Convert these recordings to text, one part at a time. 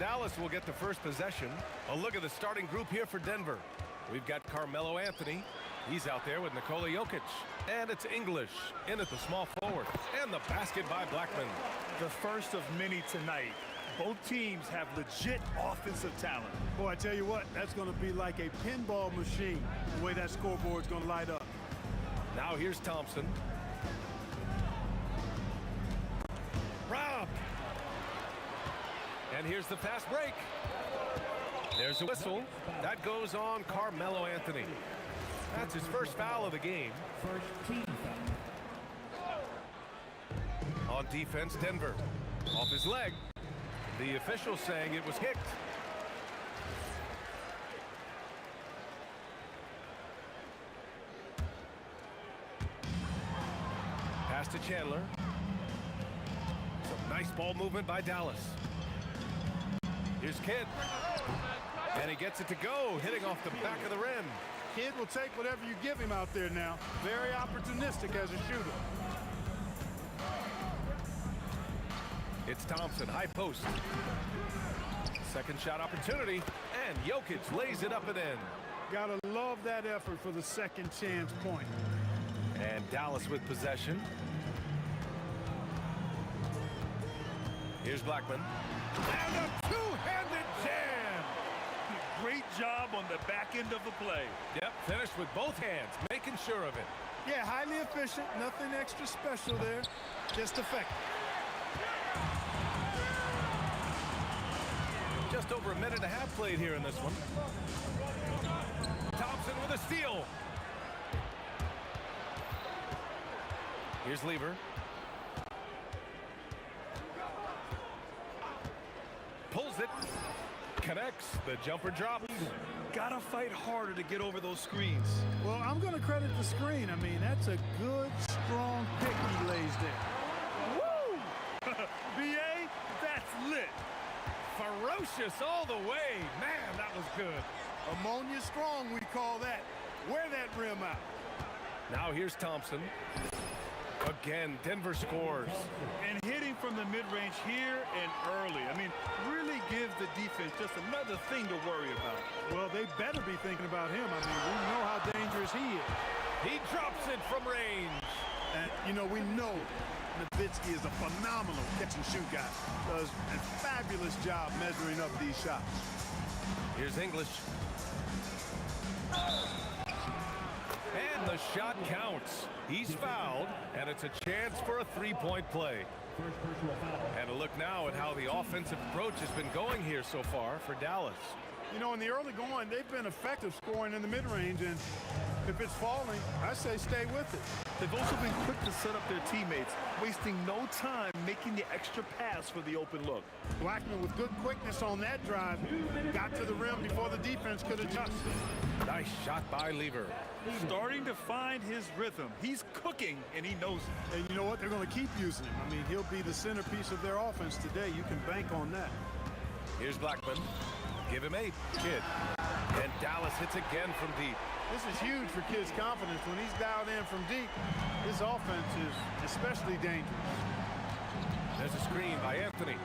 Dallas will get the first possession. A look at the starting group here for Denver. We've got Carmelo Anthony. He's out there with Nikola Jokic. And it's English in at the small forward. And the basket by Blackman. The first of many tonight. Both teams have legit offensive talent. Boy, I tell you what, that's going to be like a pinball machine, the way that scoreboard's going to light up. Now here's Thompson. Robbed. And here's the fast break. There's a whistle. That goes on Carmelo Anthony. That's his first foul of the game. First team foul. On defense, Denver. Off his leg. The official saying it was kicked. Pass to Chandler. Some nice ball movement by Dallas. Here's Kidd. And he gets it to go, hitting off the back of the rim. Kidd will take whatever you give him out there now. Very opportunistic as a shooter. It's Thompson, high post. Second shot opportunity, and Jokic lays it up and in. Gotta love that effort for the second chance point. And Dallas with possession. Here's Blackman. And a two-handed jam! Great job on the back end of the play. Yep, finished with both hands, making sure of it. Yeah, highly efficient, nothing extra special there, just effective. Just over a minute and a half played here in this one. Thompson with a steal. Here's Lever. Pulls it. Connects. The jumper drops. Gotta fight harder to get over those screens. Well, I'm going to credit the screen. I mean, that's a good, strong pick he lays there. Woo! B.A., that's lit. Ferocious all the way. Man, that was good. Ammonia strong, we call that. Wear that rim out. Now here's Thompson. Again, Denver scores. And hitting from the mid-range here and early. I mean, really gives the defense just another thing to worry about. Well, they better be thinking about him. I mean, we know how dangerous he is. He drops it from range. And, you know, we know Nowitzki is a phenomenal catch-and-shoot guy. Does a fabulous job measuring up these shots. Here's English. And the shot counts. He's fouled, and it's a chance for a three-point play. And a look now at how the offensive approach has been going here so far for Dallas. You know, in the early going, they've been effective scoring in the mid-range, and if it's falling, I say stay with it. They've also been quick to set up their teammates, wasting no time making the extra pass for the open look. Blackman with good quickness on that drive. Got to the rim before the defense could adjust. Nice shot by Lever. Starting to find his rhythm. He's cooking, and he knows it. And you know what? They're going to keep using him. I mean, he'll be the centerpiece of their offense today. You can bank on that. Here's Blackman. Give him 8, Kidd. And Dallas hits again from deep. This is huge for Kidd's confidence. When he's dialed in from deep, his offense is especially dangerous. There's a screen by Anthony.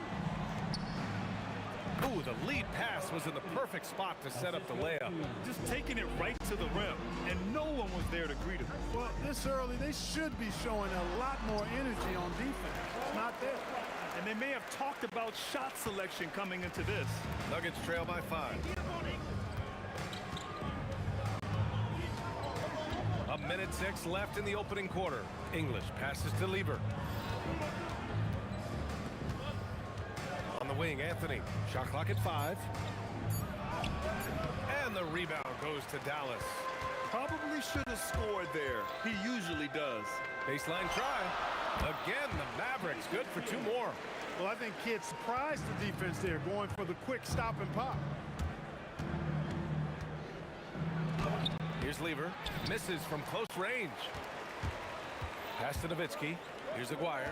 Ooh, the lead pass was in the perfect spot to set up the layup. Just taking it right to the rim, and no one was there to greet him. Well, this early, they should be showing a lot more energy on defense. It's not there. And they may have talked about shot selection coming into this. Nuggets trail by 5. A minute 6 left in the opening quarter. English passes to Lever. On the wing, Anthony. Shot clock at 5. And the rebound goes to Dallas. Probably should have scored there. He usually does. Baseline try. Again, the Mavericks good for 2 more. Well, I think Kidd surprised the defense there, going for the quick stop and pop. Here's Lever. Misses from close range. Pass to Nowitzki. Here's Aguirre.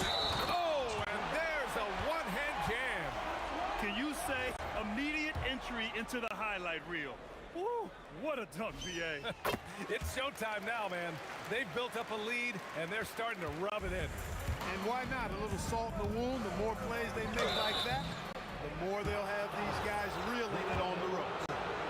Oh, and there's a one-hand jam. Can you say immediate entry into the highlight reel? Woo, what a dunk, VA. It's showtime now, man. They've built up a lead, and they're starting to rub it in. And why not? A little salt in the wound. The more plays they make like that, the more they'll have these guys reeling it on the ropes.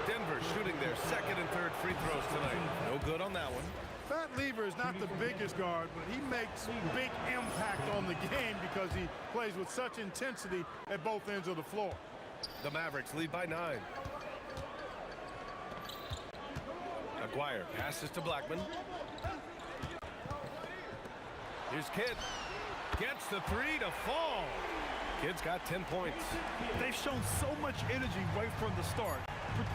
Denver shooting their second and third free throws tonight. No good on that one. Fat Lever is not the biggest guard, but he makes big impact on the game because he plays with such intensity at both ends of the floor. The Mavericks lead by 9. Aguirre passes to Blackman. Here's Kidd. Gets the 3 to fall. Kidd's got 10 points. They've shown so much energy right from the start,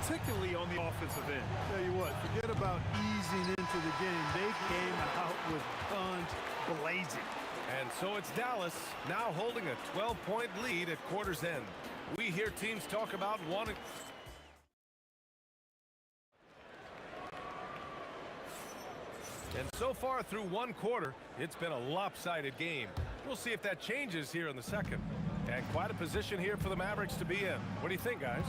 particularly on the offensive end. Tell you what, forget about easing into the game. They came out with guns blazing. And so it's Dallas now holding a 12-point lead at quarter's end. We hear teams talk about wanting... And so far through one quarter, it's been a lopsided game. We'll see if that changes here in the second. And quite a position here for the Mavericks to be in. What do you think, guys?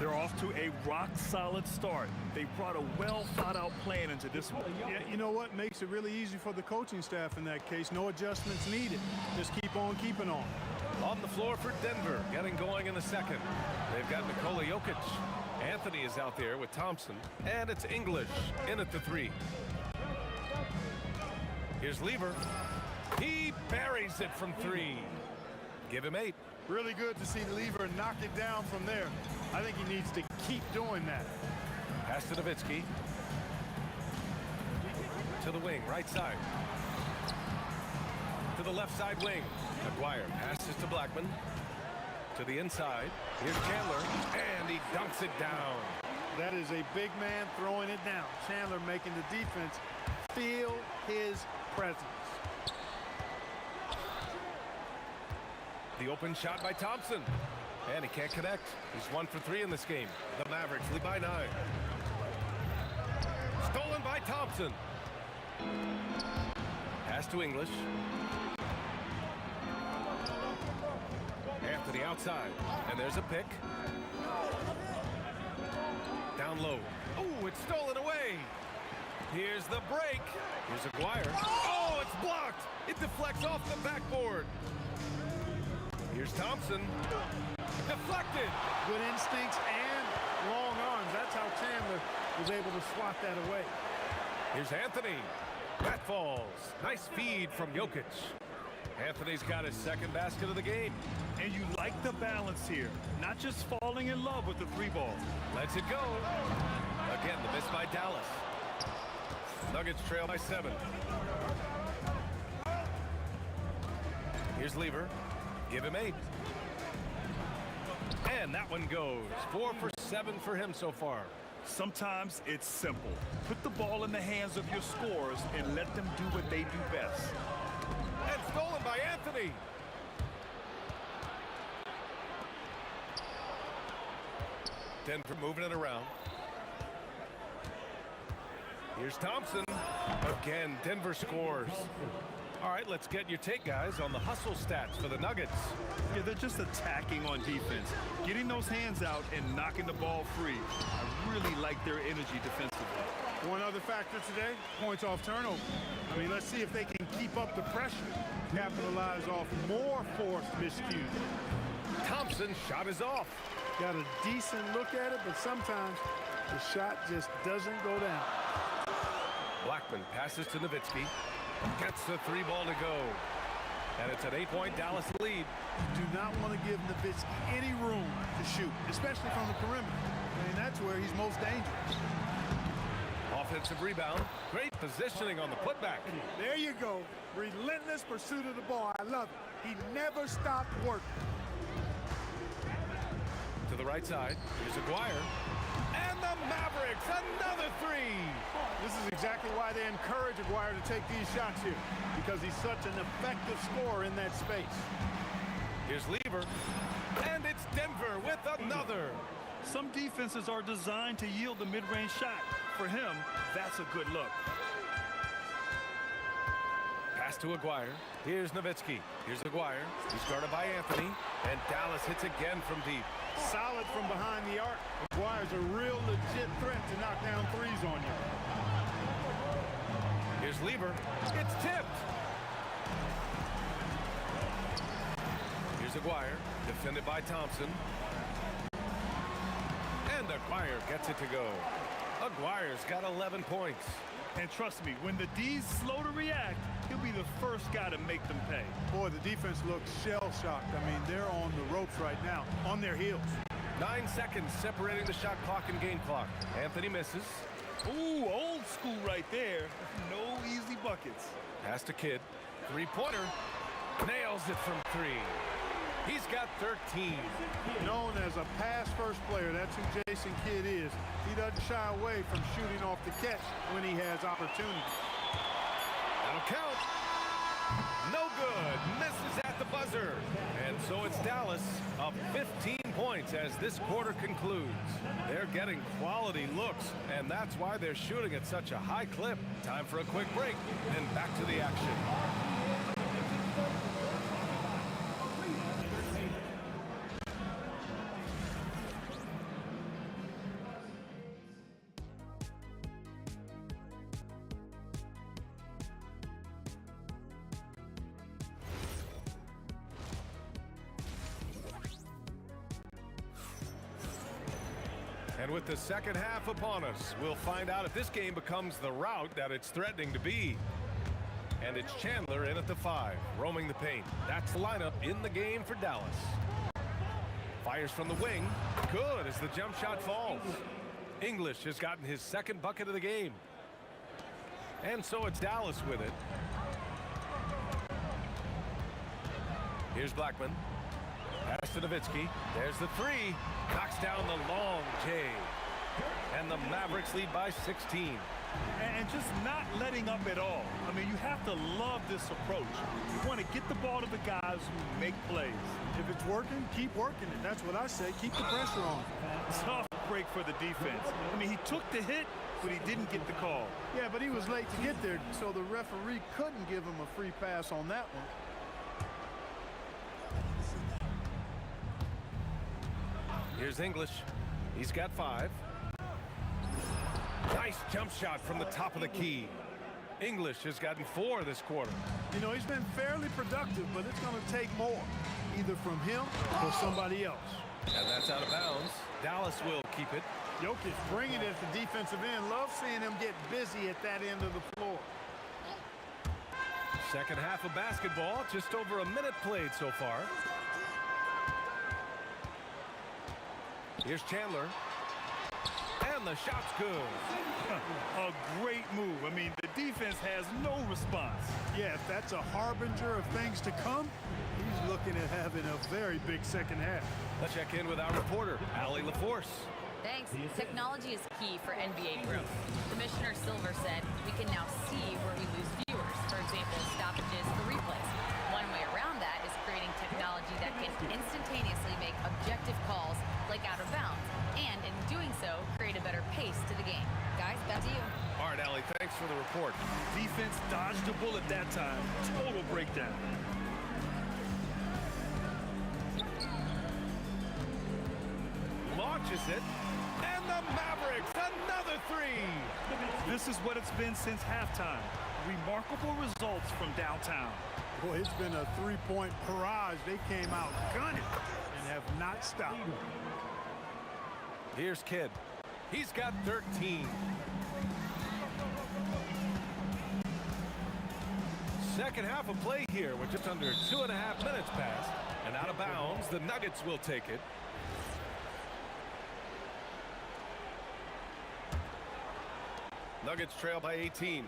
They're off to a rock-solid start. They brought a well-thought-out plan into this one. Yeah, you know what makes it really easy for the coaching staff in that case? No adjustments needed. Just keep on keeping on. On the floor for Denver, getting going in the second. They've got Nikola Jokic. Anthony is out there with Thompson. And it's English in at the 3. Here's Lever. He buries it from 3. Give him 8. Really good to see Lever knock it down from there. I think he needs to keep doing that. Pass to Nowitzki. To the wing, right side. To the left side wing. Aguirre passes to Blackman. To the inside. Here's Chandler. And he dunks it down. That is a big man throwing it down. Chandler making the defense feel his presence. The open shot by Thompson. And he can't connect. He's 1 for 3 in this game. The Mavericks lead by 9. Stolen by Thompson. Pass to English. Anthony outside. And there's a pick. Down low. Oh, it's stolen away. Here's the break. Here's Aguirre. Oh, it's blocked. It deflects off the backboard. Here's Thompson. Deflected. Good instincts and long arms. That's how Chandler was able to swat that away. Here's Anthony. That falls. Nice feed from Jokic. Anthony's got his second basket of the game. And you like the balance here. Not just falling in love with the three ball. Lets it go. Again, the miss by Dallas. Nuggets trail by 7. Here's Lever. Give him 8. And that one goes. 4 for 7 for him so far. Sometimes it's simple. Put the ball in the hands of your scorers and let them do what they do best. And stolen by Anthony. Denver moving it around. Here's Thompson. Again, Denver scores. All right, let's get your take, guys, on the hustle stats for the Nuggets. Yeah, they're just attacking on defense. Getting those hands out and knocking the ball free. I really like their energy defensively. One other factor today, points off turnover. I mean, let's see if they can keep up the pressure, capitalize off more forced miscues. Thompson shot is off. Got a decent look at it, but sometimes the shot just doesn't go down. Blackman passes to Nowitzki. Gets the 3 ball to go. And it's an 8-point Dallas lead. You do not want to give Nowitzki any room to shoot, especially from the perimeter. I mean, that's where he's most dangerous. Offensive rebound. Great positioning on the putback. There you go. Relentless pursuit of the ball. I love it. He never stopped working. To the right side. Here's Aguirre. And the Mavericks, another 3. This is exactly why they encourage Aguirre to take these shots here, because he's such an effective scorer in that space. Here's Lever. And it's Denver with another. Some defenses are designed to yield the mid-range shot. For him, that's a good look. Pass to Aguirre. Here's Nowitzki. Here's Aguirre. He's guarded by Anthony. And Dallas hits again from deep. Solid from behind the arc. Aguirre's a real legit threat to knock down threes on you. Here's Lever. It's tipped. Here's Aguirre. Defended by Thompson. And Aguirre gets it to go. Aguirre's got 11 points. And trust me, when the D's slow to react, he'll be the first guy to make them pay. Boy, the defense looks shell-shocked. I mean, they're on the ropes right now, on their heels. 9 seconds separating the shot clock and game clock. Anthony misses. Ooh, old school right there. No easy buckets. Pass to Kidd. 3-pointer. Nails it from 3. He's got 13. Known as a pass-first player, that's who Jason Kidd is. He doesn't shy away from shooting off the catch when he has opportunity. That'll count. No good. Misses at the buzzer. And so it's Dallas up 15 points as this quarter concludes. They're getting quality looks, and that's why they're shooting at such a high clip. Time for a quick break, and back to the action. And with the second half upon us, we'll find out if this game becomes the rout that it's threatening to be. And it's Chandler in at the 5, roaming the paint. That's the lineup in the game for Dallas. Fires from the wing. Good as the jump shot falls. English has gotten his second bucket of the game. And so it's Dallas with it. Here's Blackman. Pass to Nowitzki. There's the 3. Knocks down the long J. And the Mavericks lead by 16. And just not letting up at all. I mean, you have to love this approach. You want to get the ball to the guys who make plays. If it's working, keep working it. That's what I say. Keep the pressure on. Tough break for the defense. I mean, he took the hit, but he didn't get the call. Yeah, but he was late to get there, so the referee couldn't give him a free pass on that one. Here's English. He's got 5. Nice jump shot from the top of the key. English has gotten 4 this quarter. You know, he's been fairly productive, but it's going to take more, either from him or somebody else. And that's out of bounds. Dallas will keep it. Jokic bringing it at the defensive end. Love seeing him get busy at that end of the floor. Second half of basketball, just over a minute played so far. Here's Chandler. And the shot's good. A great move. I mean, the defense has no response. Yeah, if that's a harbinger of things to come, he's looking at having a very big second half. Let's check in with our reporter, Allie LaForce. Thanks. Technology is key for NBA growth. Commissioner Silver said we can now see where we lose viewers. For example, stoppages for replays. One way around that is creating technology that can instantaneously make objective calls like out of bounds, and in doing so, create a better pace to the game. Guys, back to you. All right, Allie, thanks for the report. Defense dodged a bullet that time. Total breakdown. Launches it, and the Mavericks, another 3. This is what it's been since halftime. Remarkable results from downtown. Boy, it's been a three-point barrage. They came out gunning and have not stopped. Here's Kidd. He's got 13. Second half of play here with just under 2.5 minutes passed. And out of bounds, the Nuggets will take it. Nuggets trail by 18.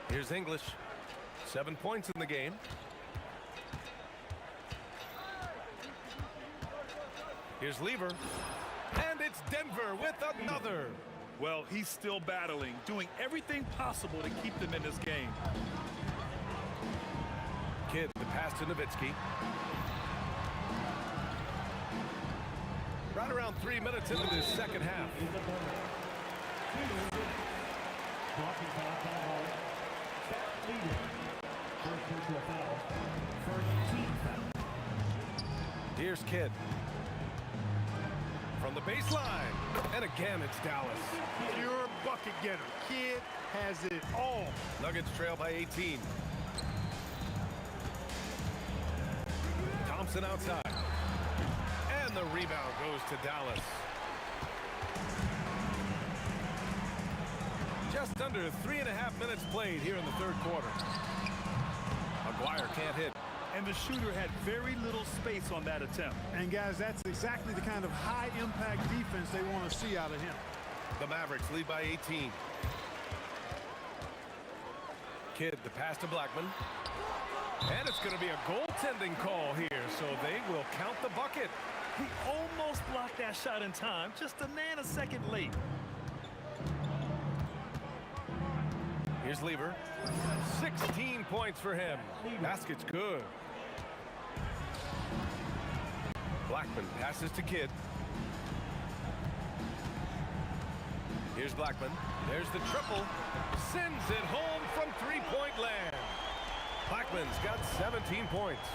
Here's English. 7 points in the game. Here's Lever. And it's Denver with another. Well, he's still battling, doing everything possible to keep them in this game. Kidd, the pass to Nowitzki. Right around 3 minutes into this second half. Here's Kidd. From the baseline. And again, it's Dallas. Pure bucket getter. Kidd has it all. Nuggets trail by 18. Thompson outside. And the rebound goes to Dallas. Just under 3.5 minutes played here in the third quarter. Maguire can't hit. And the shooter had very little space on that attempt. And guys, that's exactly the kind of high-impact defense they want to see out of him. The Mavericks lead by 18. Kidd, the pass to Blackman. And it's going to be a goaltending call here, so they will count the bucket. He almost blocked that shot in time, just a nanosecond late. Here's Lever. 16 points for him. Basket's good. Blackman passes to Kidd. Here's Blackman. There's the triple. Sends it home from three-point land. Blackman's got 17 points.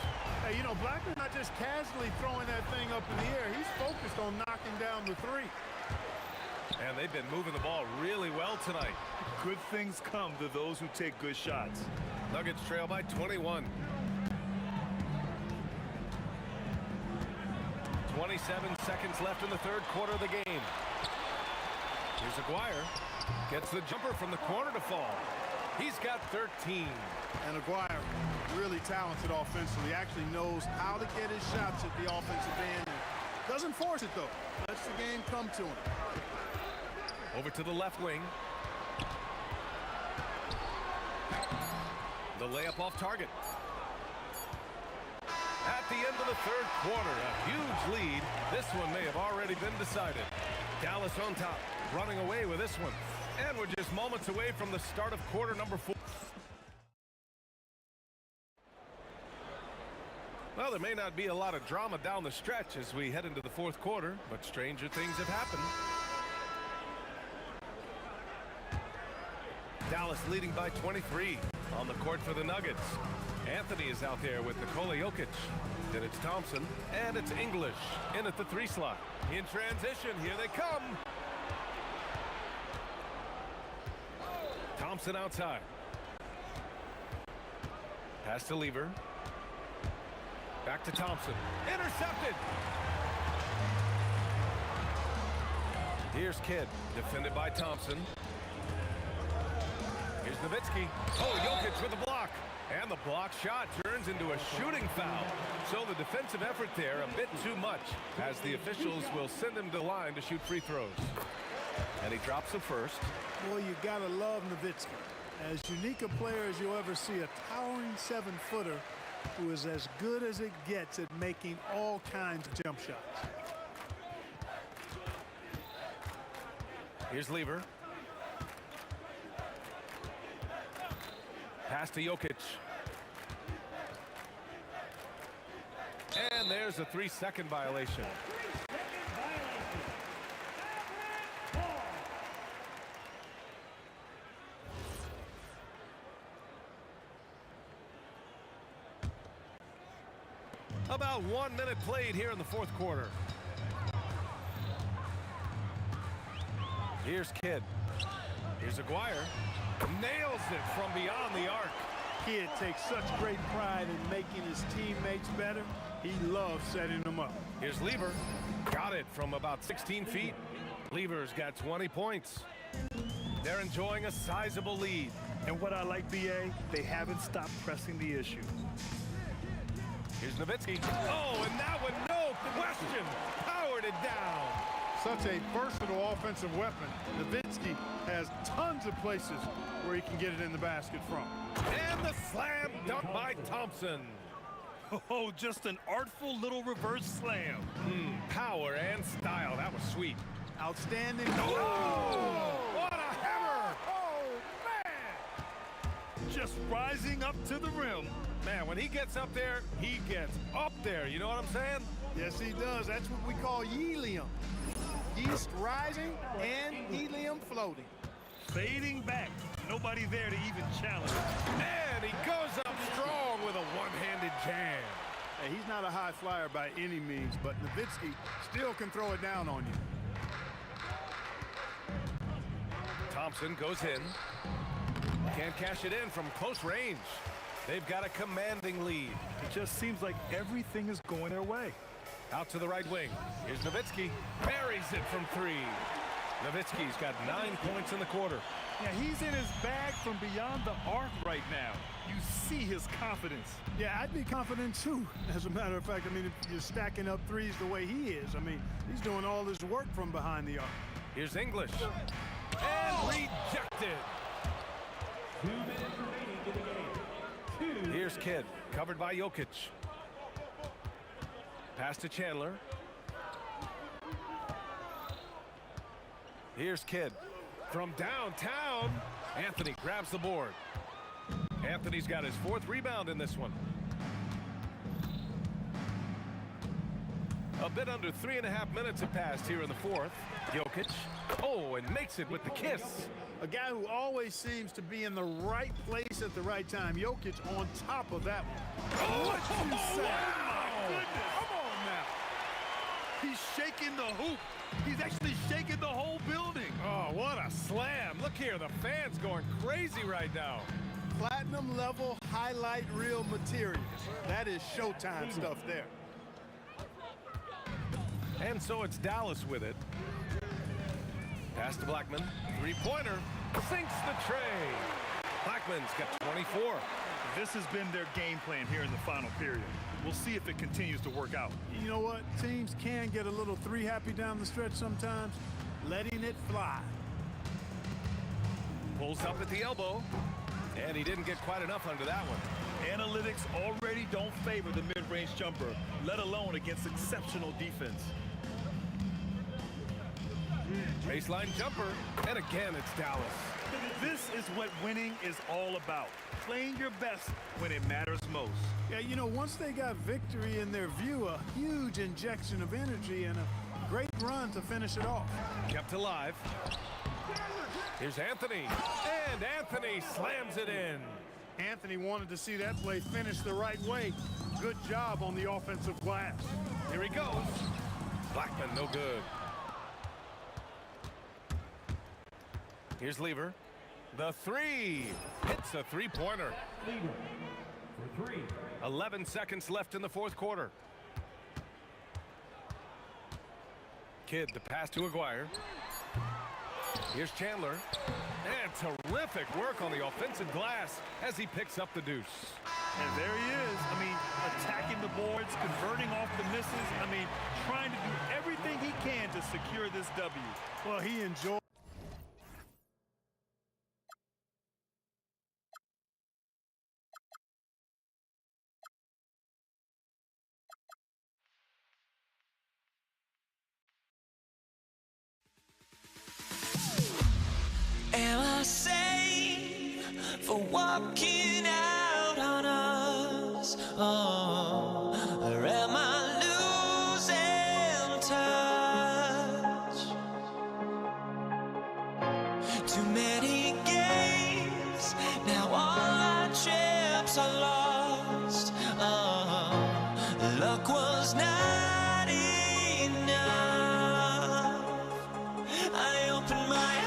Hey, you know, Blackman's not just casually throwing that thing up in the air. He's focused on knocking down the three. And they've been moving the ball really well tonight. Good things come to those who take good shots. Nuggets trail by 21. 27 seconds left in the third quarter of the game. Here's Aguirre. Gets the jumper from the corner to fall. He's got 13. And Aguirre, really talented offensively. Actually knows how to get his shots at the offensive end. Doesn't force it, though. Lets the game come to him. Over to the left wing. The layup off target. At the end of the third quarter, a huge lead. This one may have already been decided. Dallas on top, running away with this one. And we're just moments away from the start of quarter number 4. Well, there may not be a lot of drama down the stretch as we head into the fourth quarter, but stranger things have happened. Dallas leading by 23 on the court for the Nuggets. Anthony is out there with Nikola Jokic. Then it's Thompson, and it's English in at the 3 slot. In transition, here they come. Thompson outside. Pass to Lever. Back to Thompson. Intercepted. Here's Kidd, defended by Thompson. Here's Nowitzki. Oh, Jokic with a block. And the block shot turns into a shooting foul. So the defensive effort there a bit too much, as the officials will send him to the line to shoot free throws. And he drops the first. Boy, you gotta love Nowitzki. As unique a player as you'll ever see, a towering 7-footer who is as good as it gets at making all kinds of jump shots. Here's Lever. Pass to Jokic. And there's a 3-second violation. About 1 minute played here in the fourth quarter. Here's Kidd. Here's Aguirre. Nails it from beyond the arc. Kidd takes such great pride in making his teammates better. He loves setting them up. Here's Lever. Got it from about 16 feet. Lever's got 20 points. They're enjoying a sizable lead. And what I like, BA, they haven't stopped pressing the issue. Here's Nowitzki. Oh, and that one, no question, powered it down. Such a versatile offensive weapon. Nowitzki has tons of places where he can get it in the basket from. And the slam dunk by Thompson. Oh, just an artful little reverse slam. Power and style. That was sweet. Outstanding. Oh, what a hammer. Oh, man. Just rising up to the rim. Man, when he gets up there, he gets up there. You know what I'm saying? Yes, he does. That's what we call helium. Yeast rising and helium floating. Fading back. Nobody there to even challenge. And he goes up strong with a one-handed jam. Hey, he's not a high flyer by any means, but Nowitzki still can throw it down on you. Thompson goes in. Can't cash it in from close range. They've got a commanding lead. It just seems like everything is going their way. Out to the right wing. Here's Nowitzki. Buries it from 3. Nowitzki's got 9 points in the quarter. Yeah, he's in his bag from beyond the arc right now. You see his confidence. Yeah, I'd be confident too. As a matter of fact, I mean, if you're stacking up threes the way he is, I mean, he's doing all his work from behind the arc. Here's English. And rejected. 2 minutes remaining in the game. Here's Kidd, covered by Jokic. Pass to Chandler. Here's Kidd. From downtown, Anthony grabs the board. Anthony's got his 4th rebound in this one. A bit under 3.5 minutes have passed here in the 4th. Jokic. Oh, and makes it with the kiss. A guy who always seems to be in the right place at the right time. Jokic on top of that one. What you say? Wow. Come on now. He's shaking the hoop. He's actually shaking the whole building. Oh, what a slam. Look here, the fans going crazy right now. Platinum level highlight reel material. That is Showtime stuff there. And so it's Dallas with it. Pass to Blackman. 3-pointer. Sinks the tray. Blackman's got 24. This has been their game plan here in the final period. We'll see if it continues to work out. You know what? Teams can get a little 3-happy down the stretch sometimes. Letting it fly. Pulls up at the elbow. And he didn't get quite enough under that one. Analytics already don't favor the mid-range jumper, let alone against exceptional defense. Baseline jumper. And again, it's Dallas. This is what winning is all about. Playing your best when it matters most. Yeah, you know, once they got victory in their view, a huge injection of energy and a great run to finish it off. Kept alive. Here's Anthony. And Anthony slams it in. Anthony wanted to see that play finish the right way. Good job on the offensive glass. Here he goes. Blackman, no good. Here's Lever. The three. Hits a three-pointer. Lever for 3. 11 seconds left in the fourth quarter. Kidd, the pass to Aguirre. Here's Chandler. And terrific work on the offensive glass as he picks up the deuce. And there he is. I mean, attacking the boards, converting off the misses. I mean, trying to do everything he can to secure this W. Well, he enjoyed. Am I safe for walking out on us? Oh, or am I losing touch? Too many games, now all our chips are lost. Oh, luck was not enough. I opened my eyes.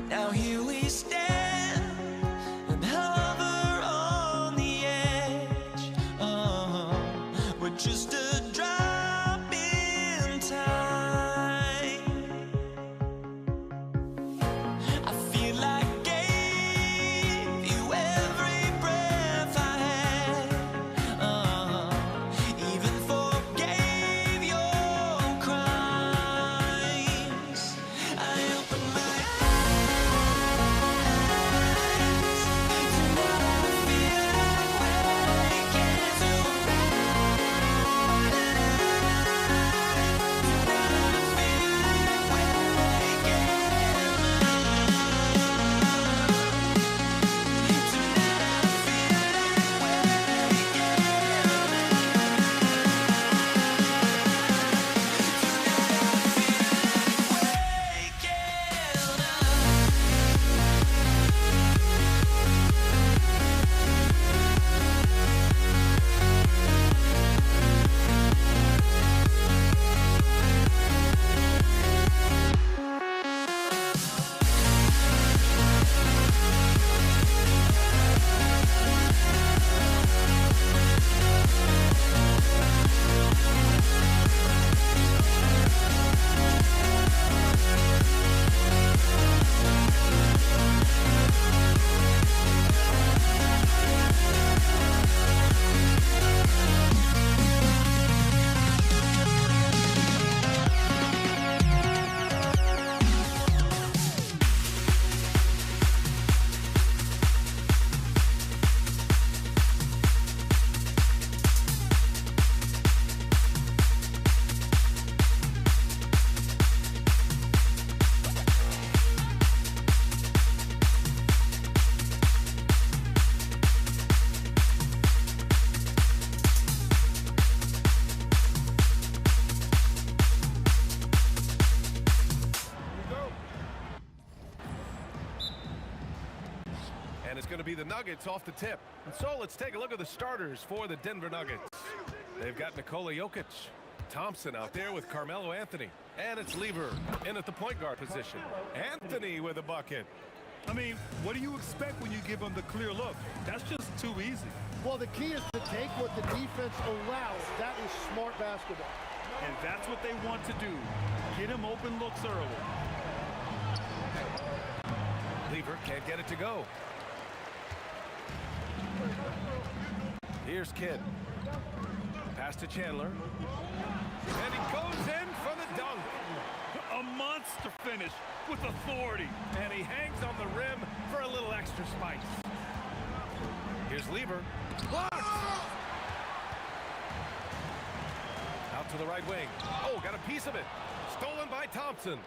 Now here we stand and hover on the edge. We're just a drop in time. I feel like I gave you every breath I had. Even forgave your crimes. I opened my And it's going to be the Nuggets off the tip. And so let's take a look at the starters for the Denver Nuggets. They've got Nikola Jokic. Thompson out there with Carmelo Anthony. And it's Lever in at the point guard position. Anthony with a bucket. I mean, what do you expect when you give him the clear look? That's just too easy. Well, the key is to take what the defense allows. That is smart basketball. And that's what they want to do. Get him open looks early. Lever can't get it to go. Here's Kidd. Pass to Chandler. And he goes in for the dunk. A monster finish with authority. And he hangs on the rim for a little extra spice. Here's Lever. Blocked! Out to the right wing. Oh, got a piece of it. Stolen by Thompson.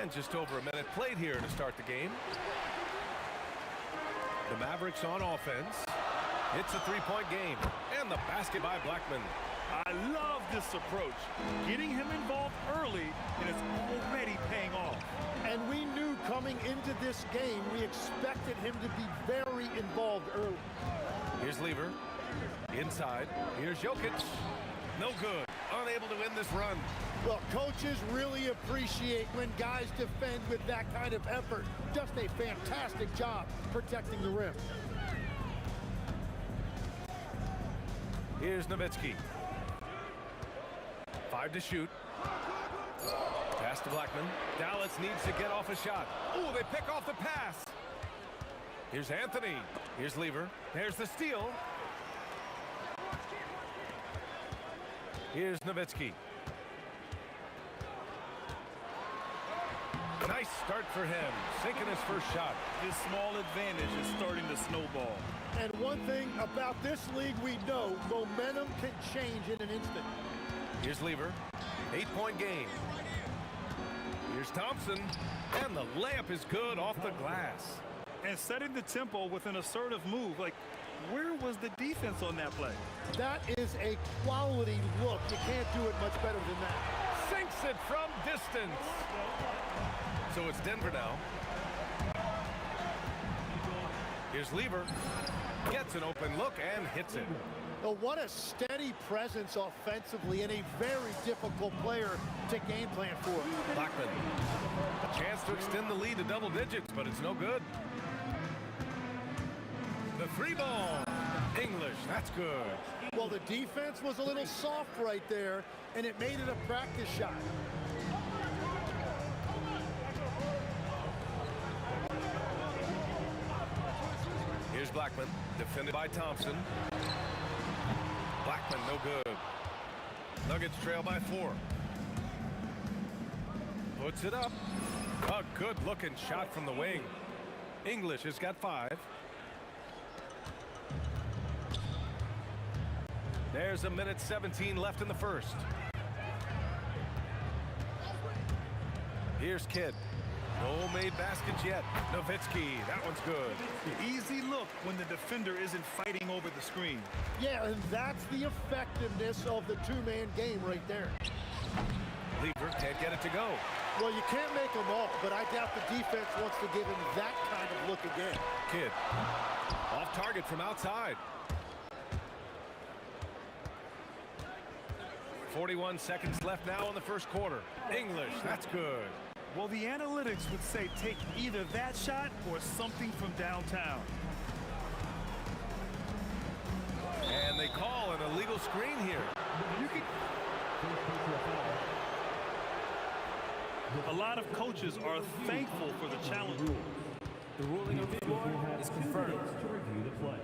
And just over a minute played here to start the game. The Mavericks on offense. It's a three-point game. And the basket by Blackman. I love this approach. Getting him involved early, and it's already paying off. And we knew coming into this game, we expected him to be very involved early. Here's Lever. Inside. Here's Jokic. No good. Unable to win this run. Well, coaches really appreciate when guys defend with that kind of effort. Just a fantastic job protecting the rim. Here's Nowitzki. 5 to shoot. Pass to Blackman. Dallas needs to get off a shot. Oh, they pick off the pass. Here's Anthony. Here's Lever. There's the steal. Here's Nowitzki. Nice start for him. Sinking his first shot. His small advantage is starting to snowball. And one thing about this league we know, momentum can change in an instant. Here's Lever. 8-point game. Here's Thompson. And the layup is good off the glass. And setting the tempo with an assertive move. Like, where was the defense on that play? That is a quality look. You can't do it much better than that. Sinks it from distance. So it's Denver now. Here's Lever. Gets an open look and hits it. Oh, what a steady presence offensively and a very difficult player to game plan for. Blackman. A chance to extend the lead to double digits, but it's no good. The three ball. English, that's good. Well, the defense was a little soft right there, and it made it a practice shot. Here's Blackman, defended by Thompson. Blackman, no good. Nuggets trail by 4. Puts it up. A good-looking shot from the wing. English has got 5. There's a minute 17 left in the first. Here's Kidd. No made baskets yet. Nowitzki, that one's good. Easy look when the defender isn't fighting over the screen. Yeah, and that's the effectiveness of the two-man game right there. Lever can't get it to go. Well, you can't make them all, but I doubt the defense wants to give him that kind of look again. Kidd. Off target from outside. 41 seconds left now in the first quarter. English, that's good. Well, the analytics would say take either that shot or something from downtown. And they call an illegal screen here. A lot of coaches are thankful for the challenge rule. The ruling of the floor is confirmed to review the play.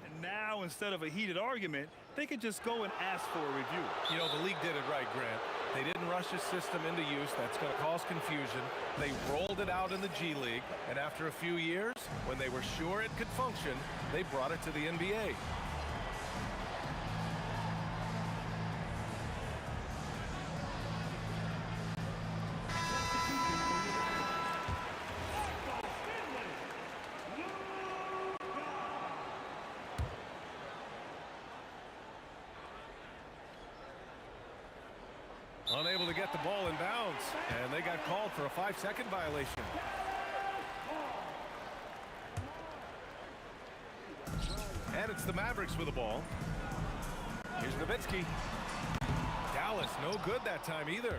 And now, instead of a heated argument, they could just go and ask for a review. You know, the league did it right, Grant. They didn't rush a system into use. That's going to cause confusion. They rolled it out in the G League, and after a few years, when they were sure it could function, they brought it to the NBA. Unable to get the ball in bounds, and they got called for a 5-second violation. And it's the Mavericks with the ball. Here's Nowitzki. Dallas, no good that time either.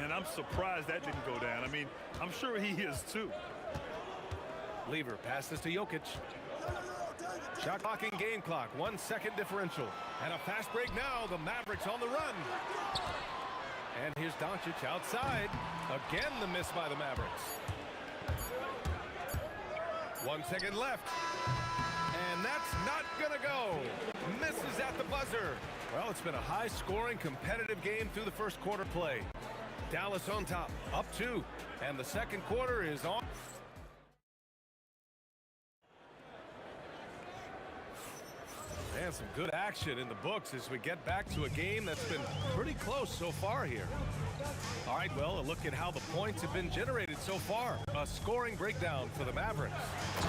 And I'm surprised that didn't go down. I mean, I'm sure he is too. Lever passes to Jokic. Shot clock and game clock, 1 second differential. And a fast break now, the Mavericks on the run. And here's Doncic outside. Again, the miss by the Mavericks. 1 second left. And that's not gonna go. Misses at the buzzer. Well, it's been a high-scoring, competitive game through the first quarter play. Dallas on top, up 2. And the second quarter is on. And some good action in the books as we get back to a game that's been pretty close so far here. All right, well, a look at how the points have been generated so far. A scoring breakdown for the Mavericks.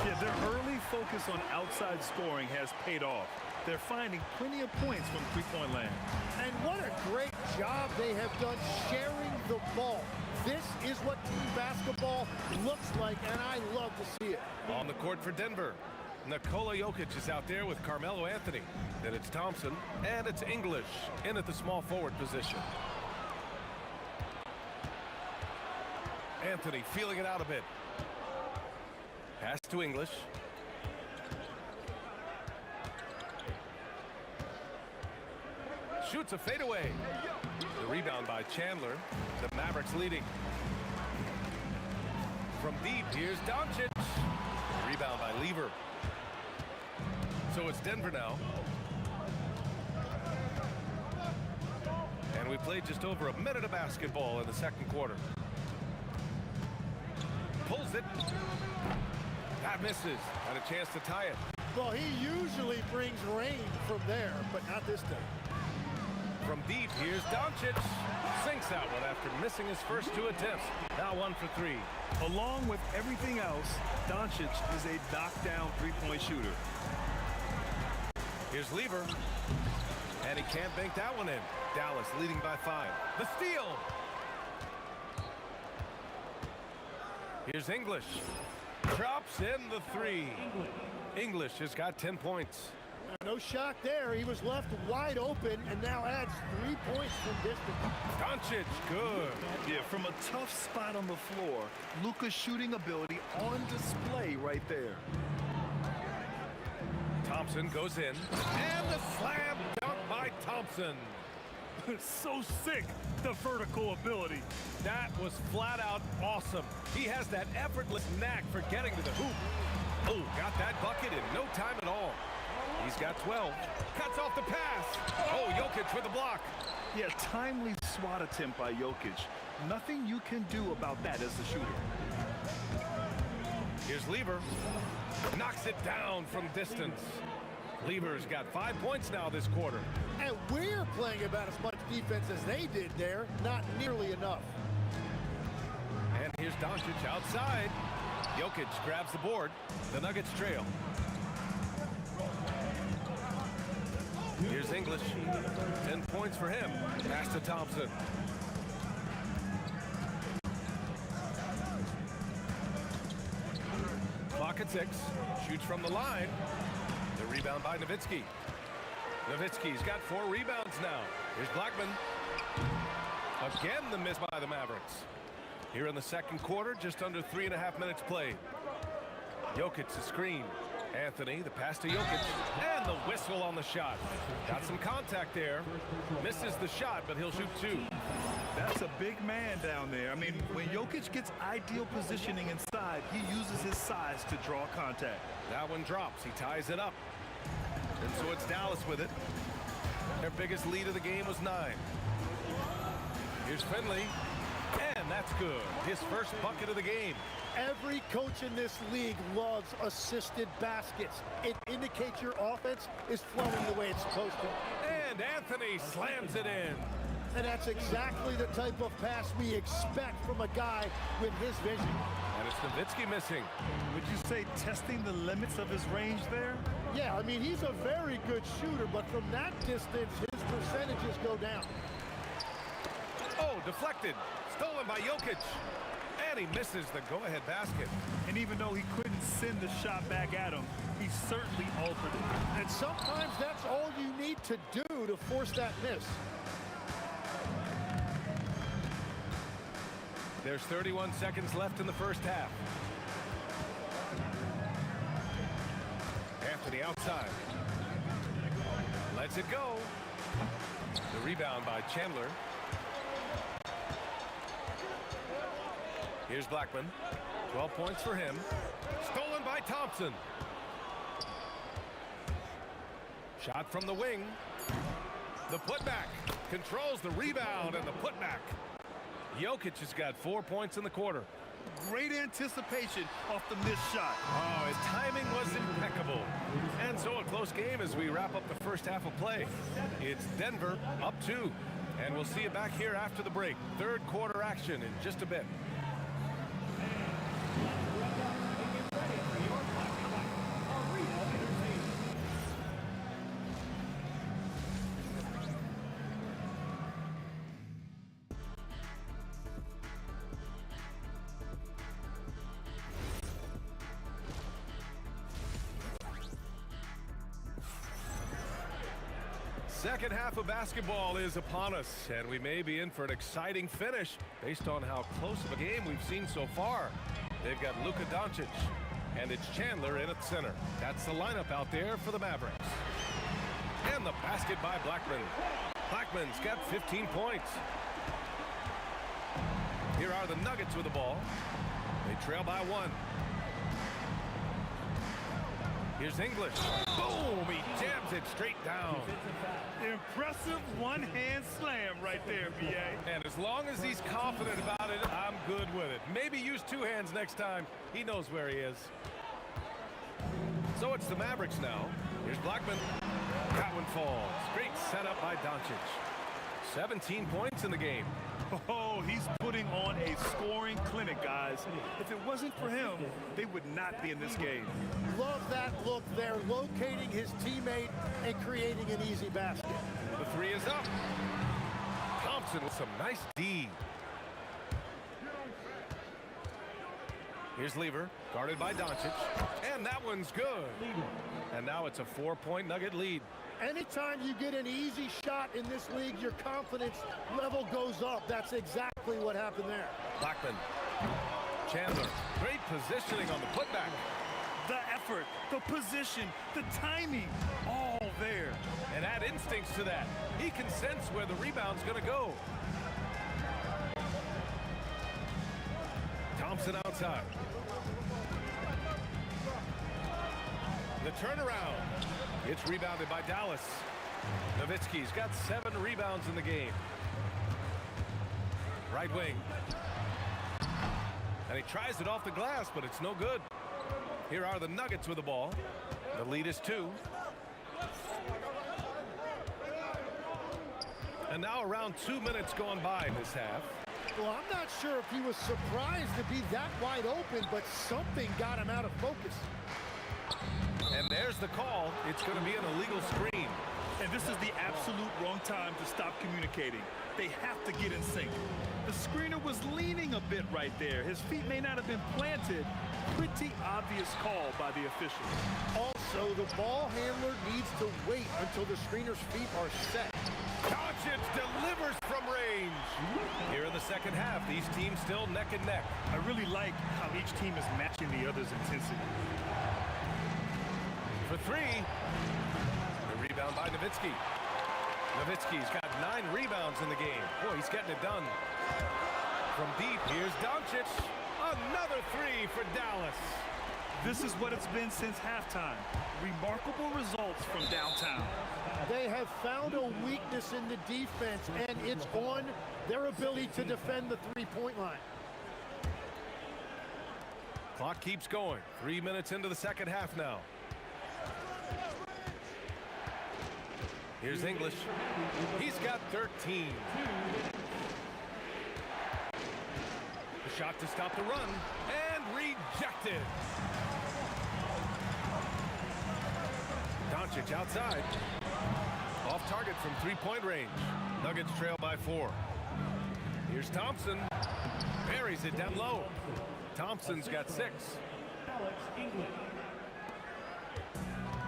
Yeah, their early focus on outside scoring has paid off. They're finding plenty of points from three-point land. And what a great job they have done sharing the ball. This is what team basketball looks like, and I love to see it. On the court for Denver, Nikola Jokic is out there with Carmelo Anthony. Then it's Thompson, and it's English in at the small forward position. Anthony feeling it out a bit. Pass to English. Shoots a fadeaway. The rebound by Chandler. The Mavericks leading. From deep, here's Doncic. The rebound by Lever. So it's Denver now. And we played just over a minute of basketball in the second quarter. Pulls it. That misses. Had a chance to tie it. Well, he usually brings rain from there, but not this time. From deep, here's Doncic. Sinks that one after missing his first 2 attempts. Now 1 for 3. Along with everything else, Doncic is a knockdown three-point shooter. Here's Lever. And he can't bank that one in. Dallas leading by 5. The steal. Here's English. Drops in the 3. English has got 10 points. No shock there. He was left wide open and now adds 3 points from distance. Doncic, good. Yeah, from a tough spot on the floor, Luka's shooting ability on display right there. Thompson goes in. And the slam dunk by Thompson. So sick, the vertical ability. That was flat out awesome. He has that effortless knack for getting to the hoop. Oh, got that bucket in no time at all. He's got 12. Cuts off the pass. Oh, Jokic with the block. Yeah, timely swat attempt by Jokic. Nothing you can do about that as a shooter. Here's Lever. Knocks it down from distance. Lever's got 5 points now this quarter. And we're playing about as much defense as they did there. Not nearly enough. And here's Doncic outside. Jokic grabs the board. The Nuggets trail. Here's English. 10 points for him. Pass to Thompson. Clock at 6. Shoots from the line. The rebound by Nowitzki. Nowitzki's got 4 rebounds now. Here's Blackman. Again, the miss by the Mavericks. Here in the second quarter, just under 3.5 minutes played. Jokic, the screen. Anthony, the pass to Jokic, and the whistle on the shot. Got some contact there. Misses the shot, but he'll shoot 2. That's a big man down there. I mean, when Jokic gets ideal positioning inside, he uses his size to draw contact. That one drops. He ties it up. And so it's Dallas with it. Their biggest lead of the game was 9. Here's Finley. And that's good. His first bucket of the game. Every coach in this league loves assisted baskets. It indicates your offense is flowing the way it's supposed to. And Anthony slams it in. And that's exactly the type of pass we expect from a guy with his vision. And it's Nowitzki missing. Would you say testing the limits of his range there? Yeah, I mean, he's a very good shooter, but from that distance, his percentages go down. Oh, deflected. Stolen by Jokic. And he misses the go-ahead basket. And even though he couldn't send the shot back at him, he certainly altered it. And sometimes that's all you need to do to force that miss. There's 31 seconds left in the first half. Anthony outside. Lets it go. The rebound by Chandler. Here's Blackman. 12 points for him. Stolen by Thompson. Shot from the wing. The putback. Controls the rebound and the putback. Jokic has got 4 points in the quarter. Great anticipation off the missed shot. Oh, his timing was impeccable. And so a close game as we wrap up the first half of play. It's Denver up 2. And we'll see you back here after the break. Third quarter action in just a bit. Second half of basketball is upon us, and we may be in for an exciting finish based on how close of a game we've seen so far. They've got Luka Doncic, and it's Chandler in at center. That's the lineup out there for the Mavericks. And the basket by Blackman. Blackman's got 15 points. Here are the Nuggets with the ball. They trail by 1. Here's English. Boom! He jams it straight down. Impressive one-hand slam right there, B.A. And as long as he's confident about it, I'm good with it. Maybe use 2 hands next time. He knows where he is. So it's the Mavericks now. Here's Blackman. That one falls. Great setup by Doncic. 17 points in the game. Oh, he's putting on a scoring clinic, guys. If it wasn't for him, they would not be in this game. Love that look there, locating his teammate and creating an easy basket. The 3 is up. Thompson with some nice D. Here's Lever, guarded by Doncic. And that one's good. And now it's a 4-point Nugget lead. Anytime you get an easy shot in this league, your confidence level goes up. That's exactly what happened there. Blackman. Chandler. Great positioning on the putback. The effort, the position, the timing, all there. And add instincts to that. He can sense where the rebound's going to go. Thompson outside. The turnaround. It's rebounded by Dallas. Nowitzki's got 7 rebounds in the game. Right wing. And he tries it off the glass, but it's no good. Here are the Nuggets with the ball. The lead is 2. And now around 2 minutes gone by in this half. Well, I'm not sure if he was surprised to be that wide open, but something got him out of focus. And there's the call. It's going to be an illegal screen. And this is the absolute wrong time to stop communicating. They have to get in sync. The screener was leaning a bit right there. His feet may not have been planted. Pretty obvious call by the official. Also, the ball handler needs to wait until the screener's feet are set. Doncic delivers from range. Here in the second half, these teams still neck and neck. I really like how each team is matching the other's intensity. For 3. The rebound by Nowitzki. Nowitzki's got 9 rebounds in the game. Boy, he's getting it done. From deep, here's Doncic. Another 3 for Dallas. This is what it's been since halftime. Remarkable results from downtown. They have found a weakness in the defense, and it's on their ability to defend the three-point line. Clock keeps going. 3 minutes into the second half now. Here's English. He's got 13. The shot to stop the run, and rejected. Doncic outside. Off target from three-point range. Nuggets trail by 4. Here's Thompson. Buries it down low. Thompson's got 6.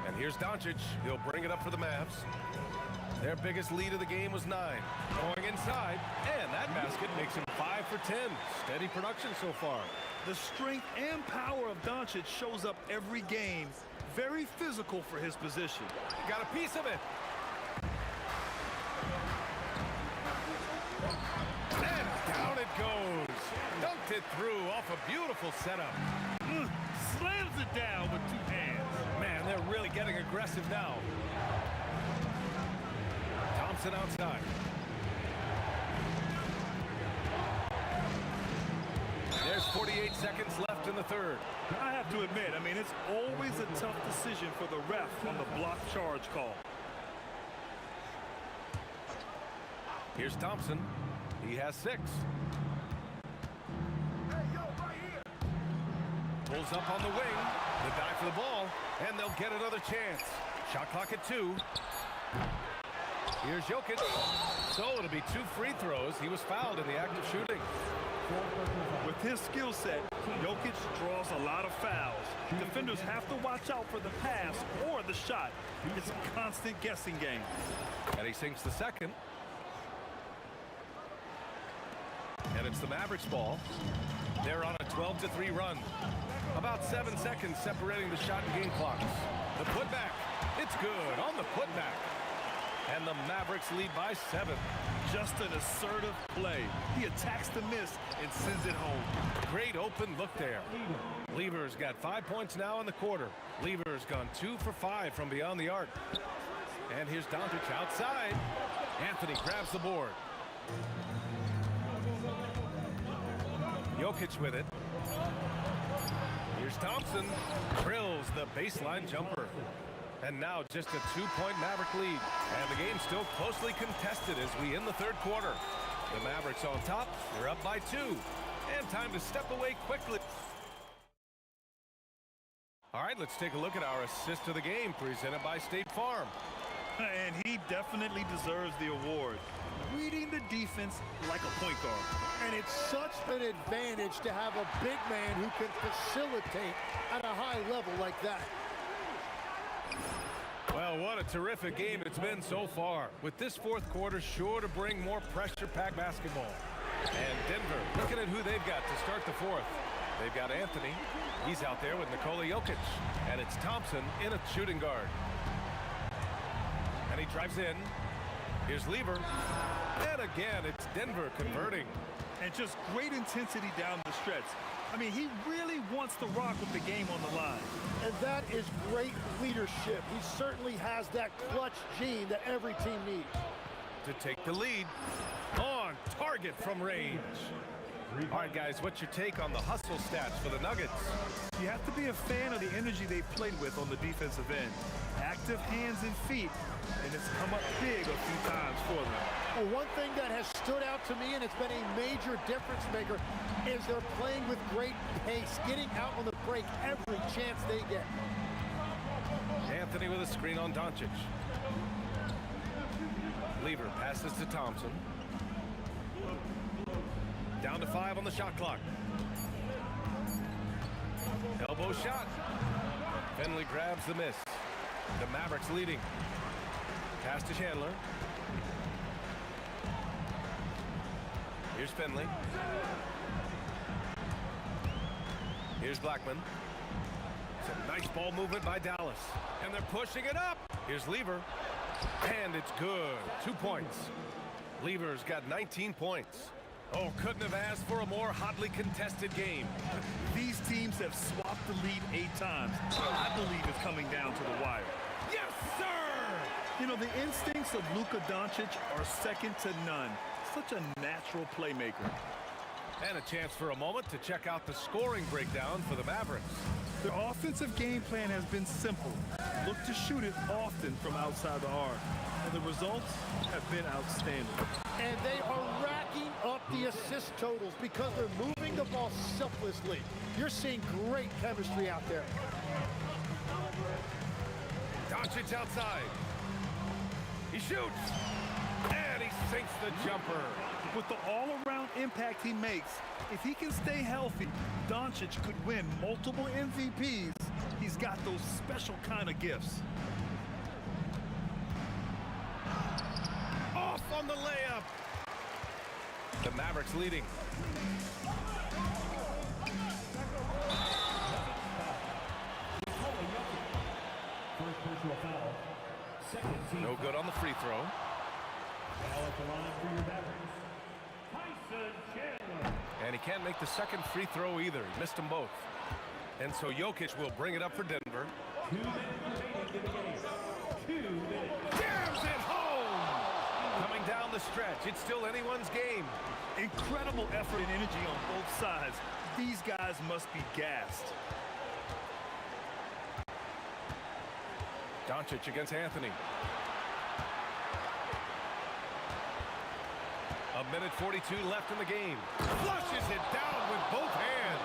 And here's Doncic. He'll bring it up for the Mavs. Their biggest lead of the game was 9. Going inside, and that basket makes him 5 for 10. Steady production so far. The strength and power of Doncic shows up every game. Very physical for his position. Got a piece of it. And down it goes. Dunked it through off a beautiful setup. Slams it down with 2 hands. Man, they're really getting aggressive now. Thompson outside. There's 48 seconds left in the third. I have to admit, I mean, it's always a tough decision for the ref on the block charge call. Here's Thompson. He has 6. Pulls up on the wing. The dive for the ball, and they'll get another chance. Shot clock at 2. Here's Jokic. So it'll be 2 free throws. He was fouled in the act of shooting. With his skill set, Jokic draws a lot of fouls. Defenders have to watch out for the pass or the shot. It's a constant guessing game. And he sinks the second. And it's the Mavericks ball. They're on a 12-3 run. About 7 seconds separating the shot and game clocks. The putback. It's good on the putback. And the Mavericks lead by 7. Just an assertive play. He attacks the miss and sends it home. Great open look there. Lever's got 5 points now in the quarter. Lever's gone 2 for 5 from beyond the arc. And here's Doncic outside. Anthony grabs the board. Jokic with it. Here's Thompson. Drills the baseline jumper. And now just a 2-point Maverick lead. And the game's still closely contested as we end the third quarter. The Mavericks on top. They're up by 2. And time to step away quickly. All right, let's take a look at our assist of the game presented by State Farm. And he definitely deserves the award. Reading the defense like a point guard. And it's such an advantage to have a big man who can facilitate at a high level like that. Well, what a terrific game it's been so far. With this fourth quarter sure to bring more pressure-packed basketball. And Denver looking at who they've got to start the fourth. They've got Anthony. He's out there with Nikola Jokic. And it's Thompson in a shooting guard. And he drives in. Here's Lever. And again, it's Denver converting. And just great intensity down the stretch. I mean, he really wants to rock with the game on the line. And that is great leadership. He certainly has that clutch gene that every team needs. To take the lead. On target from range. All right, guys, what's your take on the hustle stats for the Nuggets? You have to be a fan of the energy they've played with on the defensive end. Active hands and feet, and it's come up big a few times for them. Well, one thing that has stood out to me, and it's been a major difference maker, is they're playing with great pace, getting out on the break every chance they get. Anthony with a screen on Doncic. Lever passes to Thompson. Down to 5 on the shot clock. Elbow shot. Finley grabs the miss. The Mavericks leading. Pass to Chandler. Here's Finley. Here's Blackman. Some nice ball movement by Dallas. And they're pushing it up. Here's Lever. And it's good. 2 points. Lever's got 19 points. Oh, couldn't have asked for a more hotly contested game. These teams have swapped the lead 8 times. I believe it's coming down to the wire. Yes, sir! You know, the instincts of Luka Doncic are second to none. Such a natural playmaker. And a chance for a moment to check out the scoring breakdown for the Mavericks. Their offensive game plan has been simple. Look to shoot it often from outside the arc. And the results have been outstanding. And they are racking up the assist totals because they're moving the ball selflessly. You're seeing great chemistry out there. Doncic outside. He shoots. And he sinks the jumper. With the all-around impact he makes, if he can stay healthy, Doncic could win multiple MVPs. He's got those special kind of gifts. Off on the layup. The Mavericks leading. First personal foul. Second team. No good on the free throw. Foul at the line for your Mavericks. Tyson Chandler. And he can't make the second free throw either. He missed them both. And so Jokic will bring it up for Denver. 2 minutes remaining in the game. 2 minutes. Jams it home! Coming down the stretch. It's still anyone's game. Incredible effort and energy on both sides. These guys must be gassed. Doncic against Anthony. A minute 42 left in the game. Flushes it down with both hands.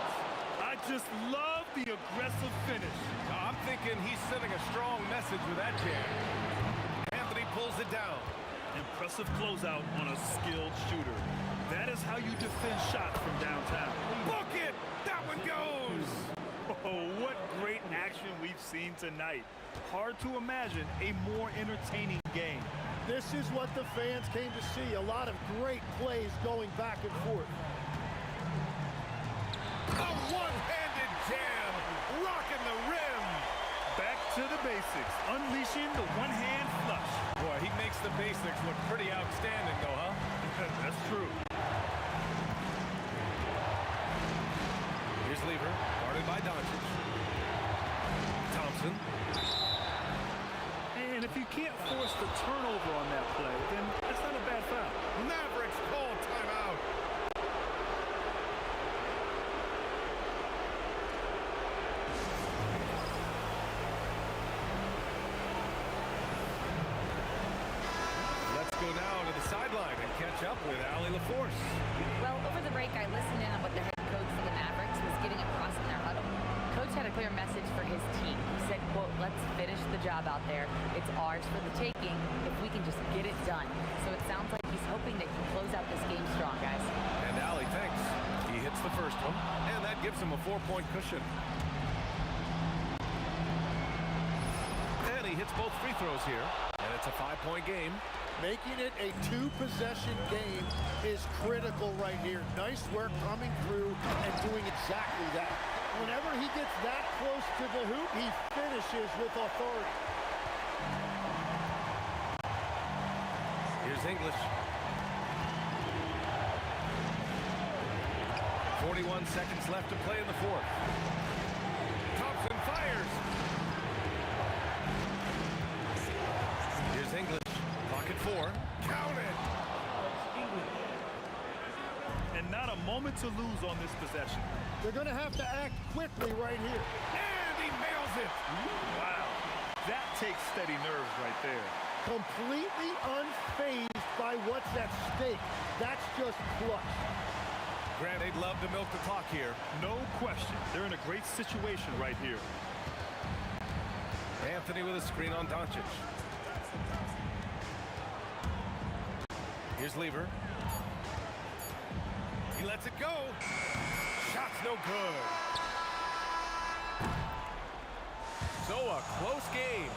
I just love the aggressive finish. I'm thinking he's sending a strong message with that jam. Anthony pulls it down. Impressive closeout on a skilled shooter. That is how you defend shots from downtown. Book it! That one goes! Oh, what great action we've seen tonight. Hard to imagine a more entertaining game. This is what the fans came to see. A lot of great plays going back and forth. A one-handed jam, rocking the rim. Back to the basics, unleashing the one-hand flush. Boy, he makes the basics look pretty outstanding, though, huh? That's true. Here's Lever, guarded by Doncic. Thompson. And if you can't force the turnover on that play, then that's not a bad foul. Mavericks call timeout. Let's go now to the sideline and catch up with Allie LaForce. Well, over the break, I listened in on what the head coach for the Mavericks was getting across in their huddle. Coach had a clear message for his team. He said, quote, "Let's finish the job out there. It's ours for the taking if we can just get it done." So it sounds like he's hoping they can close out this game strong, guys. And Allie thinks he hits the first one, and that gives him a 4-point cushion. And he hits both free throws here, and it's a 5-point game. Making it a 2-possession game is critical right here. Nice work coming through and doing exactly that. Whenever he gets that close to the hoop, he finishes with authority. Here's English. 41 seconds left to play in the fourth. Thompson fires. Here's English. Pocket 4. Count it. And not a moment to lose on this possession. They're going to have to act quickly right here. And he nails it. Wow. That takes steady nerves right there. Completely unfazed by what's at stake. That's just clutch. Grant, they'd love to milk the clock here. No question. They're in a great situation right here. Anthony with a screen on Doncic. Here's Lever. He lets it go. Shot's no good. So a close game.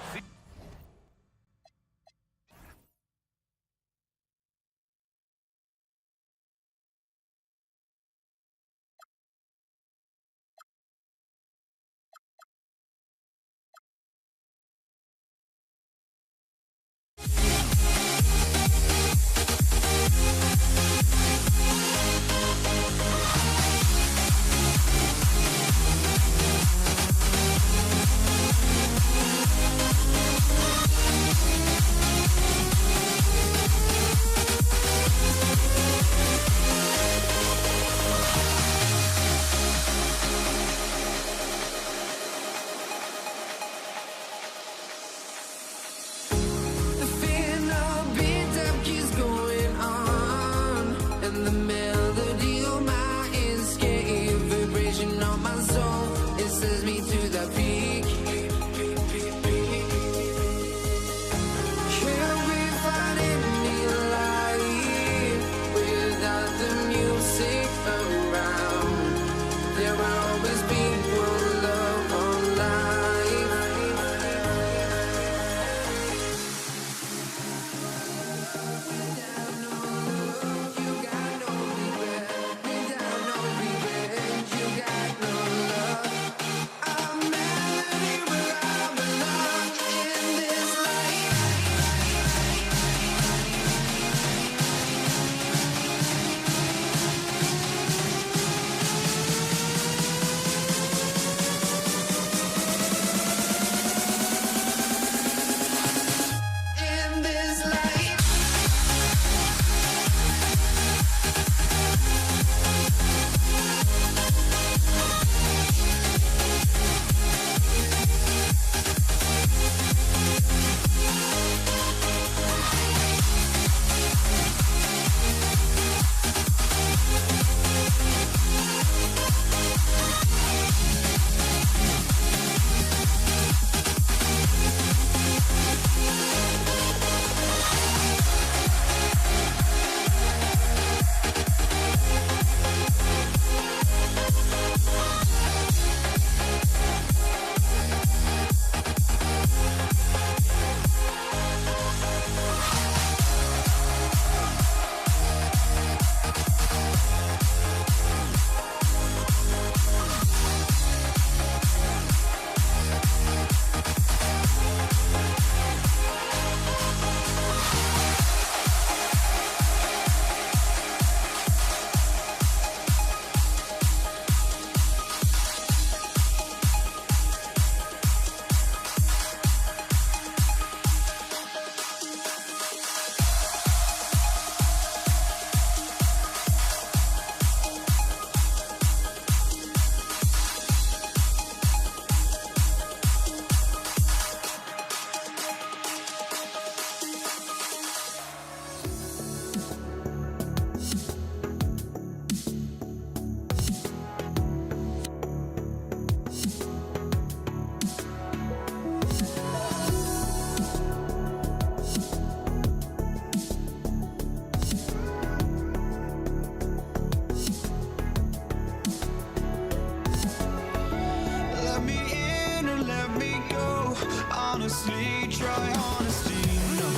honestly, try honesty. No,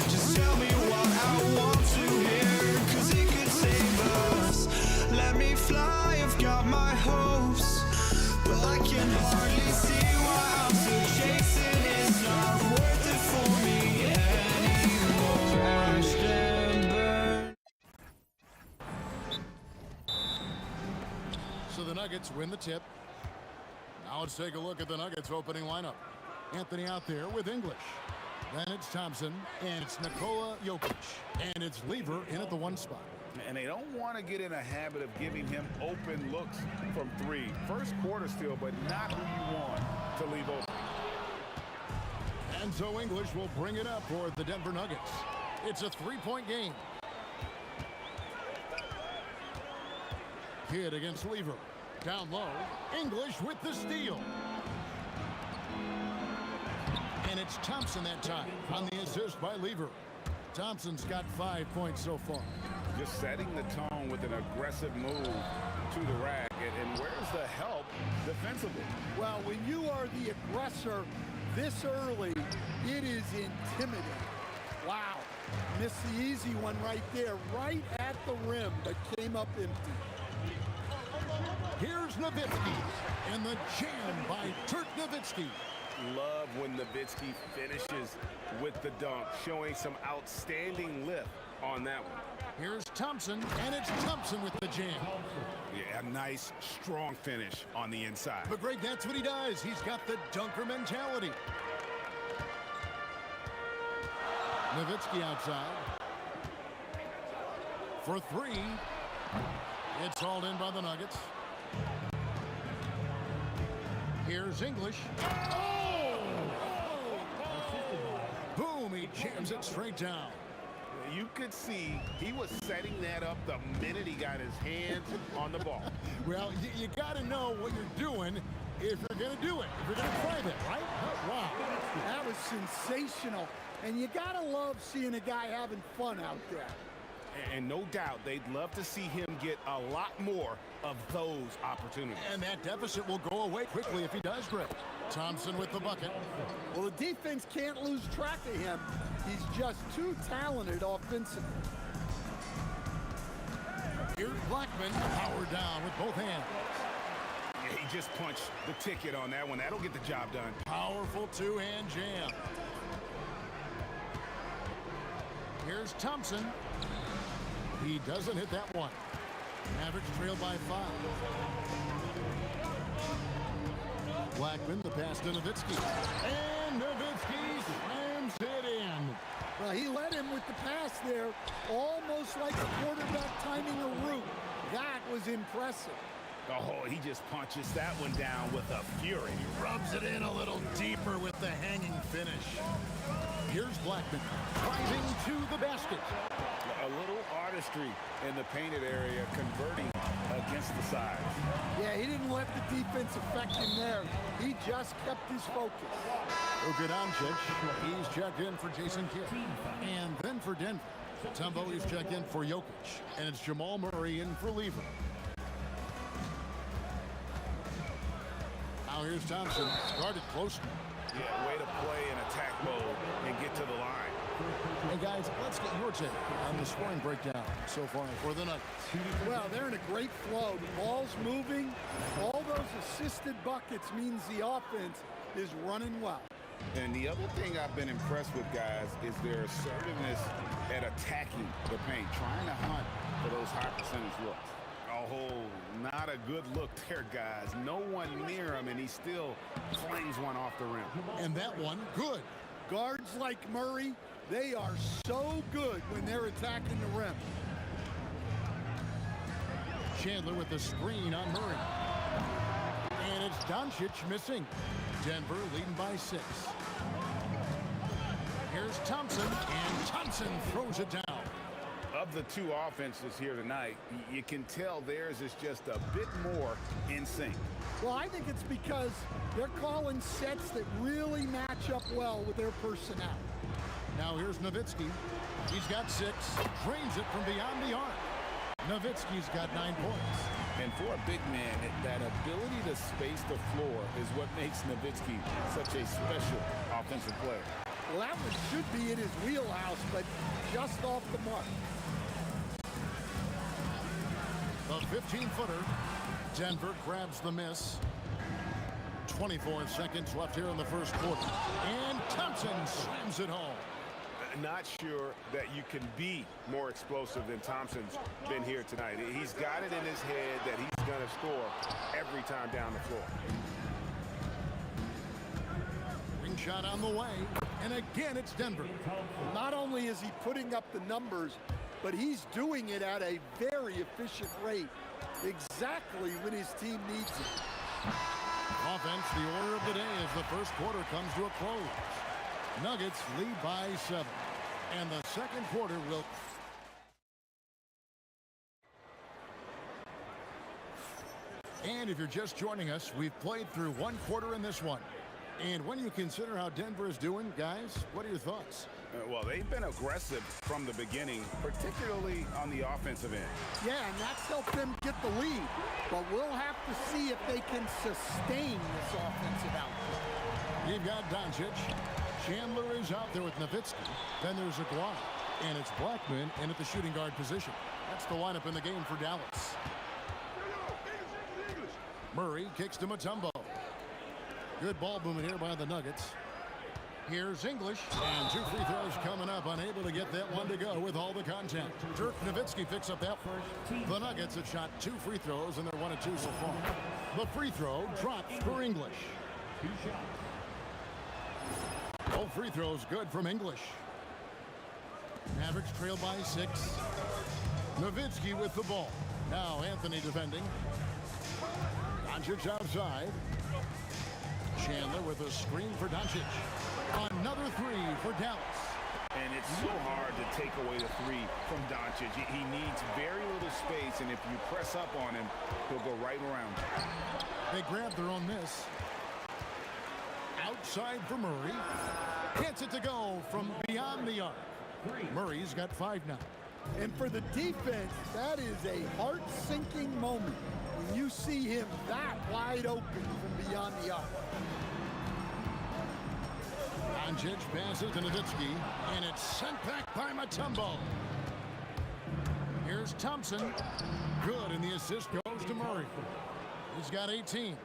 just tell me what I want to hear, 'cause it could save us. Let me fly, I've got my hopes, but I can hardly see why I'm still chasing. It's not worth it for me anymore. Crashed and burned. So the Nuggets win the tip. Now let's take a look at the Nuggets opening lineup. Anthony out there with English. Then it's Thompson, and it's Nikola Jokic, and it's Lever in at the 1 spot. And they don't want to get in a habit of giving him open looks from 3. First quarter still, but not who you want to leave open. And so English will bring it up for the Denver Nuggets. It's a 3-point game. Kidd against Lever. Down low, English with the steal. And it's Thompson that time on the assist by Lever. Thompson's got 5 points so far. Just setting the tone with an aggressive move to the rack. And where's the help defensively? Well, when you are the aggressor this early, it is intimidating. Wow. Missed the easy one right there, right at the rim, but came up empty. Here's Nowitzki, and the jam by Dirk Nowitzki. Love when Nowitzki finishes with the dunk, showing some outstanding lift on that one. Here's Thompson, and it's Thompson with the jam. Yeah, a nice, strong finish on the inside. But Greg, that's what he does. He's got the dunker mentality. Nowitzki outside. For 3. It's hauled in by the Nuggets. Here's English. Oh! Boom, he jams it straight down. You could see he was setting that up the minute he got his hands on the ball. Well, you got to know what you're doing if you're going to do it. If you're going to play it, right? Wow. That was sensational. And you got to love seeing a guy having fun out there. And no doubt they'd love to see him get a lot more of those opportunities. And that deficit will go away quickly if he does, Greg. Thompson with the bucket. Well, the defense can't lose track of him. He's just too talented offensively. Here's Blackman, powered down with both hands. Yeah, he just punched the ticket on that one. That'll get the job done. Powerful two-hand jam. Here's Thompson. He doesn't hit that one. Mavericks trail by 5. Blackman, the pass to Nowitzki. And Nowitzki slams it in. Well, he led him with the pass there, almost like a quarterback timing a route. That was impressive. Oh, he just punches that one down with a fury. He rubs it in a little deeper with the hanging finish. Here's Blackman, driving to the basket. A little artistry in the painted area, converting against the sides. Yeah, he didn't let the defense affect him there. He just kept his focus. Luka Doncic, he's checked in for Jason Kidd. And then for Denver, Tumbo is checked in for Jokic. And it's Jamal Murray in for Lever. Now here's Thompson, guarded close. Yeah, way to play in attack mode and get to the line. Hey guys, let's get your take on the scoring breakdown so far for the Nuggets. Well, they're in a great flow. The ball's moving. All those assisted buckets means the offense is running well. And the other thing I've been impressed with, guys, is their assertiveness at attacking the paint, trying to hunt for those high percentage looks. Oh, not a good look there, guys. No one near him, and he still flings one off the rim. And that one, good. Guards like Murray, they are so good when they're attacking the rim. Chandler with the screen on Murray. And it's Doncic missing. Denver leading by 6. Here's Thompson, and Thompson throws it down. Of the two offenses here tonight, you can tell theirs is just a bit more in sync. Well, I think it's because they're calling sets that really match up well with their personnel. Now here's Nowitzki. He's got 6, drains it from beyond the arc. Nowitzki's got 9 points. And for a big man, that ability to space the floor is what makes Nowitzki such a special offensive player. Well, that one should be in his wheelhouse, but just off the mark. The 15-footer. Denver grabs the miss. 24 seconds left here in the first quarter. And Thompson slams it home. Not sure that you can be more explosive than Thompson's been here tonight. He's got it in his head that he's going to score every time down the floor. Ring shot on the way. And again, it's Denver. Not only is he putting up the numbers, but he's doing it at a very efficient rate, exactly when his team needs it. Offense, the order of the day as the first quarter comes to a close. Nuggets lead by 7. And the second quarter will... And if you're just joining us, we've played through one quarter in this one. And when you consider how Denver is doing, guys, what are your thoughts? Well, they've been aggressive from the beginning, particularly on the offensive end. Yeah, and that's helped them get the lead. But we'll have to see if they can sustain this offensive output. You've got Doncic. Chandler is out there with Nowitzki. Then there's Aguirre. And it's Blackman in at the shooting guard position. That's the lineup in the game for Dallas. Murray kicks to Mutombo. Good ball movement here by the Nuggets. Here's English, and 2 free throws coming up, unable to get that one to go with all the contact. Dirk Nowitzki picks up that first. The Nuggets have shot 2 free throws, and they're 1 of 2 so far. The free throw drops for English. Both free throws good from English. Mavericks trail by 6. Nowitzki with the ball. Now Anthony defending. Doncic outside. Chandler with a screen for Doncic. Another 3 for Dallas. And it's so hard to take away the 3 from Doncic. He needs very little space, and if you press up on him, he'll go right around. They grab their own miss. Outside for Murray. Gets it to go from beyond the arc. Murray's got 5 now. And for the defense, that is a heart-sinking moment when you see him that wide open from beyond the arc. Doncic passes to Nowitzki, and it's sent back by Mutombo. Here's Thompson. Good, and the assist goes to Murray. He's got 18.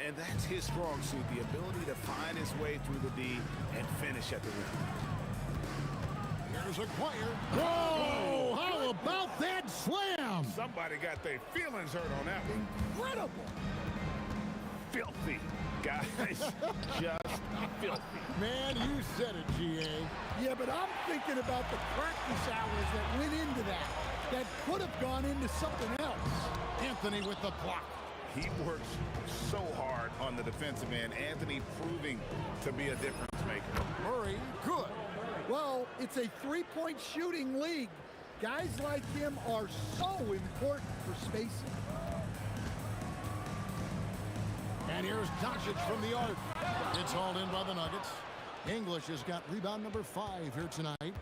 And that's his strong suit, the ability to find his way through the D and finish at the rim. Here's Aguirre. Whoa! How about that slam? Somebody got their feelings hurt on that one. Incredible. Filthy, guys. Just filthy. Man, you said it, G.A. Yeah, but I'm thinking about the practice hours that went into that could have gone into something else. Anthony with the block. He works so hard on the defensive end. Anthony proving to be a difference maker. Murray, good. Well, it's a 3-point shooting league. Guys like him are so important for spacing. And here's Doncic from the arc. It's hauled in by the Nuggets. English has got rebound number 5 here tonight.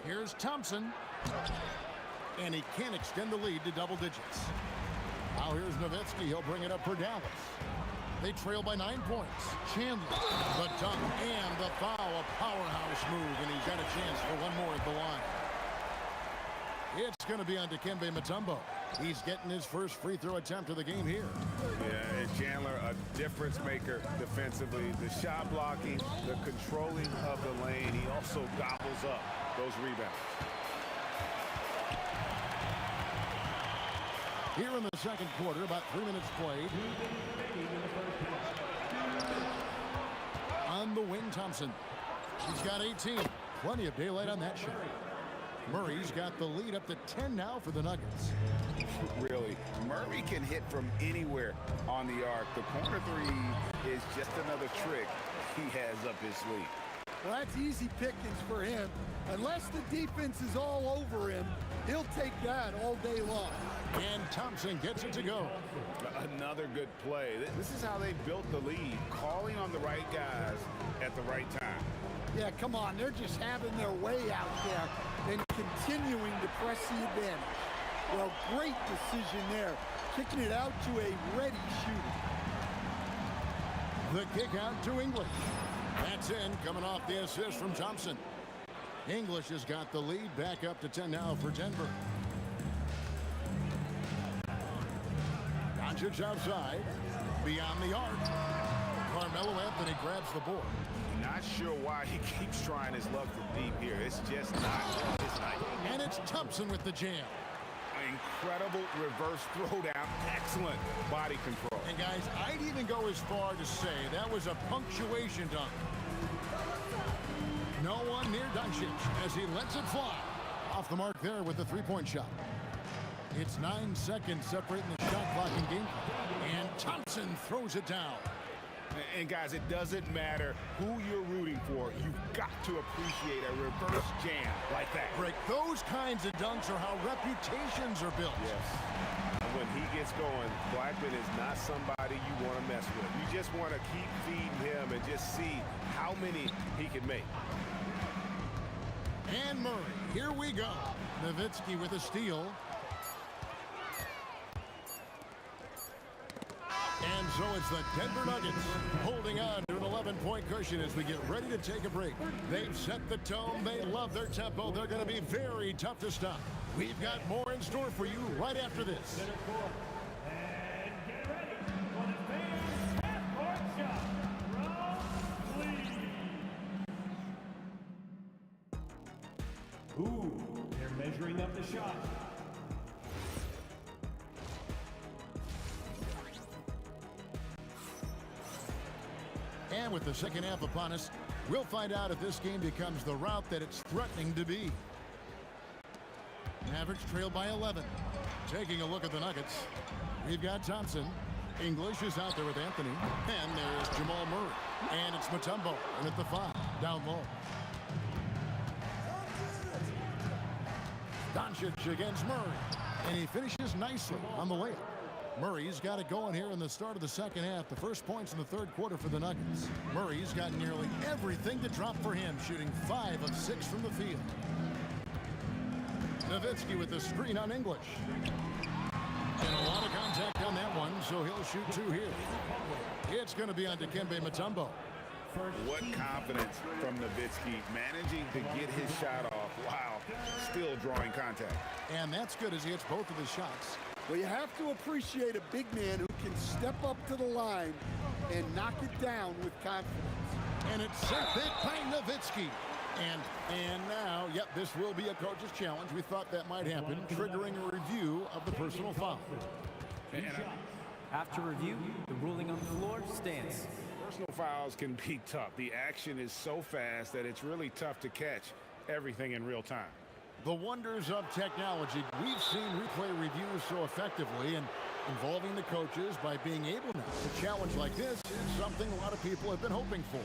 Here's Thompson. And he can't extend the lead to double digits. Now here's Nowitzki. He'll bring it up for Dallas. They trail by 9 points. Chandler, the dunk, and the foul. A powerhouse move, and he's got a chance for one more at the line. It's going to be on Dikembe Mutombo. He's getting his first free throw attempt of the game here. Yeah, and Chandler, a difference maker defensively. The shot blocking, the controlling of the lane. He also gobbles up those rebounds. Here in the second quarter, about 3 minutes played. On the wing, Thompson. He's got 18. Plenty of daylight on that shot. Murray's got the lead up to 10 now for the Nuggets. Really, Murray can hit from anywhere on the arc. The corner 3 is just another trick he has up his sleeve. Well, that's easy pickings for him. Unless the defense is all over him, he'll take that all day long. And Thompson gets it to go. Another good play. This is how they built the lead, calling on the right guys at the right time. Yeah, come on. They're just having their way out there and continuing to press the advantage. Well, great decision there. Kicking it out to a ready shooter. The kick out to English. That's in, coming off the assist from Thompson. English has got the lead, back up to 10 now for Denver. Doncic outside, beyond the arc. Carmelo Anthony grabs the board. Not sure why he keeps trying his luck from deep here. It's just not his night. And it's Thompson with the jam. Incredible reverse throwdown. Excellent body control. And guys, I'd even go as far to say that was a punctuation dunk. No one near Doncic as he lets it fly. Off the mark there with the three-point shot. It's 9 seconds separating the shot clock and game clock. And Thompson throws it down. And guys, it doesn't matter who you're rooting for. You've got to appreciate a reverse jam like that. Greg, those kinds of dunks are how reputations are built. Yes. And when he gets going, Blackman is not somebody you want to mess with. You just want to keep feeding him and just see how many he can make. And Murray, here we go. Nowitzki with a steal. And so it's the Denver Nuggets holding on to an 11-point cushion as we get ready to take a break. They've set the tone. They love their tempo. They're going to be very tough to stop. We've got more in store for you right after this. And get ready for the fans' half-court shot from Lee. Ooh, they're measuring up the shot. And with the second half upon us, we'll find out if this game becomes the route that it's threatening to be. Mavericks trail by 11. Taking a look at the Nuggets, we've got Thompson. English is out there with Anthony. And there's Jamal Murray. And it's Mutombo in at the 5, down low. Doncic against Murray. And he finishes nicely on the layup. Murray's got it going here in the start of the second half. The first points in the third quarter for the Nuggets. Murray's got nearly everything to drop for him, shooting 5 of 6 from the field. Nowitzki with the screen on English. And a lot of contact on that one, so he'll shoot 2 here. It's going to be on Dikembe Mutombo. What confidence from Nowitzki, managing to get his shot off while still drawing contact. And that's good as he hits both of his shots. Well, you have to appreciate a big man who can step up to the line and knock it down with confidence. And it's sent big by Nowitzki. And now, yep, this will be a coach's challenge. We thought that might happen, triggering a review of the personal foul. After review, the ruling on the floor stands. Personal fouls can be tough. The action is so fast that it's really tough to catch everything in real time. The wonders of technology. We've seen replay reviews so effectively, and involving the coaches by being able now. A challenge like this is something a lot of people have been hoping for.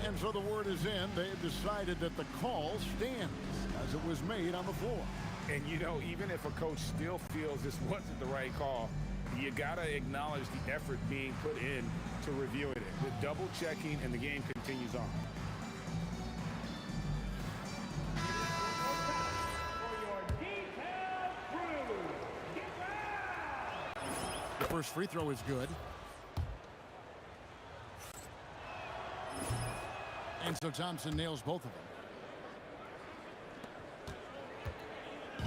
And so the word is in. They've decided that the call stands as it was made on the floor. And you know, even if a coach still feels this wasn't the right call, you gotta acknowledge the effort being put in to reviewing it. With double checking, and the game continues on. The first free throw is good. And so Thompson nails both of them.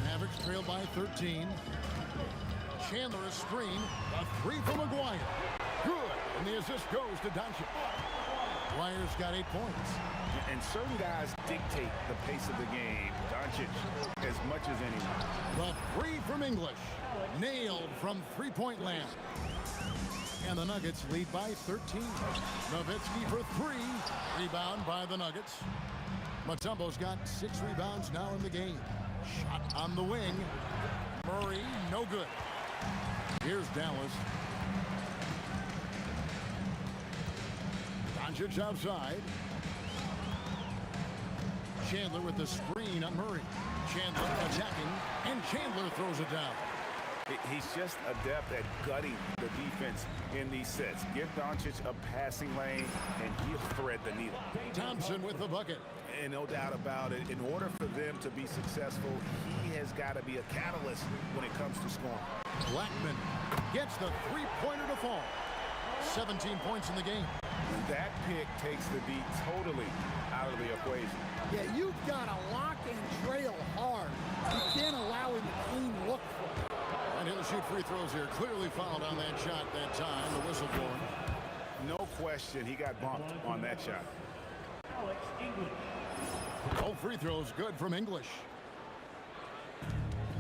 Mavericks trail by 13. Chandler a screen. A 3 from McGuire. Good. And the assist goes to Doncic. McGuire's got 8 points. And certain guys dictate the pace of the game. Doncic as much as anyone. The 3 from English. Nailed from three-point land. And the Nuggets lead by 13. Nowitzki for 3. Rebound by the Nuggets. Mutombo's got 6 rebounds now in the game. Shot on the wing. Murray, no good. Here's Dallas. Doncic outside. Chandler with the screen on Murray. Chandler attacking, and Chandler throws it down. He's just adept at gutting the defense in these sets. Give Doncic a passing lane, and he'll thread the needle. Thompson with the bucket. And no doubt about it, in order for them to be successful, he has got to be a catalyst when it comes to scoring. Blackman gets the three-pointer to fall. 17 points in the game. That pick takes the D totally out of the equation. Yeah, you've got to lock and trail hard. You can't allow him a clean look for it. And he'll shoot free throws here. Clearly fouled on that shot that time. The whistle blowing. No question, he got bumped on that shot. Alex English. All free throws good from English.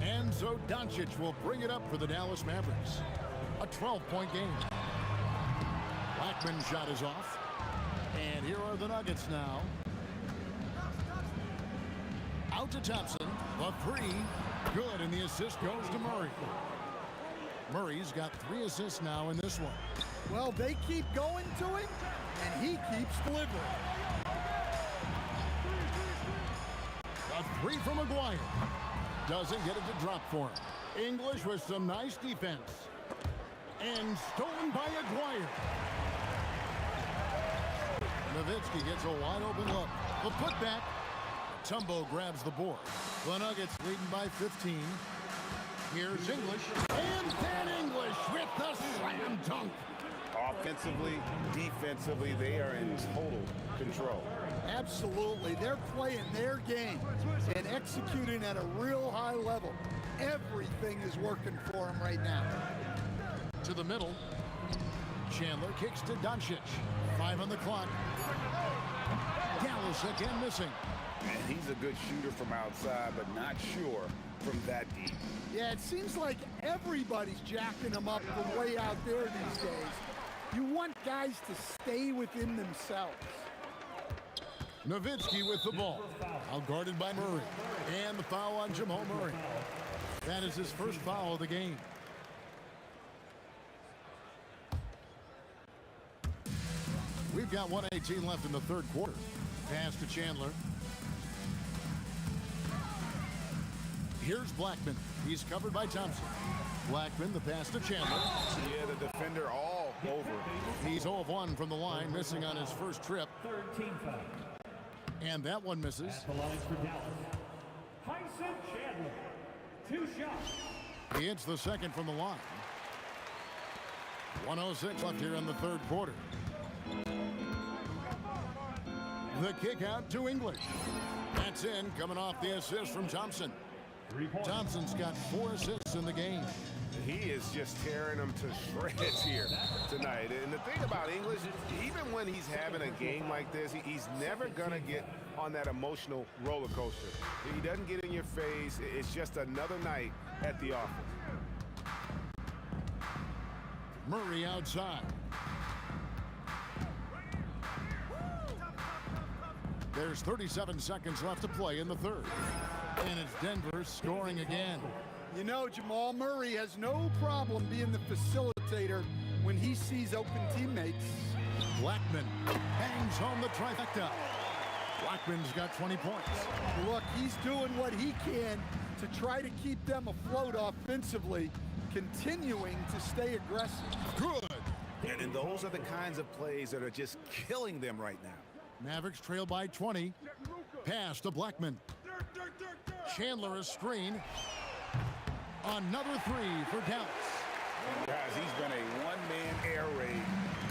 And so Doncic will bring it up for the Dallas Mavericks. A 12-point game. Blackman's shot is off. And here are the Nuggets now. Out to Thompson. The three. Good, and the assist goes to Murray. Murray's got 3 assists now in this one. Well, they keep going to him, and he keeps delivering. A three from Maguire. Doesn't get it to drop for him. English with some nice defense. And stolen by Aguirre. Nowitzki gets a wide open look. The putback. Tumbo grabs the board. The Nuggets leading by 15. Here's English. And then English with the slam dunk. Offensively, defensively, they are in total control. Absolutely. They're playing their game and executing at a real high level. Everything is working for them right now. To the middle. Chandler kicks to Doncic. 5 on the clock. Dallas again missing. And he's a good shooter from outside, but not sure from that deep. Yeah, it seems like everybody's jacking them up from way out there these days. You want guys to stay within themselves. Nowitzki with the ball. Out guarded by Murray. And the foul on Jamal Murray. That is his first foul of the game. We've got 1:18 left in the third quarter. Pass to Chandler. Here's Blackman. He's covered by Thompson. Blackman, the pass to Chandler. Yeah, the defender all over. He's 0 of 1 from the line, missing on his first trip. Third team foul. And that one misses. At the line for Dallas. Tyson Chandler. 2 shots. He hits the second from the line. 1:06 left here in the third quarter. The kick out to English. That's in, coming off the assist from Thompson. Thompson's got 4 assists in the game. He is just tearing them to shreds here tonight. And the thing about English, even when he's having a game like this, he's never going to get on that emotional roller coaster. He doesn't get in your face. It's just another night at the office. Murray outside. There's 37 seconds left to play in the third. And it's Denver scoring again. You know, Jamal Murray has no problem being the facilitator when he sees open teammates. Blackman bangs home the trifecta. Blackman's got 20 points. Look, he's doing what he can to try to keep them afloat offensively, continuing to stay aggressive. Good. And those are the kinds of plays that are just killing them right now. Mavericks trail by 20. Pass to Blackman. Chandler a screen. Another 3 for Dallas. Guys, he's been a one-man air raid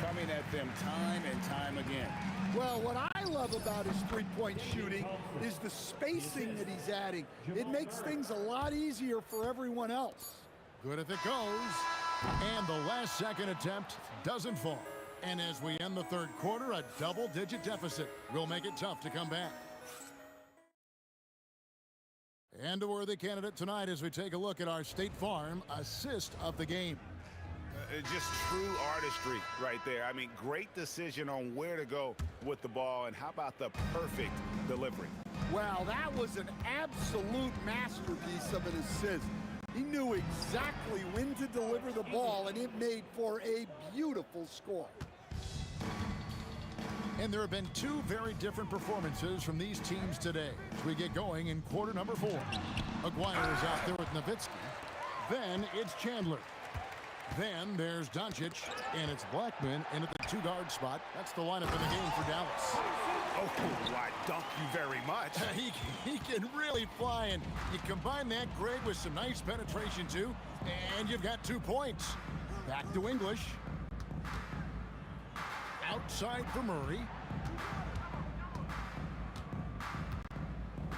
coming at them time and time again. Well, what I love about his three-point shooting is the spacing that he's adding. It makes things a lot easier for everyone else. Good if it goes. And the last second attempt doesn't fall. And as we end the third quarter, a double-digit deficit will make it tough to come back. And a worthy candidate tonight as we take a look at our State Farm assist of the game. Just true artistry right there. I mean, great decision on where to go with the ball, and how about the perfect delivery? Wow, that was an absolute masterpiece of an assist. He knew exactly when to deliver the ball, and it made for a beautiful score. And there have been 2 very different performances from these teams today as we get going in quarter number 4. Aguirre is out there with Nowitzki. Then it's Chandler. Then there's Doncic, and it's Blackman in at the 2-guard spot. That's the lineup in the game for Dallas. Oh, why, thank you very much. He can really fly, and you combine that, Greg, with some nice penetration, too, and you've got 2 points. Back to English. Outside for Murray.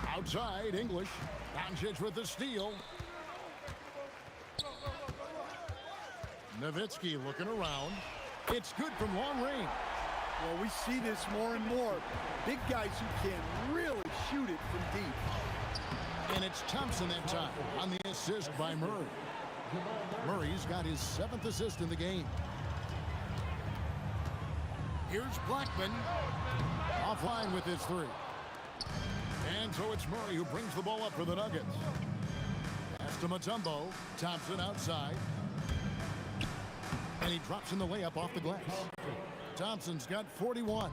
Outside, English. Doncic with the steal. Nowitzki looking around. It's good from long range. Well, we see this more and more. Big guys who can really shoot it from deep. And it's Thompson that time on the assist by Murray. Murray's got his 7th assist in the game. Here's Blackman. Offline with his 3. And so it's Murray who brings the ball up for the Nuggets. Pass to Mutombo. Thompson outside. And he drops in the layup off the glass. Thompson's got 41.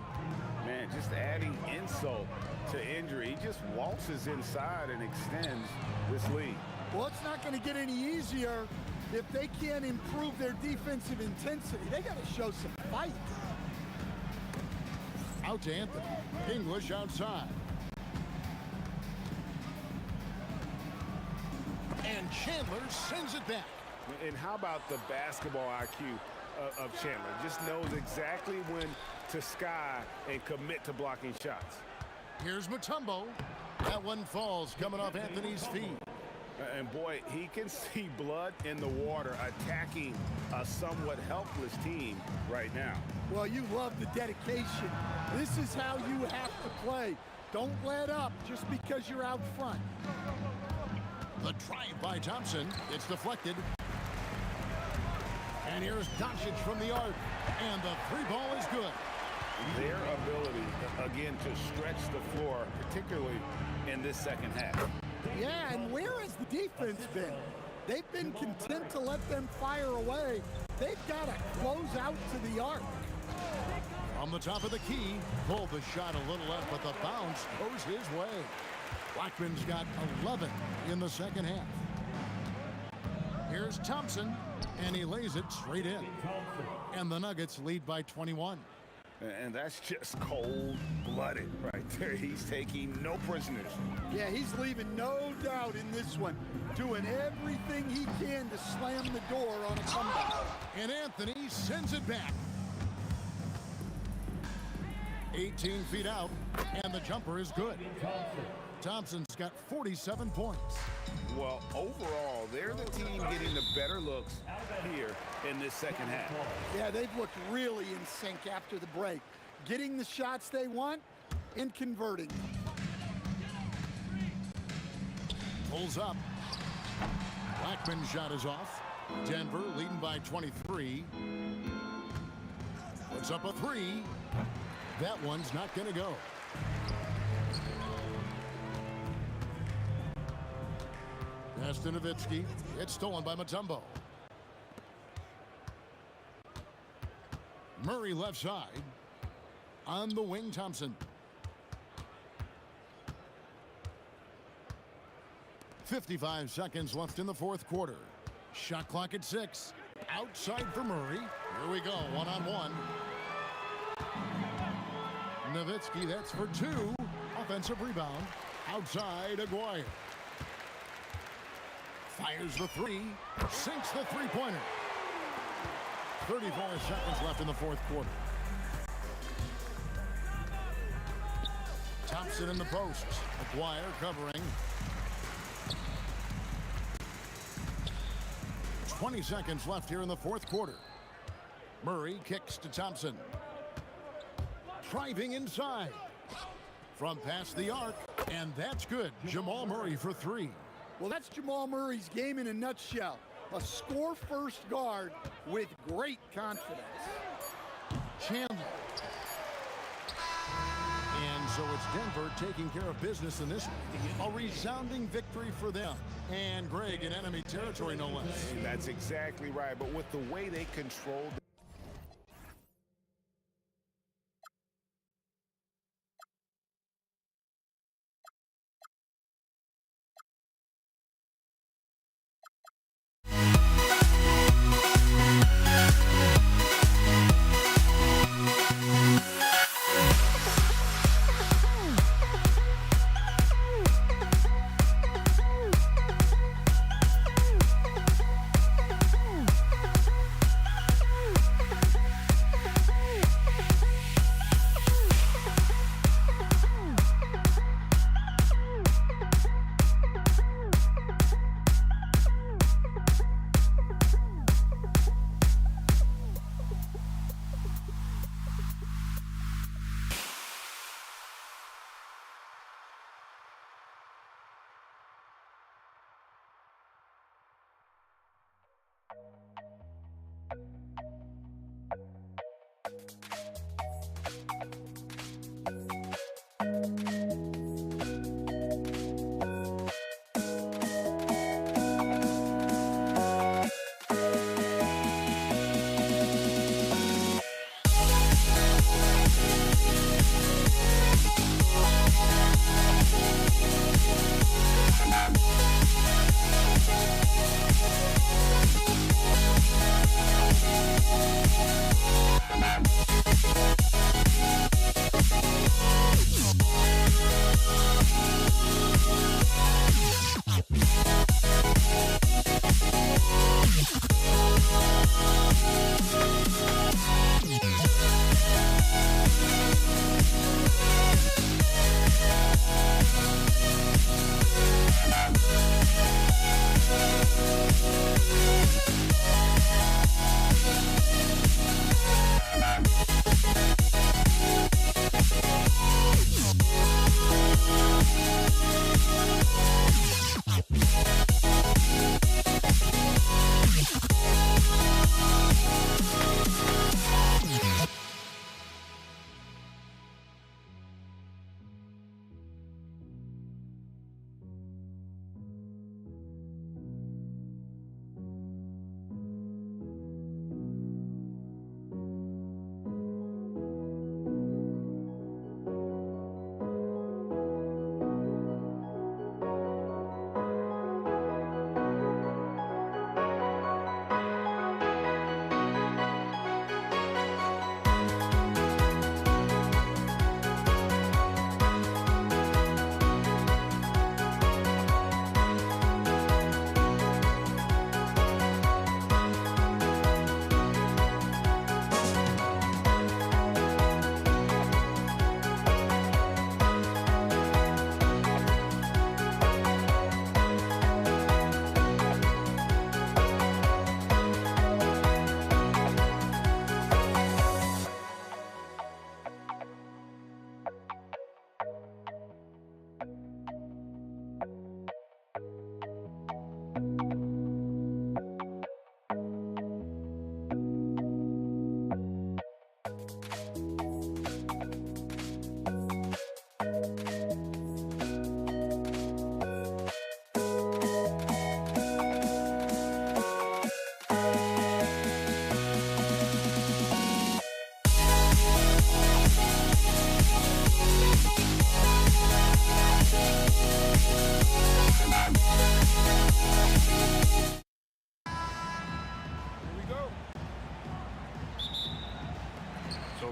Man, just adding insult to injury. He just waltzes inside and extends this lead. Well, it's not going to get any easier if they can't improve their defensive intensity. They got to show some fight. Out to Anthony. English outside. And Chandler sends it back. And how about the basketball IQ of Chandler? Just knows exactly when to sky and commit to blocking shots. Here's Mutombo. That one falls coming off Anthony's feet. And boy, he can see blood in the water attacking a somewhat helpless team right now. Well, you love the dedication. This is how you have to play. Don't let up just because you're out front. The drive by Thompson. It's deflected. And here's Doncic from the arc. And the 3-ball is good. Their ability, again, to stretch the floor, particularly in this second half. Yeah, and where has the defense been? They've been content to let them fire away. They've got to close out to the arc. From the top of the key, pulled the shot a little left, but the bounce goes his way. Blackman's got 11 in the second half. Here's Thompson, and he lays it straight in. And the Nuggets lead by 21. And that's just cold-blooded right there. He's taking no prisoners. Yeah, he's leaving no doubt in this one. Doing everything he can to slam the door on a comeback. And Anthony sends it back. 18 feet out, and the jumper is good. Thompson's got 47 points. Well, overall, they're the team getting the better looks here in this second half. Yeah, they've looked really in sync after the break. Getting the shots they want and converting. Pulls up. Blackman's shot is off. Denver leading by 23. Puts up a 3. That one's not going to go. Pass to Nowitzki. It's stolen by Mutombo. Murray left side. On the wing, Thompson. 55 seconds left in the fourth quarter. Shot clock at 6. Outside for Murray. Here we go, one-on-one. Nowitzki, that's for 2. Offensive rebound. Outside, Aguirre. Fires the 3. Sinks the three-pointer. 34 seconds left in the fourth quarter. Thompson in the post. Aguirre covering. 20 seconds left here in the fourth quarter. Murray kicks to Thompson. Driving inside. From past the arc. And that's good. Jamal Murray for 3. Well, that's Jamal Murray's game in a nutshell. A score-first guard with great confidence. Chandler. And so it's Denver taking care of business in this one. A resounding victory for them. And Greg in enemy territory, no less. And that's exactly right. But with the way they controlled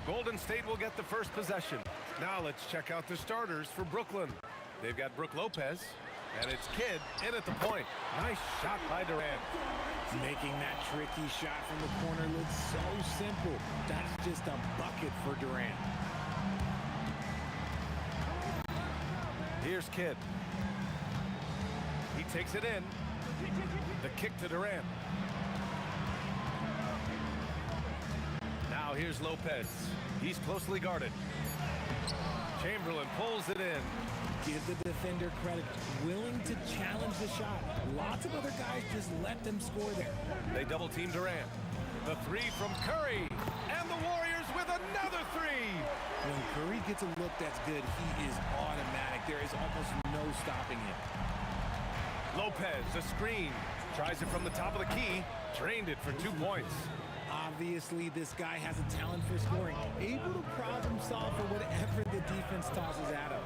Golden State will get the first possession. Now let's check out the starters for Brooklyn. They've got Brook Lopez, and it's Kidd in at the point. Nice shot by Durant. Making that tricky shot from the corner looks so simple. That's just a bucket for Durant. Here's Kidd. He takes it in. The kick to Durant. Now here's Lopez. He's closely guarded. Chamberlain pulls it in. Give the defender credit. Willing to challenge the shot. Lots of other guys just let them score there. They double team Durant. The three from Curry. And the Warriors with another three. When Curry gets a look that's good, he is automatic. There is almost no stopping him. Lopez, a screen. Tries it from the top of the key. Drained it for 2 points. Obviously, this guy has a talent for scoring. Able to problem solve for whatever the defense tosses at him.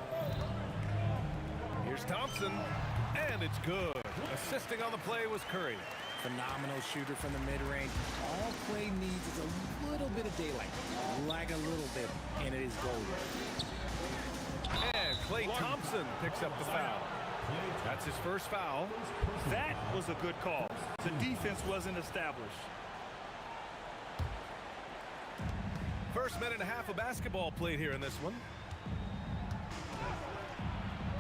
Here's Thompson, and it's good. Assisting on the play was Curry. Phenomenal shooter from the mid-range. All Clay needs is a little bit of daylight. Like a little bit, and it is gold. And Klay Thompson picks up the foul. That's his first foul. That was a good call. The defense wasn't established. First minute and a half of basketball played here in this one.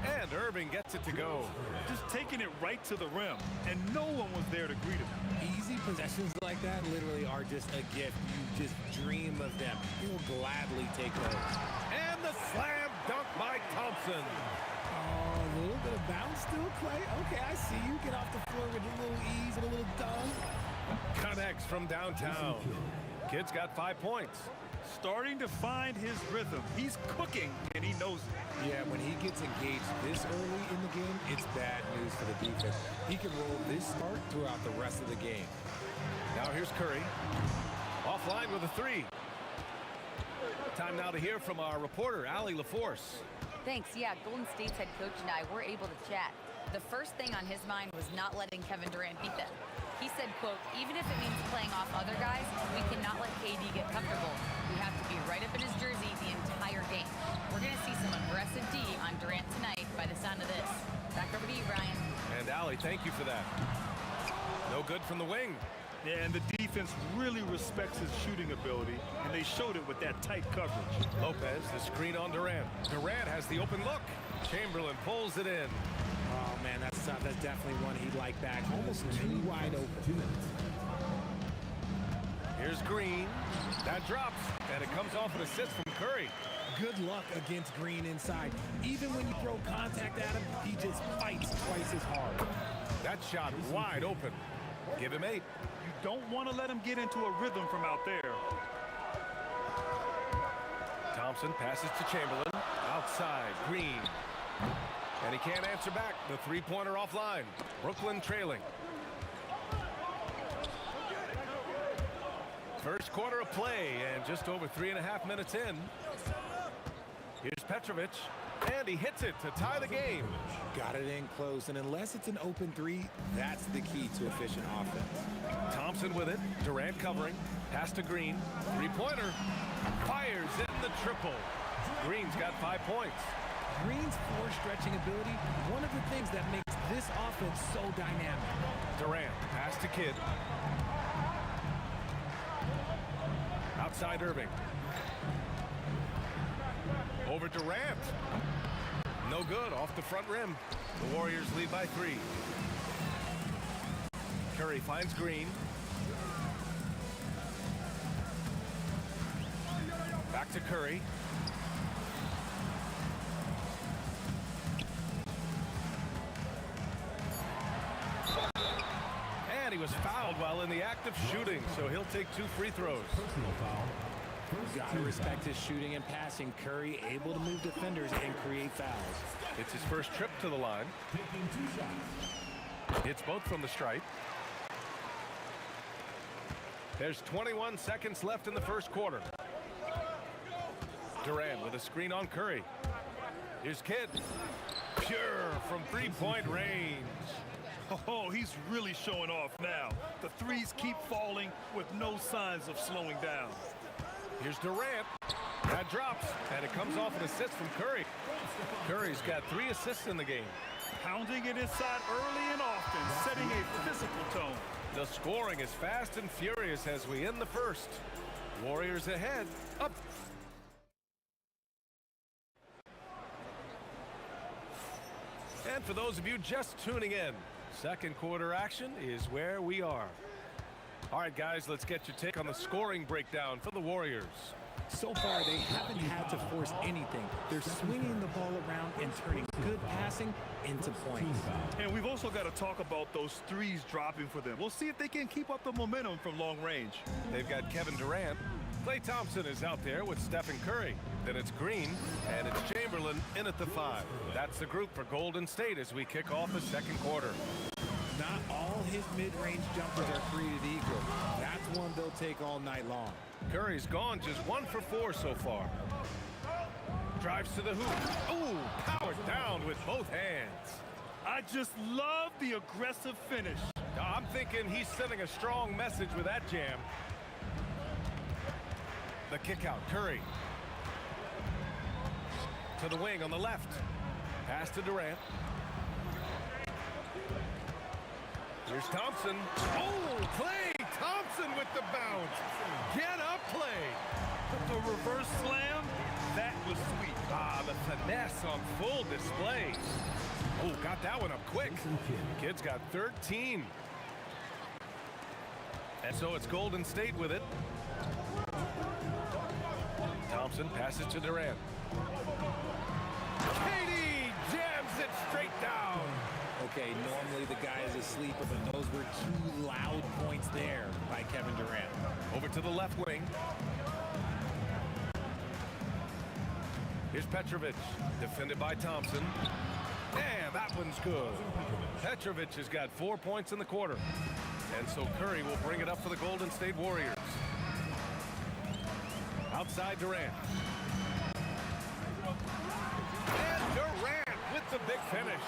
And Irving gets it to go. Just taking it right to the rim, and no one was there to greet him. Easy possessions like that literally are just a gift. You just dream of them. You'll gladly take those. And the slam dunk by Thompson. Oh, a little bit of bounce still, Clay. Okay, I see you. Get off the floor with a little ease and a little dunk. Connects from downtown. Kid's got 5 points. Starting to find his rhythm. He's cooking, and he knows it. Yeah, when he gets engaged this early in the game, it's bad news for the defense. He can roll this start throughout the rest of the game. Now here's Curry. Offline with a three. Time now to hear from our reporter, Allie LaForce. Thanks. Yeah, Golden State's head coach and I were able to chat. The first thing on his mind was not letting Kevin Durant beat them. He said, quote, even if it means playing off other guys, we cannot let KD get comfortable. We have to be right up in his jersey the entire game. We're going to see some aggressive D on Durant tonight by the sound of this. Back over to you, Brian. And Allie, thank you for that. No good from the wing. Yeah, and the defense really respects his shooting ability, and they showed it with that tight coverage. Lopez, the screen on Durant. Durant has the open look. Chamberlain pulls it in. Oh, man, that's tough. That's definitely one he'd like back. Almost too wide open. Here's Green. That drops, and it comes off an assist from Curry. Good luck against Green inside. Even when you throw contact at him, he just fights twice as hard. That shot wide open. Give him 8. You don't want to let him get into a rhythm from out there. Thompson passes to Chamberlain. Outside, Green. And he can't answer back. The three-pointer offline. Brooklyn trailing. First quarter of play, and just over 3.5 minutes in. Here's Petrovic, and he hits it to tie the game. Got it in close, and unless it's an open three, that's the key to efficient offense. Thompson with it. Durant covering. Pass to Green. Three-pointer. Fires in the triple. Green's got 5 points. Green's floor stretching ability, one of the things that makes this offense so dynamic. Durant, pass to Kidd. Outside Irving. Over Durant. No good, off the front rim. The Warriors lead by 3. Curry finds Green. Back to Curry. And he was fouled while in the act of shooting, so he'll take 2 free throws. Gotta respect his shooting and passing. Curry able to move defenders and create fouls. It's his first trip to the line. Hits both from the stripe. There's 21 seconds left in the first quarter. Durant with a screen on Curry. Here's Kidd. Pure from three-point range. Oh, he's really showing off now. The threes keep falling with no signs of slowing down. Here's Durant. That drops, and it comes off an assist from Curry. Curry's got 3 assists in the game. Pounding it inside early and often, setting a physical tone. The scoring is fast and furious as we end the first. Warriors ahead. Up. And for those of you just tuning in, second quarter action is where we are. All right, guys, let's get your take on the scoring breakdown for the Warriors. So far, they haven't had to force anything. They're swinging the ball around and turning good passing into points. And we've also got to talk about those threes dropping for them. We'll see if they can keep up the momentum from long range. They've got Kevin Durant. Klay Thompson is out there with Stephen Curry. Then it's Green, and it's Chamberlain in at the 5. That's the group for Golden State as we kick off the second quarter. Not all his mid-range jumpers are created equal. That's one they'll take all night long. Curry's gone just 1 for 4 so far. Drives to the hoop. Ooh, powered down with both hands. I just love the aggressive finish. I'm thinking he's sending a strong message with that jam. The kick out, Curry. To the wing on the left. Pass to Durant. Here's Thompson. Oh, Klay Thompson with the bounce. Get up, Klay. The reverse slam, that was sweet. Ah, the finesse on full display. Oh, got that one up quick. Kid's got 13. And so it's Golden State with it. Thompson passes to Durant. KD jams it straight down. Okay, normally the guy is a sleeper, but those were 2 loud points there by Kevin Durant. Over to the left wing. Here's Petrovic, defended by Thompson. And that one's good. Petrovic has got 4 points in the quarter. And so Curry will bring it up for the Golden State Warriors. Outside Durant. And Durant with with the big finish.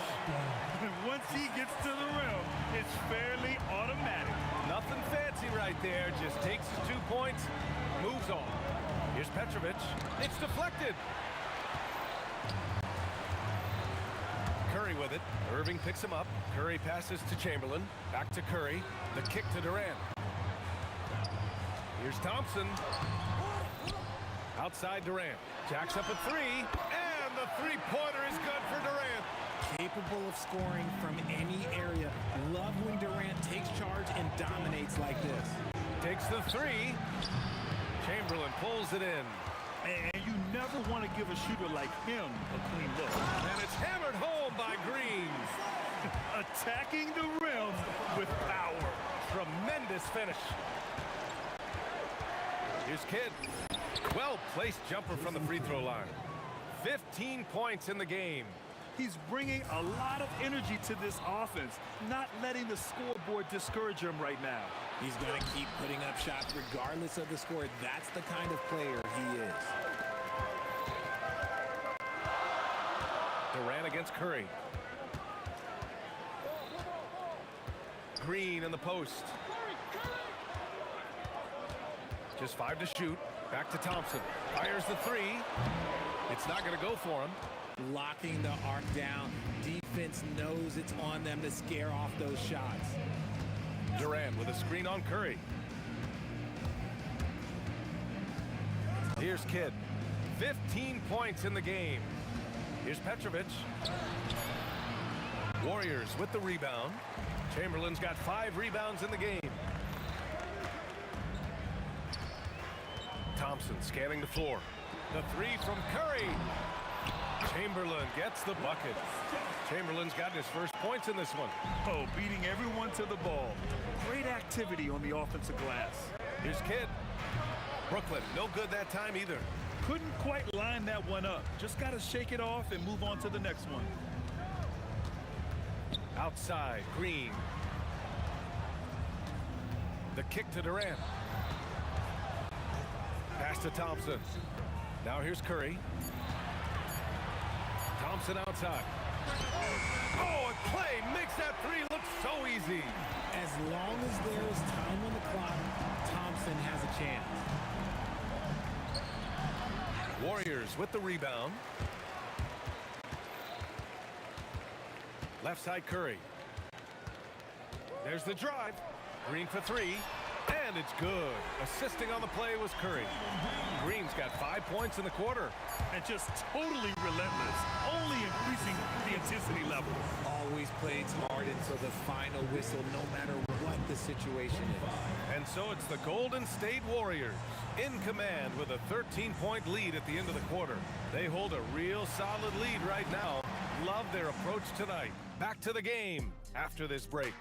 Once he gets to the rim, it's fairly automatic. Nothing fancy right there. Just takes his 2 points, moves on. Here's Petrovic. It's deflected. Curry with it. Irving picks him up. Curry passes to Chamberlain. Back to Curry. The kick to Durant. Here's Thompson. Outside Durant. Jacks up a three. And the three-pointer is good for Durant. Capable of scoring from any area. Love when Durant takes charge and dominates like this. Takes the three. Chamberlain pulls it in. And you never want to give a shooter like him a clean look. And it's hammered home by Green. Attacking the rim with power. Tremendous finish. Here's Kidd. Well-placed jumper from the free throw line. 15 points in the game. He's bringing a lot of energy to this offense, not letting the scoreboard discourage him right now. He's going to keep putting up shots regardless of the score. That's the kind of player he is. Durant against Curry. Green in the post. Just 5 to shoot. Back to Thompson. Fires the three. It's not going to go for him. Locking the arc down. Defense knows it's on them to scare off those shots. Durant with a screen on Curry. Here's Kidd. 15 points in the game. Here's Petrovic. Warriors with the rebound. Chamberlain's got 5 rebounds in the game. Thompson scanning the floor. The three from Curry. Chamberlain gets the bucket. Chamberlain's gotten his first points in this one. Oh, beating everyone to the ball. Great activity on the offensive glass. Here's Kidd. Brooklyn, no good that time either. Couldn't quite line that one up. Just got to shake it off and move on to the next one. Outside, Green. The kick to Durant. Pass to Thompson. Now here's Curry. Thompson outside. Oh, and Clay makes that three look so easy. As long as there is time on the clock, Thompson has a chance. Warriors with the rebound. Left side Curry. There's the drive. Green for three. And it's good. Assisting on the play was Curry. Green's got 5 points in the quarter. And just totally relentless. Only increasing the intensity level. Always plays hard until the final whistle, no matter what the situation is. And so it's the Golden State Warriors in command with a 13-point lead at the end of the quarter. They hold a real solid lead right now. Love their approach tonight. Back to the game after this break.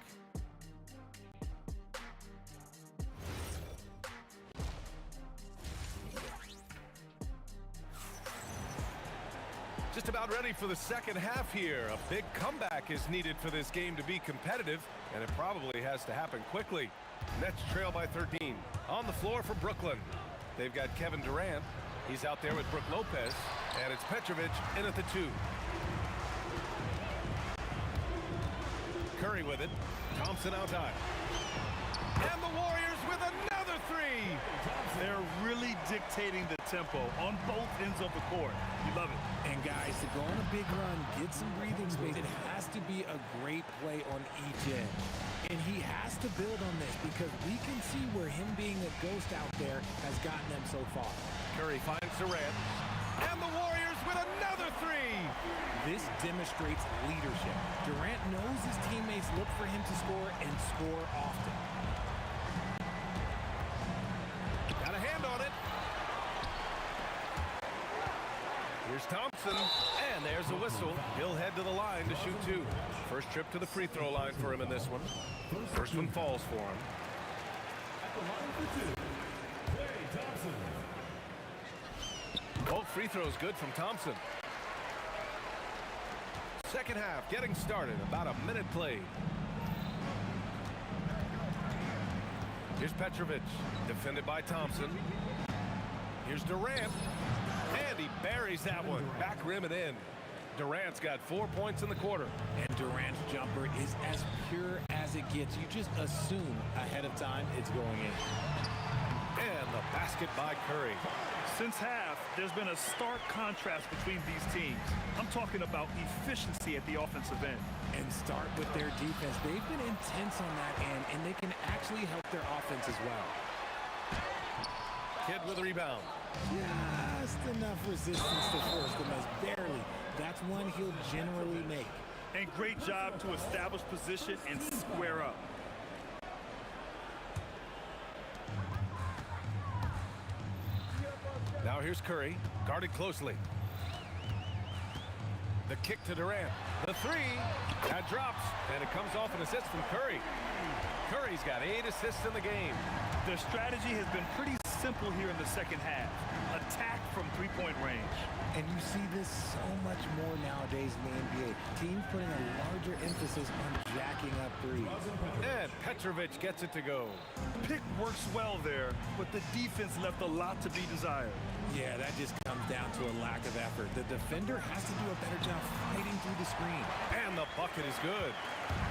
Just about ready for the second half here. A big comeback is needed for this game to be competitive, and it probably has to happen quickly. Nets trail by 13. On the floor for Brooklyn, they've got Kevin Durant. He's out there with Brook Lopez, and it's Petrovic in at the 2. Curry with it. Thompson outside. And the Warriors with another three. They're really dictating the tempo on both ends of the court. You love it. And guys, to go on a big run, get some breathing space, it has to be a great play on each end. And he has to build on this because we can see where him being a ghost out there has gotten them so far. Curry finds Durant. And the Warriors with another three. This demonstrates leadership. Durant knows his teammates look for him to score and score often. Got a hand on it. Here's Thompson, and there's a whistle. He'll head to the line to shoot 2. First trip to the free throw line for him in this one. First one falls for him. At the line for 2, Klay Thompson. Both free throws good from Thompson. Second half getting started. About a minute played. Here's Petrovic, defended by Thompson. Here's Durant, and he buries that one. Back rim and in. Durant's got 4 points in the quarter. And Durant's jumper is as pure as it gets. You just assume ahead of time it's going in. And the basket by Curry. Since half, there's been a stark contrast between these teams. I'm talking about efficiency at the offensive end. And start with their defense. They've been intense on that end, and they can actually help their offense as well. Kidd with a rebound. Just enough resistance to force the miss. Barely. That's one he'll generally make. And great job to establish position and square up. Now here's Curry, guarded closely. The kick to Durant. The three, that drops, and it comes off an assist from Curry. Curry's got 8 assists in the game. The strategy has been pretty simple here in the second half. Attack from three-point range. And you see this so much more nowadays in the NBA. Teams putting a larger emphasis on jacking up threes. And Petrovic gets it to go. Pick works well there, but the defense left a lot to be desired. Yeah, that just comes down to a lack of effort. The defender has to do a better job fighting through the screen. And the bucket is good.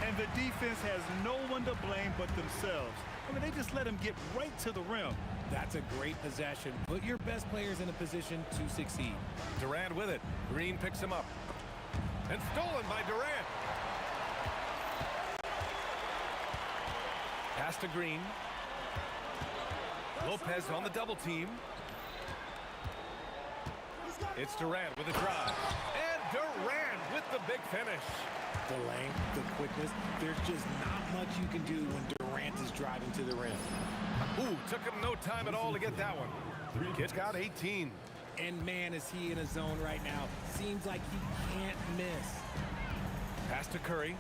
And the defense has no one to blame but themselves. I mean, they just let him get right to the rim. That's a great possession. Put your best players in a position to succeed. Durant with it. Green picks him up. And stolen by Durant. Pass to Green. Lopez on the double team. It's Durant with a drive. And Durant with the big finish. The length, the quickness, there's just not much you can do when Durant is driving to the rim. Ooh, took him no time at all to get that one. Kidd's got 18. And man, is he in a zone right now. Seems like he can't miss. Pass to Curry.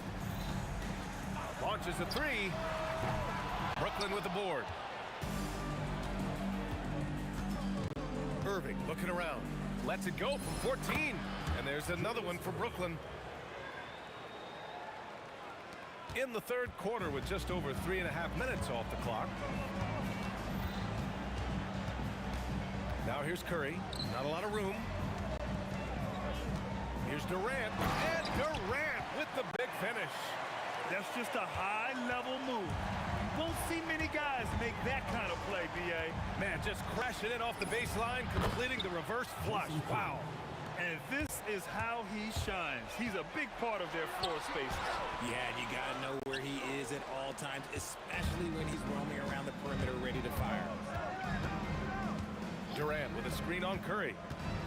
Launches a three. Brooklyn with the board. Irving looking around. Lets it go from 14. And there's another one for Brooklyn. In the third quarter with just over 3.5 minutes off the clock. Now here's Curry. Not a lot of room. Here's Durant. And Durant with the big finish. That's just a high-level move. You won't see many guys make that kind of play, B.A. Man, just crashing in off the baseline, completing the reverse flush. Wow. And this is how he shines. He's a big part of their floor spaces. Yeah, and you got to know where he is at all times, especially when he's roaming around the perimeter ready to fire. Durant with a screen on Curry.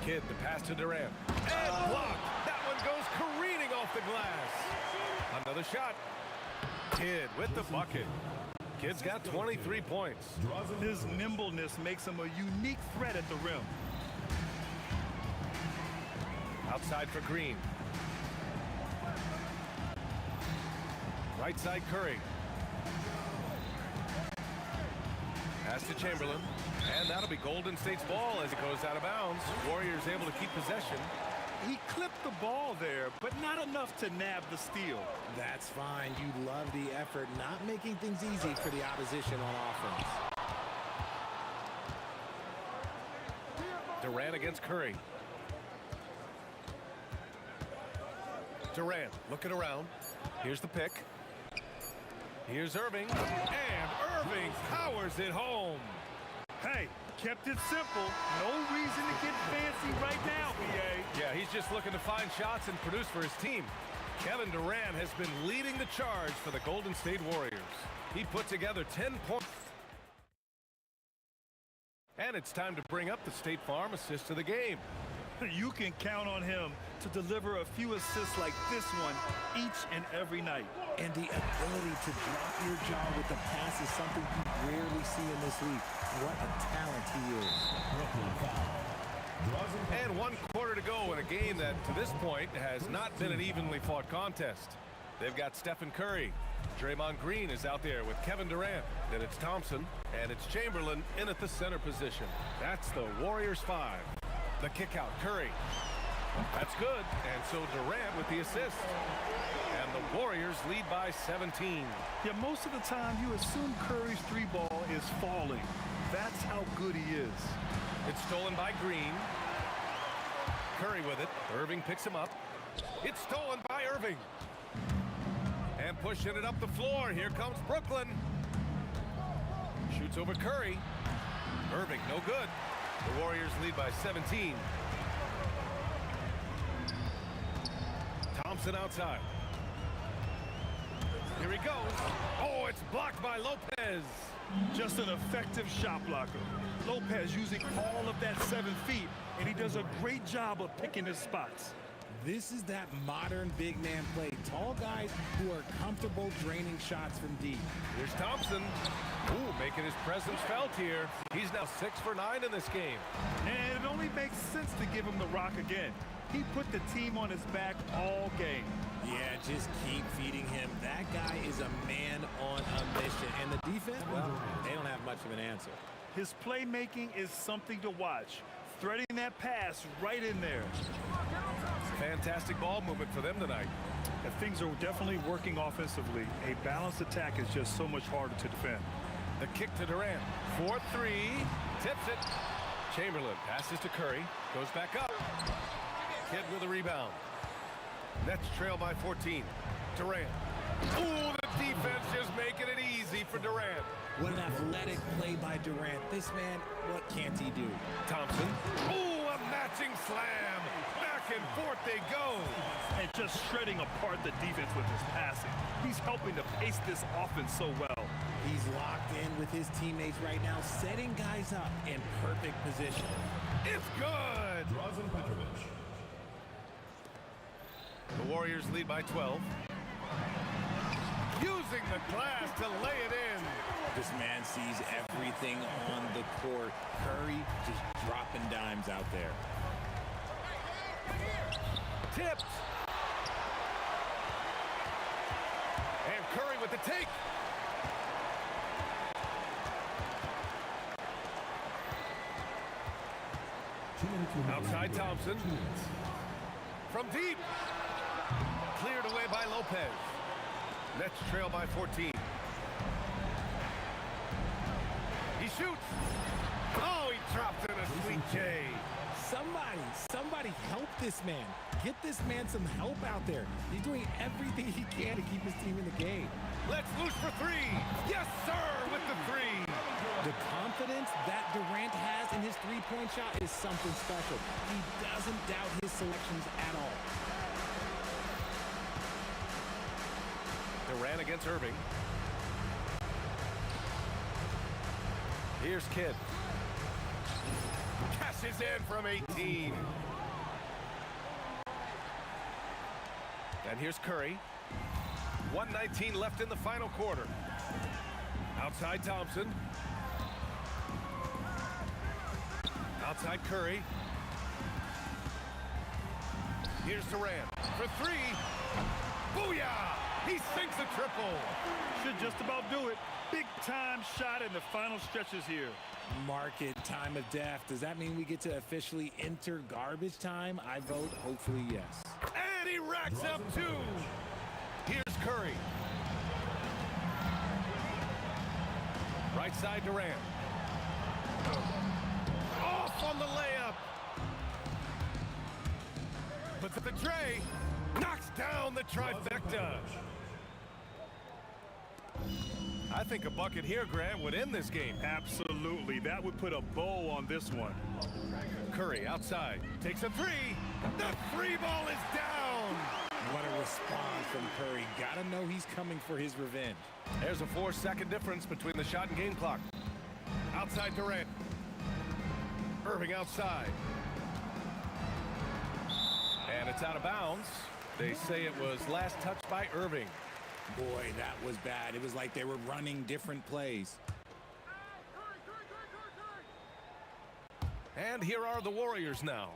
Kidd the pass to Durant. And blocked. That one goes careening off the glass. Another shot. Kidd with the bucket. Kidd's got 23 points. His nimbleness makes him a unique threat at the rim. Outside for Green. Right side Curry. Pass to Chamberlain. And that'll be Golden State's ball as it goes out of bounds. Warriors able to keep possession. He clipped the ball there, but not enough to nab the steal. That's fine. You love the effort, not making things easy for the opposition on offense. Durant against Curry. Durant looking around. Here's the pick. Here's Irving. And Irving powers it home. Hey, kept it simple. No reason to get fancy right now, B.A. Yeah, he's just looking to find shots and produce for his team. Kevin Durant has been leading the charge for the Golden State Warriors. He put together 10 points. And it's time to bring up the State Farm assist of the game. You can count on him to deliver a few assists like this one each and every night. And the ability to drop your jaw with the pass is something you rarely see in this league. What a talent he is. And 1 quarter to go in a game that, to this point, has not been an evenly fought contest. They've got Stephen Curry. Draymond Green is out there with Kevin Durant. Then it's Thompson, and it's Chamberlain in at the center position. That's the Warriors 5. The kick out, Curry. That's good, and so Durant with the assist. And the Warriors lead by 17. Yeah, most of the time you assume Curry's three ball is falling. That's how good he is. It's stolen by Green. Curry with it. Irving picks him up. It's stolen by Irving. And pushing it up the floor. Here comes Brooklyn. Shoots over Curry. Irving, no good. The Warriors lead by 17. Thompson outside. Here he goes. Oh, it's blocked by Lopez. Just an effective shot blocker. Lopez using all of that 7 feet, and he does a great job of picking his spots. This is that modern big man play. Tall guys who are comfortable draining shots from deep. Here's Thompson. Ooh, making his presence felt here. He's now 6 for 9 in this game. And it only makes sense to give him the rock again. He put the team on his back all game. Yeah, just keep feeding him. That guy is a man on a mission. And the defense, well, they don't have much of an answer. His playmaking is something to watch. Threading that pass right in there. Fantastic ball movement for them tonight. And things are definitely working offensively. A balanced attack is just so much harder to defend. The kick to Durant. 4-3. Tips it. Chamberlain passes to Curry. Goes back up. Kidd with a rebound. Nets trail by 14. Durant. Ooh, the defense just making it easy for Durant. What an athletic play by Durant. This man, what can't he do? Thompson. Ooh, a matching slam. Back and forth they go. And just shredding apart the defense with his passing. He's helping to pace this offense so well. He's locked in with his teammates right now, setting guys up in perfect position. It's good. The Warriors lead by 12. Using the glass to lay it in. This man sees everything on the court. Curry just dropping dimes out there. Tipped. And Curry with the take. Outside Thompson. From deep. Cleared away by Lopez. Nets trail by 14. He shoots. Oh, he drops in a sweet J. Somebody help this man. Get this man some help out there. He's doing everything he can to keep his team in the game. Let's loose for 3. Yes, sir, with the 3. The confidence that Durant has in his three-point shot is something special. He doesn't doubt his selections at all. Durant against Irving. Here's Kidd. Cashes in from 18. And here's Curry. 1:19 left in the final quarter. Outside Thompson. Outside Curry. Here's Durant for 3. Booyah! He sinks a triple. Should just about do it. Big time shot in the final stretches here. Mark it, time of death. Does that mean we get to officially enter garbage time? I vote hopefully yes. And he racks up 2. Here's Curry. Right side Durant. Off on the layup. Puts up the tray. Knocks down the trifecta. I think a bucket here, Grant, would end this game. Absolutely. That would put a bow on this one. Curry outside. Takes a 3. The 3 ball is down. What a response from Curry. Gotta know he's coming for his revenge. There's a 4-second difference between the shot and game clock. Outside Durant. Irving outside. And it's out of bounds. They say it was last touched by Irving. Boy, that was bad. It was like they were running different plays. And here are the Warriors now.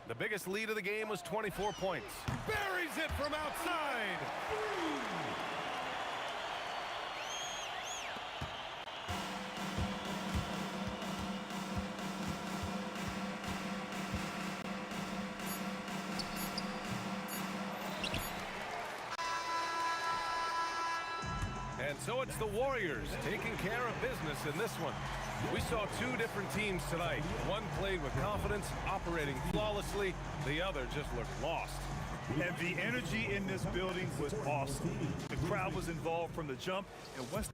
The biggest lead of the game was 24 points. Buries it from outside. And so it's the Warriors taking care of business in this one. We saw two different teams tonight. One played with confidence, operating flawlessly. The other just looked lost. And the energy in this building was awesome. The crowd was involved from the jump, and West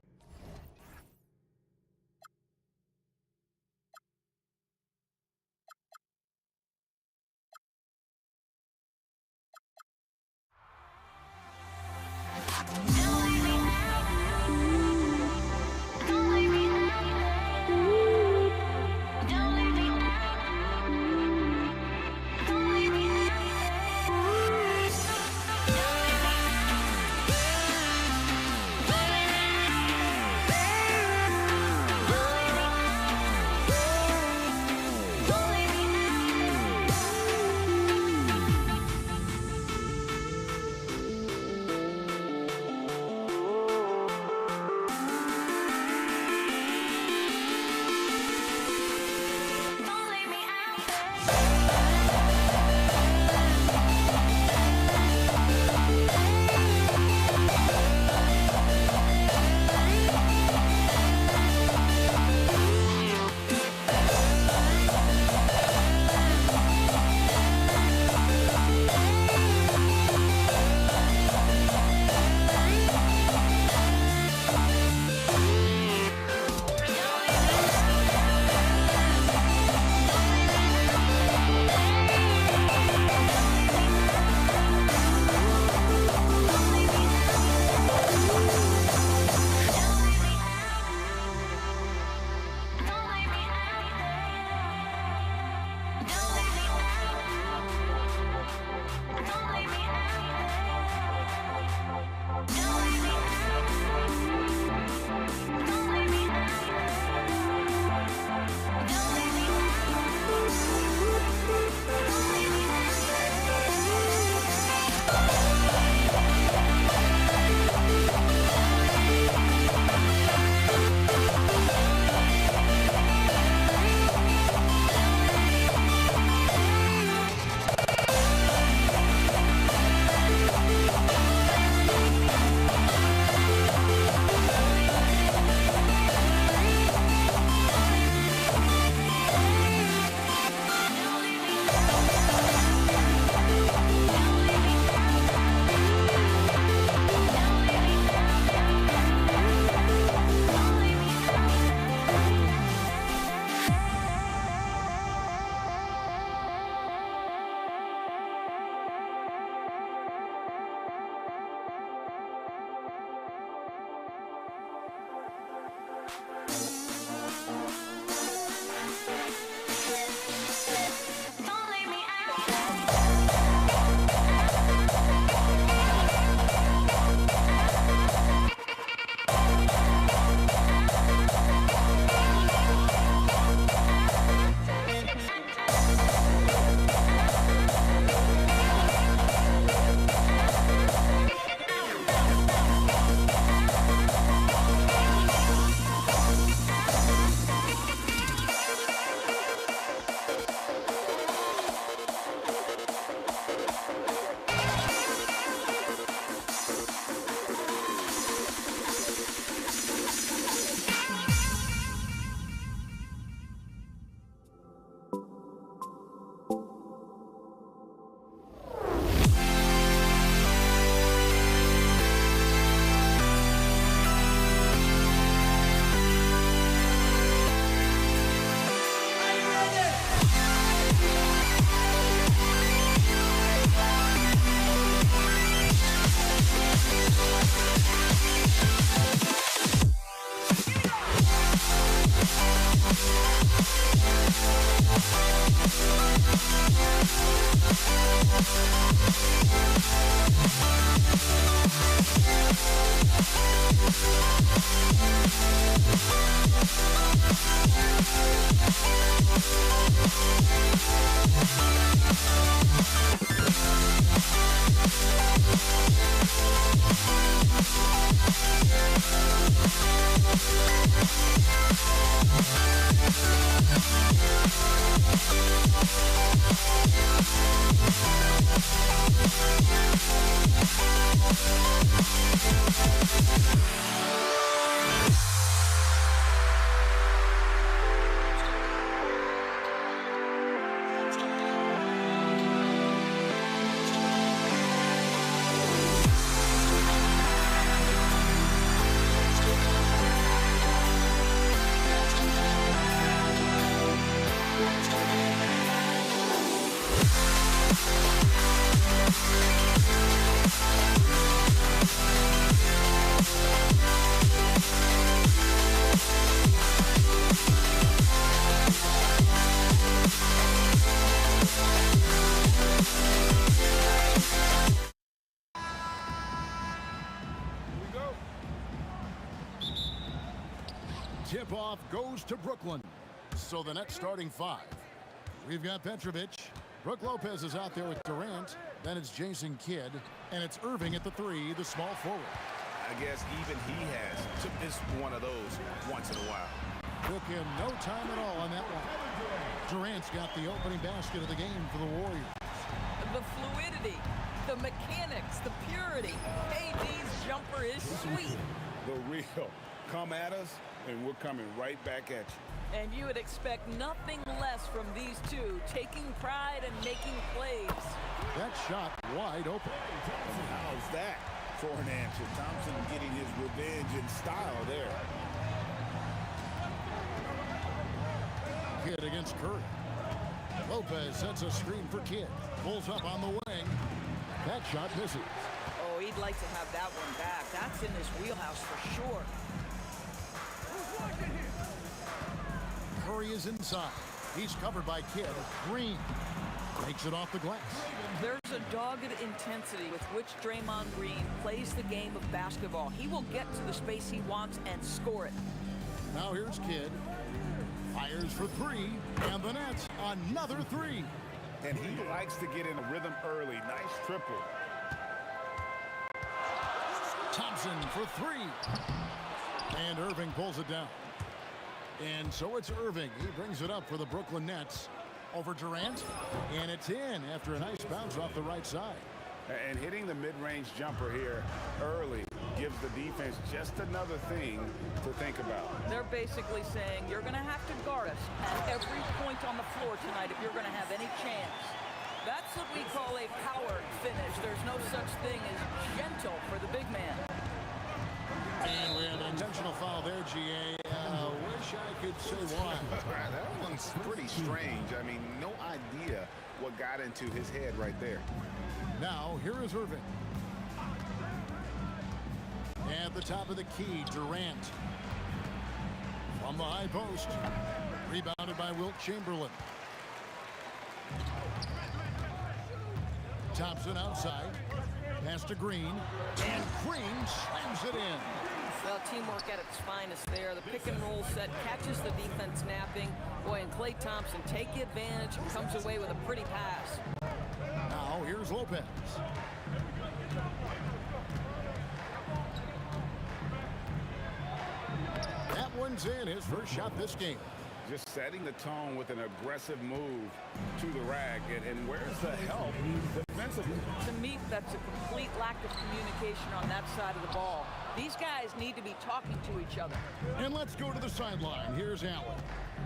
tip-off goes to Brooklyn. So the next starting five. We've got Petrovic. Brook Lopez is out there with Durant. Then it's Jason Kidd. And it's Irving at the 3, the small forward. I guess even he has to miss one of those once in a while. Took him no time at all on that one. Durant's got the opening basket of the game for the Warriors. The fluidity, the mechanics, the purity. KD's jumper is sweet. The real. Come at us, and we're coming right back at you. And you would expect nothing less from these two, taking pride and making plays. That shot wide open. How's that for an answer? Thompson getting his revenge in style there. Kidd against Curry. Lopez sets a screen for Kidd. Pulls up on the wing. That shot misses. Oh, he'd like to have that one back. That's in his wheelhouse for sure. Curry is inside. He's covered by Kidd. Green takes it off the glass. There's a dogged intensity with which Draymond Green plays the game of basketball. He will get to the space he wants and score it. Now here's Kidd. Fires for 3, and the net, another 3. And he likes to get in a rhythm early. Nice triple. Thompson for 3. And Irving pulls it down. And so it's Irving. He brings it up for the Brooklyn Nets. Over Durant. And it's in after a nice bounce off the right side. And hitting the mid-range jumper here early gives the defense just another thing to think about. They're basically saying you're going to have to guard us at every point on the floor tonight if you're going to have any chance. That's what we call a power finish. There's no such thing as gentle for the big man. And we have an intentional foul there, GA. Wish I could say why. That one's pretty strange. I mean, no idea what got into his head right there. Now, here is Irving. At the top of the key, Durant. From the high post. Rebounded by Wilt Chamberlain. Thompson outside. Pass to Green. And Green slams it in. Well, teamwork at its finest there. The pick and roll set catches the defense napping. Boy, and Klay Thompson take the advantage and comes away with a pretty pass. Now, here's Lopez. That one's in, his first shot this game. Just setting the tone with an aggressive move to the rack. And where's the help defensively? To me, that's a complete lack of communication on that side of the ball. These guys need to be talking to each other. And let's go to the sideline. Here's Allen.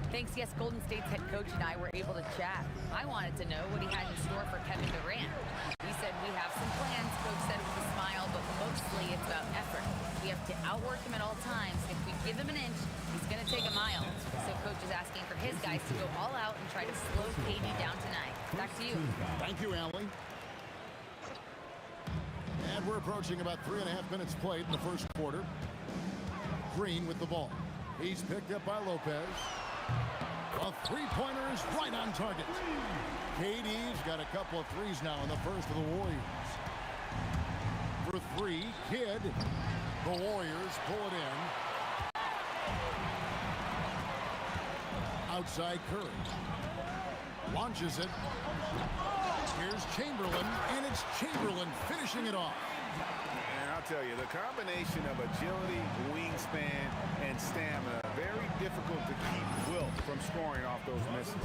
Thanks, yes, Golden State's head coach and I were able to chat. I wanted to know what he had in store for Kevin Durant. He said, we have some plans, coach said with a smile, but mostly it's about effort. We have to outwork him at all times. If we give him an inch, he's going to take a mile. So coach is asking for his guys to go all out and try to slow KD down tonight. Back to you. Thank you, Allen. And we're approaching about 3.5 minutes played in the first quarter. Green with the ball. He's picked up by Lopez. A three-pointer is right on target. KD's got a couple of threes now in the first of the Warriors. For 3, Kidd. The Warriors pull it in. Outside Curry. Launches it. Here's Chamberlain, and it's Chamberlain finishing it off. And I'll tell you, the combination of agility, wingspan, and stamina, very difficult to keep Wilt from scoring off those misses.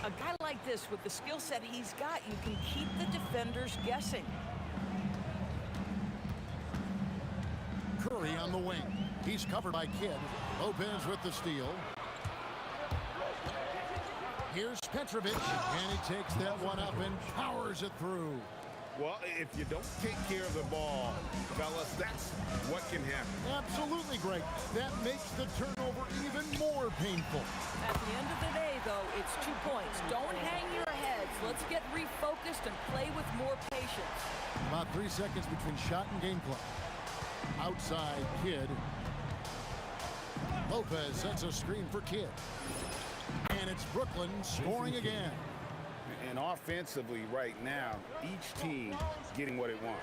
A guy like this, with the skill set he's got, you can keep the defenders guessing. Curry on the wing. He's covered by Kidd. Lopez with the steal. Here's Petrovic, and he takes that one up and powers it through. Well, if you don't take care of the ball, fellas, that's what can happen. Absolutely great. That makes the turnover even more painful. At the end of the day, though, it's 2 points. Don't hang your heads. Let's get refocused and play with more patience. About 3 seconds between shot and game clock. Outside, Kidd. Lopez sets a screen for Kidd. And it's Brooklyn scoring again. And offensively right now, each team getting what it wants.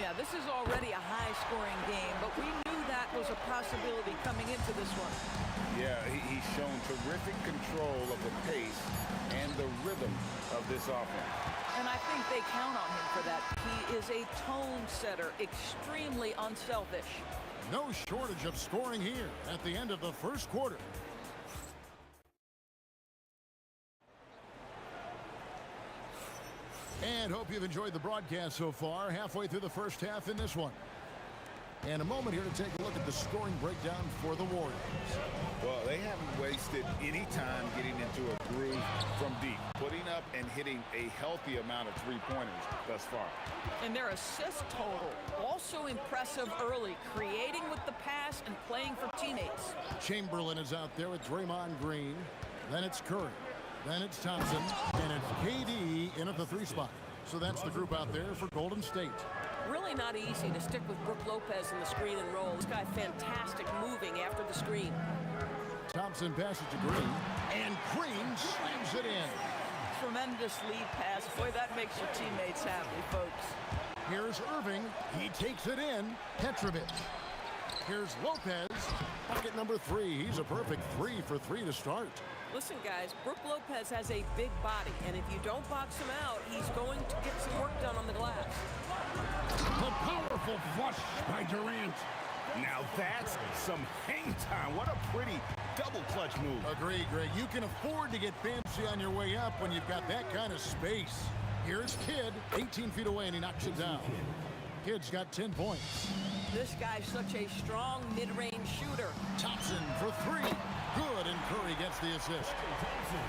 Yeah, this is already a high-scoring game, but we knew that was a possibility coming into this one. Yeah, he's shown terrific control of the pace and the rhythm of this offense. And I think they count on him for that. He is a tone setter, extremely unselfish. No shortage of scoring here at the end of the first quarter. And hope you've enjoyed the broadcast so far. Halfway through the first half in this one. And a moment here to take a look at the scoring breakdown for the Warriors. Well, they haven't wasted any time getting into a groove from deep, putting up and hitting a healthy amount of three-pointers thus far. And their assist total, also impressive early, creating with the pass and playing for teammates. Chamberlain is out there with Draymond Green. Then it's Curry. Then it's Thompson. And it's KD in at the 3 spot. So that's the group out there for Golden State. Really not easy to stick with Brook Lopez in the screen and roll. This guy fantastic moving after the screen. Thompson passes to Green, and Green slams it in. Tremendous lead pass. Boy, that makes your teammates happy, folks. Here's Irving. He takes it in. Petrovic. Here's Lopez. Bucket number 3. He's a perfect 3 for 3 to start. Listen, guys, Brook Lopez has a big body, and if you don't box him out, he's going to get some work done on the glass. The powerful flush by Durant. Now that's some hang time. What a pretty double clutch move. Agree, Greg. You can afford to get fancy on your way up when you've got that kind of space. Here's Kidd, 18 feet away, and he knocks it down. Kidd's got 10 points. This guy's such a strong mid-range shooter. Thompson for 3. Good, and Curry gets the assist.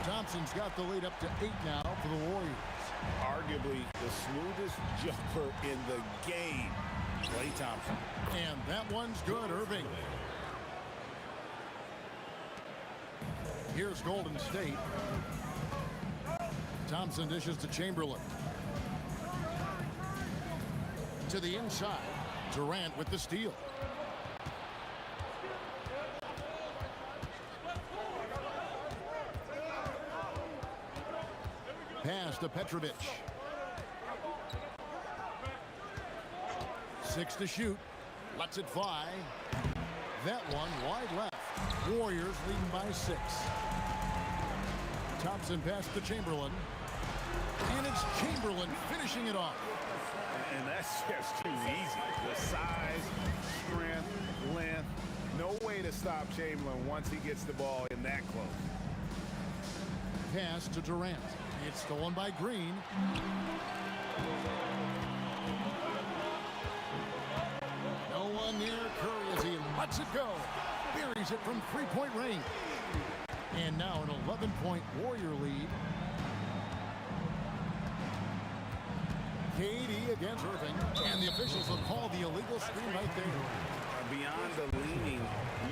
Thompson's got the lead up to 8 now for the Warriors. Arguably the smoothest jumper in the game. Klay Thompson. And that one's good, Irving. Here's Golden State. Thompson dishes to Chamberlain. To the inside. Durant with the steal. Pass to Petrovic. 6 to shoot. Lets it fly. That one wide left. Warriors leading by 6. Thompson pass to Chamberlain. And it's Chamberlain finishing it off. And that's just too easy. The size, strength, length. No way to stop Chamberlain once he gets the ball in that close. Pass to Durant. It's stolen by Green. No one near Curry as he lets it go. Buries it from 3-point range. And now an 11-point Warrior lead. KD against Irving. And the officials will call the illegal screen right there. Beyond the leaning,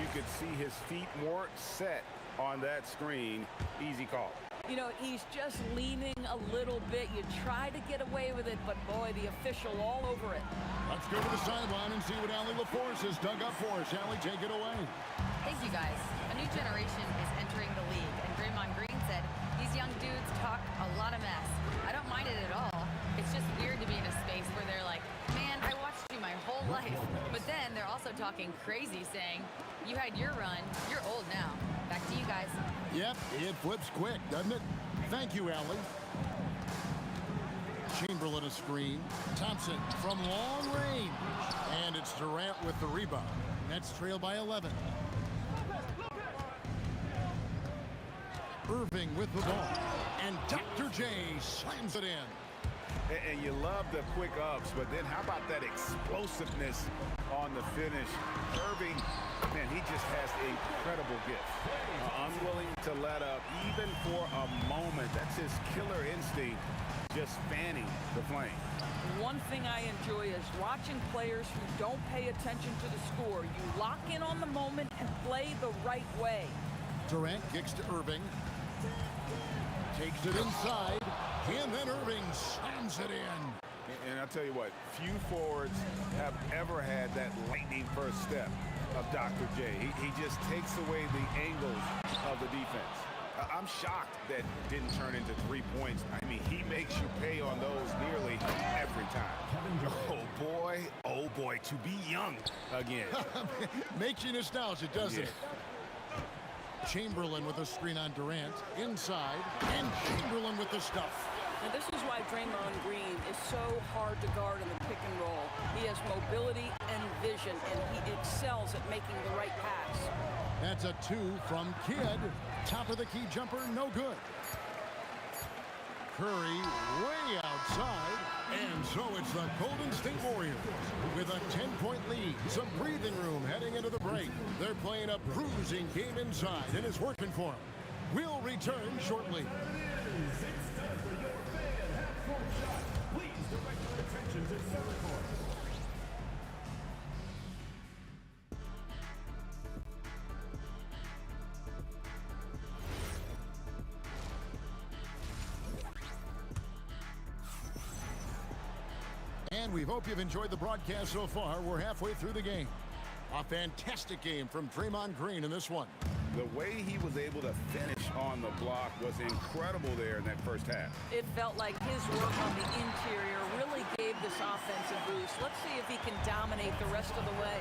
you could see his feet more set on that screen. Easy call. You know, he's just leaning a little bit. You try to get away with it, but boy, the official all over it. Let's go to the sideline and see what Allie LaForce has dug up for us. Allie, take it away. Thank you, guys. A new generation is entering the league, and Draymond Green said these young dudes talk a lot of mess. I don't mind it at all. It's just weird to be in a space where they're like, man, I watched you my whole life. But then they're also talking crazy, saying, you had your run, you're old now. Back to you guys. Yep, it flips quick, doesn't it? Thank you, Allie. Chamberlain a screen. Thompson from long range. And it's Durant with the rebound. Nets trail by 11. Irving with the ball. And Dr. J slams it in. And you love the quick ups, but then how about that explosiveness on the finish? Irving, man, he just has an incredible gift. Unwilling to let up, even for a moment. That's his killer instinct, just fanning the flame. One thing I enjoy is watching players who don't pay attention to the score. You lock in on the moment and play the right way. Durant kicks to Irving. Takes it inside. And then Irving slams it in. And I'll tell you what, few forwards have ever had that lightning first step of Dr. J. He just takes away the angles of the defense. I'm shocked that didn't turn into 3 points. I mean, he makes you pay on those nearly every time. Oh boy, boy, to be young again. Makes you nostalgic, doesn't it? Chamberlain with a screen on Durant. Inside. And Chamberlain with the stuff. And this is why Draymond Green is so hard to guard in the pick and roll. He has mobility and vision, and he excels at making the right pass. That's a 2 from Kidd. Top of the key jumper, no good. Curry way outside. And so it's the Golden State Warriors with a 10-point lead. Some breathing room heading into the break. They're playing a bruising game inside, and it's working for them. We'll return shortly. Please direct your attention to center court. And we hope you've enjoyed the broadcast so far. We're halfway through the game. A fantastic game from Draymond Green in this one. The way he was able to finish on the block was incredible there in that first half. It felt like his work on the interior really gave this offensive boost. Let's see if he can dominate the rest of the way.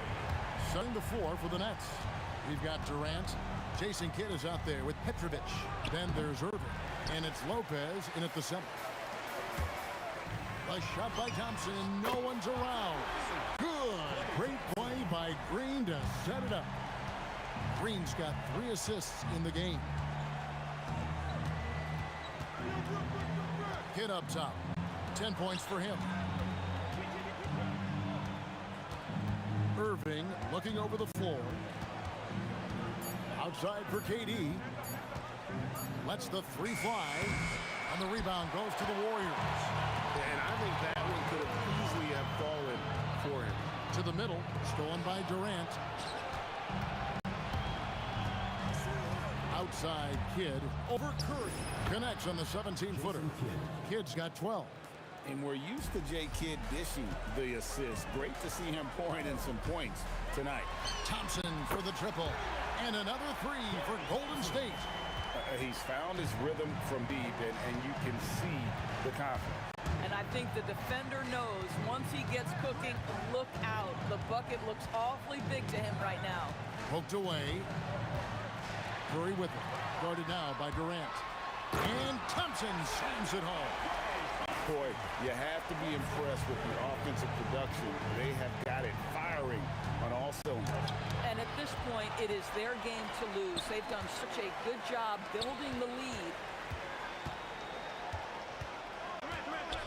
Setting the floor for the Nets. We've got Durant. Jason Kidd is out there with Petrovic. Then there's Irving. And it's Lopez in at the center. A shot by Thompson. No one's around. Good. Great play by Green to set it up. Green's got 3 assists in the game. Kidd up top. 10 points for him. Irving looking over the floor. Outside for KD. Lets the 3 fly. And the rebound goes to the Warriors. And I think that one could have easily have fallen for him. To the middle. Stolen by Durant. Outside Kidd. Over Curry. Connects on the 17-footer. Kidd's got 12. And we're used to J. Kidd dishing the assist. Great to see him pouring in some points tonight. Thompson for the triple. And another 3 for Golden State. He's found his rhythm from deep, and you can see the confidence. And I think the defender knows once he gets cooking, look out. The bucket looks awfully big to him right now. Poked away. Curry with it. Guarded now by Durant. And Thompson slams it home. Boy, you have to be impressed with the offensive production. They have got it firing on all cylinders. And at this point, it is their game to lose. They've done such a good job building the lead.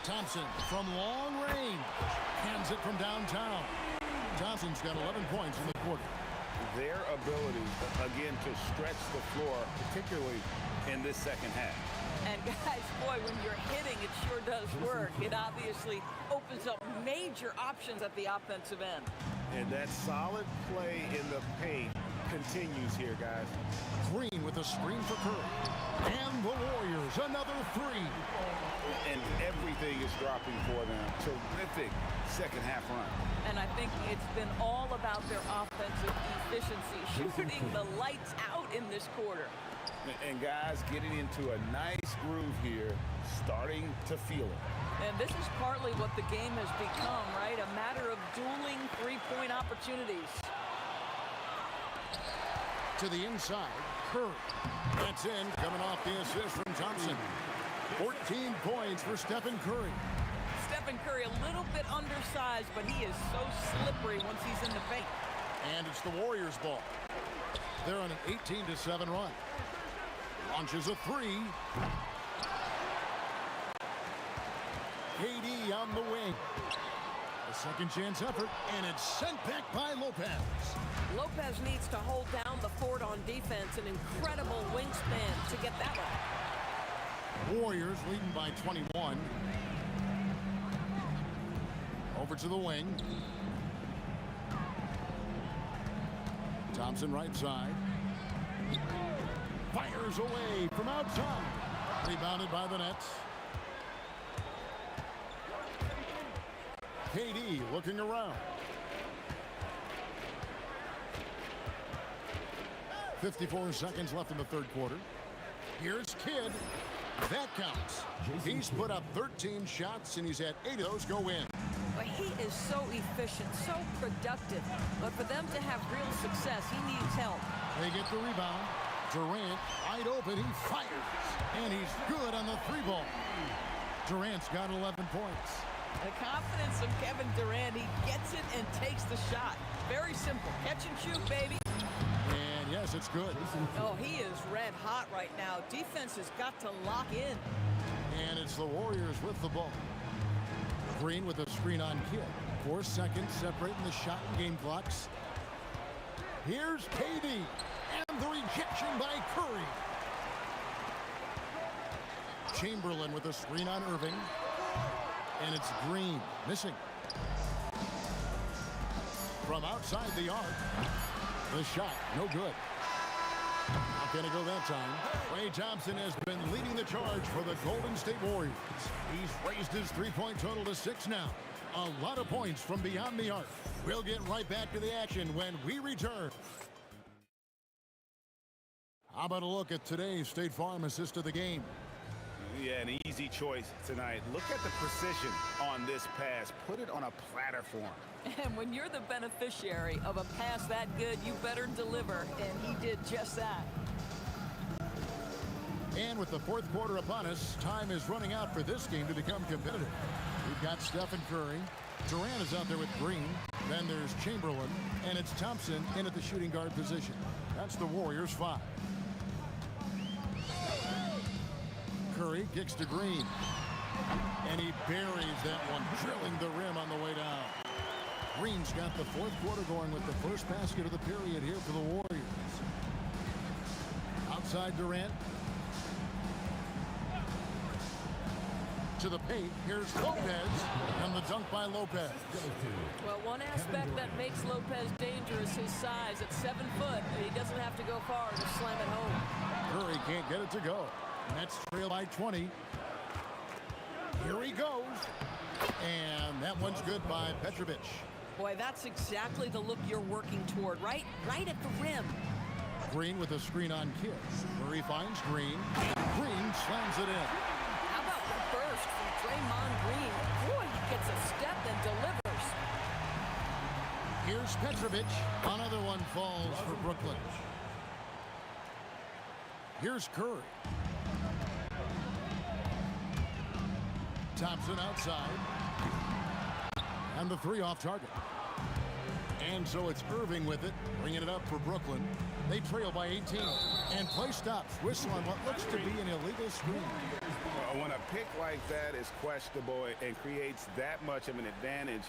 Thompson from long range. Hands it from downtown. Thompson's got 11 points in the quarter. Their ability, again, to stretch the floor, particularly in this second half. And guys, boy, when you're hitting, it sure does work. It obviously opens up major options at the offensive end. And that solid play in the paint continues here, guys. Green with a screen for Curry. And the Warriors, another 3. And everything is dropping for them. Terrific second half run. And I think it's been all about their offensive efficiency, shooting the lights out in this quarter. And guys getting into a nice groove here, starting to feel it. And this is partly what the game has become, right? A matter of dueling three-point opportunities. To the inside, Curry. That's in, coming off the assist from Thompson. 14 points for Stephen Curry. Stephen Curry a little bit undersized, but he is so slippery once he's in the paint. And it's the Warriors' ball. They're on an 18-7 run. Launches a 3. KD on the wing. A second chance effort, and it's sent back by Lopez. Lopez needs to hold down the fort on defense. An incredible wingspan to get that one. Warriors leading by 21. Over to the wing. Thompson right side. Fires away from outside. Rebounded by the Nets. KD looking around. 54 seconds left in the third quarter. Here's Kidd. That counts. He's put up 13 shots, and he's had 8 of those go in. But he is so efficient, so productive. But for them to have real success, he needs help. They get the rebound. Durant, wide open, he fires. And he's good on the 3-ball. Durant's got 11 points. The confidence of Kevin Durant, he gets it and takes the shot. Very simple. Catch and shoot, baby. And yes, it's good. Oh, he is red hot right now. Defense has got to lock in. And it's the Warriors with the ball. Green with a screen on Kidd. 4 seconds separating the shot and game clocks. Here's KD. And the rejection by Curry. Chamberlain with a screen on Irving. And it's Green missing. From outside the arc. The shot, no good. Not going to go that time. Klay Thompson has been leading the charge for the Golden State Warriors. He's raised his 3-point total to 6 now. A lot of points from beyond the arc. We'll get right back to the action when we return. How about a look at today's State Farm assist of the game? Yeah, an easy choice tonight. Look at the precision on this pass. Put it on a platter for him. And when you're the beneficiary of a pass that good, you better deliver. And he did just that. And with the 4th quarter upon us, time is running out for this game to become competitive. We've got Stephen Curry. Durant is out there with Green. Then there's Chamberlain. And it's Thompson in at the shooting guard position. That's the Warriors' 5. Curry kicks to Green. And he buries that one, drilling the rim on the way down. Green's got the 4th quarter going with the first basket of the period here for the Warriors. Outside Durant. To the paint. Here's Lopez. And the dunk by Lopez. Well, one aspect that makes Lopez dangerous is his size. At 7 foot, he doesn't have to go far to slam it home. Curry can't get it to go. Nets trail by 20. Here he goes. And that one's good by Petrovic. Boy, that's exactly the look you're working toward, right at the rim. Green with a screen on Kidd. Murray finds Green. Green slams it in. How about the burst from Draymond Green? Boy, he gets a step and delivers. Here's Petrovic. Another one falls for Brooklyn. Here's Curry. Thompson outside. And the 3 off target. And so it's Irving with it, bringing it up for Brooklyn. They trail by 18. And play stops. Whistle on what looks to be an illegal screen. When a pick like that is questionable and creates that much of an advantage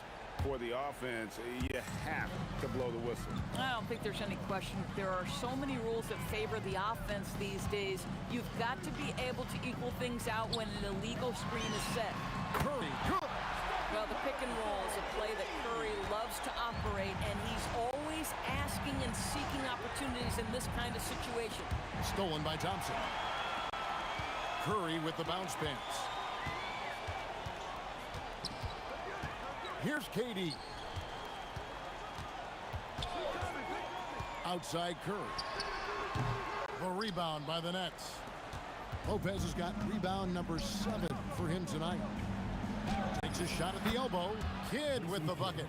for the offense, you have to blow the whistle. I don't think there's any question. There are so many rules that favor the offense these days. You've got to be able to equal things out when an illegal screen is set. Curry, good. Well, the pick and roll is a play that Curry loves to operate, and he's always asking and seeking opportunities in this kind of situation. Stolen by Thompson. Curry with the bounce pass. Here's KD. Outside Curry. The rebound by the Nets. Lopez has got rebound number 7 for him tonight. Takes a shot at the elbow. Kidd with the bucket.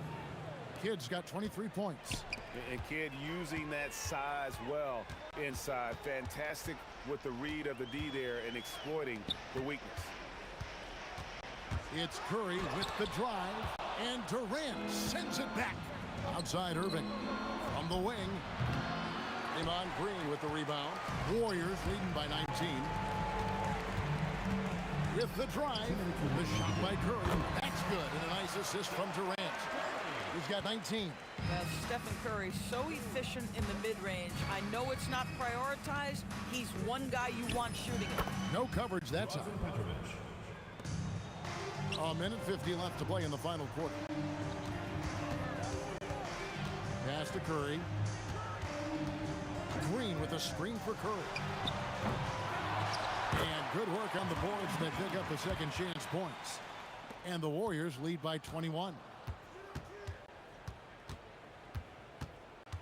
Kidd's got 23 points. And Kidd using that size well inside. Fantastic with the read of the D there and exploiting the weakness. It's Curry with the drive. And Durant sends it back. Outside Irving. From the wing. Draymond Green with the rebound. Warriors leading by 19. With the drive. The shot by Curry. That's good. And a nice assist from Durant. He's got 19. Well, Stephen Curry, so efficient in the mid-range. I know it's not prioritized. He's one guy you want shooting it. No coverage that time. A minute 50 left to play in the final quarter. Pass to Curry. Green with a screen for Curry. And good work on the boards that pick up the second chance points. And the Warriors lead by 21.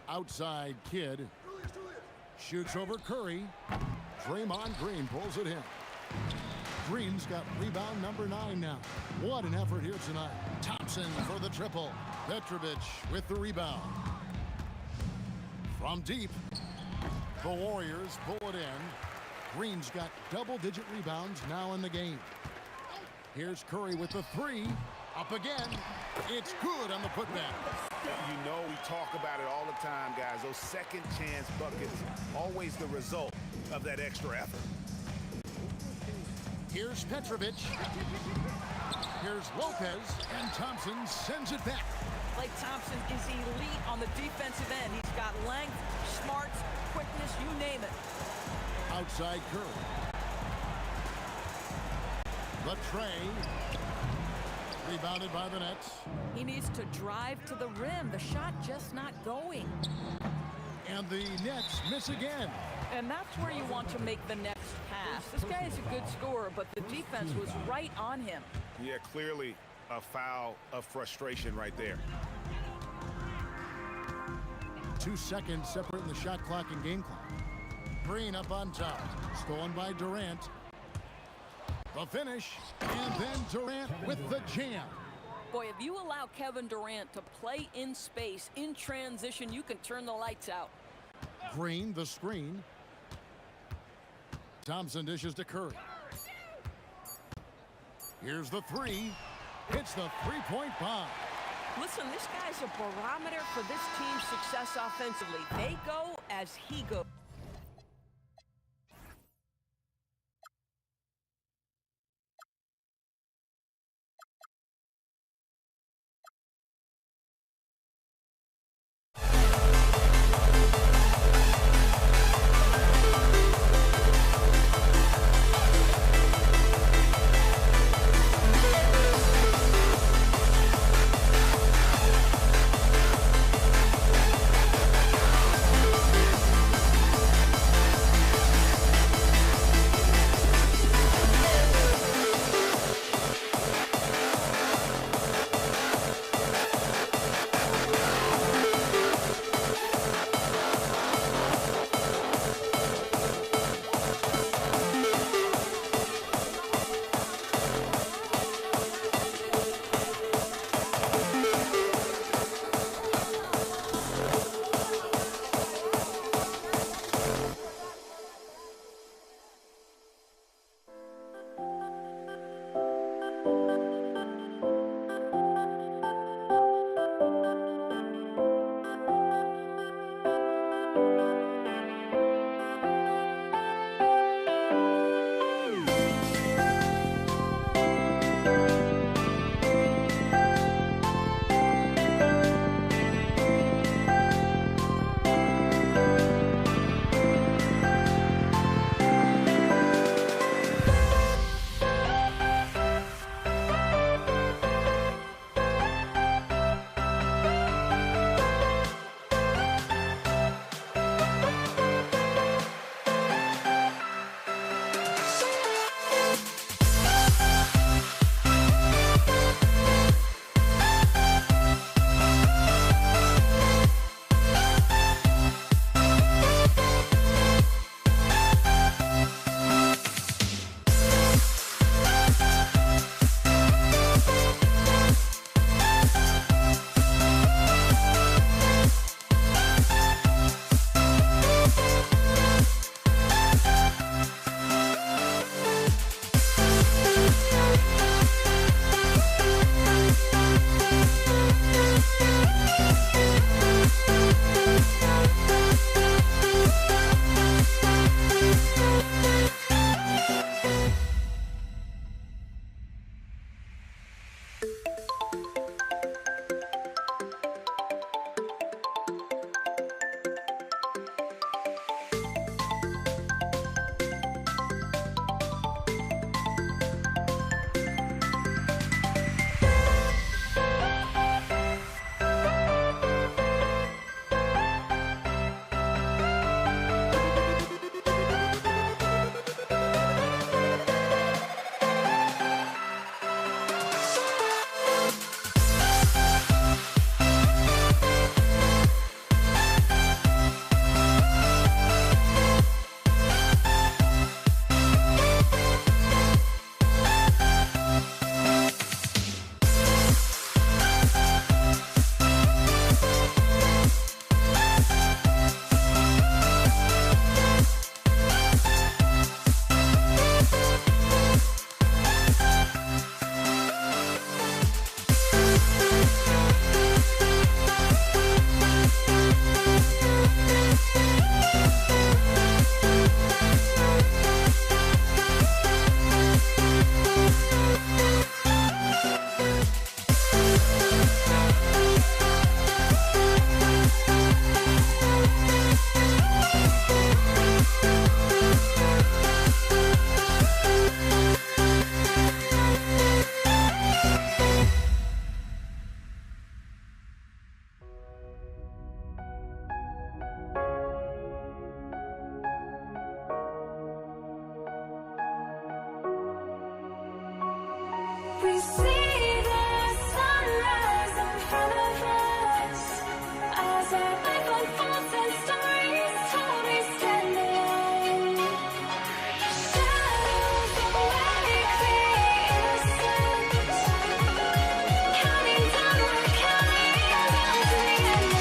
Outside Kidd. Shoots over Curry. Draymond Green pulls it in. Green's got rebound number 9 now. What an effort here tonight. Thompson for the triple. Petrovic with the rebound. From deep, the Warriors pull it in. Green's got double-digit rebounds now in the game. Here's Curry with the 3. Up again. It's good on the putback. You know, we talk about it all the time, guys. Those second chance buckets, always the result of that extra effort. Here's Petrovic. Here's Lopez, and Thompson sends it back. Klay Thompson is elite on the defensive end. He's got length, smarts, quickness, you name it. Outside Curry. The tray. Rebounded by the Nets. He needs to drive to the rim. The shot just not going. And the Nets miss again. And that's where you want to make the next pass. This guy is a good scorer, but the defense was right on him. Yeah, clearly a foul of frustration right there. 2 seconds separating the shot clock and game clock. Green up on top. Stolen by Durant. The finish, and then Durant with the jam. Boy, if you allow Kevin Durant to play in space, in transition, you can turn the lights out. Green, the screen. Thompson dishes to Curry. Here's the 3. Hits the three-point bomb. Listen, this guy's a barometer for this team's success offensively. They go as he goes. We see the sunrise in front of us as our life unfolds and stories told we stand alone. Shadows awake the innocent, counting down, we're counting down to the end.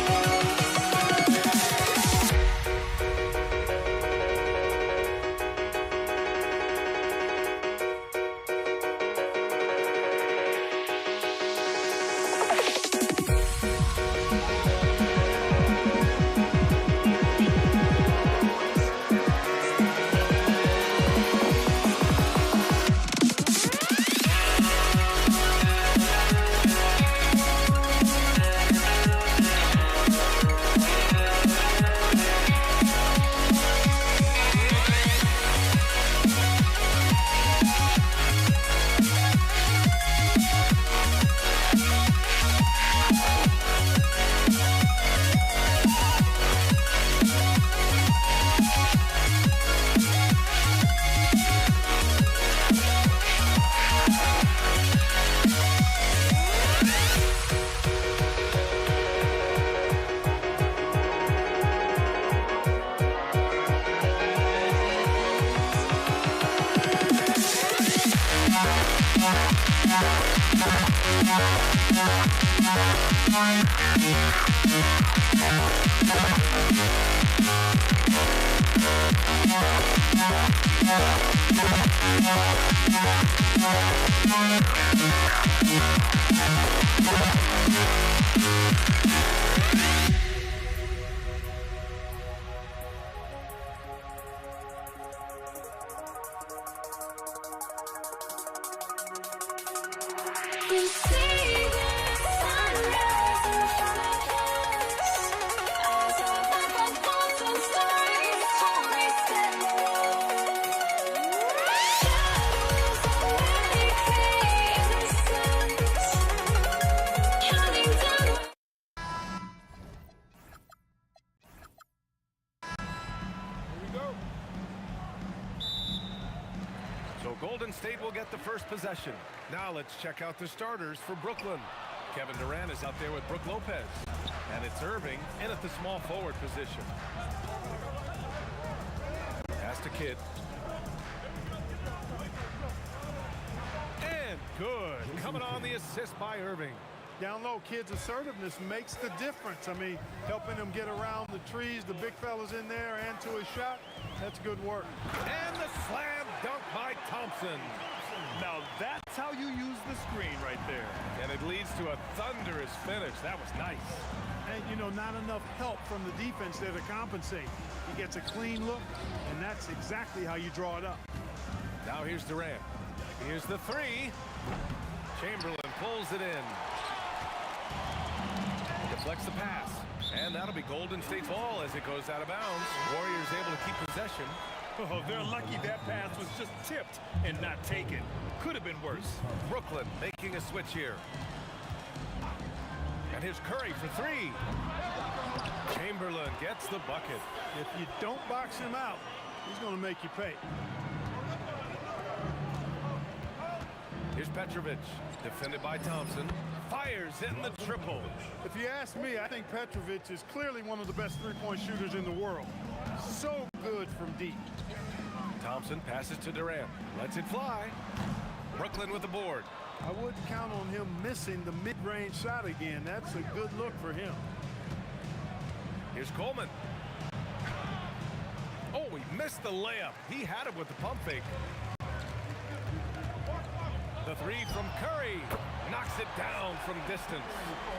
We see the sunrise in front of us as our life unfolds and stories told we stand alone. Shadows awake the innocent, counting down. So Golden State will get the first possession. Now let's check out the starters for Brooklyn. Kevin Durant is out there with Brook Lopez. And it's Irving in at the small forward position. Pass to Kidd. And good. Coming on the assist by Irving. Down low, Kidd's assertiveness makes the difference. I mean, helping him get around the trees, the big fellas in there, and to his shot. That's good work. And the slam dunk by Thompson. Now that's how you use the screen right there. And it leads to a thunderous finish. That was nice. And, you know, not enough help from the defense there to compensate. He gets a clean look, and that's exactly how you draw it up. Now here's Durant. Here's the three. Chamberlain pulls it in. Deflects the pass. And that'll be Golden State's ball as it goes out of bounds. Warriors able to keep possession. Oh, they're lucky that pass was just tipped and not taken. Could have been worse. Brooklyn making a switch here. And here's Curry for three. Chamberlain gets the bucket. If you don't box him out, he's going to make you pay. Here's Petrovic, defended by Thompson. Fires in the triple. If you ask me, I think Petrovic is clearly one of the best three-point shooters in the world. So good from deep. Thompson passes to Durant. Lets it fly. Brooklyn with the board. I wouldn't count on him missing the mid-range shot again. That's a good look for him. Here's Coleman. Oh, he missed the layup. He had it with the pump fake. The three from Curry. Knocks it down from distance.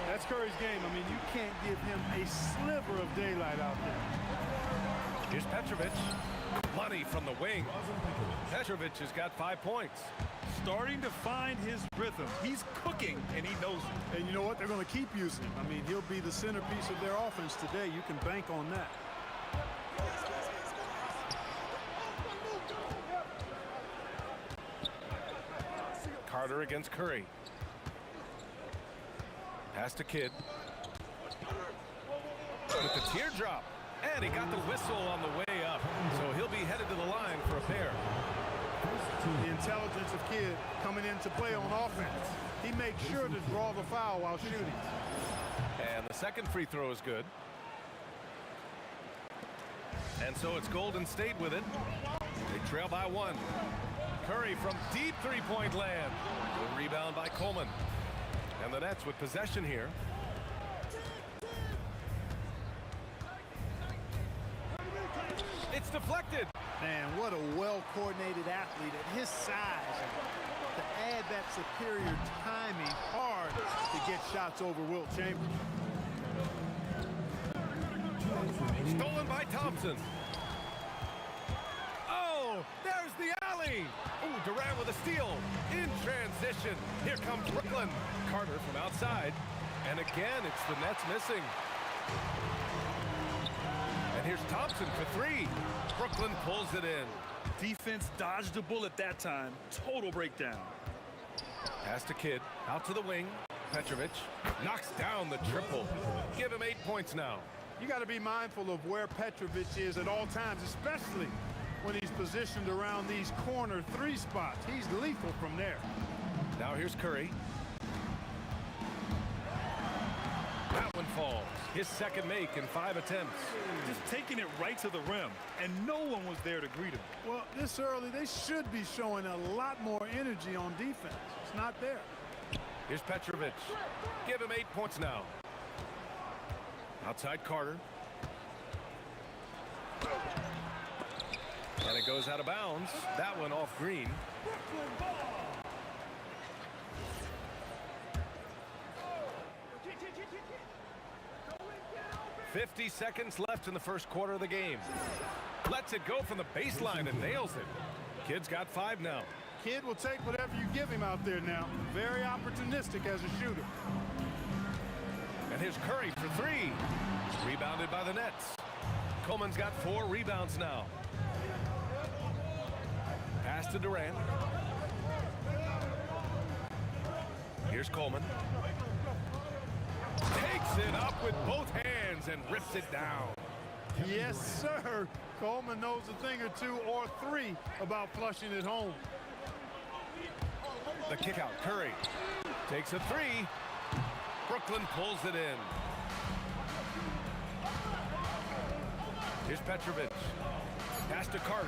That's Curry's game. I mean, you can't give him a sliver of daylight out there. Here's Petrovic. Money from the wing. Petrovic has got 5 points. Starting to find his rhythm. He's cooking, and he knows it. And you know what? They're going to keep using him. I mean, he'll be the centerpiece of their offense today. You can bank on that. Carter against Curry. Pass to Kidd. With the teardrop. And he got the whistle on the way up. So he'll be headed to the line for a pair. The intelligence of Kidd coming into play on offense. He makes sure to draw the foul while shooting. And the second free throw is good. And so it's Golden State with it. They trail by 1. Curry from deep three-point land. The rebound by Coleman. And the Nets with possession here. It's deflected. Man, what a well-coordinated athlete at his size. To add that superior timing, hard to get shots over Wilt Chamberlain. Stolen by Thompson. Oh, there's the alley. Oh, Durant with a steal. In transition. Here comes Brooklyn. Carter from outside. And again, it's the Nets missing. And here's Thompson for 3. Brooklyn pulls it in. Defense dodged the bullet that time. Total breakdown. Pass to Kidd. Out to the wing. Petrovic knocks down the triple. Give him 8 points now. You got to be mindful of where Petrovic is at all times, especially when he's positioned around these corner 3 spots. He's lethal from there. Now here's Curry. That one falls. His second make in 5 attempts. Just taking it right to the rim, and no one was there to greet him. Well, this early, they should be showing a lot more energy on defense. It's not there. Here's Petrovic. Give him 8 points now. Outside Carter. And it goes out of bounds. That one off Green. 50 seconds left in the first quarter of the game. Lets it go from the baseline and nails it. Kidd's got 5 now. Kidd will take whatever you give him out there now. Very opportunistic as a shooter. And here's Curry for 3. Rebounded by the Nets. Coleman's got 4 rebounds now. Pass to Durant. Here's Coleman. Takes it up with both hands and rips it down. Yes, sir. Coleman knows a thing or 2 or 3 about flushing it home. The kick out. Curry takes a 3. Brooklyn pulls it in. Here's Petrovic. Pass to Carter.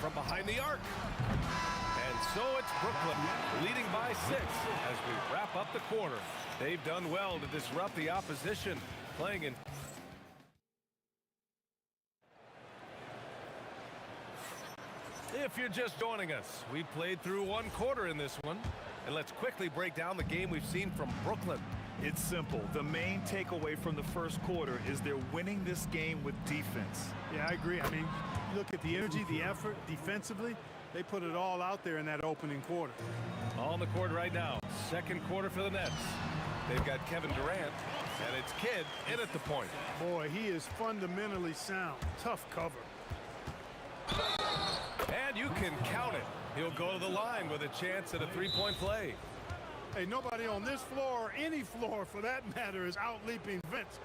From behind the arc. And so it's Brooklyn leading by 6 as we wrap up the quarter. They've done well to disrupt the opposition, playing in. If you're just joining us, we played through 1 quarter in this one. And let's quickly break down the game we've seen from Brooklyn. It's simple. The main takeaway from the first quarter is they're winning this game with defense. Yeah, I agree. I mean, look at the energy, the effort defensively. They put it all out there in that opening quarter. On the court right now. Second quarter for the Nets. They've got Kevin Durant, and it's Kidd in at the point. Boy, he is fundamentally sound. Tough cover. And you can count it. He'll go to the line with a chance at a 3-point play. Hey, nobody on this floor or any floor for that matter is out-leaping Vince.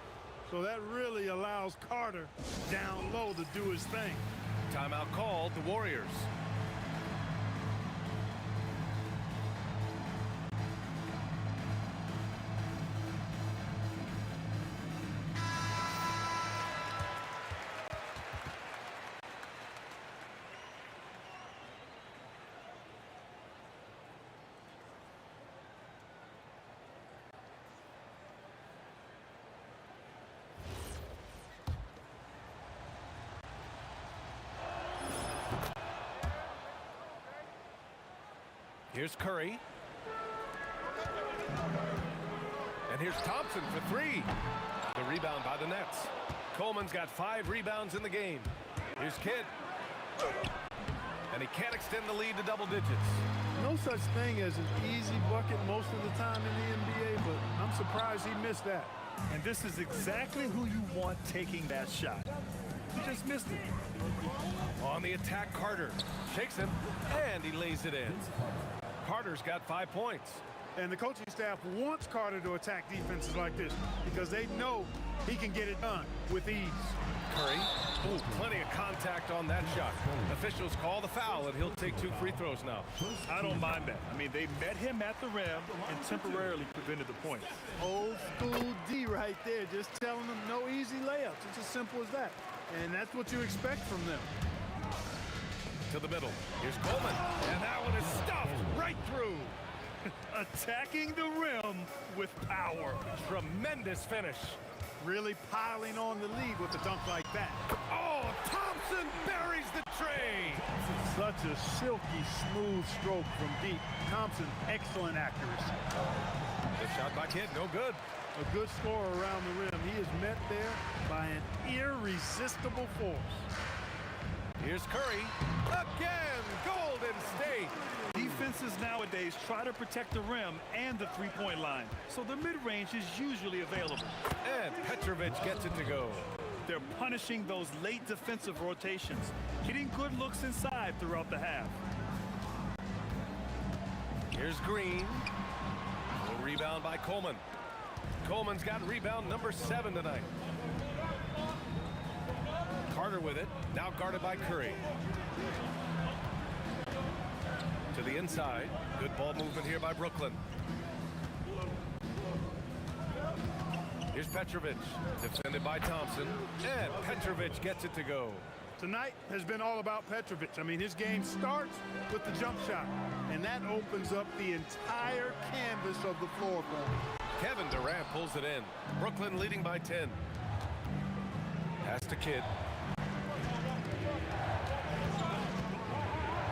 So that really allows Carter down low to do his thing. Timeout called, the Warriors. Here's Curry. And here's Thompson for 3. The rebound by the Nets. Coleman's got 5 rebounds in the game. Here's Kidd. And he can't extend the lead to double digits. No such thing as an easy bucket most of the time in the NBA, but I'm surprised he missed that. And this is exactly who you want taking that shot. He just missed it. On the attack, Carter shakes him, and he lays it in. Carter's got 5 points. And the coaching staff wants Carter to attack defenses like this because they know he can get it done with ease. Curry. Ooh, plenty of contact on that shot. Officials call the foul, and he'll take 2 free throws now. I don't mind that. I mean, they met him at the rim and temporarily prevented the points. Old school D right there, just telling them no easy layups. It's as simple as that. And that's what you expect from them. To the middle. Here's Coleman. And that one is stuffed right through. Attacking the rim with power. Tremendous finish. Really piling on the lead with a dunk like that. Oh, Thompson buries the tray. Such a silky, smooth stroke from deep. Thompson, excellent accuracy. The shot by Kidd, no good. A good scorer around the rim. He is met there by an irresistible force. Here's Curry. Again, Golden State. Defenses nowadays try to protect the rim and the three-point line, so the mid-range is usually available. And Petrovic gets it to go. They're punishing those late defensive rotations, getting good looks inside throughout the half. Here's Green. A rebound by Coleman. Coleman's got rebound number 7 tonight. Carter with it, now guarded by Curry. To the inside. Good ball movement here by Brooklyn. Here's Petrovic, defended by Thompson. And Petrovic gets it to go. Tonight has been all about Petrovic. I mean, his game starts with the jump shot, and that opens up the entire canvas of the floor for him. Kevin Durant pulls it in. Brooklyn leading by 10. Pass to Kidd.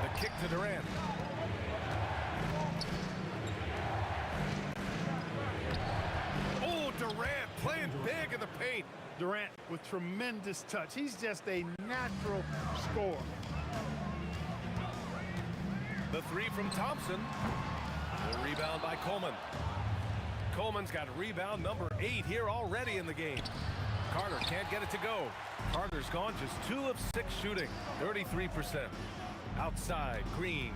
The kick to Durant. Oh, Durant playing big in the paint. Durant with tremendous touch. He's just a natural scorer. The 3 from Thompson. The rebound by Coleman. Coleman's got rebound number 8 here already in the game. Carter can't get it to go. Carter's gone just 2 of 6 shooting, 33%. Outside, Green.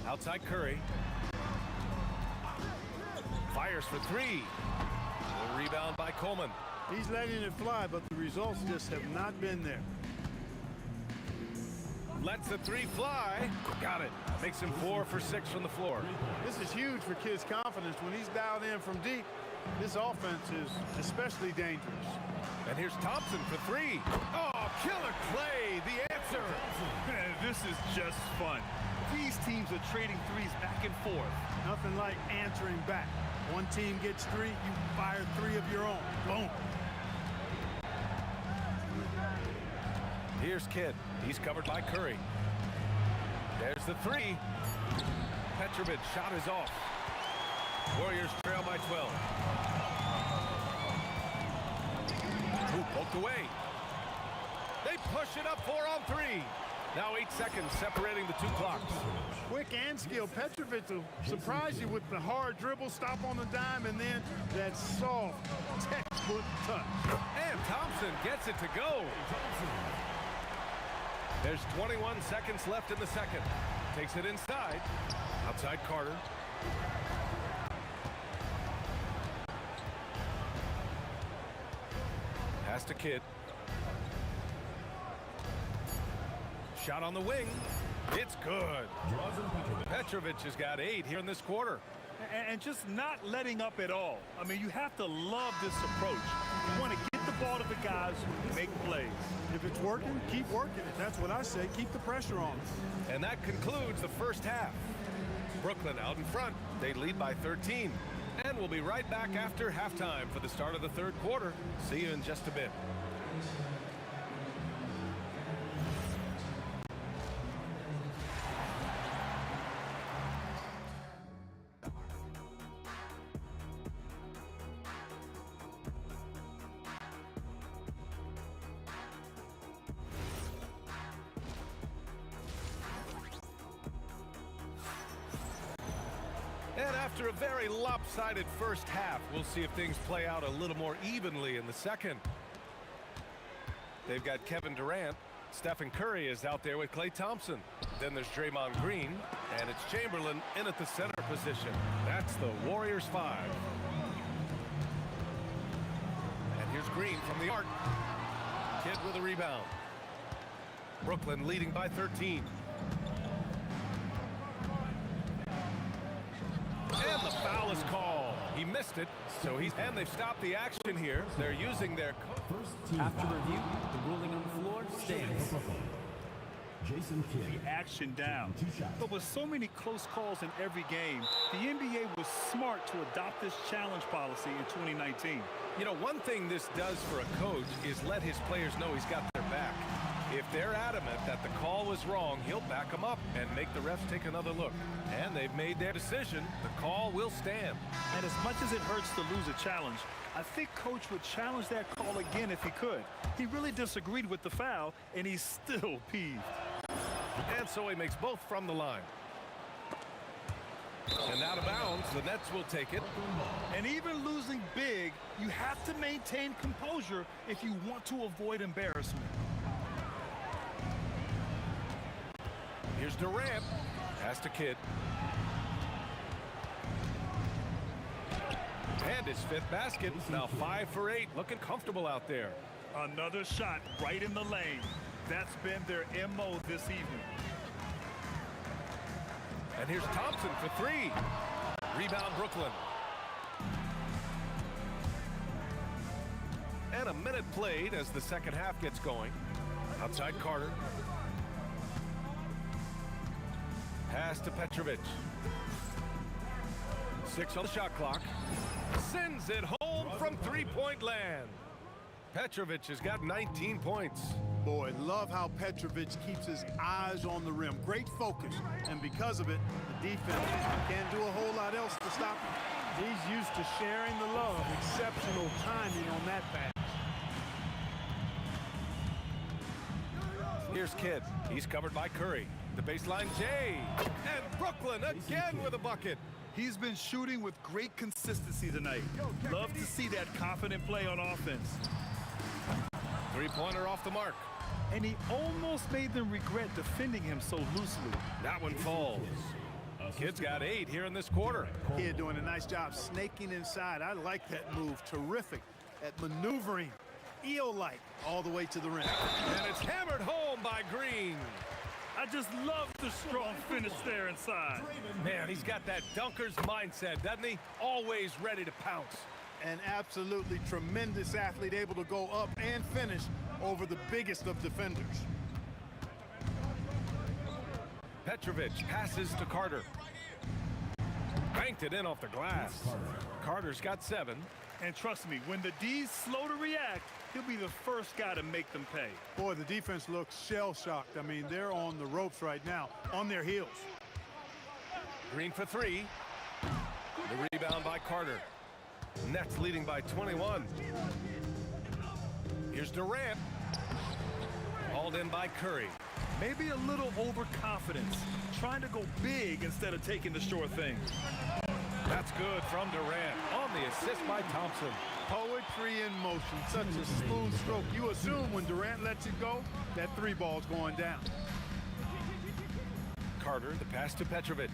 Outside, Curry. Fires for 3. The rebound by Coleman. He's letting it fly, but the results just have not been there. Lets the 3 fly. Got it. Makes him 4 for 6 from the floor. This is huge for Kidd's confidence. When he's dialed in from deep, this offense is especially dangerous. And here's Thompson for 3. Oh, killer play. The answer. This is just fun. These teams are trading threes back and forth. Nothing like answering back. One team gets 3, you fire 3 of your own. Boom. Here's Kidd. He's covered by Curry. There's the 3. Petrovic shot is off. Warriors trail by 12. Ooh, poked away. They push it up 4 on 3. Now 8 seconds separating the 2 clocks. Quick and skilled. Petrovic will surprise you with the hard dribble, stop on the dime, and then that soft textbook touch. And Thompson gets it to go. There's 21 seconds left in the second. Takes it inside. Outside Carter. Pass to Kidd. Shot on the wing. It's good. Petrovic has got 8 here in this quarter. And just not letting up at all. I mean, you have to love this approach. You want to get the ball to the guys who make plays. If it's working, keep working it. That's what I say. Keep the pressure on. And that concludes the first half. Brooklyn out in front. They lead by 13. And we'll be right back after halftime for the start of the third quarter. See you in just a bit. And after a very lopsided first half, we'll see if things play out a little more evenly in the second. They've got Kevin Durant. Stephen Curry is out there with Klay Thompson. Then there's Draymond Green, and it's Chamberlain in at the center position. That's the Warriors 5. Green from the arc. Kidd with a rebound. Brooklyn leading by 13. And the foul is called. He missed it, and they've stopped the action here. They're using their After review, the ruling on the floor stands. The action down. But with so many close calls in every game, the NBA was smart to adopt this challenge policy in 2019. You know, one thing this does for a coach is let his players know he's got their back. If they're adamant that the call was wrong, he'll back them up and make the refs take another look. And they've made their decision. The call will stand. And as much as it hurts to lose a challenge, I think Coach would challenge that call again if he could. He really disagreed with the foul, and he's still peeved. And so he makes both from the line. And out of bounds, the Nets will take it. And even losing big, you have to maintain composure if you want to avoid embarrassment. Here's Durant. Pass to Kidd. And his fifth basket. Now 5 for 8. Looking comfortable out there. Another shot right in the lane. That's been their MO this evening. And here's Thompson for 3. Rebound Brooklyn. And a minute played as the second half gets going. Outside Carter. Pass to Petrovic. 6 on the shot clock. Sends it home from three-point land. Petrovic has got 19 points. Boy, love how Petrovic keeps his eyes on the rim. Great focus. And because of it, the defense can't do a whole lot else to stop him. He's used to sharing the love. Exceptional timing on that pass. Here's Kidd. He's covered by Curry. The baseline Jay. And Brooklyn again with a bucket. He's been shooting with great consistency tonight. Love to see that confident play on offense. Three-pointer off the mark. And he almost made them regret defending him so loosely. That one falls. Kidd's got 8 here in this quarter. Kidd doing a nice job snaking inside. I like that move. Terrific at maneuvering. Eel-like all the way to the rim. And it's hammered home by Green. I just love the strong finish there inside. Man, he's got that dunker's mindset, doesn't he? Always ready to pounce. An absolutely tremendous athlete, able to go up and finish over the biggest of defenders. Petrovic passes to Carter. Banked it in off the glass. Carter's got 7. And trust me, when the D's slow to react, he'll be the first guy to make them pay. Boy, the defense looks shell-shocked. I mean, they're on the ropes right now, on their heels. Green for 3. The rebound by Carter. Nets leading by 21. Here's Durant. Hauled in by Curry. Maybe a little overconfidence, trying to go big instead of taking the sure thing. That's good from Durant on the assist by Thompson. Poetry in motion, such a smooth stroke. You assume when Durant lets it go, that 3 ball's going down. Carter, the pass to Petrovic.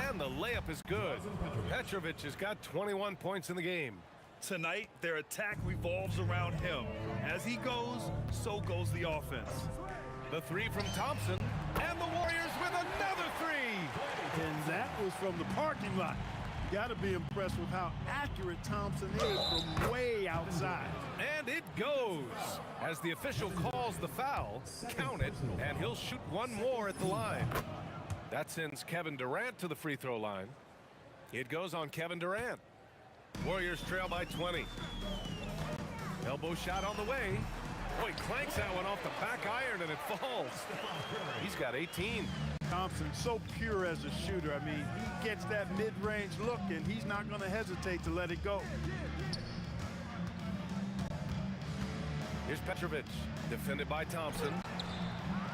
And the layup is good. Petrovic has got 21 points in the game. Tonight, their attack revolves around him. As he goes, so goes the offense. The 3 from Thompson, and the Warriors with another 3. And that was from the parking lot. You got to be impressed with how accurate Thompson is from way outside. And it goes. As the official calls the foul, count it, and he'll shoot one more at the line. That sends Kevin Durant to the free throw line. It goes on Kevin Durant. Warriors trail by 20. Elbow shot on the way. Boy, clanks that one off the back iron and it falls. He's got 18. Thompson, so pure as a shooter. I mean, he gets that mid-range look, and he's not going to hesitate to let it go. Here's Petrovic, defended by Thompson.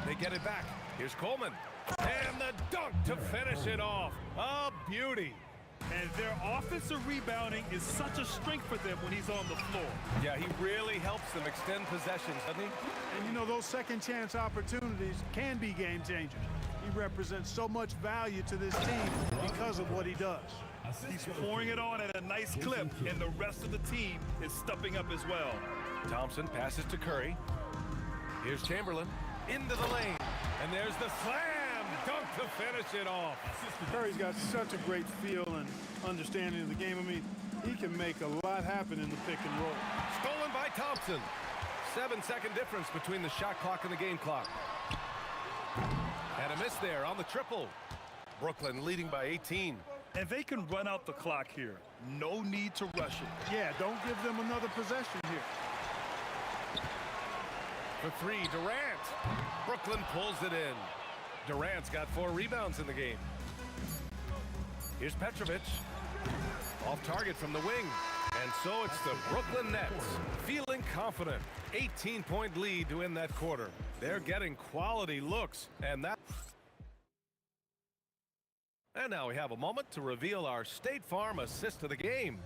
They get it back. Here's Coleman. And the dunk to finish it off. A beauty. And their offensive rebounding is such a strength for them when he's on the floor. Yeah, he really helps them extend possessions, doesn't he? And you know, those second chance opportunities can be game changers. He represents so much value to this team because of what he does. He's pouring it on at a nice clip, and the rest of the team is stepping up as well. Thompson passes to Curry. Here's Chamberlain into the lane. And there's the slam dunk to finish it off. Curry's got such a great feel and understanding of the game. I mean, he can make a lot happen in the pick and roll. Stolen by Thompson. 7-second difference between the shot clock and the game clock. And a miss there on the triple. Brooklyn leading by 18. And they can run out the clock here. No need to rush it. Yeah, don't give them another possession here. For three, Durant. Brooklyn pulls it in. Durant's got 4 rebounds in the game. Here's Petrovic. Off target from the wing. And so it's the Brooklyn Nets feeling confident. 18-point lead to win that quarter. They're getting quality looks. And now we have a moment to reveal our State Farm assist of the game.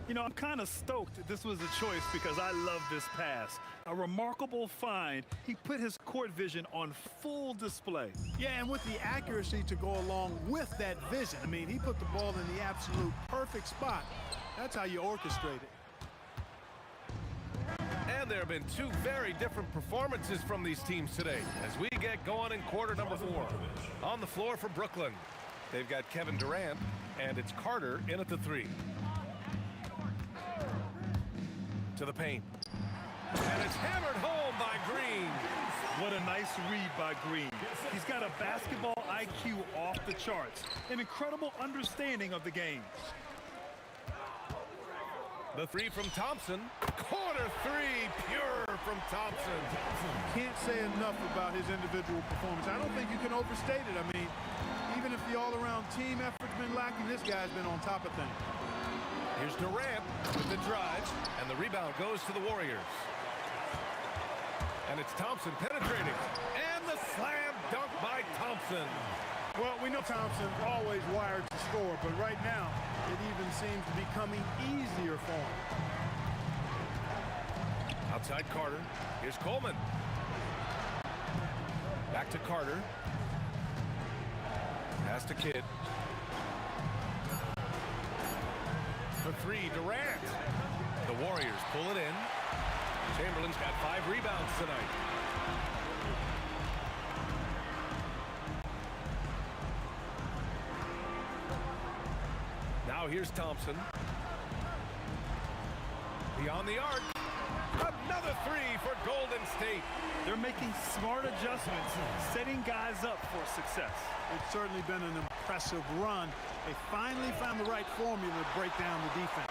You know, I'm kind of stoked this was a choice because I love this pass. A remarkable find. He put his court vision on full display. Yeah, and with the accuracy to go along with that vision. I mean, he put the ball in the absolute perfect spot. That's how you orchestrate it. And there have been 2 very different performances from these teams today as we get going in quarter number 4. On the floor for Brooklyn, they've got Kevin Durant, and it's Carter in at the 3. To the paint. And it's hammered home by Green. What a nice read by Green. He's got a basketball IQ off the charts. An incredible understanding of the game. The 3 from Thompson. Corner 3, pure from Thompson. Can't say enough about his individual performance. I don't think you can overstate it. I mean, even if the all-around team effort's been lacking, this guy's been on top of things. Here's Durant with the drive, and the rebound goes to the Warriors. And it's Thompson penetrating, and the slam dunk by Thompson. Well, we know Thompson's always wired to score, but right now, it even seems to be coming easier for him. Outside Carter. Here's Coleman. Back to Carter. Pass to Kidd. For 3, Durant. The Warriors pull it in. Chamberlain's got 5 rebounds tonight. Now here's Thompson. Beyond the arc. Another 3 for Golden State. They're making smart adjustments, setting guys up for success. It's certainly been an impressive run. They finally found the right formula to break down the defense.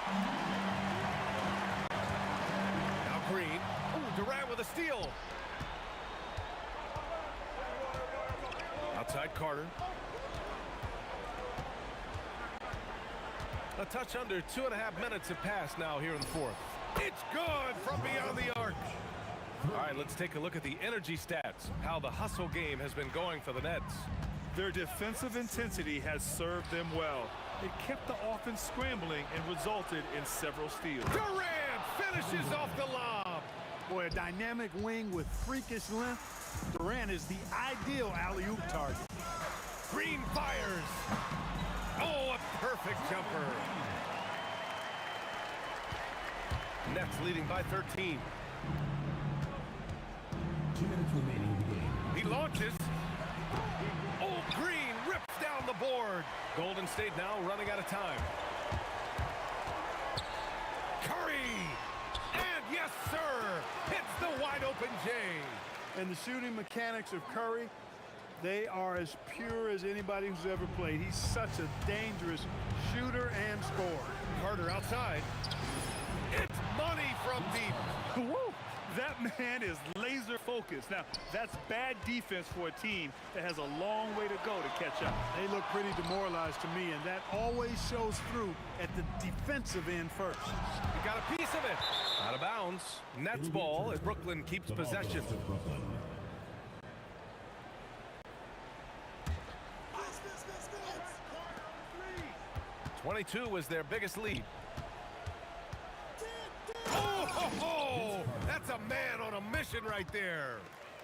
Now Green. Ooh, Durant with a steal. Outside Carter. A touch under 2.5 minutes have passed now here in the 4th. It's good from beyond the arc. All right, let's take a look at the energy stats, how the hustle game has been going for the Nets. Their defensive intensity has served them well. It kept the offense scrambling and resulted in several steals. Durant finishes off the lob. Boy, a dynamic wing with freakish length. Durant is the ideal alley-oop target. Green fires. Oh, a perfect jumper. Nets leading by 13. 2 minutes remaining in the game. He launches. Oh, Green rips down the board. Golden State now running out of time. Curry. And yes, sir. Hits the wide open J. And the shooting mechanics of Curry, they are as pure as anybody who's ever played. He's such a dangerous shooter and scorer. Carter outside. It's money from deep. Woo! That man is laser focused. Now, that's bad defense for a team that has a long way to go to catch up. They look pretty demoralized to me, and that always shows through at the defensive end first. You got a piece of it. Out of bounds. Nets ball as Brooklyn keeps possession. 22 was their biggest lead. Oh, ho, ho! That's a man on a mission right there.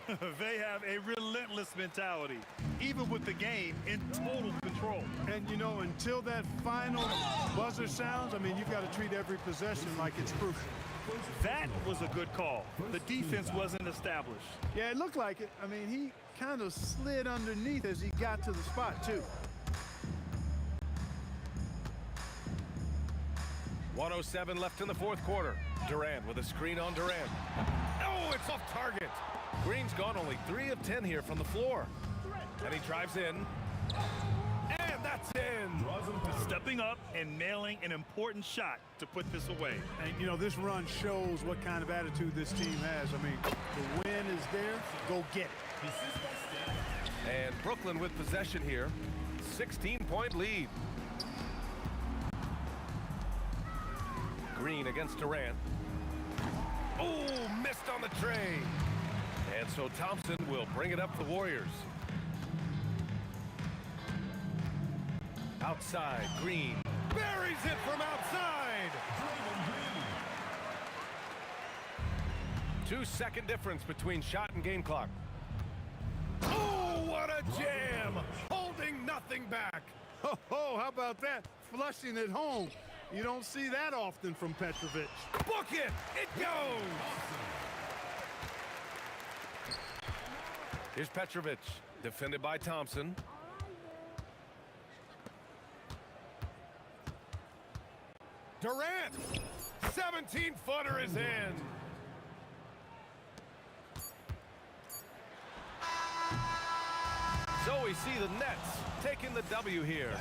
They have a relentless mentality, even with the game in total control. And, you know, until that final buzzer sounds, I mean, you've got to treat every possession like it's crucial. That was a good call. The defense wasn't established. Yeah, it looked like it. I mean, he kind of slid underneath as he got to the spot, too. 1:07 left in the fourth quarter. Durant with a screen on Durant. Oh, it's off target. Green's gone only 3 of 10 here from the floor. And he drives in. And that's in. Stepping up and nailing an important shot to put this away. And, you know, this run shows what kind of attitude this team has. I mean, the win is there. Go get it. And Brooklyn with possession here. 16-point lead. Green against Durant. Oh, missed on the tray. And so Thompson will bring it up the Warriors. Outside, Green buries it from outside. 2-second difference between shot and game clock. Oh, what a jam! Holding nothing back. Oh, how about that? Flushing it home. You don't see that often from Petrovic. Book it! It goes! Here's Petrovic, defended by Thompson. Durant! 17-footer is in. So we see the Nets taking the W here.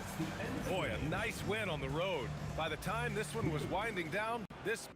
Boy, a nice win on the road. By the time this one was winding down, this...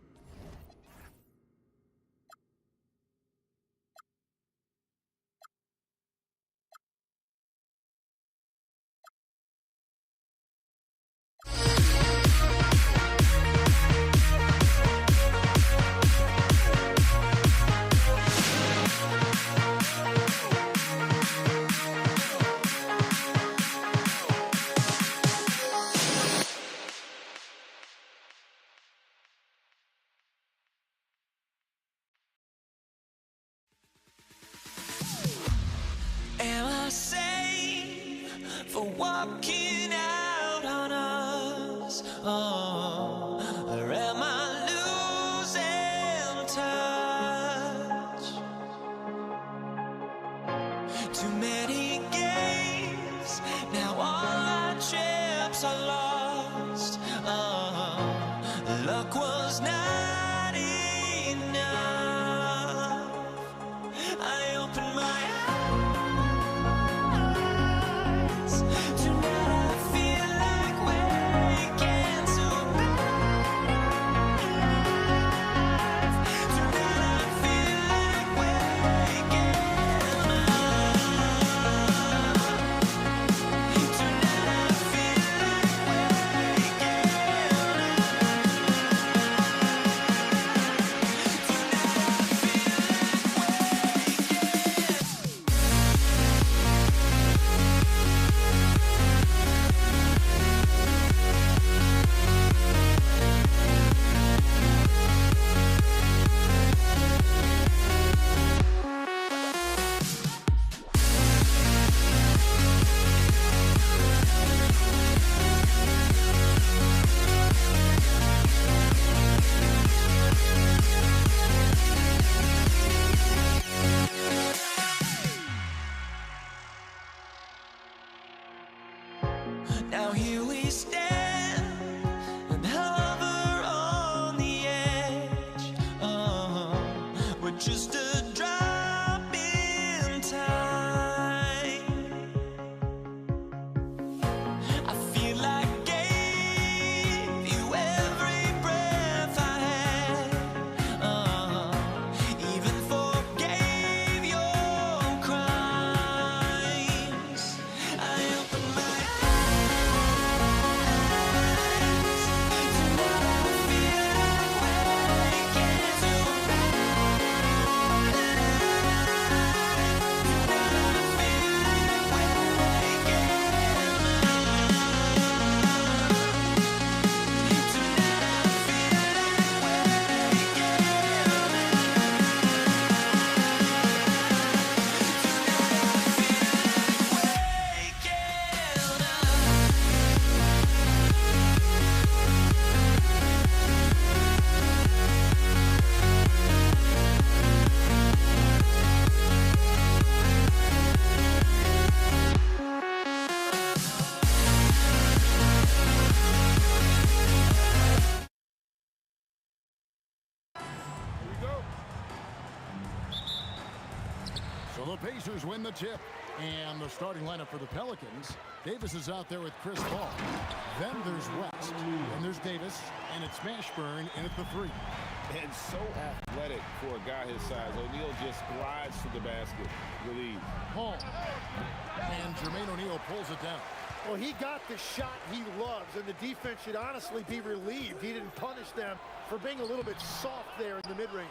Am I safe for walking out on us? Oh, or am I losing touch? Too many games, now all our chips are lost. Oh, luck was not enough. I opened my eyes. Now here we stand and hover on the edge. Oh, we're just a drop in time. I feel like I gave you every breath I had. Even forgave your crimes. I opened my eyes. Pacers win the tip. And the starting lineup for the Pelicans. Davis is out there with Chris Paul. Then there's West. And there's Davis. And it's Mashburn in at the 3. And so athletic for a guy his size. O'Neal just glides to the basket with ease. Paul. And Jermaine O'Neal pulls it down. Well, he got the shot he loves, and the defense should honestly be relieved he didn't punish them for being a little bit soft there in the mid-range.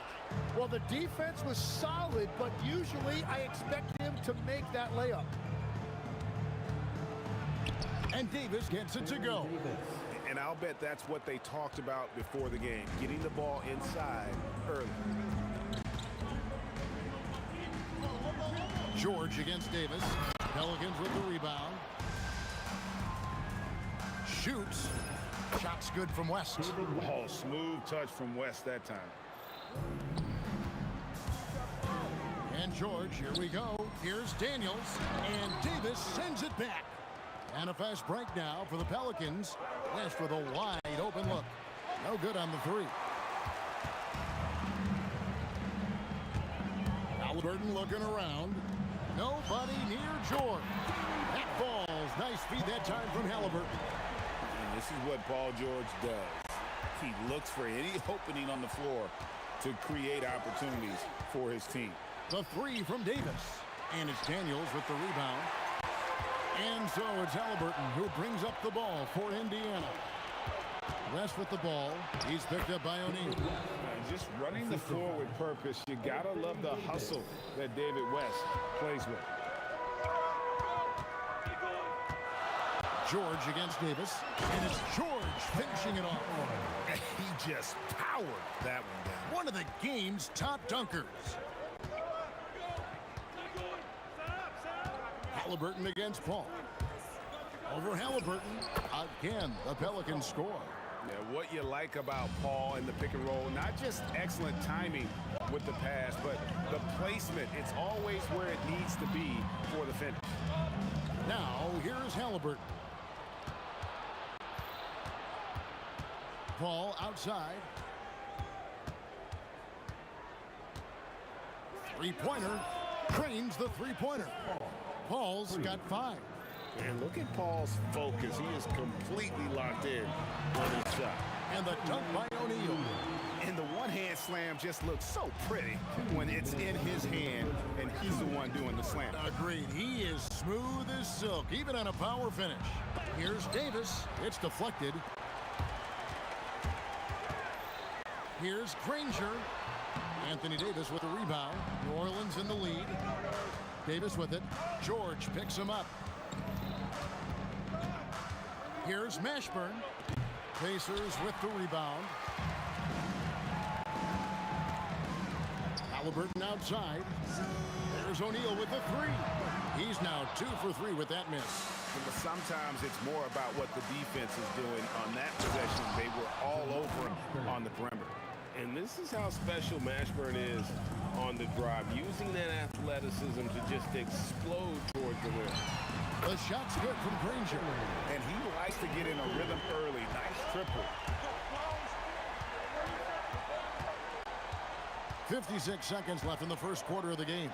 Well, the defense was solid, but usually I expect him to make that layup. And Davis gets it to go. And I'll bet that's what they talked about before the game, getting the ball inside early. George against Davis. Pelicans with the rebound. Shoots. Shot's good from West. Oh, smooth touch from West that time. And George, here we go. Here's Daniels. And Davis sends it back. And a fast break now for the Pelicans. West with a wide open look. No good on the 3. Halliburton looking around. Nobody near George. That falls. Nice feed that time from Halliburton. And this is what Paul George does. He looks for any opening on the floor to create opportunities for his team. The 3 from Davis. And it's Daniels with the rebound. And so it's Halliburton who brings up the ball for Indiana. West with the ball. He's picked up by O'Neal. Just running the floor with purpose. You gotta love the hustle that David West plays with. George against Davis. And it's George finishing it off. He just powered that one down. One of the game's top dunkers. Halliburton against Paul. Over Halliburton. Again, the Pelicans score. Yeah, what you like about Paul in the pick and roll, not just excellent timing with the pass, but the placement. It's always where it needs to be for the finish. Now, here's Halliburton. Paul outside. Three-pointer. Trains the three-pointer. Paul's got 5. And look at Paul's focus. He is completely locked in on his shot. And the dunk by O'Neal. And the one-hand slam just looks so pretty when it's in his hand and he's the one doing the slam. Agreed. He is smooth as silk, even on a power finish. Here's Davis. It's deflected. Here's Granger. Anthony Davis with the rebound. New Orleans in the lead. Davis with it. George picks him up. Here's Mashburn. Pacers with the rebound. Halliburton outside. There's O'Neal with the 3. He's now 2 for 3 with that miss. But sometimes it's more about what the defense is doing on that possession. They were all over him on the perimeter. And this is how special Mashburn is on the drive, using that athleticism to just explode towards the rim. The shot's good from Granger. And he likes to get in a rhythm early. Nice triple. 56 seconds left in the first quarter of the game.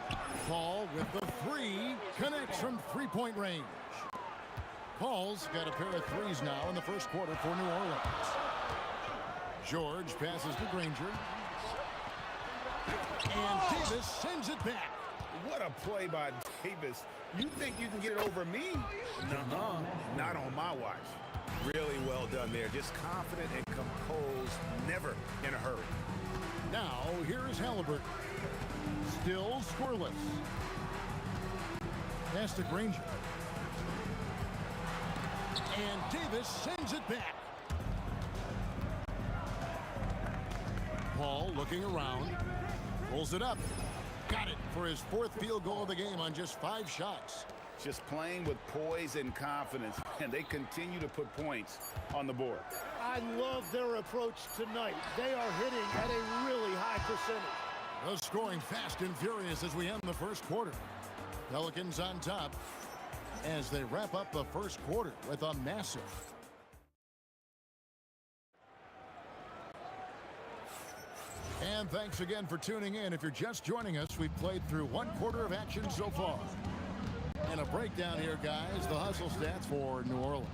Paul with the 3. Connects from three-point range. Paul's got a pair of 3s now in the first quarter for New Orleans. George passes to Granger. And Davis sends it back. What a play by Davis. You think you can get it over me? Nuh-uh. Not on my watch. Really well done there. Just confident and composed. Never in a hurry. Now, here's Halliburton. Still scoreless. Pass to Granger. And Davis sends it back. Paul looking around. Pulls it up. Got it for his 4th field goal of the game on just 5 shots. Just playing with poise and confidence, and they continue to put points on the board. I love their approach tonight. They are hitting at a really high percentage. The scoring fast and furious as we end the first quarter. Pelicans on top as they wrap up the first quarter with a massive. And thanks again for tuning in. If you're just joining us, we've played through 1/4 of action so far. And a breakdown here, guys, the hustle stats for New Orleans.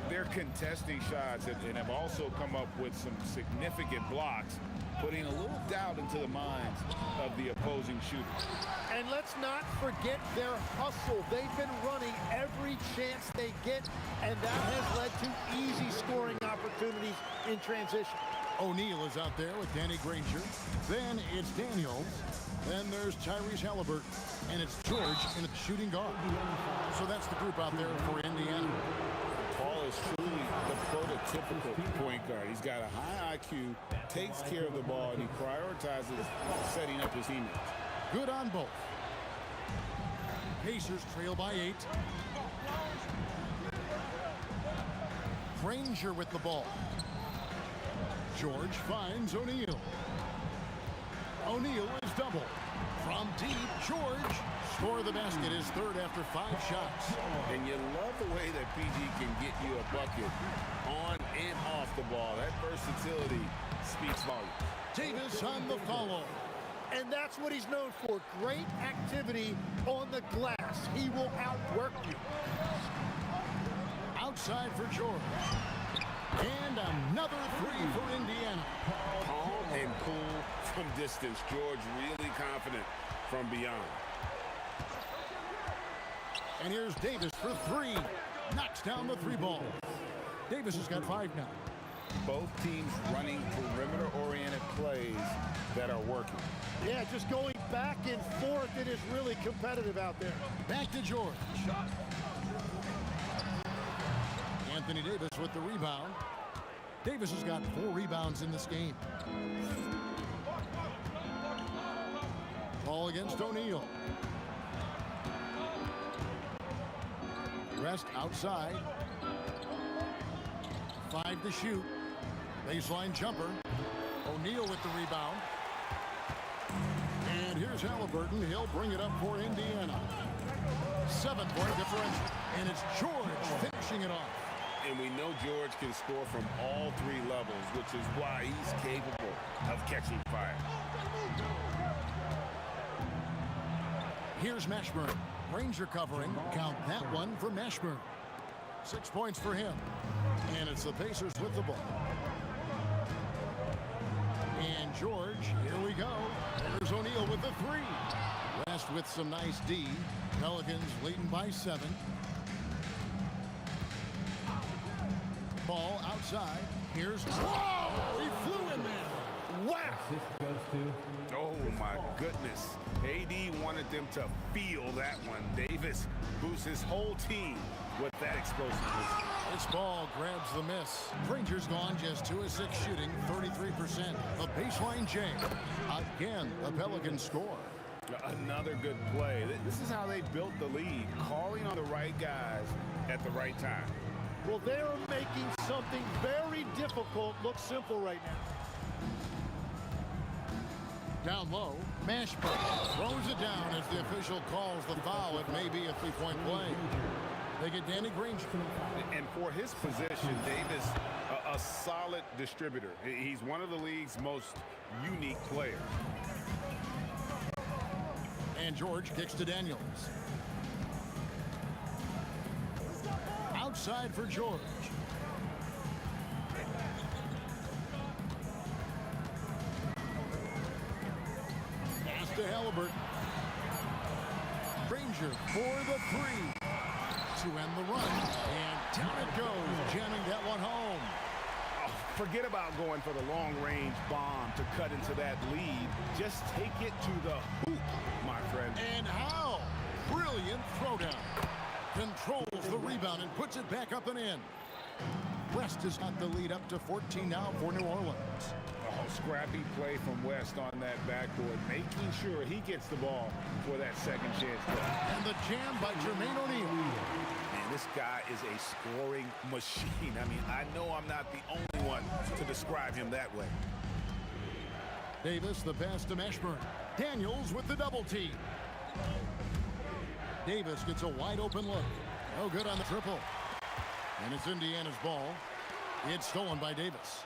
They're contesting shots and have also come up with some significant blocks, putting a little doubt into the minds of the opposing shooters. And let's not forget their hustle. They've been running every chance they get, and that has led to easy scoring opportunities in transition. O'Neal is out there with Danny Granger. Then it's Daniels. Then there's Tyrese Halliburton. And it's George in the shooting guard. So that's the group out there for Indiana. Paul is truly the prototypical point guard. He's got a high IQ, takes care of the ball, and he prioritizes setting up his teammates. Good on both. Pacers trail by 8. Granger with the ball. George finds O'Neal. O'Neal is double. From deep, George score the basket, his third after 5 shots. And you love the way that PG can get you a bucket on and off the ball. That versatility speaks volumes. Davis on the follow. And that's what he's known for. Great activity on the glass. He will outwork you. Outside for George. And another 3 for Indiana. Calm and cool from distance. George really confident from beyond. And here's Davis for 3. Knocks down the 3 ball. Davis has got 5 now. Both teams running perimeter-oriented plays that are working. Yeah, just going back and forth. It is really competitive out there. Back to George. Anthony Davis with the rebound. Davis has got 4 rebounds in this game. Ball against O'Neal. Rest outside. 5 to shoot. Baseline jumper. O'Neal with the rebound. And here's Halliburton. He'll bring it up for Indiana. 7-point differential. And it's George finishing it off. And we know George can score from all 3 levels, which is why he's capable of catching fire. Here's Mashburn. Granger covering. Count that one for Mashburn. 6 points for him. And it's the Pacers with the ball. And George, here we go. There's O'Neal with the 3. West with some nice D. Pelicans leading by 7. Ball outside. Here's... Whoa! He flew in there. Wow! Oh, my goodness. AD wanted them to feel that one. Davis boosts his whole team with that explosiveness. This ball grabs the miss. Granger's gone just 2 of 6 shooting, 33%. A baseline J. Again, the Pelicans score. Another good play. This is how they built the lead, calling on the right guys at the right time. Well, they are making something very difficult look simple right now. Down low, Mashburn throws it down as the official calls the foul. It may be a 3-point play. They get Danny Granger. And for his position, Davis, a solid distributor. He's one of the league's most unique players. And George kicks to Daniels. Outside for George. Pass to Halliburton. Granger for the 3. To end the run. And down it goes, jamming that one home. Oh, forget about going for the long-range bomb to cut into that lead. Just take it to the hoop, my friend. And how? Brilliant throwdown. Controls the rebound and puts it back up and in. West has got the lead up to 14 now for New Orleans. Oh, scrappy play from West on that backboard, making sure he gets the ball for that second chance. And the jam by Jermaine O'Neal. Man, this guy is a scoring machine. I mean, I know I'm not the only one to describe him that way. Davis, the pass to Mashburn. Daniels with the double team. Davis gets a wide open look. No good on the triple. And it's Indiana's ball. It's stolen by Davis.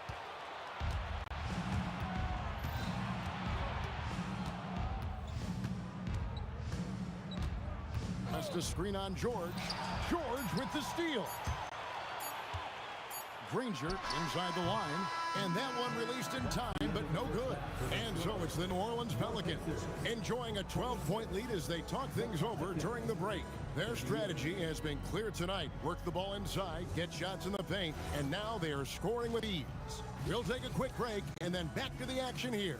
West a screen on George. George with the steal. Granger inside the line, and that one released in time, but no good. And so it's the New Orleans Pelicans enjoying a 12-point lead as they talk things over during the break. Their strategy has been clear tonight. Work the ball inside, get shots in the paint, and now they are scoring with ease. We'll take a quick break and then back to the action here.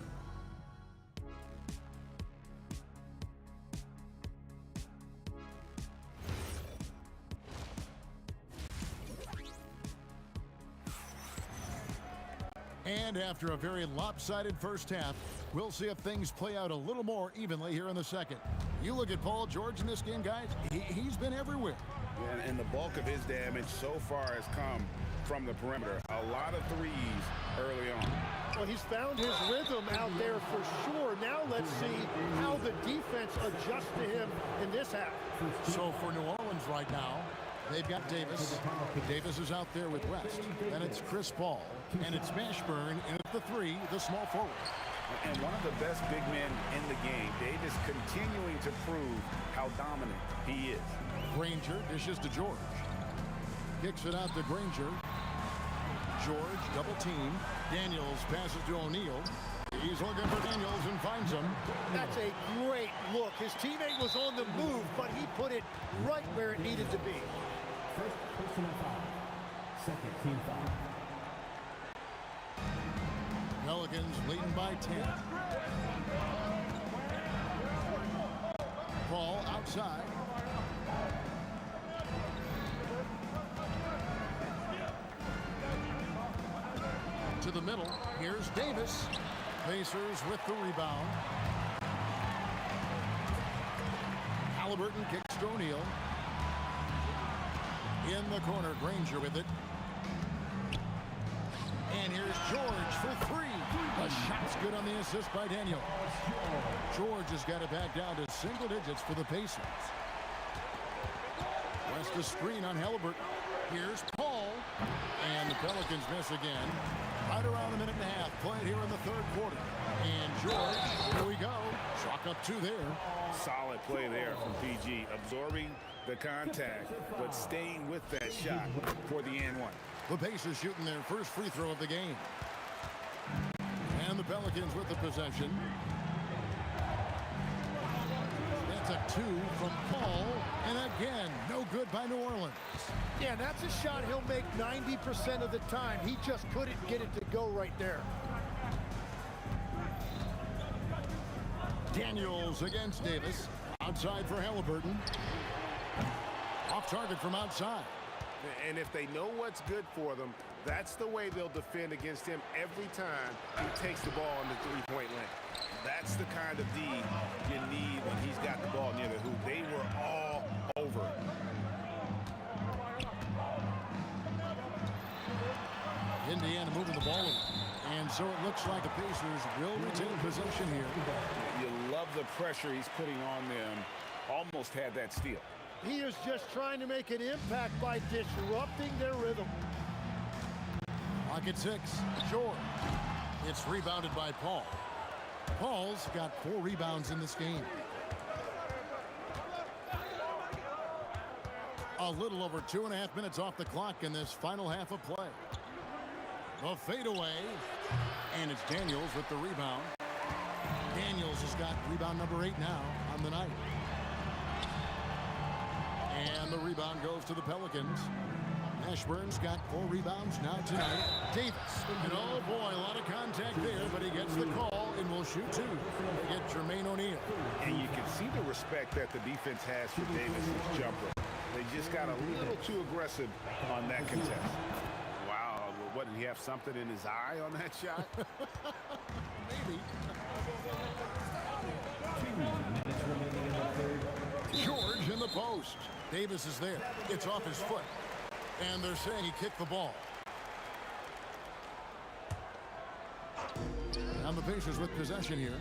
And after a very lopsided first half, we'll see if things play out a little more evenly here in the second. You look at Paul George in this game, guys, he's been everywhere. Yeah, and the bulk of his damage so far has come from the perimeter. A lot of threes early on. Well, he's found his rhythm out there for sure. Now let's see how the defense adjusts to him in this half. So for New Orleans right now, they've got Davis. Davis is out there with West. Then it's Chris Paul. And it's Mashburn in at the three, the small forward. And one of the best big men in the game. Davis continuing to prove how dominant he is. Granger dishes to George. Kicks it out to Granger. George double team. Daniels passes to O'Neal. He's looking for Daniels and finds him. That's a great look. His teammate was on the move, but he put it right where it needed to be. First personal foul. Second team foul. Pelicans leading by 10. Paul outside. To the middle. Here's Davis. Pacers with the rebound. Halliburton kicks to O'Neal. In the corner, Granger with it. And here's George for three. The shot's good on the assist by Daniel. George has got it back down to single digits for the Pacers. West a screen on Halliburton. Here's Paul. And the Pelicans miss again. Right around a minute and a half played here in the third quarter. And George, here we go. Chalk up two there. Solid play there from PG. Absorbing the contact, but staying with that shot for the and one. The Pacers shooting their first free throw of the game. And the Pelicans with the possession. That's a two from Paul. And again, no good by New Orleans. Yeah, that's a shot he'll make 90% of the time. He just couldn't get it to go right there. Daniels against Davis. Outside for Halliburton. Off target from outside. And if they know what's good for them, that's the way they'll defend against him every time he takes the ball in the three-point lane. That's the kind of D you need when he's got the ball near the hoop. They were all over it. Indiana moving the ball. And so it looks like the Pacers will retain possession here. You love the pressure he's putting on them. Almost had that steal. He is just trying to make an impact by disrupting their rhythm. Clock at 6. George. It's rebounded by Paul. Paul's got 4 rebounds in this game. A little over 2.5 minutes off the clock in this final half of play. The fadeaway. And it's Daniels with the rebound. Daniels has got rebound number 8 now on the night. And the rebound goes to the Pelicans. Ashburn's got 4 rebounds now tonight. Davis. And oh boy, a lot of contact there, but he gets the call and will shoot 2. They get Jermaine O'Neal. And you can see the respect that the defense has for Davis' jumper. They just got a little too aggressive on that contest. Wow, what, did he have something in his eye on that shot? Maybe. George in the post. Davis is there. It's off his foot. And they're saying he kicked the ball. And the Pacers with possession here.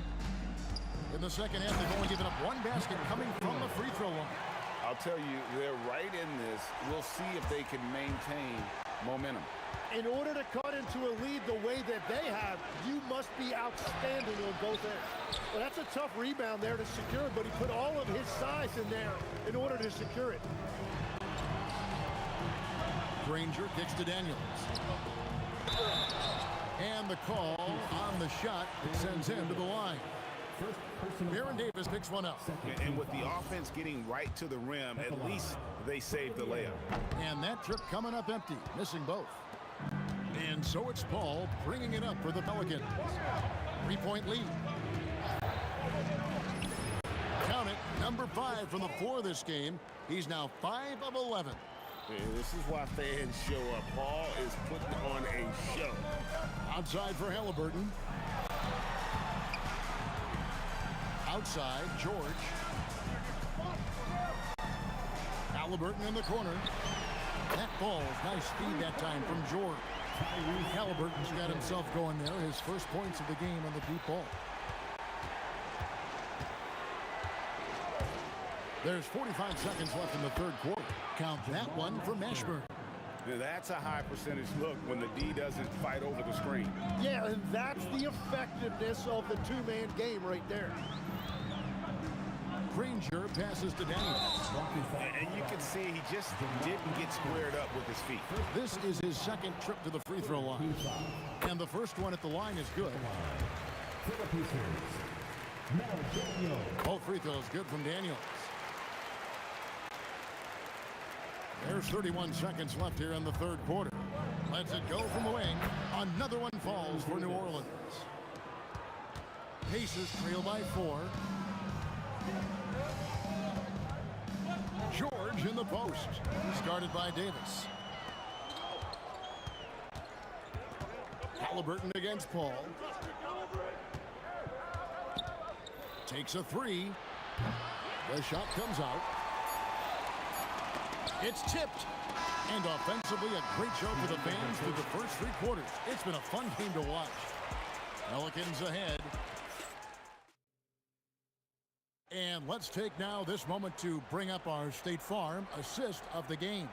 In the second half, they've only given up 1 basket coming from the free throw line. I'll tell you, they're right in this. We'll see if they can maintain momentum. In order to cut into a lead the way that they have, you must be outstanding on both ends. Well, that's a tough rebound there to secure, but he put all of his size in there in order to secure it. Granger kicks to Daniels. And the call on the shot sends him to the line. Baron Davis picks one up. And with the offense getting right to the rim, at least they saved the layup. And that trip coming up empty, missing both. And so it's Paul bringing it up for the Pelicans. 3-point lead. Count it, number 5 from the floor this game. He's now 5 of 11. This is why fans show up. Paul is putting on a show. Outside for Halliburton. Outside, George. Halliburton in the corner. That falls. Nice feed that time from George. Halliburton's got himself going there. His first points of the game on the deep ball. There's 45 seconds left in the third quarter. Count that one for Mashburn. That's a high percentage look when the D doesn't fight over the screen. Yeah, and that's the effectiveness of the two-man game right there. Granger passes to Daniels. And you can see he just didn't get squared up with his feet. This is his second trip to the free throw line. And the first one at the line is good. Both free throws good from Daniels. There's 31 seconds left here in the third quarter. Lets it go from the wing. Another one falls for New Orleans. Pacers trail by 4. George in the post. Started by Davis. Halliburton against Paul. Takes a 3. The shot comes out. It's tipped. And offensively, a great show for the fans through the first 3 quarters. It's been a fun game to watch. Pelicans ahead. And let's take now this moment to bring up our State Farm assist of the game.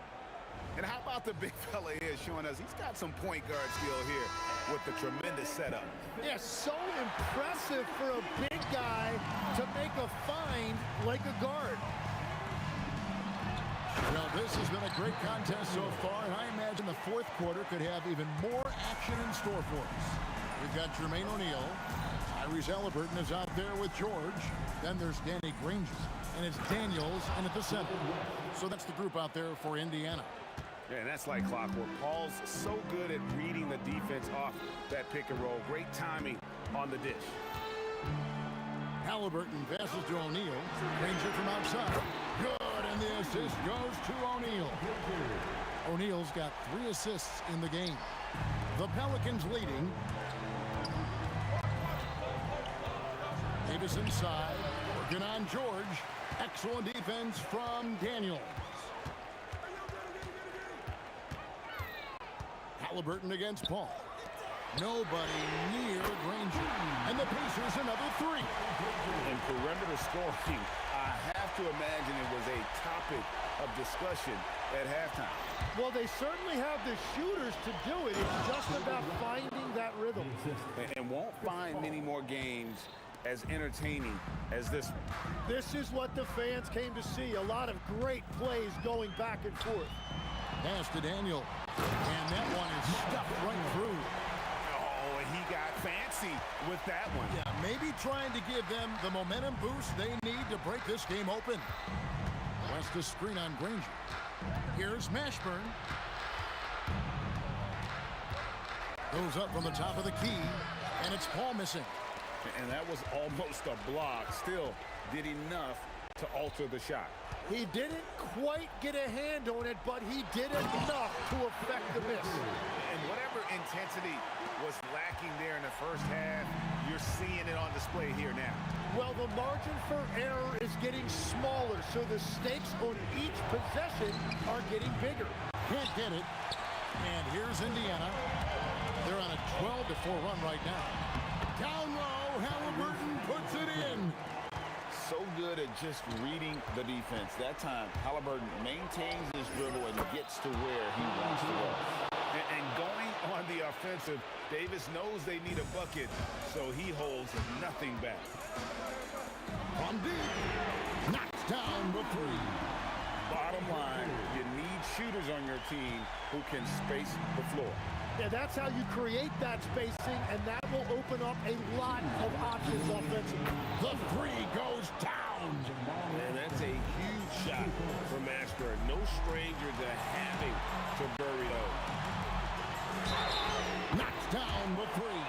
And how about the big fella here showing us he's got some point guard skill here with the tremendous setup. Yeah, so impressive for a big guy to make a find like a guard. Well, this has been a great contest so far, and I imagine the fourth quarter could have even more action in store for us. We've got Jermaine O'Neal. Tyrese Halliburton is out there with George. Then there's Danny Granger, and it's Daniels and at the center. So that's the group out there for Indiana. Yeah, and that's like clockwork. Paul's so good at reading the defense off that pick and roll. Great timing on the dish. Halliburton passes to O'Neal. Granger from outside. Good, and the assist goes to O'Neal. O'Neal's got 3 assists in the game. The Pelicans leading. Davis inside, working on George. Excellent defense from Daniels. Halliburton against Paul. Nobody near Granger. And the Pacers another 3. And perimeter scoring, I have to imagine it was a topic of discussion at halftime. Well, they certainly have the shooters to do it. It's just about finding that rhythm. And won't find many more games as entertaining as this one. This is what the fans came to see. A lot of great plays going back and forth. Pass to Daniel. And that one is stuffed right through. Oh, and he got fancy with that one. Yeah, maybe trying to give them the momentum boost they need to break this game open. West to screen on Granger. Here's Mashburn. Goes up from the top of the key, and it's Paul missing. And that was almost a block. Still did enough to alter the shot. He didn't quite get a hand on it, but he did enough to affect the miss. And whatever intensity was lacking there in the first half, you're seeing it on display here now. Well, the margin for error is getting smaller, so the stakes on each possession are getting bigger. Can't get it. And here's Indiana. They're on a 12-4 run right now. Down low, Halliburton puts it in. So good at just reading the defense. That time, Halliburton maintains his dribble and gets to where he wants to go. And going on the offensive, Davis knows they need a bucket, so he holds nothing back. From deep, knocks down the three. Bottom line, you need shooters on your team who can space the floor. Yeah, that's how you create that spacing, and that will open up a lot of options offensively. The three goes down. And that's a huge shot for Mastro. No stranger to having to bury those. Knocks down the three.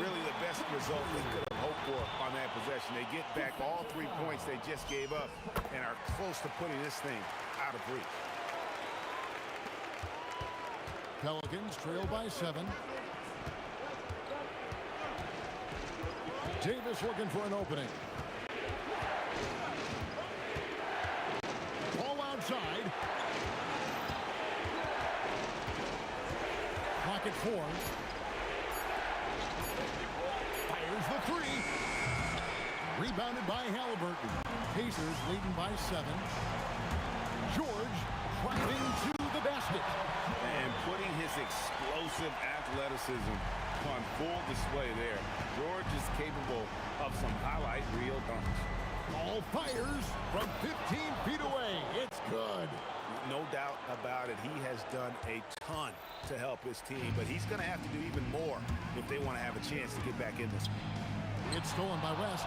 Really the best result they could have hoped for on that possession. They get back all 3 points they just gave up and are close to putting this thing out of reach. Pelicans trail by 7. Davis looking for an opening. Ball outside. Pocket 4. Fires the three. Rebounded by Halliburton. Pacers leading by 7. George driving to the basket. And putting his explosive athleticism on full display there. George is capable of some highlight reel dunks. Ball fires from 15 feet away. It's good. No doubt about it. He has done a ton to help his team, but he's going to have to do even more if they want to have a chance to get back in this. It's stolen by West.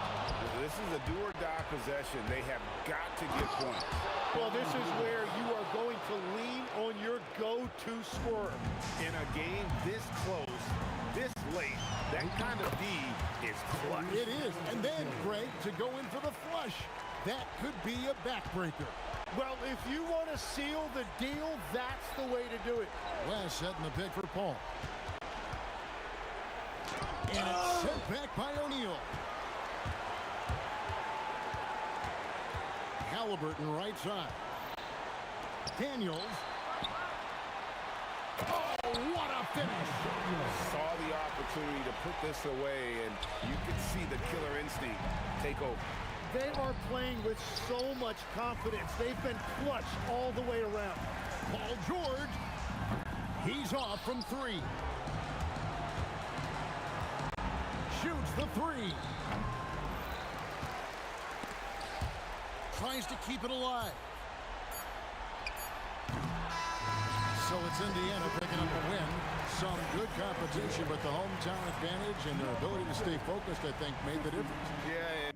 This is a do-or-die possession. They have got to get points. Well, this is where you are going to lean on your go-to scorer. In a game this close, this late, that kind of D is clutch. It is. And then, Greg, to go in for the flush. That could be a backbreaker. Well, if you want to seal the deal, that's the way to do it. West setting the pick for Paul. And it's sent back by O'Neal. Halliburton right side. Daniels. Oh, what a finish. Saw the opportunity to put this away, and you could see the killer instinct take over. They are playing with so much confidence. They've been clutch all the way around. Paul George. He's off from 3. Shoots the 3. Tries to keep it alive. So it's Indiana picking up a win. Some good competition, but the hometown advantage and their ability to stay focused, I think, made the difference. Yeah.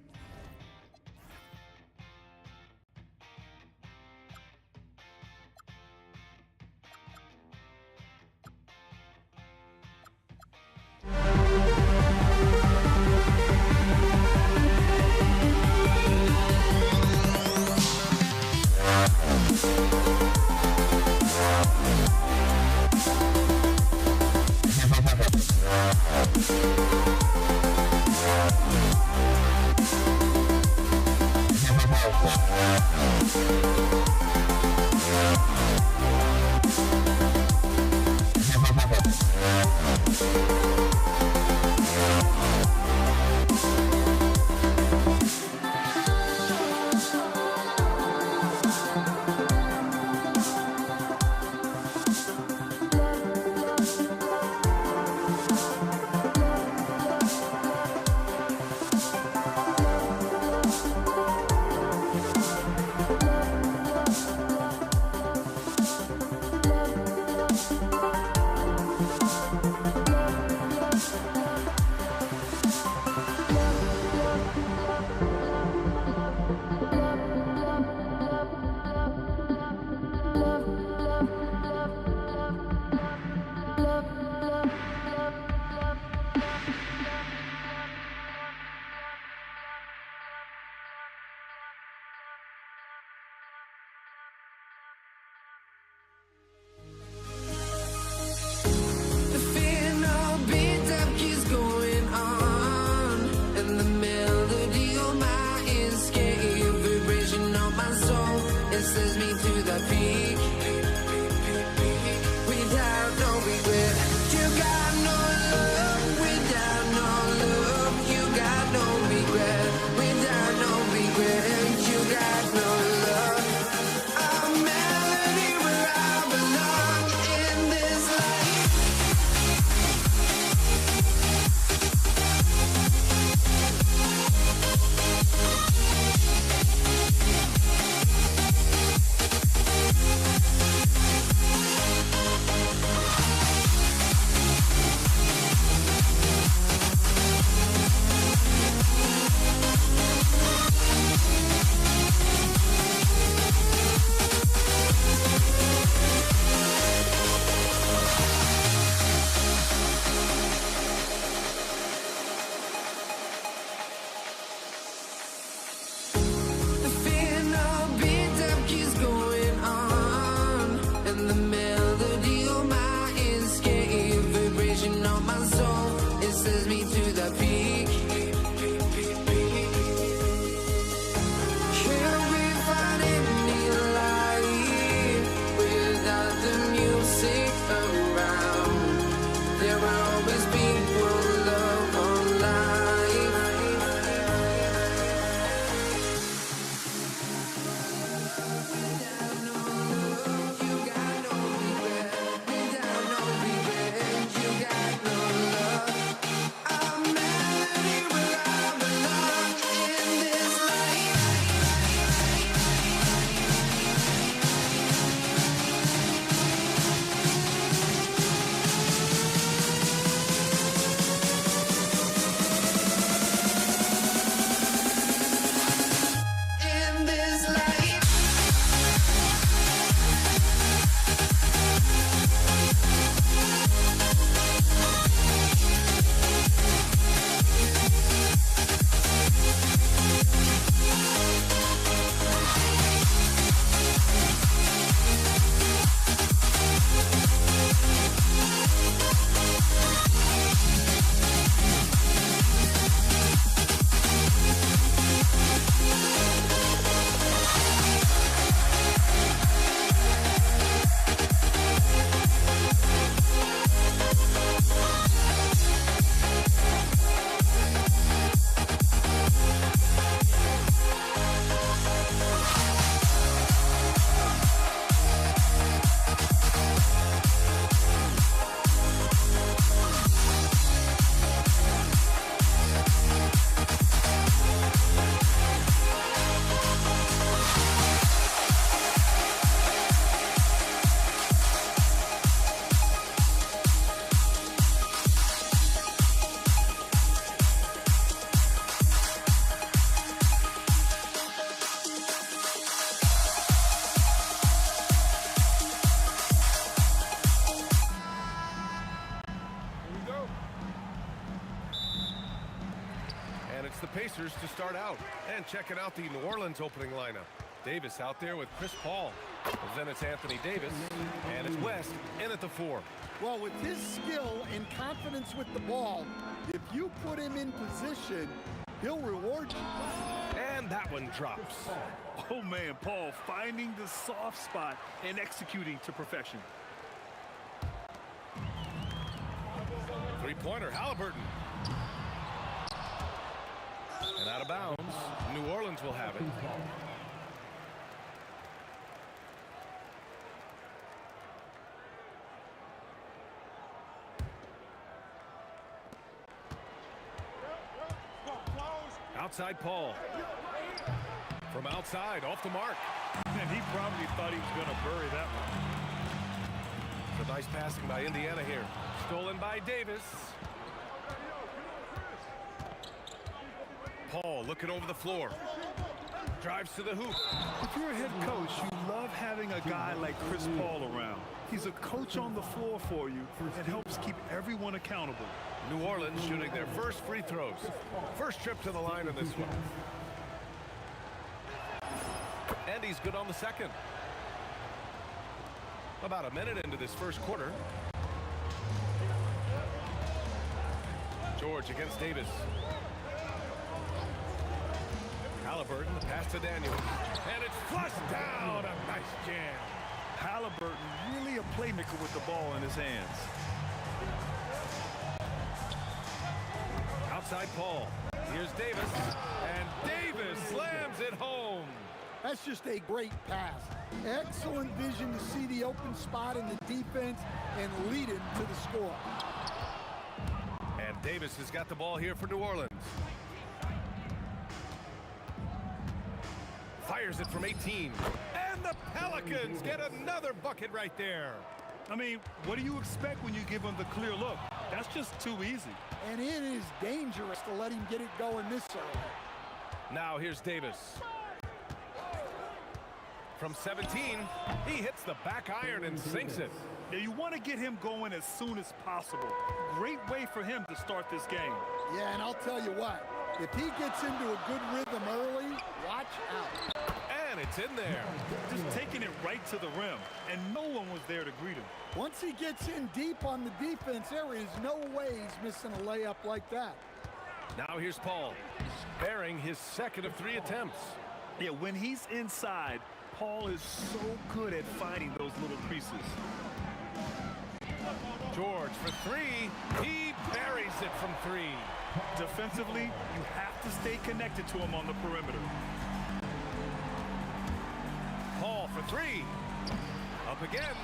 Pacers to start out. And checking out the New Orleans opening lineup. Davis out there with Chris Paul. Then it's Anthony Davis. And it's West in at the 4. Well, with his skill and confidence with the ball, if you put him in position, he'll reward you. And that one drops. Oh, man, Paul finding the soft spot and executing to perfection. Three-pointer, Halliburton. And out of bounds. New Orleans will have it. Outside Paul. From outside, off the mark. And he probably thought he was going to bury that one. It's a nice passing by Indiana here. Stolen by Davis. Paul looking over the floor. Drives to the hoop. If you're a head coach, you love having a guy like Chris Paul around. He's a coach on the floor for you and helps keep everyone accountable. New Orleans shooting their first free throws. First trip to the line on this one. And he's good on the second. About a minute into this first quarter. George against Davis. Halliburton, the pass to Daniels. And it's flushed down. A nice jam. Halliburton really a playmaker with the ball in his hands. Outside Paul. Here's Davis. And Davis slams it home. That's just a great pass. Excellent vision to see the open spot in the defense and lead him to the score. And Davis has got the ball here for New Orleans. Fires it from 18. And the Pelicans get another bucket right there. I mean, what do you expect when you give him the clear look? That's just too easy. And it is dangerous to let him get it going this early. Now here's Davis. From 17, he hits the back iron and sinks it. Now you want to get him going as soon as possible. Great way for him to start this game. Yeah, and I'll tell you what, if he gets into a good rhythm early, watch out. And it's in there. Just taking it right to the rim, and no one was there to greet him. Once he gets in deep on the defense, there is no way he's missing a layup like that. Now here's Paul, bearing his second of 3 attempts. Yeah, when he's inside, Paul is so good at finding those little creases. George for 3. He buries it from 3. Defensively, you have to stay connected to him on the perimeter. Paul for 3. Up again.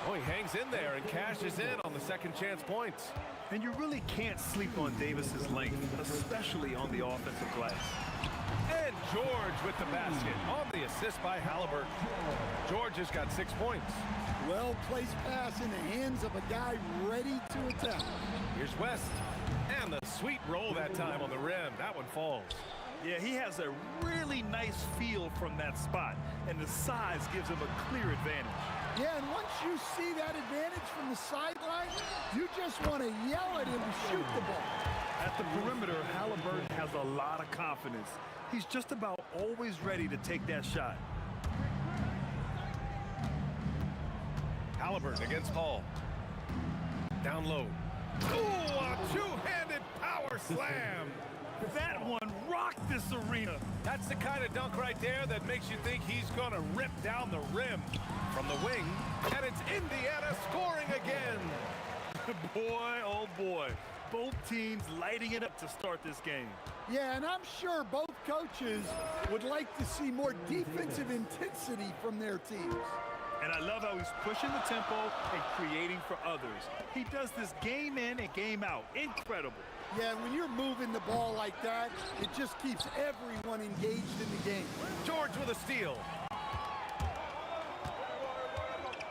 Oh, he hangs in there and cashes in on the second chance points. And you really can't sleep on Davis's length, especially on the offensive glass. And George with the basket on the assist by Halliburton. George has got 6 points. Well-placed pass in the hands of a guy ready to attack. Here's West. And the sweet roll that time on the rim. That one falls. Yeah, he has a really nice feel from that spot, and the size gives him a clear advantage. Yeah, and once you see that advantage from the sideline, you just want to yell at him to shoot the ball. At the perimeter, Halliburton has a lot of confidence. He's just about always ready to take that shot. Halliburton against Paul. Down low. Oh, a two-handed power slam. That one rocked this arena. That's the kind of dunk right there that makes you think he's going to rip down the rim from the wing. And it's Indiana scoring again. Boy, oh boy. Both teams lighting it up to start this game. Yeah, and I'm sure both coaches would like to see more defensive intensity from their teams. And I love how he's pushing the tempo and creating for others. He does this game in and game out. Incredible. Yeah, when you're moving the ball like that, it just keeps everyone engaged in the game. George with a steal.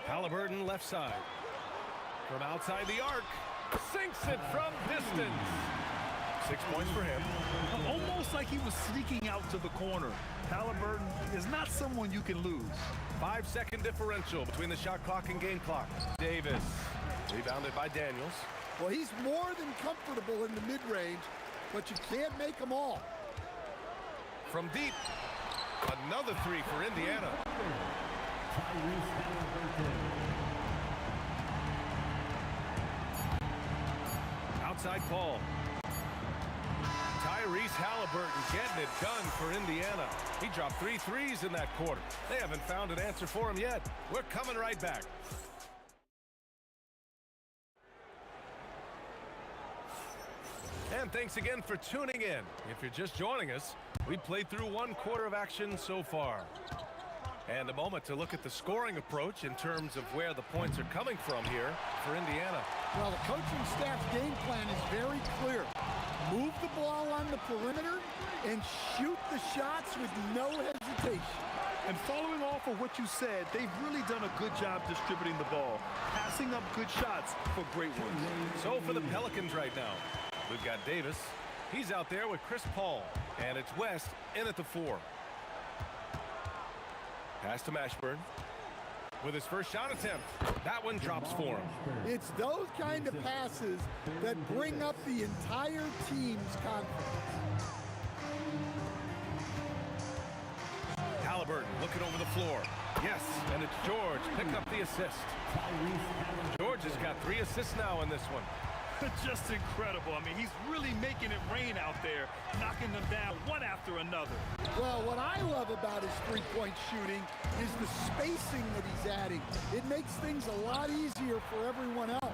Halliburton left side. From outside the arc. Sinks it from distance. 6 points for him. Almost like he was sneaking out to the corner. Halliburton is not someone you can lose. 5-second differential between the shot clock and game clock. Davis. Rebounded by Daniels. Well, he's more than comfortable in the mid-range, but you can't make them all. from deep. Another three for Indiana. Outside Paul. Tyrese Halliburton getting it done for Indiana. He dropped 3 threes in that quarter. They haven't found an answer for him yet. We're coming right back. And thanks again for tuning in. If you're just joining us, we played through 1 quarter of action so far. And a moment to look at the scoring approach in terms of where the points are coming from here for Indiana. Well, the coaching staff's game plan is very clear. Move the ball on the perimeter and shoot the shots with no hesitation. And following off of what you said, they've really done a good job distributing the ball, passing up good shots for great ones. So for the Pelicans right now, we've got Davis. He's out there with Chris Paul. And it's West in at the 4. Pass to Mashburn with his first shot attempt. That one drops for him. It's those kind of passes that bring up the entire team's confidence. Halliburton looking over the floor. Yes, and it's George picking up the assist. George has got 3 assists now in this one. Just incredible. I mean, he's really making it rain out there, knocking them down one after another. Well, what I love about his three-point shooting is the spacing that he's adding. It makes things a lot easier for everyone else.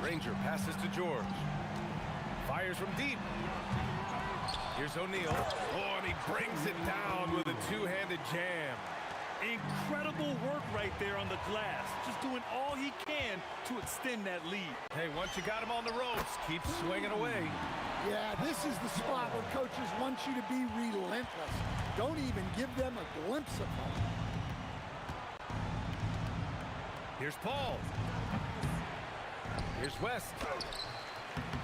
Ranger passes to George. Fires from deep. Here's O'Neal. Oh, and he brings it down with a 2-handed jam. Incredible work right there on the glass. Just doing all he can to extend that lead. Hey, once you got him on the ropes, keep swinging away. Yeah, this is the spot where coaches want you to be relentless. Don't even give them a glimpse of hope. Here's Paul. Here's West.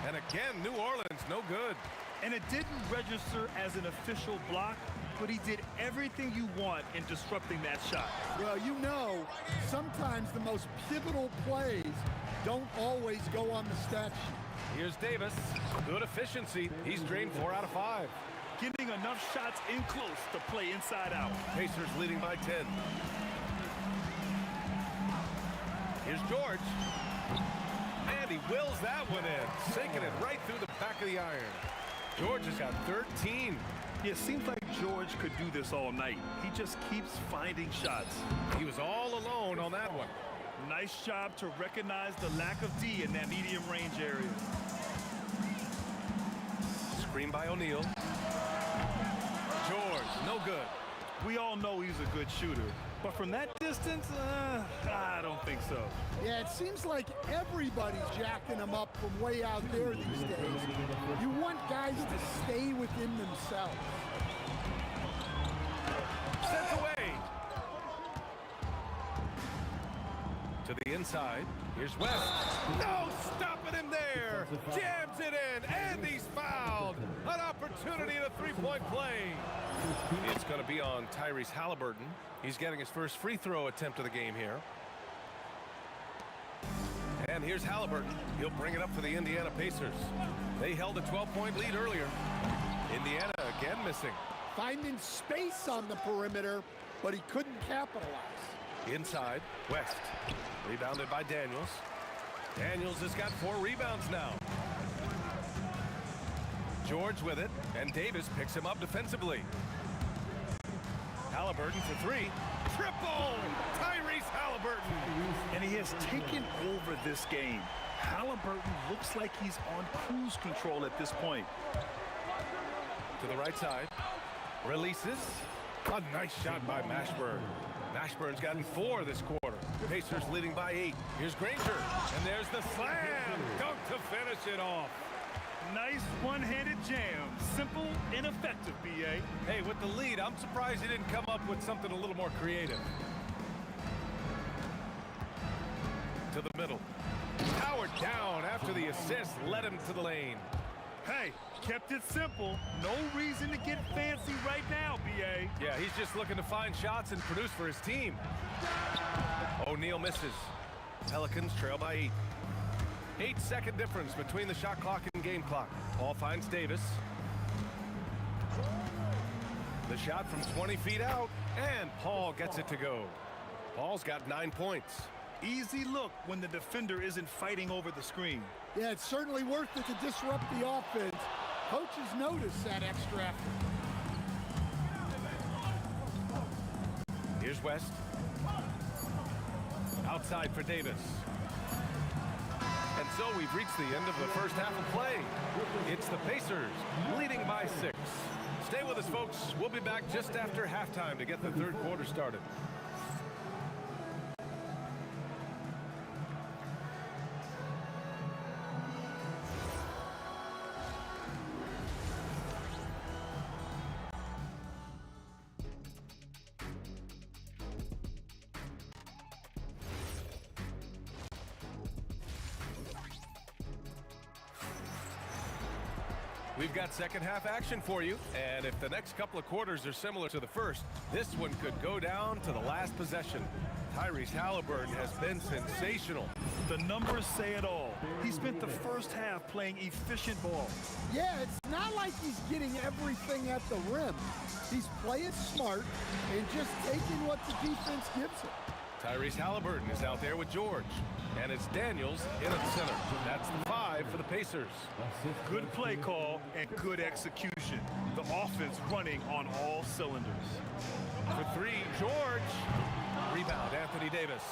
And again, New Orleans, no good. And it didn't register as an official block, but he did everything you want in disrupting that shot. Well, you know, sometimes the most pivotal plays don't always go on the stat sheet. Here's Davis. Good efficiency. He's drained 4 out of 5. Getting enough shots in close to play inside out. Pacers leading by 10. Here's George. And he wills that one in, sinking it right through the back of the iron. George has got 13. Yeah, it seems like George could do this all night. He just keeps finding shots. He was all alone on that one. Nice job to recognize the lack of D in that medium range area. Screen by O'Neal. George, no good. We all know he's a good shooter, but from that distance, I don't think so. Yeah, it seems like everybody's jacking him up from way out there these days. You want guys to stay within themselves. Sent away. To the inside. Here's West. No stopping him there. Jams it in, and he's fouled. An opportunity at a three-point play. It's going to be on Tyrese Halliburton. He's getting his first free throw attempt of the game here. And here's Halliburton. He'll bring it up for the Indiana Pacers. They held a 12-point lead earlier. Indiana again missing. Finding space on the perimeter, but he couldn't capitalize. Inside, West. Rebounded by Daniels. Daniels has got 4 rebounds now. George with it, and Davis picks him up defensively. Halliburton for 3. Triple! Tyrese Halliburton! And he has taken over this game. Halliburton looks like he's on cruise control at this point. To the right side. Releases. A nice shot by Mashburn. Mashburn's gotten 4 this quarter. Pacers leading by 8. Here's Granger. And there's the slam. Dunk to finish it off. Nice one-handed jam. Simple and effective, B.A. Hey, with the lead, I'm surprised he didn't come up with something a little more creative. To the middle. Powered down after the assist led him to the lane. Hey, kept it simple. No reason to get fancy right now, B.A. Yeah, he's just looking to find shots and produce for his team. O'Neal misses. Pelicans trail by 8. 8-second difference between the shot clock and game clock. Paul finds Davis. The shot from 20 feet out, and Paul gets it to go. Paul's got 9 points. Easy look when the defender isn't fighting over the screen. Yeah, it's certainly worth it to disrupt the offense. Coaches notice that extra effort. Here's West. Outside for Davis. And so we've reached the end of the first half of play. It's the Pacers leading by 6. Stay with us, folks. We'll be back just after halftime to get the third quarter started. We've got second half action for you, and if the next couple of quarters are similar to the first, this one could go down to the last possession. Tyrese Halliburton has been sensational. The numbers say it all. He spent the first half playing efficient ball. Yeah, it's not like he's getting everything at the rim. He's playing smart and just taking what the defense gives him. Tyrese Halliburton is out there with George. And it's Daniels in at the center. That's the 5 for the Pacers. Good play call and good execution. The offense running on all cylinders. For 3, George. Rebound, Anthony Davis.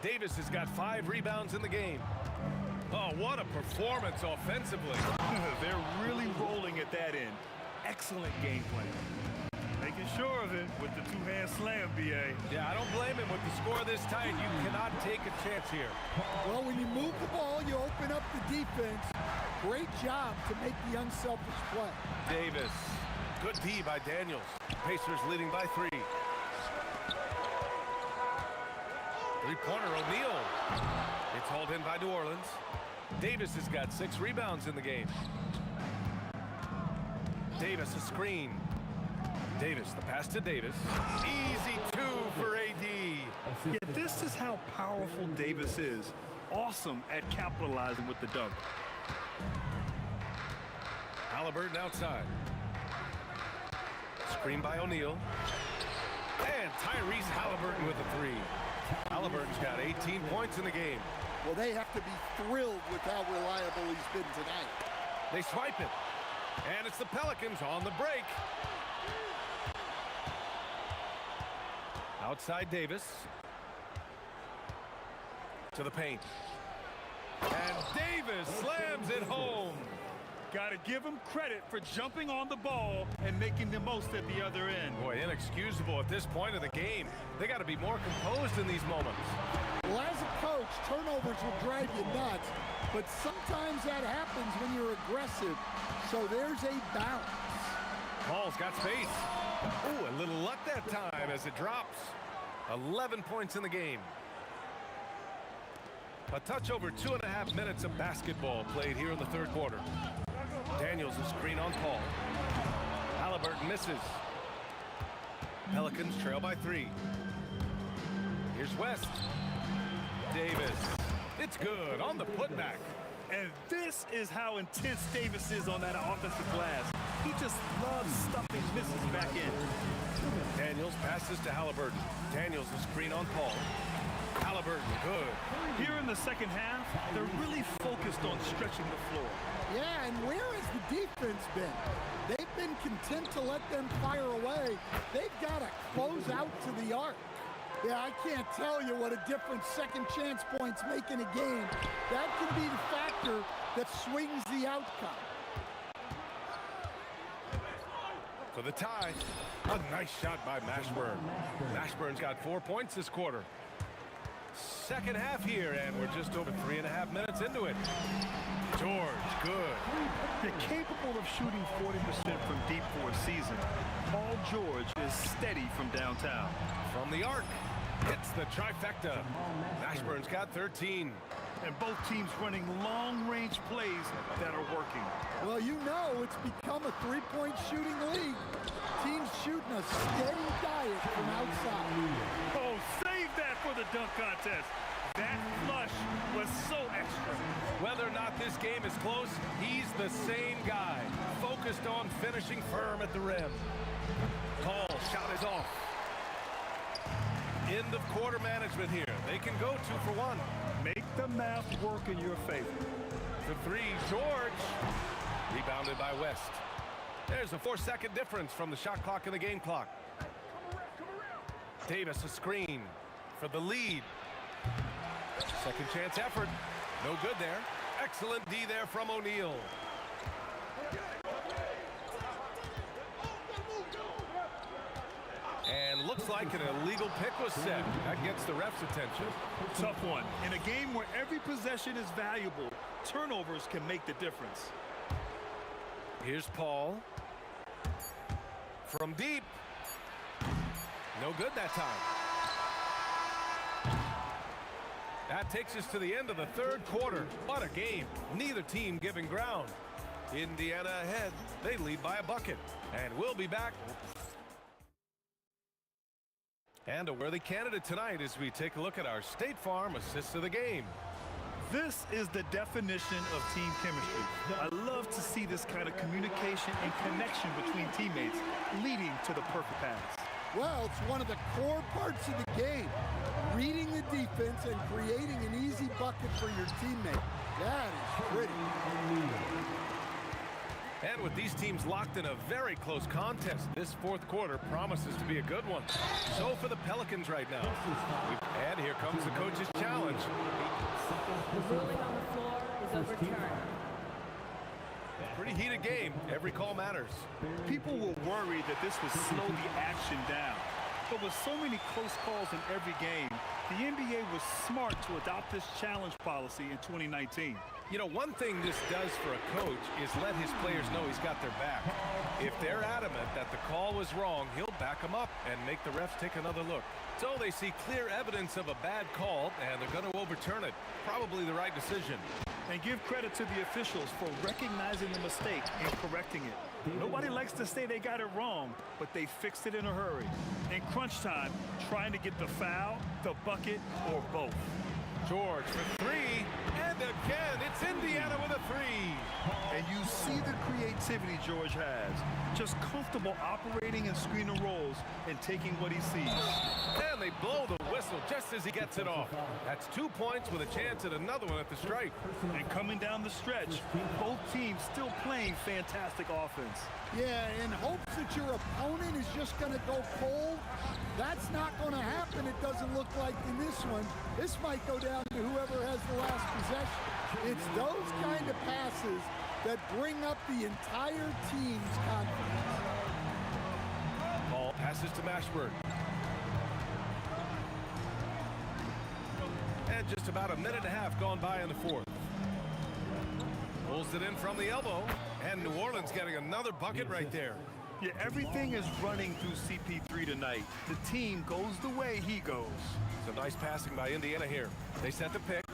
Davis has got 5 rebounds in the game. Oh, what a performance offensively. They're really rolling at that end. Excellent game plan. Making sure of it with the two-hand slam, B.A. Yeah, I don't blame him with the score this tight. You cannot take a chance here. Well, when you move the ball, you open up the defense. Great job to make the unselfish play. Davis. Good D by Daniels. Pacers leading by 3. Three-pointer, O'Neal. It's hauled in by New Orleans. Davis has got 6 rebounds in the game. Davis, a screen. Davis, the pass to Davis. Easy 2 for AD. Yeah, this is how powerful Davis is. Awesome at capitalizing with the dunk. Halliburton outside. Screen by O'Neal. And Tyrese Halliburton with a 3. Halliburton's got 18 points in the game. Well, they have to be thrilled with how reliable he's been tonight. They swipe it. And it's the Pelicans on the break. Outside Davis. To the paint. And Davis slams it home. Got to give him credit for jumping on the ball and making the most at the other end. Boy, inexcusable at this point of the game. They got to be more composed in these moments. Well, as a coach, turnovers will drive you nuts, but sometimes that happens when you're aggressive. So there's a bounce. Paul's got space. Oh, a little luck that time as it drops. 11 points in the game. A touch over 2.5 minutes of basketball played here in the third quarter. Daniels a screen on Paul. Halliburton misses. Pelicans trail by 3. Here's West. Davis. It's good on the putback. And this is how intense Davis is on that offensive glass. He just loves stuffing misses back in. Daniels passes to Halliburton. Daniels the screen on Paul. Halliburton, good. Here in the second half, they're really focused on stretching the floor. Yeah, and where has the defense been? They've been content to let them fire away. They've got to close out to the arc. Yeah, I can't tell you what a difference second chance points make in a game. That can be the factor that swings the outcome. For the tie, a nice shot by Mashburn. Mashburn's got 4 points this quarter. Second half here, and we're just over 3.5 minutes into it. George, good. They're capable of shooting 40% from deep for a season. Paul George is steady from downtown. From the arc, hits the trifecta. Mashburn's got 13. And both teams running long-range plays that are working. Well, you know it's become a three-point shooting league. Teams shooting a steady diet from outside. Oh, save that for the dunk contest. That flush was so extra. Whether or not this game is close, he's the same guy, focused on finishing firm at the rim. Call, shot is off. End of quarter management here. They can go 2 for 1. Make the math work in your favor. The 3, George. Rebounded by West. There's a 4-second difference from the shot clock and the game clock. Davis a screen for the lead. Second chance effort. No good there. Excellent D there from O'Neal. And looks like an illegal pick was set. That gets the ref's attention. Tough one. In a game where every possession is valuable, turnovers can make the difference. Here's Paul. From deep. No good that time. That takes us to the end of the third quarter. What a game. Neither team giving ground. Indiana ahead. They lead by a bucket. And we'll be back. And a worthy candidate tonight as we take a look at our State Farm assists of the game. This is the definition of team chemistry. I love to see this kind of communication and connection between teammates leading to the perfect pass. Well, it's one of the core parts of the game. Reading the defense and creating an easy bucket for your teammate. That is pretty. And with these teams locked in a very close contest, this fourth quarter promises to be a good one. So for the Pelicans right now. And here comes the coach's challenge. The ruling on the floor is overturned. Pretty heated game. Every call matters. People were worried that this would slow the action down. But with so many close calls in every game, the NBA was smart to adopt this challenge policy in 2019. You know, one thing this does for a coach is let his players know he's got their back. If they're adamant that the call was wrong, he'll back them up and make the refs take another look. So they see clear evidence of a bad call, and they're going to overturn it. Probably the right decision. And give credit to the officials for recognizing the mistake and correcting it. Nobody likes to say they got it wrong, but they fixed it in a hurry. In crunch time, trying to get the foul, the bucket, or both. George for 3, and again, it's Indiana with a 3. And you see the creativity George has. Just comfortable operating in screen and rolls and taking what he sees. And they blow the whistle just as he gets it off. That's 2 points with a chance at another one at the stripe. And coming down the stretch, both teams still playing fantastic offense. Yeah, in hopes that your opponent is just going to go cold. That's not going to happen, it doesn't look like in this one. This might go down to whoever has the last possession. It's those kind of passes that bring up the entire team's confidence. Ball passes to Mashburn. And just about a minute and a half gone by in the fourth. Pulls it in from the elbow, and New Orleans getting another bucket right there. Yeah, everything is running through CP3 tonight. The team goes the way he goes. Some nice passing by Indiana here. They set the pick.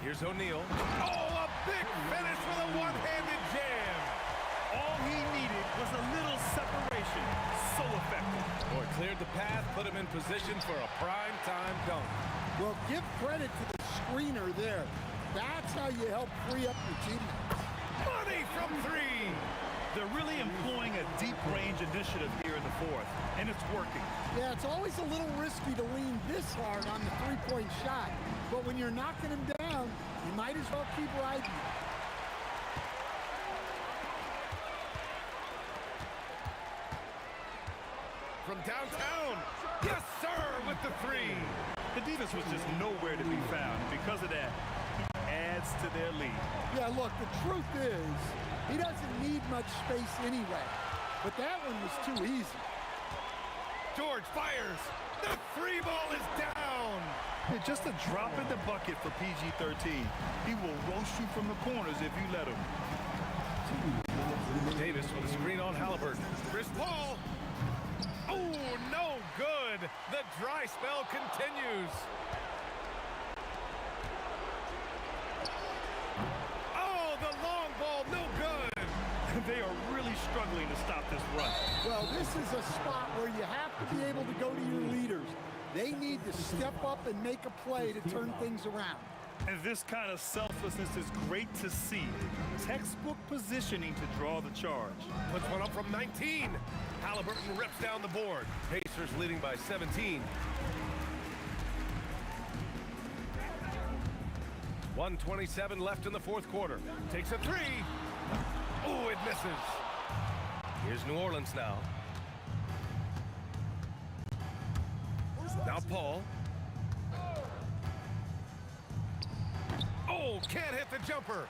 Here's O'Neal. Oh, a big finish with a one-handed jam. All he needed was a little separation. So effective. Boy, cleared the path, put him in position for a prime-time dunk. Well, give credit to the screener there. That's how you help free up your teammates. Money from 3. They're really employing a deep-range initiative here in the fourth, and it's working. Yeah, it's always a little risky to lean this hard on the three-point shot, but when you're knocking him down, you might as well keep riding. From downtown, yes, sir, with the 3. The defense was just nowhere to be found, and because of that, he adds to their lead. Yeah, look, the truth is, he doesn't need much space anyway, but that one was too easy. George fires. The 3 ball is down. Yeah, just a drop in the bucket for PG-13. He will roast you from the corners if you let him. Davis with a screen on Halliburton. Chris Paul. Oh, no good. The dry spell continues. Oh, the long ball, no good. They are really struggling to stop this run. Well, this is a spot where you have to be able to go to your leaders. They need to step up and make a play to turn things around. And this kind of selflessness is great to see. Textbook positioning to draw the charge. Puts one up from 19. Halliburton rips down the board. Pacers leading by 17. 1:27 left in the fourth quarter. Takes a three. Oh, it misses. Here's New Orleans now. Now Paul. Oh, can't hit the jumper.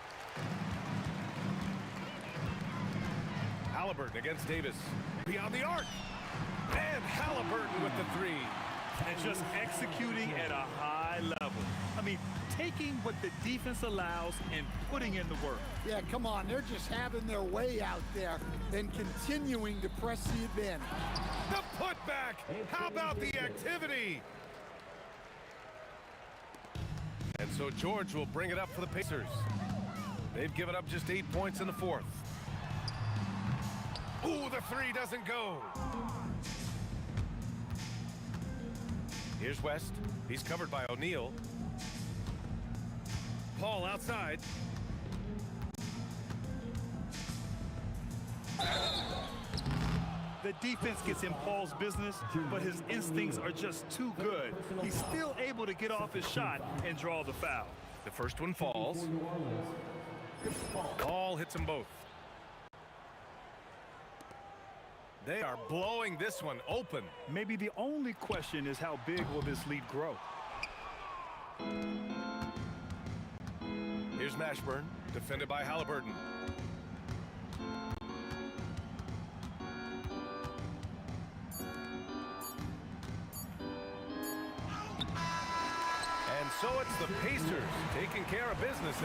Halliburton against Davis. Beyond the arc. And Halliburton with the three. And just executing at a high level. I mean, taking what the defense allows and putting in the work. Yeah, come on. They're just having their way out there and continuing to press the advantage. The putback. How about the activity? And so George will bring it up for the Pacers. They've given up just 8 points in the fourth. Ooh, the three doesn't go. Here's West. He's covered by O'Neal. Paul outside. The defense gets in Paul's business, but his instincts are just too good. He's still able to get off his shot and draw the foul. The first one falls. Paul hits them both. They are blowing this one open. Maybe the only question is how big will this lead grow? Here's Mashburn, defended by Halliburton. And so it's the Pacers taking care of business.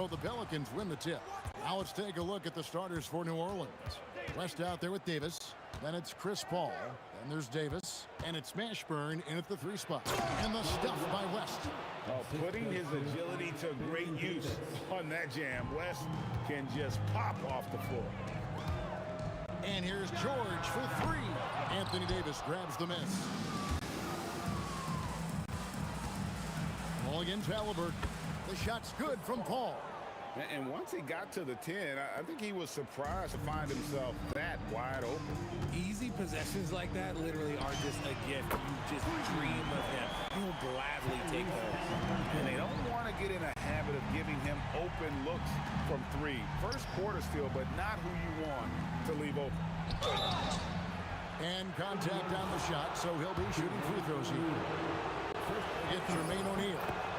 So the Pelicans win the tip. Now let's take a look at the starters for New Orleans. West out there with Davis. Then it's Chris Paul. Then there's Davis. And it's Mashburn in at the 3 spot. And the stuff by West. Putting his agility to great use on that jam. West can just pop off the floor. And here's George for 3. Anthony Davis grabs the miss. Ball against Halliburton. The shot's good from Paul. And once he got to the 10, I think he was surprised to find himself that wide open. Easy possessions like that literally are just a gift. You just dream of him. He'll gladly take those. And they don't want to get in a habit of giving him open looks from 3. First quarter steal, but not who you want to leave open. And contact on the shot, so he'll be shooting free throws here. It's Jermaine O'Neal.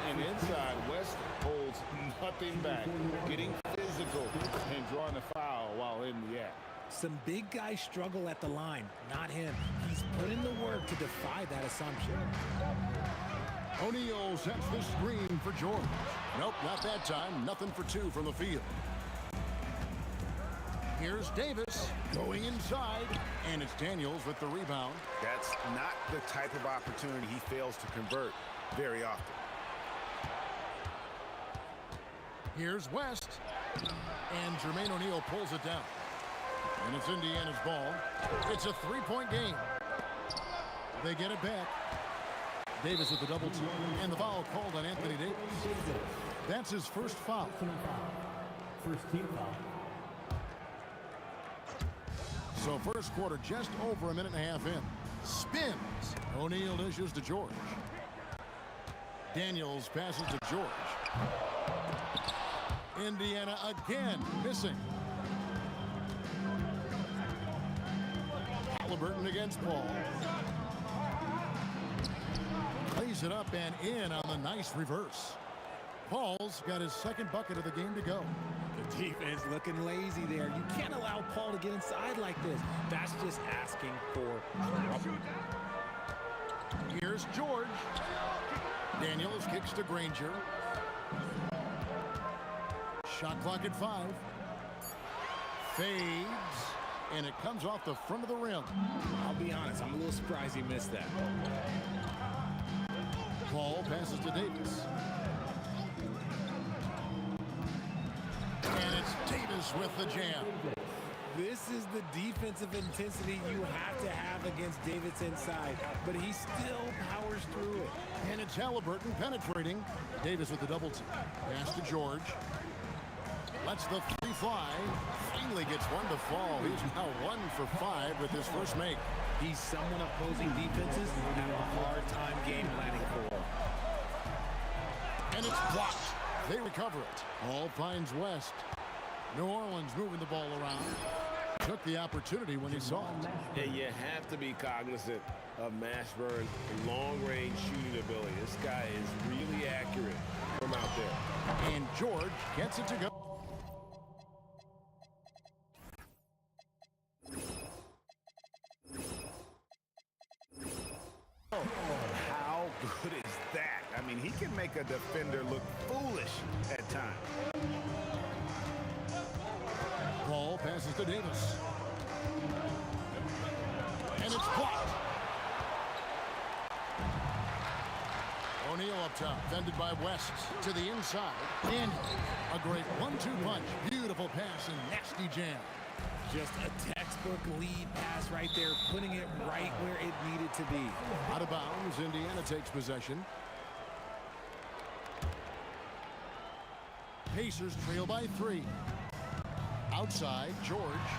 And inside, West holds nothing back, getting physical and drawing the foul while in the act. Some big guys struggle at the line, not him. He's put in the work to defy that assumption. O'Neal sets the screen for George. Nope, not that time. Nothing for 2 from the field. Here's Davis going inside, and it's Daniels with the rebound. That's not the type of opportunity he fails to convert very often. Here's West, and Jermaine O'Neal pulls it down. And it's Indiana's ball. It's a 3-point game. They get it back. Davis with the double team, and the foul called on Anthony Davis. That's his first foul. First team foul. So first quarter just over a minute and a half in. Spins. O'Neal dishes to George. Daniels passes to George. Indiana again missing. Halliburton against Paul. Plays it up and in on the nice reverse. Paul's got his second bucket of the game to go. The defense looking lazy there. You can't allow Paul to get inside like this. That's just asking for trouble. Here's George. Daniels kicks to Granger. Shot clock at 5. Fades. And it comes off the front of the rim. I'll be honest, I'm a little surprised he missed that. Paul passes to Davis. And it's Davis with the jam. This is the defensive intensity you have to have against Davis inside, but he still powers through it. And it's Halliburton penetrating. Davis with the double team. Pass to George. Lets the 3 fly. Finally gets one to fall. He's now 1 for 5 with his first make. He's someone opposing defenses have a hard time game planning for. And it's blocked. They recover it. Paul finds West. New Orleans moving the ball around. Took the opportunity when he saw it. And you have to be cognizant of Mashburn's long-range shooting ability. This guy is really accurate from out there. And George gets it to go. How good is that? I mean, he can make a defender look foolish at times. Paul passes to Davis. And it's blocked. O'Neal up top, fended by West to the inside. And a great 1-2 punch. Beautiful pass and nasty jam. Just a textbook lead pass right there, putting it right where it needed to be. Out of bounds, Indiana takes possession. Pacers trail by 3. Outside, George.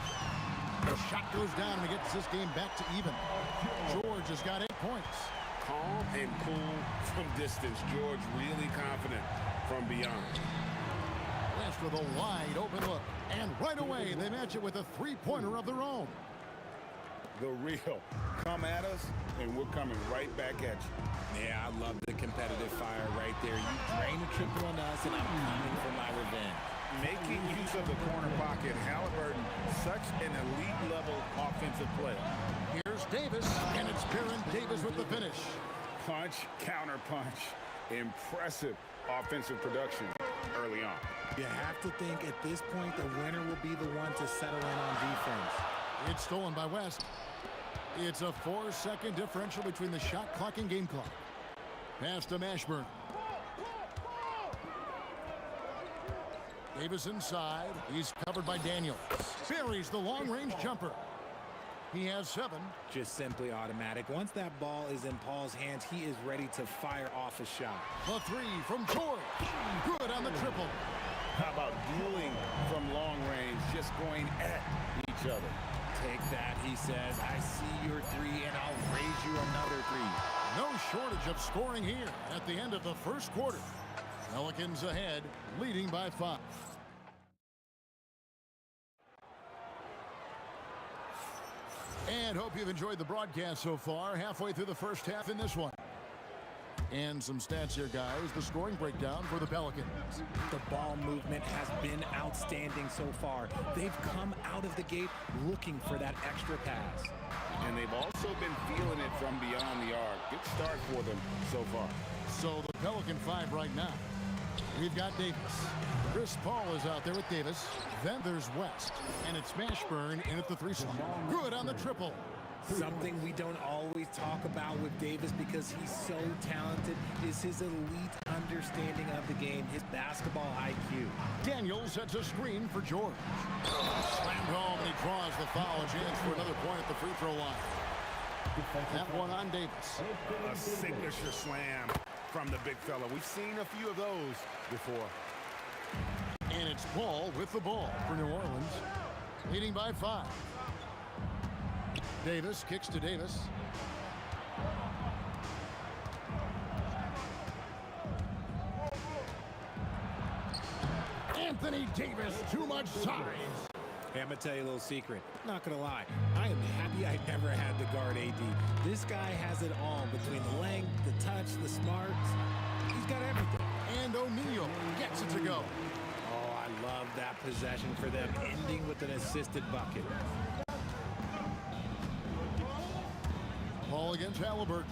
The shot goes down and he gets this game back to even. George has got 8 points. Calm and cool from distance. George really confident from beyond. West with a wide open look. And right away, they match it with a 3-pointer of their own. The real. Come at us, and we're coming right back at you. Yeah, I love the competitive fire right there. You drain a triple on us, and I'm coming for my revenge. Making use of the corner pocket, Halliburton, such an elite-level offensive player. Here's Davis, and it's Baron Davis with the finish. Punch, counter punch. Impressive offensive production early on. You have to think at this point the winner will be the one to settle in on defense. It's stolen by West. It's a 4-second differential between the shot clock and game clock. Pass to Mashburn. Davis inside. He's covered by Daniels. Buries the long-range jumper. He has 7. Just simply automatic. Once that ball is in Paul's hands, he is ready to fire off a shot. The 3 from George. Good on the triple. How about dueling from long range, just going at each other? Take that, he says. I see your 3, and I'll raise you another 3. No shortage of scoring here at the end of the first quarter. Pelicans ahead, leading by 5. And hope you've enjoyed the broadcast so far. Halfway through the first half in this one. And some stats here, guys. The scoring breakdown for the Pelicans. The ball movement has been outstanding so far. They've come out of the gate looking for that extra pass. And they've also been feeling it from beyond the arc. Good start for them so far. So the Pelican 5 right now. We've got Davis. Chris Paul is out there with Davis. Then there's West. And it's Mashburn in at the 3 slot. Good on the triple. Something we don't always talk about with Davis because he's so talented is his elite understanding of the game, his basketball IQ. Daniels sets a screen for George. Slammed home, and he draws the foul. A chance for another point at the free throw line. That one on Davis. A signature slam from the big fella. We've seen a few of those before. And it's Paul with the ball for New Orleans, leading by 5. Davis kicks to Davis. Anthony Davis, too much size. Hey, I'm going to tell you a little secret. Not going to lie. I am happy I never had to guard AD. This guy has it all between the length, the touch, the smarts. He's got everything. And O'Neal gets it to go. Oh, I love that possession for them, ending with an assisted bucket. Ball against Halliburton.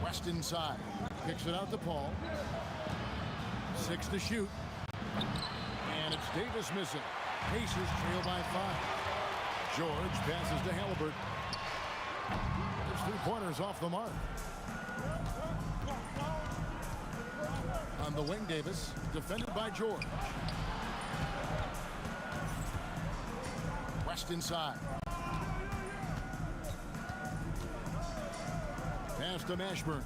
West inside. Kicks it out to Paul. 6 to shoot. And it's Davis missing. Pacers trail by 5. George passes to Halliburton. His 3-pointers off the mark. On the wing, Davis, defended by George. West inside. Pass to Mashburn.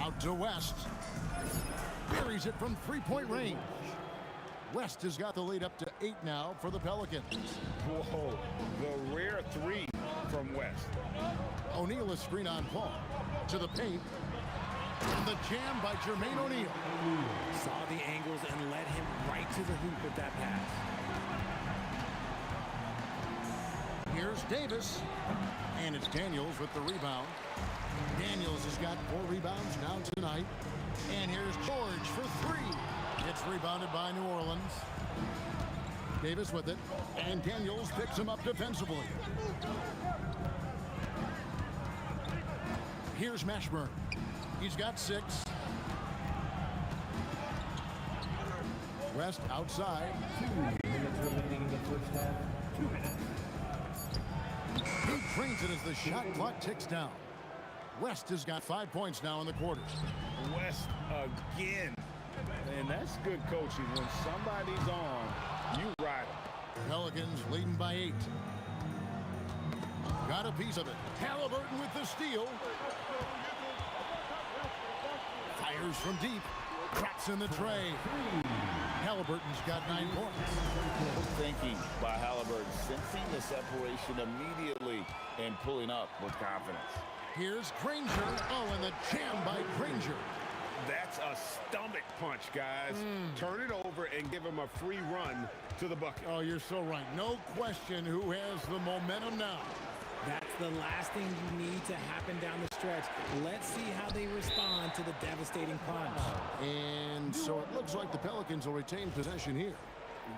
Out to West. Buries it from 3-point range. West has got the lead up to 8 now for the Pelicans. Whoa, the rare 3 from West. O'Neal is screen on Paul. To the paint. And the jam by Jermaine O'Neal. Saw the angles and led him right to the hoop with that pass. Here's Davis. And it's Daniels with the rebound. Daniels has got 4 rebounds now tonight. And here's George for 3. It's rebounded by New Orleans. Davis with it. And Daniels picks him up defensively. Here's Mashburn. He's got 6. West outside. 2 minutes remaining in the first half. 2 minutes. He drains it as the shot clock ticks down. West has got 5 points now in the quarter. West again. And that's good coaching. When somebody's on, you ride them. Pelicans leading by 8. Got a piece of it. Halliburton with the steal. Fires from deep. Cracks in the tray. Halliburton's got 9 points. Good thinking by Halliburton, sensing the separation immediately and pulling up with confidence. Here's Granger. Oh, and the jam by Granger. That's a stomach punch, guys. Turn it over and give him a free run to the bucket. Oh, you're so right. No question who has the momentum now. That's the last thing you need to happen down the stretch. Let's see how they respond to the devastating punch. And so it looks like the Pelicans will retain possession here.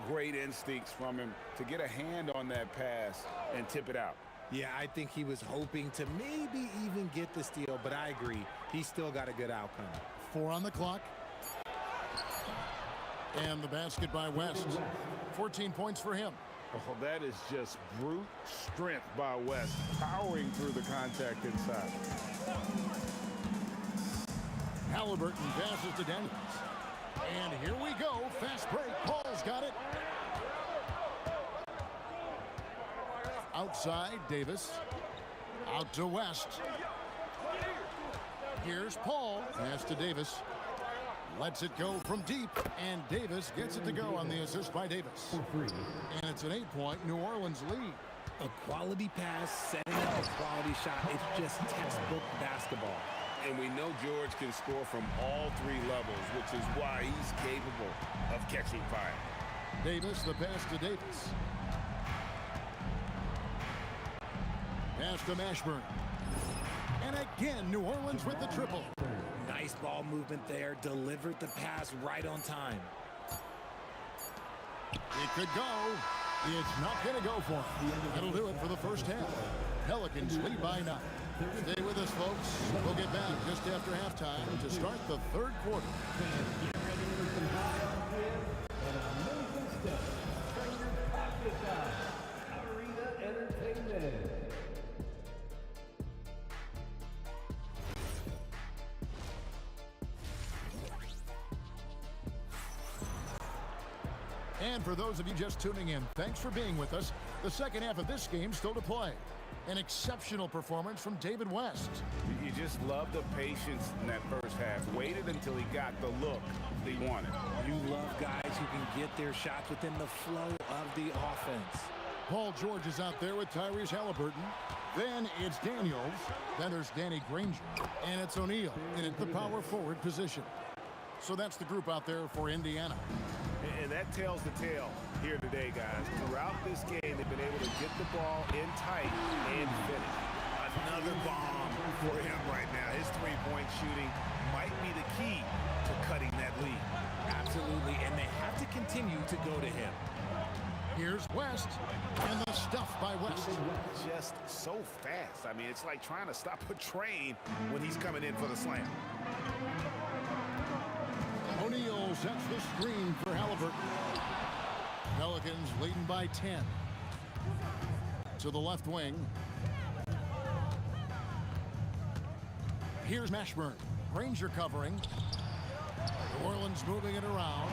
Great instincts from him to get a hand on that pass and tip it out. Yeah, I think he was hoping to maybe even get the steal, but I agree. He still got a good outcome. 4 on the clock. And the basket by West. 14 points for him. Oh, that is just brute strength by West, powering through the contact inside. Halliburton passes to Daniels. And here we go. Fast break. Paul's got it. Outside, Davis. Out to West. Here's Paul. Pass to Davis. Lets it go from deep. And Davis gets it to go on the assist by Davis. And it's an 8-point New Orleans lead. A quality pass, setting up a quality shot. It's just textbook basketball. And we know George can score from all 3 levels, which is why he's capable of catching fire. Davis, the pass to Davis. Pass to Mashburn. And again, New Orleans with the triple. Nice ball movement there. Delivered the pass right on time. It could go. It's not going to go for him. That'll do it for the first half. Pelicans lead by 9. Stay with us, folks. We'll get back just after halftime to start the third quarter. Get ready for some high and amazing stuff. Turn your pockets on. Arena Entertainment. And for those of you just tuning in, thanks for being with us. The second half of this game still to play. An exceptional performance from David West. You just love the patience in that first half. Waited until he got the look he wanted. You love guys who can get their shots within the flow of the offense. Paul George is out there with Tyrese Halliburton. Then it's Daniels. Then there's Danny Granger. And it's O'Neal in the power forward position. So that's the group out there for Indiana. And that tells the tale here today, guys. Throughout this game, they've been able to get the ball in tight and finish. Another bomb for him right now. His three-point shooting might be the key to cutting that lead. Absolutely, and they have to continue to go to him. Here's West, and the stuff by West. Just so fast. I mean, it's like trying to stop a train when he's coming in for the slam. O'Neal sets the screen for Halliburton. Pelicans leading by 10. To the left wing. Here's Mashburn. Granger covering. New Orleans moving it around.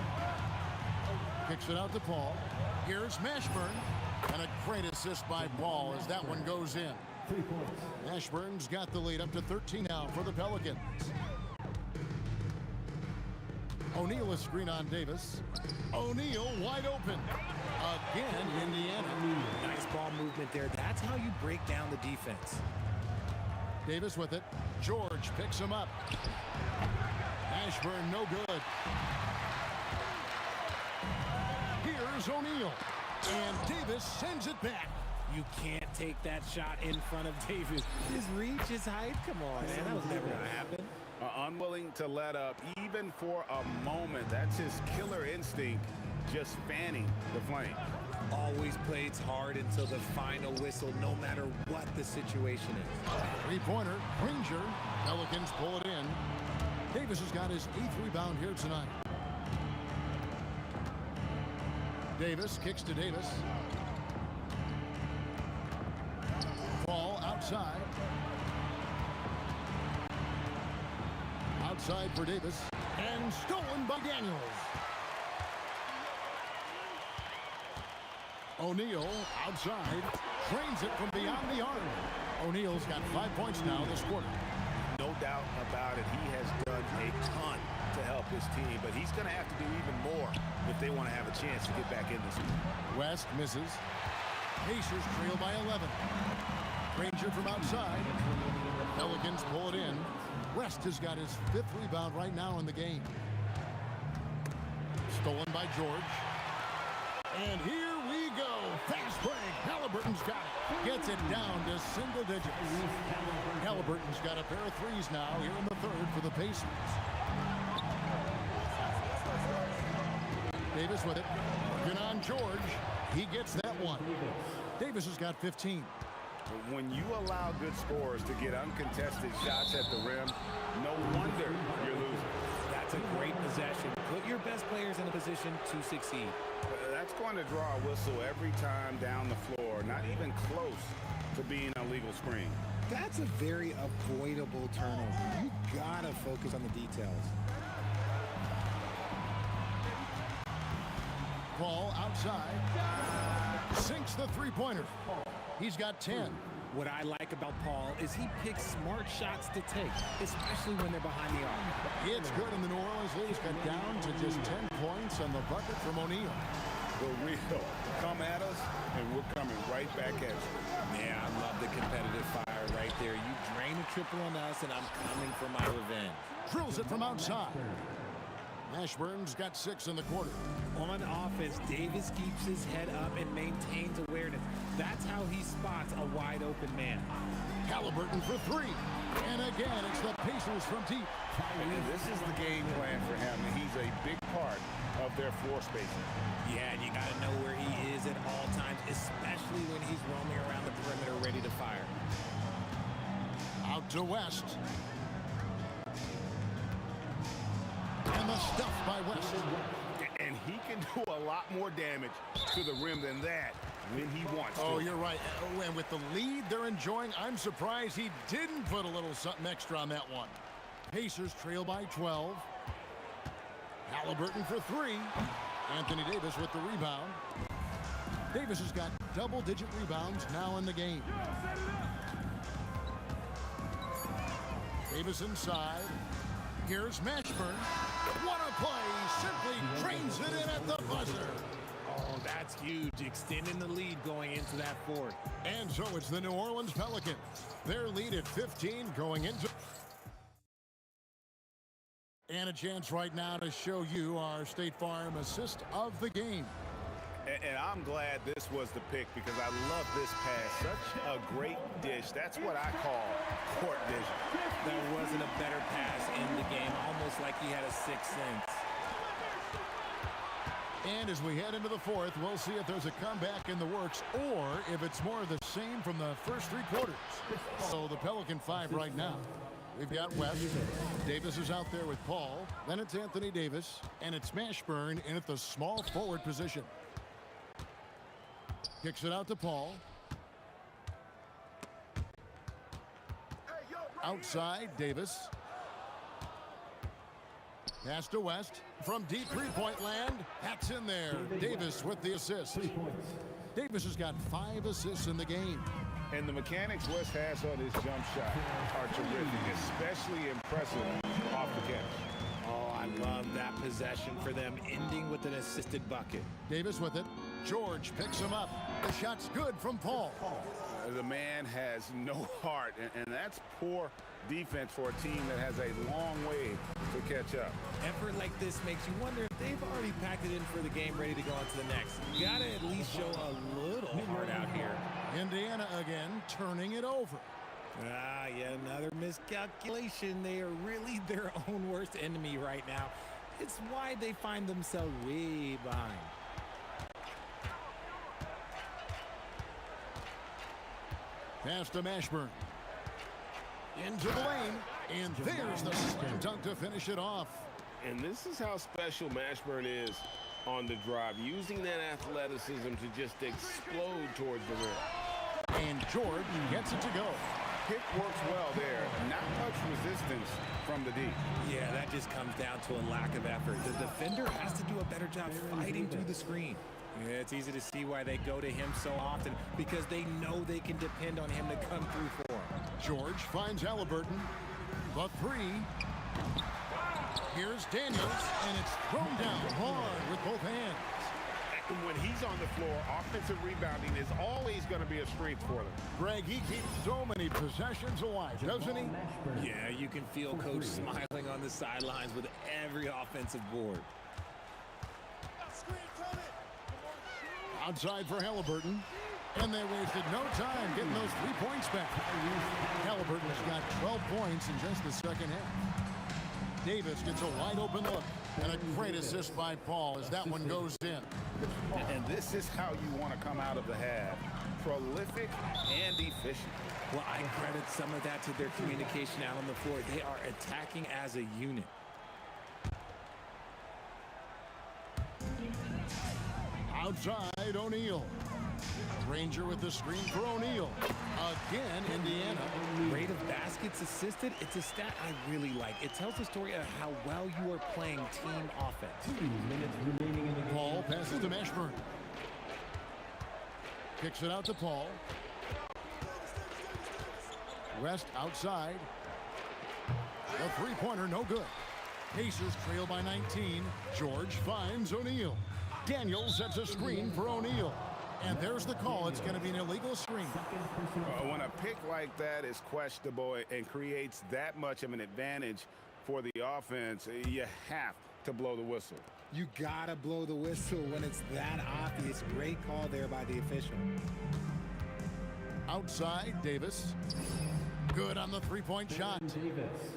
Kicks it out to Paul. Here's Mashburn. And a great assist by Paul as that one goes in. Mashburn's got the lead up to 13 now for the Pelicans. O'Neal is screen on Davis. O'Neal wide open. Again, Indiana. Nice ball movement there. That's how you break down the defense. Davis with it. George picks him up. Mashburn no good. Here's O'Neal. And Davis sends it back. You can't take that shot in front of Davis. His reach, his height, come on, man. That was never going to happen. Unwilling to let up even for a moment. That's his killer instinct, just fanning the flame. Always plays hard until the final whistle, no matter what the situation is. Three-pointer, Granger. Pelicans pull it in. Davis has got his 8th rebound here tonight. Davis kicks to Davis. Ball outside. Outside for Davis. And stolen by Daniels. O'Neal outside. Trains it from beyond the arc. O'Neal's got 5 points now this quarter. No doubt about it. He has done a ton to help his team, but he's going to have to do even more if they want to have a chance to get back in this one. West misses. Pacers trail by 11. Granger from outside. Pelicans pull it in. West has got his 5th rebound right now in the game. Stolen by George. And here we go. Fast break. Halliburton's got it. Gets it down to single digits. Halliburton's got a pair of threes now here in the third for the Pacers. Davis with it. Working on George. He gets that one. Davis has got 15. When you allow good scorers to get uncontested shots at the rim, no wonder you're losing. That's a great possession. Put your best players in a position to succeed. That's going to draw a whistle every time down the floor, not even close to being a legal screen. That's a very avoidable turnover. You gotta focus on the details. Paul outside. Sinks the three-pointer. He's got 10. What I like about Paul is he picks smart shots to take, especially when they're behind the arc. It's good, and the New Orleans Leafs got down to just 10 points on the bucket from O'Neal. The real come at us, and we're coming right back at you. Yeah, I love the competitive fire right there. You drain a triple on us, and I'm coming for my revenge. Drills it from outside. Mashburn's got 6 in the quarter. On offense, Davis keeps his head up and maintains awareness. That's how he spots a wide open man. Halliburton for 3. And again, it's the Pacers from deep. And this is the game plan for him, and he's a big part of their floor spacing. Yeah, and you got to know where he is at all times, especially when he's roaming around the perimeter ready to fire. Out to West. And the stuff by West. And he can do a lot more damage to the rim than that when he wants to. Oh, you're right. Oh, and with the lead they're enjoying, I'm surprised he didn't put a little something extra on that one. Pacers trail by 12. Halliburton for 3. Anthony Davis with the rebound. Davis has got double-digit rebounds now in the game. Davis inside. Here's Mashburn. What a play! Simply drains it in at the buzzer. Oh, that's huge. Extending the lead going into that fourth. And so it's the New Orleans Pelicans. Their lead at 15 going into... And a chance right now to show you our State Farm assist of the game. And I'm glad this was the pick because I love this pass. Such a great dish. That's what I call court vision. There wasn't a better pass in the game, almost like he had a sixth sense. And as we head into the fourth, we'll see if there's a comeback in the works or if it's more of the same from the first 3 quarters. So the Pelican 5 right now. We've got West. Davis is out there with Paul. Then it's Anthony Davis. And it's Mashburn in at the small forward position. Kicks it out to Paul. Outside, Davis. Pass to West. From deep three-point land. That's in there. Davis with the assist. Davis has got 5 assists in the game. And the mechanics West has on his jump shot are terrific, especially impressive off the catch. Oh, I love that possession for them, ending with an assisted bucket. Davis with it. George picks him up. The shot's good from Paul. The man has no heart, and that's poor defense for a team that has a long way to catch up. Effort like this makes you wonder if they've already packed it in for the game, ready to go on to the next. You gotta at least show a little heart out here. Indiana again, turning it over. Ah, yet another miscalculation. They are really their own worst enemy right now. It's why they find themselves way behind. Pass to Mashburn. Into the lane. And there's the slam dunk to finish it off. And this is how special Mashburn is on the drive, using that athleticism to just explode towards the rim. And George gets it to go. Pick works well there. Not much resistance from the D. Yeah, that just comes down to a lack of effort. The defender has to do a better job fighting through the screen. Yeah, it's easy to see why they go to him so often, because they know they can depend on him to come through for them. George finds Halliburton. The 3. Here's Daniels, and it's thrown down hard with both hands. When he's on the floor, offensive rebounding is always going to be a strength for them. Greg, he keeps so many possessions alive, doesn't he? Yeah, you can feel Coach smiling on the sidelines with every offensive board. Outside for Halliburton. And they wasted no time getting those 3 points back. Halliburton has got 12 points in just the second half. Davis gets a wide open look. And a great assist by Paul as that one goes in. And this is how you want to come out of the half. prolific and efficient. Well, I credit some of that to their communication out on the floor. They are attacking as a unit. Outside, O'Neal. Granger with the screen for O'Neal. Again, Indiana. Rate of baskets assisted, it's a stat I really like. It tells the story of how well you are playing team offense. 2 minutes remaining in the game. Paul passes to Mashburn. Kicks it out to Paul. West outside. The three-pointer, no good. Pacers trail by 19. George finds O'Neal. Daniels sets a screen for O'Neal. And there's the call. It's going to be an illegal screen. When a pick like that is questionable and creates that much of an advantage for the offense, you have to blow the whistle. You gotta blow the whistle when it's that obvious. Great call there by the official. Outside, Davis. Good on the three-point shot.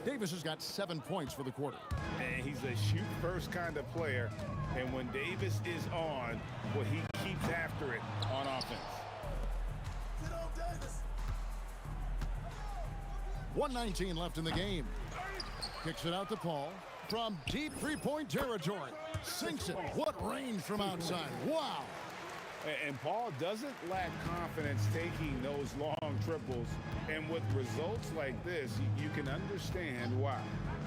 Davis has got 7 points for the quarter. And he's a shoot-first kind of player. And when Davis is on, well, he keeps after it on offense. 1:19 left in the game. Kicks it out to Paul. From deep three-point territory. Sinks it. What range from outside. Wow. And Paul doesn't lack confidence taking those long triples. And with results like this, you can understand why.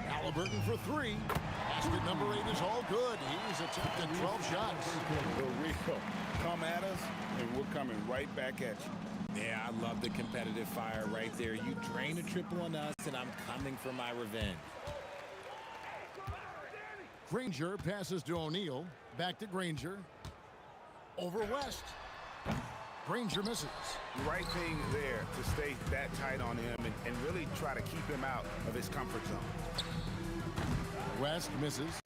Halliburton for three. Basket number 8 is all good. He's attempted 12 shots. The real. Come at us, and we're coming right back at you. Yeah, I love the competitive fire right there. You drain a triple on us, and I'm coming for my revenge. Granger passes to O'Neal. Back to Granger. Over West. Granger misses. The right thing there to stay that tight on him and really try to keep him out of his comfort zone. West misses.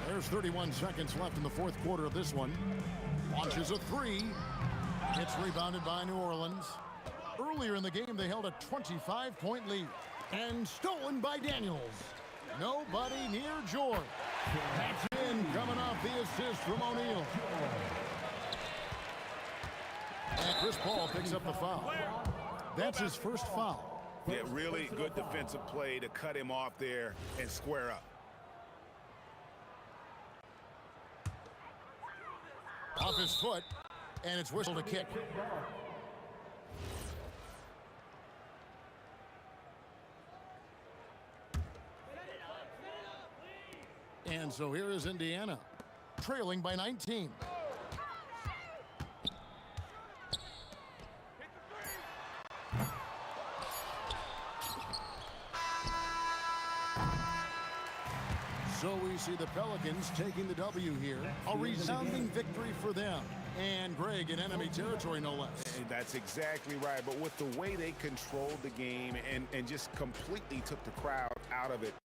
There's 31 seconds left in the fourth quarter of this one. Launches a three. It's rebounded by New Orleans. Earlier in the game, they held a 25-point lead. And stolen by Daniels. Nobody near George. That's in, coming off the assist from O'Neal. And Chris Paul picks up the foul. That's his first foul. Yeah, really good defensive play to cut him off there and square up. Off his foot, and it's whistled a kick. And so here is Indiana, trailing by 19. So we see the Pelicans taking the W here. A resounding victory for them. And Greg in enemy territory, no less. That's exactly right. But with the way they controlled the game and just completely took the crowd out of it.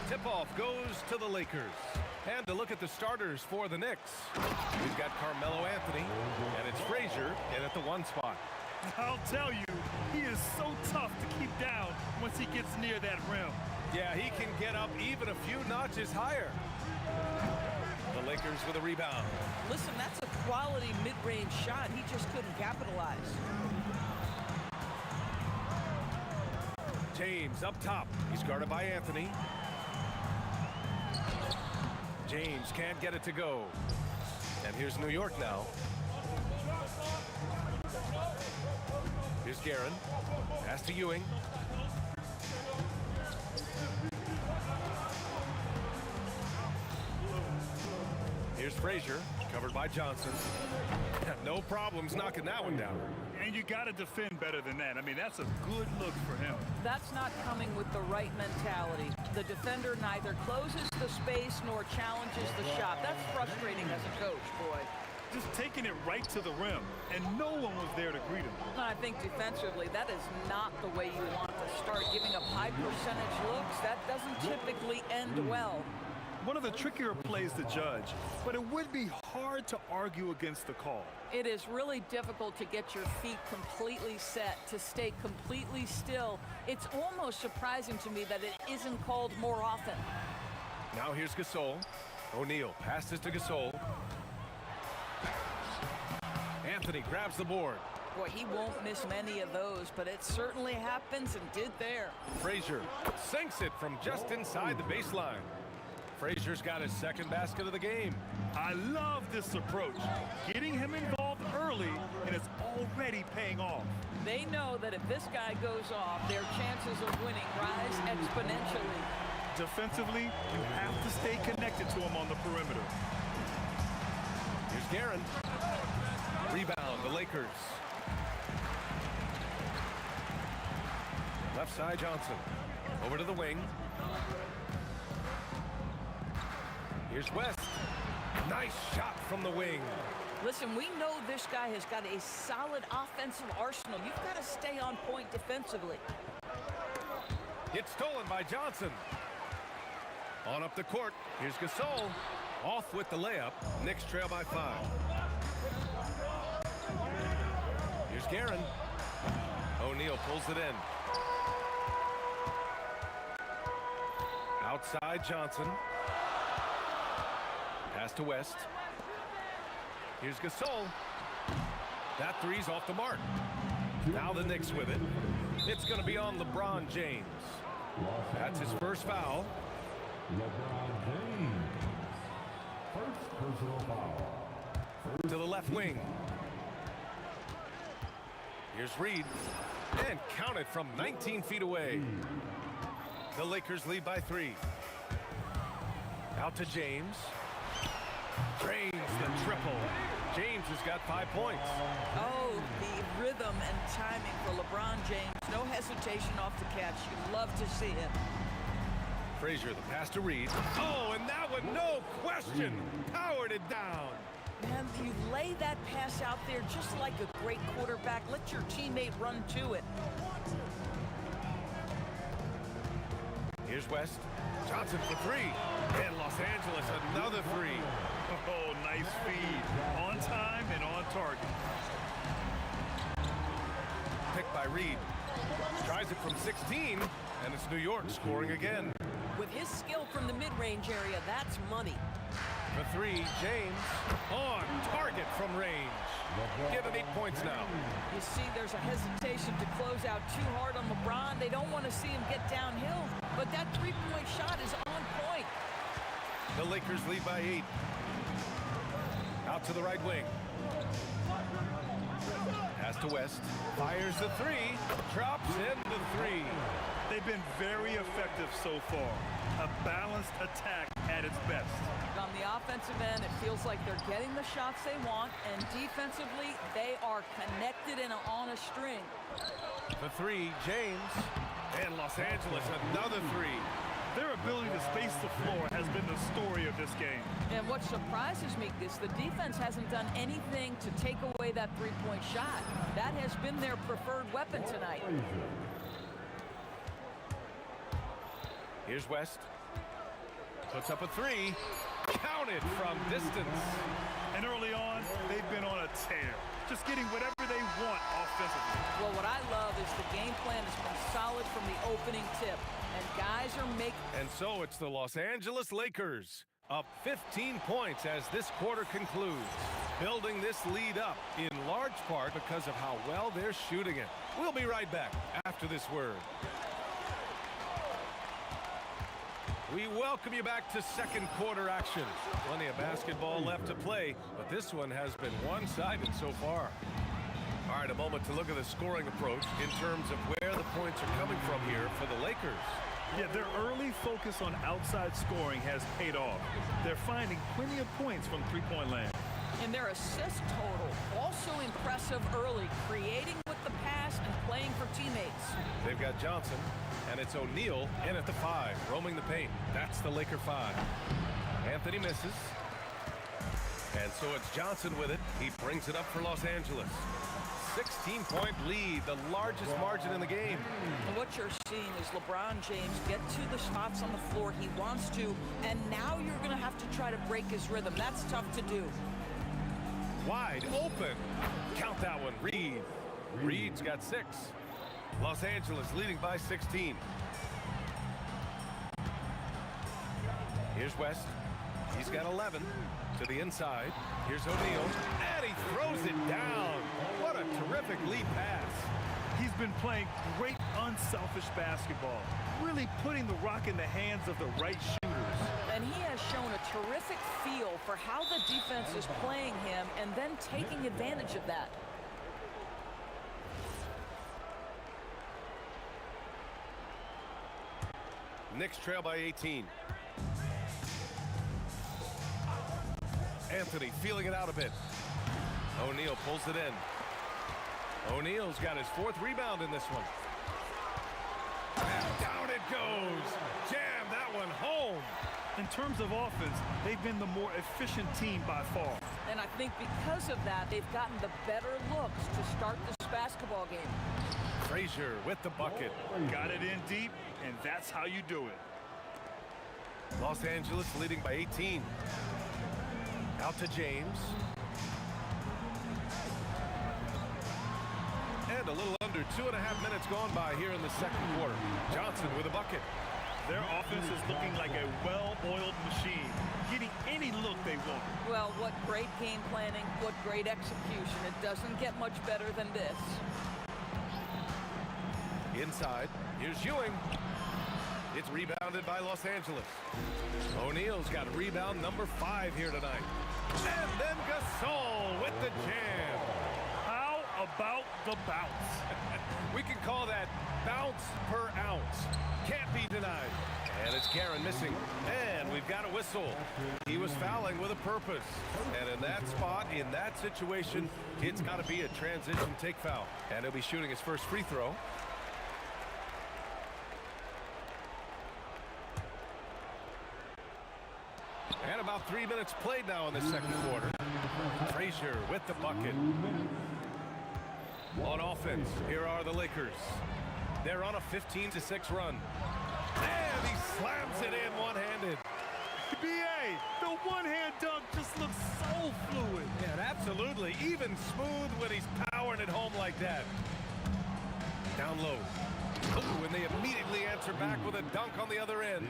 Tip-off goes to the Lakers. And to look at the starters for the Knicks, we've got Carmelo Anthony, and it's Frazier in at the 1 spot. I'll tell you, he is so tough to keep down once he gets near that rim. Yeah, he can get up even a few notches higher. The Lakers with a rebound. Listen, that's a quality mid-range shot. He just couldn't capitalize. James up top. He's guarded by Anthony. James can't get it to go. And here's New York now. Here's Guerin. Pass to Ewing. Here's Frazier, covered by Johnson. No problems knocking that one down. And you got to defend better than that. I mean, that's a good look for him. That's not coming with the right mentality. The defender neither closes the space nor challenges the shot. That's frustrating as a coach, boy. Just taking it right to the rim, and no one was there to greet him. I think defensively, that is not the way you want to start giving up high percentage looks. That doesn't typically end well. One of the trickier plays to judge, but it would be hard to argue against the call. It is really difficult to get your feet completely set, to stay completely still. It's almost surprising to me that it isn't called more often. Now here's Gasol. O'Neal passes to Gasol. Anthony grabs the board. Boy, he won't miss many of those, but it certainly happens and did there. Frazier sinks it from just inside the baseline. Frazier's got his second basket of the game. I love this approach. Getting him involved early, and it's already paying off. They know that if this guy goes off, their chances of winning rise exponentially. Defensively, you have to stay connected to him on the perimeter. Here's Guerin. Rebound, the Lakers. Left side, Johnson. Over to the wing. Here's West. Nice shot from the wing. Listen, we know this guy has got a solid offensive arsenal. You've got to stay on point defensively. It's stolen by Johnson. On up the court. Here's Gasol. Off with the layup. Knicks trail by 5. Here's Guerin. O'Neal pulls it in. Outside Johnson. Pass to West. Here's Gasol. That three's off the mark. Now the Knicks with it. It's going to be on LeBron James. That's his first foul. LeBron James. First personal foul. To the left wing. Here's Reed. And counted from 19 feet away. The Lakers lead by 3. Out to James. Drains the triple. James has got 5 points. Oh, the rhythm and timing for LeBron James. No hesitation off the catch. You love to see it. Frazier, the pass to Reed. Oh, and that one, no question, powered it down. Man, you lay that pass out there just like a great quarterback. Let your teammate run to it. Here's West. Johnson for 3. And Los Angeles, another 3. Oh, nice feed. On time and on target. Picked by Reed. Tries it from 16, and it's New York scoring again. With his skill from the mid-range area, that's money. For 3, James on target from range. Given 8 points now. You see, there's a hesitation to close out too hard on LeBron. They don't want to see him get downhill, but that three-point shot is on point. The Lakers lead by 8. Out to the right wing. Pass to West. Fires the 3. Drops in the 3. They've been very effective so far. A balanced attack at its best. On the offensive end, it feels like they're getting the shots they want, and defensively, they are connected and on a string. The three, James. And Los Angeles, another three. Their ability to space the floor has been the story of this game. And what surprises me is the defense hasn't done anything to take away that three-point shot. That has been their preferred weapon tonight. Here's West. Puts up a three. Counted from distance. And early on, they've been on a tear. Just getting whatever they want offensively. Well, what I love is the game plan has been solid from the opening tip. And guys are making... And so it's the Los Angeles Lakers up 15 points as this quarter concludes. Building this lead up in large part because of how well they're shooting it. We'll be right back after this word. We welcome you back to second quarter action. Plenty of basketball left to play, but this one has been one-sided so far. All right, a moment to look at the scoring approach in terms of where the points are coming from here for the Lakers. Yeah, their early focus on outside scoring has paid off. They're finding plenty of points from three-point land. And their assist total, also impressive early, creating with the pass and playing for teammates. They've got Johnson, and it's O'Neal in at the 5, roaming the paint. That's the Laker 5. Anthony misses. And so it's Johnson with it. He brings it up for Los Angeles. 16-point lead, the largest margin in the game. And what you're seeing is LeBron James get to the spots on the floor he wants to, and now you're going to have to try to break his rhythm. That's tough to do. Wide open. Count that one, Reed. Reed's got 6. Los Angeles leading by 16. Here's West. He's got 11 to the inside. Here's O'Neal, and he throws it down. What a terrific lead pass. He's been playing great unselfish basketball, really putting the rock in the hands of the right shooters. And he has shown a terrific feel for how the defense is playing him and then taking advantage of that. Knicks trail by 18. Anthony feeling it out a bit. O'Neal pulls it in. O'Neal's got his 4th rebound in this one. And down it goes. Jam that one home. In terms of offense, they've been the more efficient team by far. And I think because of that, they've gotten the better looks to start this basketball game. Frazier with the bucket. Got it in deep, and that's how you do it. Los Angeles leading by 18. Out to James. And a little under 2.5 minutes gone by here in the second quarter. Johnson with a bucket. Their offense is looking like a well-oiled machine, getting any look they want. Well, what great game planning, what great execution. It doesn't get much better than this. Inside, here's Ewing. It's rebounded by Los Angeles. O'Neal's got rebound number 5 here tonight. And then Gasol with the jam. How about the bounce? We can call that bounce per ounce. Can't be denied. And it's Karen missing. And we've got a whistle. He was fouling with a purpose. And in that spot, in that situation, it's got to be a transition take foul. And he'll be shooting his first free throw. And about 3 minutes played now in the second quarter. Frazier with the bucket. On offense, here are the Lakers. They're on a 15-6 run. And he slams it in one-handed. B.A., the one-hand dunk just looks so fluid. Yeah, absolutely. Even smooth when he's powering it home like that. Down low. Oh, and they immediately answer back with a dunk on the other end.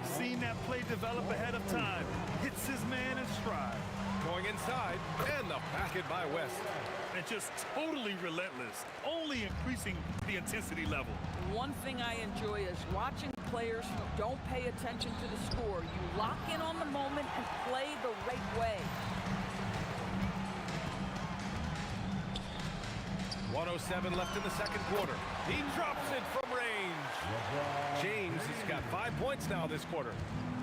Seen that play develop ahead of time. Hits his man in stride. Going inside, and the basket by West. And just totally relentless, only increasing the intensity level. One thing I enjoy is watching players who don't pay attention to the score. You lock in on the moment and play the right way. 1:07 left in the second quarter. He drops it from range. James has got 5 points now this quarter.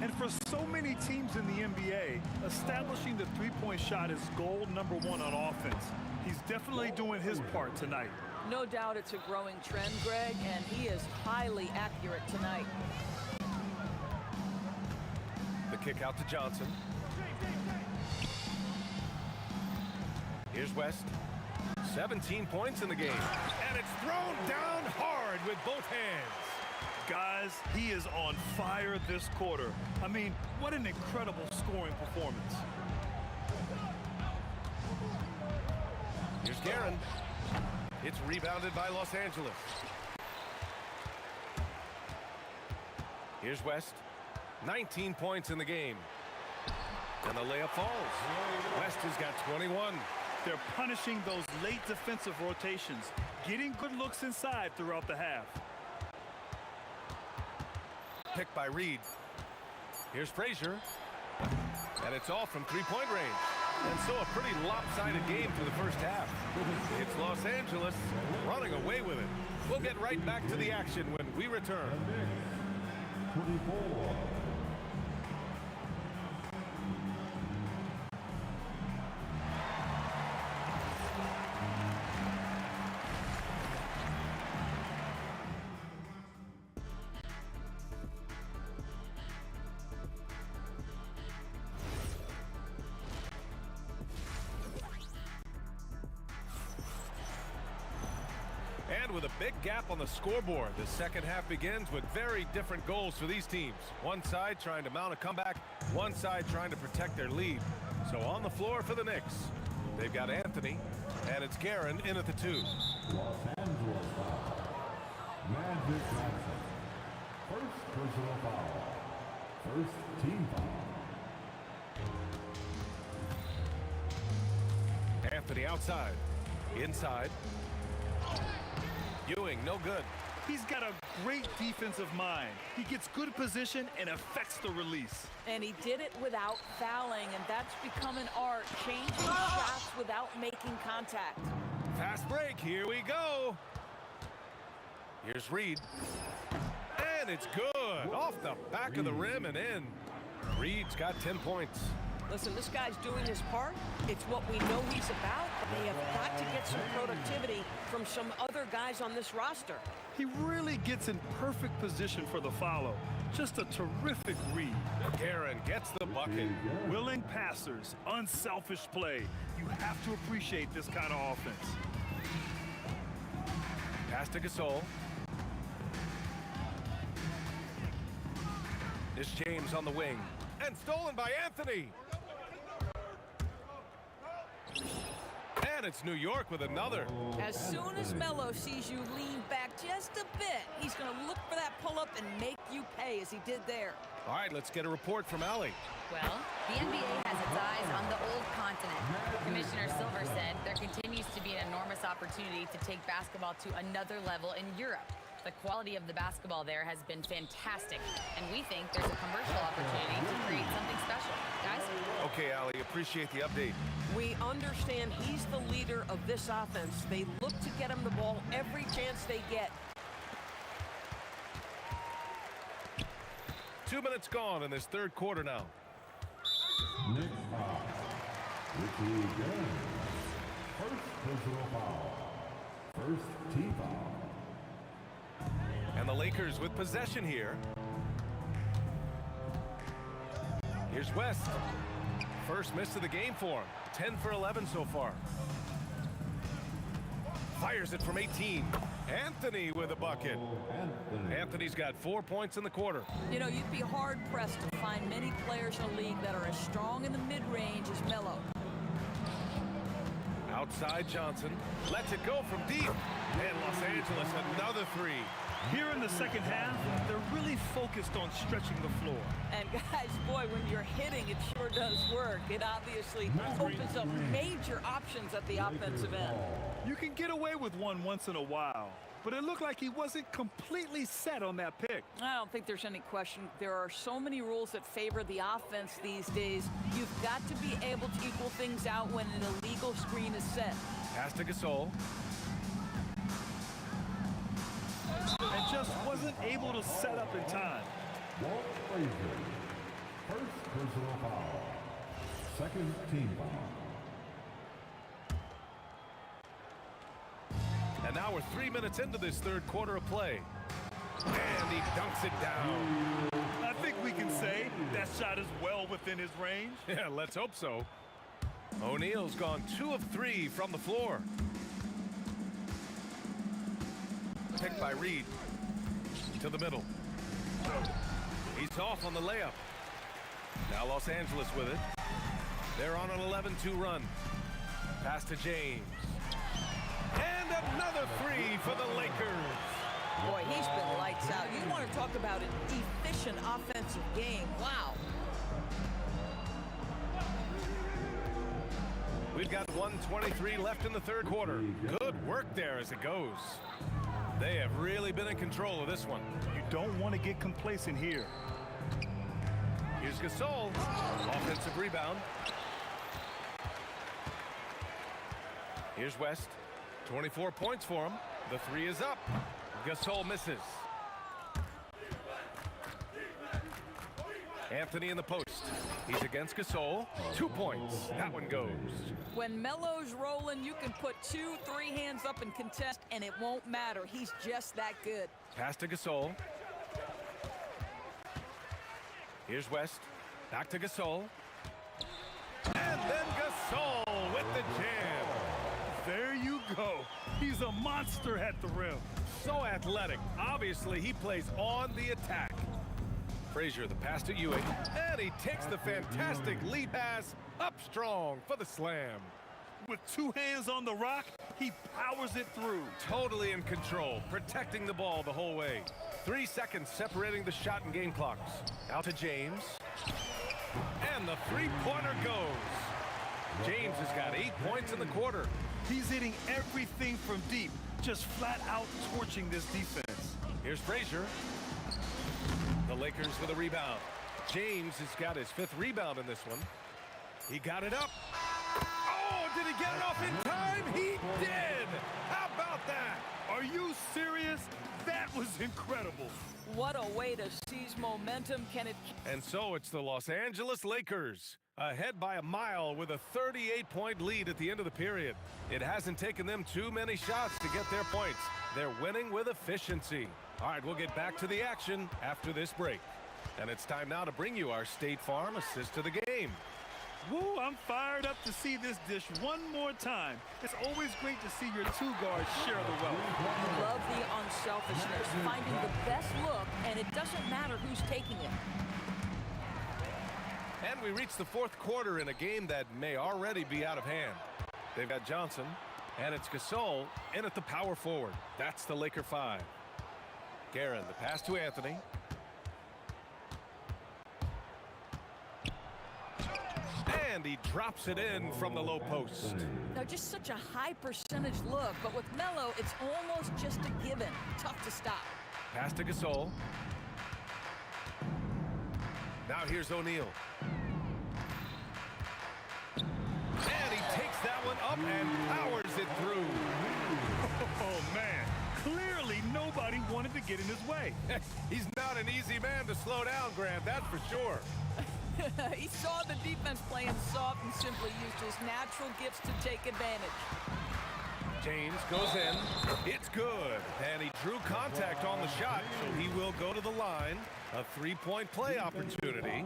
And for so many teams in the NBA, establishing the three-point shot is goal number one on offense. He's definitely doing his part tonight. No doubt it's a growing trend, Greg, and he is highly accurate tonight. The kick out to Johnson. Here's West. 17 points in the game. And it's thrown down hard with both hands. Guys, he is on fire this quarter. I mean, what an incredible scoring performance. Here's Guerin. It's rebounded by Los Angeles. Here's West. 19 points in the game. And the layup falls. West has got 21. They're punishing those late defensive rotations, getting good looks inside throughout the half. Picked by Reed. Here's Frazier. And it's off from three-point range. And so a pretty lopsided game for the first half. It's Los Angeles running away with it. We'll get right back to the action when we return. 24. And with a big gap on the scoreboard, the second half begins with very different goals for these teams. One side trying to mount a comeback, one side trying to protect their lead. So on the floor for the Knicks, they've got Anthony, and it's Guerin in at the 2. Los Angeles foul. Magic Johnson. First personal foul. First team foul. Anthony outside. Inside. Ewing, no good. He's got a great defensive mind. He gets good position and affects the release. And he did it without fouling, and that's become an art, changing shots without making contact. Fast break, here we go. Here's Reed. And it's good. Off the back of the rim and in. Reed's got 10 points. Listen, this guy's doing his part. It's what we know he's about. They have got to get some productivity from some other guys on this roster. He really gets in perfect position for the follow. Just a terrific read. Guerin gets the bucket. Willing passers, unselfish play. You have to appreciate this kind of offense. Pass to Gasol. It's James on the wing. And stolen by Anthony. And it's New York with another. As soon as Melo sees you lean back just a bit, he's going to look for that pull-up and make you pay as he did there. All right, let's get a report from Allie. Well, the NBA has its eyes on the old continent. Commissioner Silver said there continues to be an enormous opportunity to take basketball to another level in Europe. The quality of the basketball there has been fantastic, and we think there's a commercial opportunity to create something special. Guys? Okay, Allie, appreciate the update. We understand he's the leader of this offense. They look to get him the ball every chance they get. 2 minutes gone in this third quarter now. Knicks foul. Ricky Guerin. First personal foul. First team foul. And the Lakers with possession here. Here's West. First miss of the game for him. 10 for 11 so far. Fires it from 18. Anthony with a bucket. Anthony's got 4 points in the quarter. You know, you'd be hard-pressed to find many players in the league that are as strong in the mid-range as Melo. Outside Johnson. Lets it go from deep. And Los Angeles another 3. Here in the second half, they're really focused on stretching the floor. And guys, boy, when you're hitting, it sure does work. It obviously opens up major options at the offensive end. You can get away with one once in a while, but it looked like he wasn't completely set on that pick. I don't think there's any question. There are so many rules that favor the offense these days. You've got to be able to equal things out when an illegal screen is set. Pass to Gasol. and just wasn't able to set up in time. Walt Frazier. First personal foul. Second team foul. And now we're 3 minutes into this third quarter of play. And he dunks it down. I think we can say that shot is well within his range. Yeah, let's hope so. O'Neal's gone 2 of 3 from the floor. Picked by Reed. To the middle. He's off on the layup. Now Los Angeles with it. They're on an 11-2 run. Pass to James. And another 3 for the Lakers. Boy, he's been lights out. You want to talk about an efficient offensive game. Wow. We've got 1:23 left in the third quarter. Good work there as it goes. They have really been in control of this one. You don't want to get complacent here. Here's Gasol. Offensive rebound. Here's West. 24 points for him. The 3 is up. Gasol misses. Anthony in the post. He's against Gasol. 2 points. That one goes. When Melo's rolling, you can put 2, 3 hands up and contest, and it won't matter. He's just that good. Pass to Gasol. Here's West. Back to Gasol. And then Gasol with the jam. There you go. He's a monster at the rim. So athletic. Obviously, he plays on the attack. Frazier, the pass to Ewing. And he takes the fantastic lead pass up strong for the slam. With 2 hands on the rock, he powers it through. Totally in control, protecting the ball the whole way. 3 seconds separating the shot and game clocks. Out to James. And the three-pointer goes. James has got 8 points in the quarter. He's hitting everything from deep, just flat out torching this defense. Here's Frazier. The Lakers with a rebound. James has got his 5th rebound in this one. He got it up. Oh, did he get it off in time? He did. How about that? Are you serious? That was incredible. What a way to seize momentum. Can it... And so it's the Los Angeles Lakers, ahead by a mile with a 38-point lead at the end of the period. It hasn't taken them too many shots to get their points. They're winning with efficiency. All right, we'll get back to the action after this break. And it's time now to bring you our State Farm assist to the game. Woo, I'm fired up to see this dish one more time. It's always great to see your 2 guards share the wealth. Love the unselfishness, finding the best look, and it doesn't matter who's taking it. And we reach the 4th quarter in a game that may already be out of hand. They've got Johnson, and it's Gasol in at the power forward. That's the Laker 5. Guerin, the pass to Anthony. And he drops it in from the low post. Now, just such a high percentage look, but with Melo, it's almost just a given. Tough to stop. Pass to Gasol. Now here's O'Neal. And he takes that one up and powers it through. Oh, man. Clearly, nobody wanted to get in his way. He's not an easy man to slow down, Grant, that's for sure. He saw the defense playing soft and simply used his natural gifts to take advantage. James goes in. It's good. And he drew contact on the shot, so he will go to the line. A 3-point play opportunity.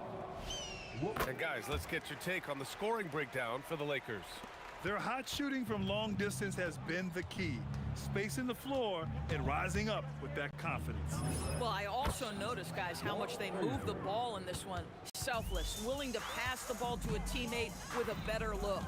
And guys, let's get your take on the scoring breakdown for the Lakers. Their hot shooting from long distance has been the key. Spacing the floor and rising up with that confidence. Well, I also noticed, guys, how much they move the ball in this one. Selfless, willing to pass the ball to a teammate with a better look.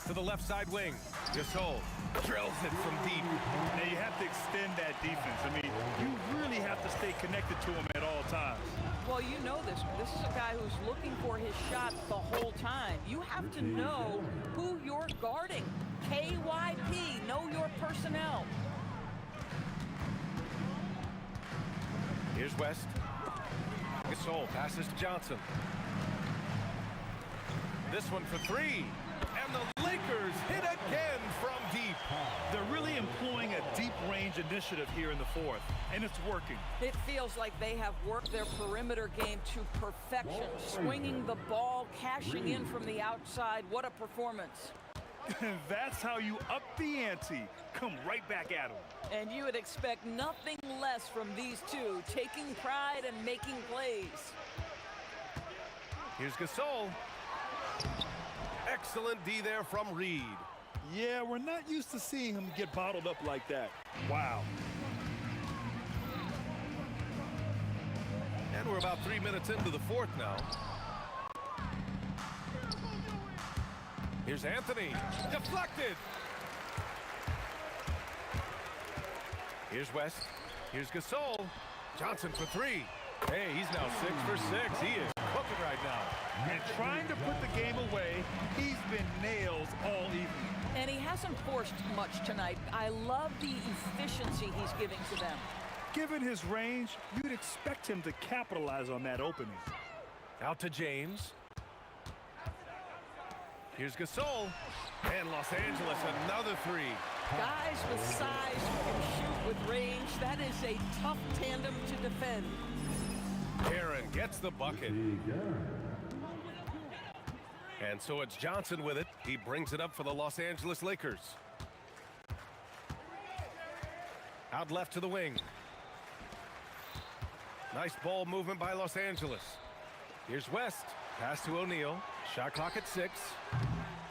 To the left side wing, Gasol drills it from deep. Now you have to extend that defense. I mean, you really have to stay connected to him at all times. Well, you know this. This is a guy who's looking for his shot the whole time. You have to know who you're guarding. KYP, know your personnel. Here's West. Gasol passes to Johnson. This one for 3. And the Lakers hit again from deep. They're really employing a deep range initiative here in the fourth, and it's working. It feels like they have worked their perimeter game to perfection, swinging the ball, cashing in from the outside. What a performance. And that's how you up the ante. Come right back at them. And you would expect nothing less from these two, taking pride and making plays. Here's Gasol. Excellent D there from Reed. Yeah, we're not used to seeing him get bottled up like that. Wow. And we're about 3 minutes into the fourth now. Here's Anthony. Deflected. Here's West. Here's Gasol. Johnson for three. Hey, he's now 6 for 6. He is cooking right now. And trying to put the game away, he's been nails all evening. And he hasn't forced much tonight. I love the efficiency he's giving to them. Given his range, you'd expect him to capitalize on that opening. Out to James. Here's Gasol. And Los Angeles, another three. Guys with size who can shoot with range, that is a tough tandem to defend. Aaron gets the bucket. And so it's Johnson with it. He brings it up for the Los Angeles Lakers. Out left to the wing. Nice ball movement by Los Angeles. Here's West. Pass to O'Neal. Shot clock at 6.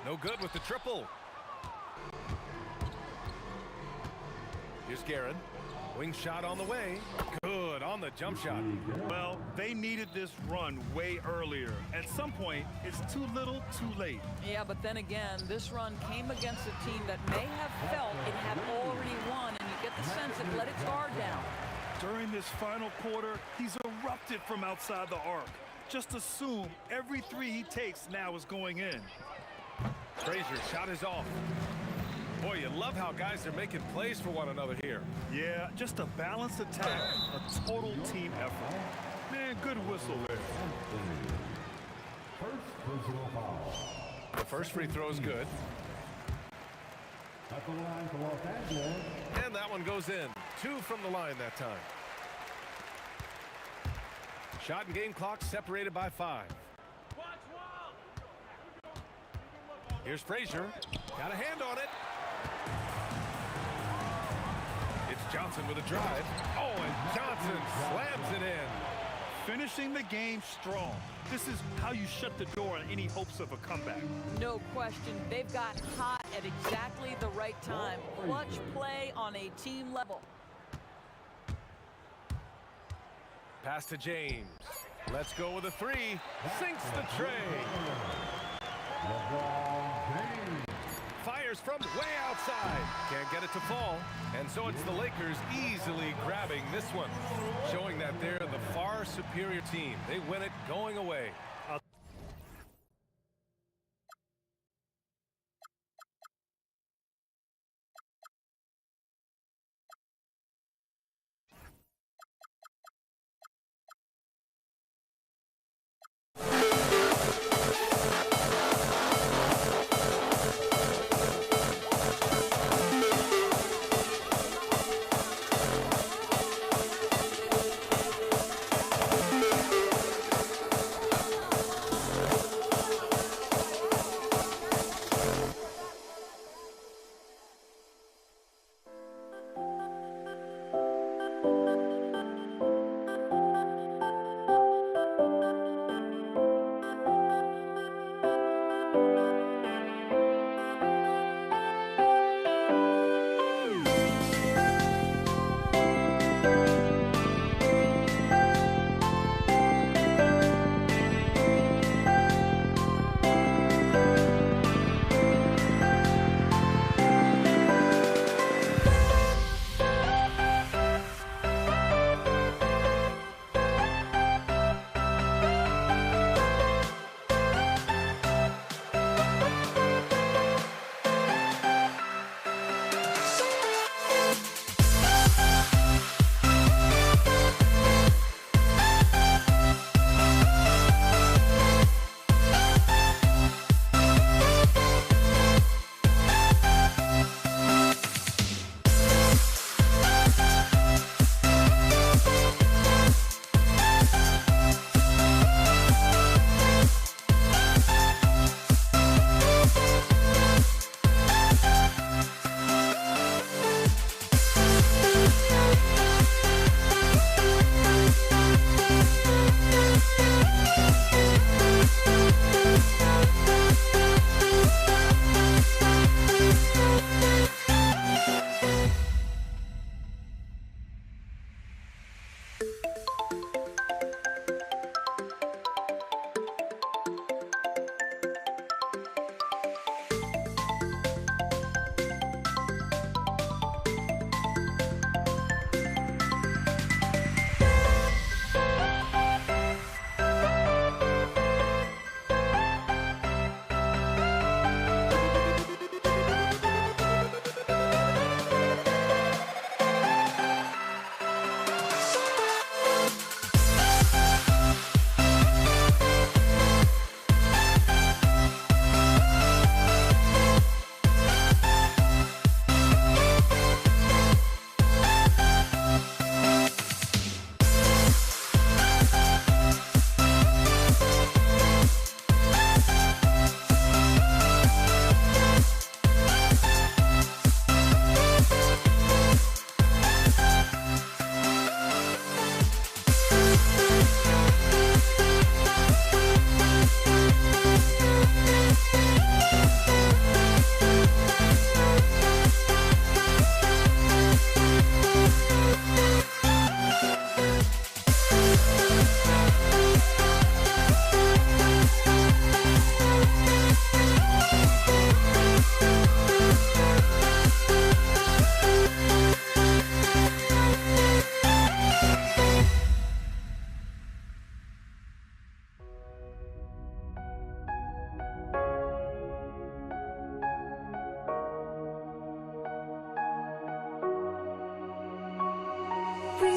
No good with the triple. Here's Guerin. Wing shot on the way. Good on the jump shot. Well, they needed this run way earlier. At some point, it's too little, too late. Yeah, but then again, this run came against a team that may have felt it had already won, and you get the sense it let its guard down. During this final quarter, he's erupted from outside the arc. Just assume every three he takes now is going in. Frazier's shot is off. Boy, you love how guys are making plays for one another here. Yeah, just a balanced attack, a total team effort. Man, good whistle there. The first free throw is good. At the line for Los Angeles. And that one goes in. 2 from the line that time. Shot and game clock separated by 5. Here's Frazier. Got a hand on it. It's Johnson with a drive. Oh, and Johnson slams it in. Finishing the game strong. This is how you shut the door on any hopes of a comeback. No question. They've got hot at exactly the right time. Clutch play on a team level. Pass to James. Let's go with a 3. Sinks the tray. Fires from way outside. Can't get it to fall. And so it's the Lakers easily grabbing this one, showing that they're the far superior team. They win it going away.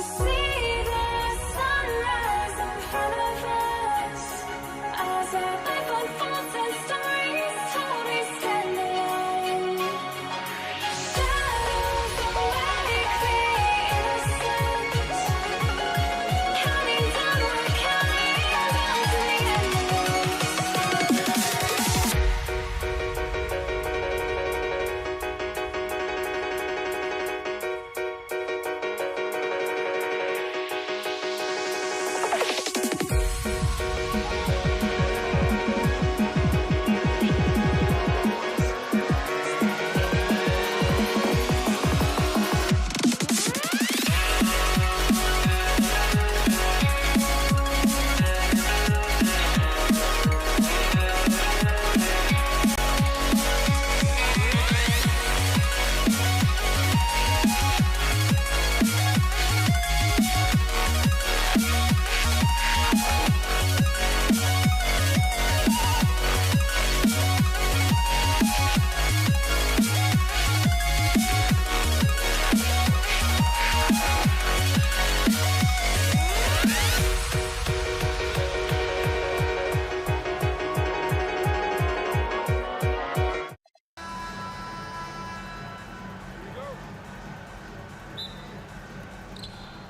see the sunrise in front of us as our life unfolds and stories told we stand alone. Shadows awake the innocent, counting down, we're counting down to the end.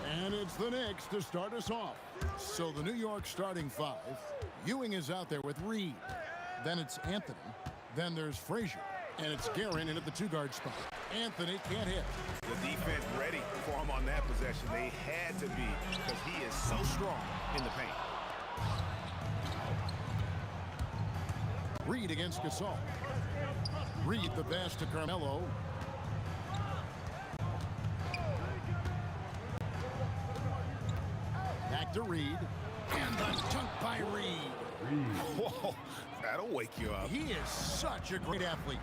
And it's the Knicks to start us off. So the New York starting five. Ewing is out there with Reed. Then it's Anthony. Then there's Frazier. And it's Guerin in at the two-guard spot. Anthony can't hit. The defense ready for him on that possession. They had to be because he is so strong in the paint. Reed against Gasol. Reed the pass to Carmelo. Back to Reed. And the dunk by Reed. Whoa, that'll wake you up. He is such a great athlete.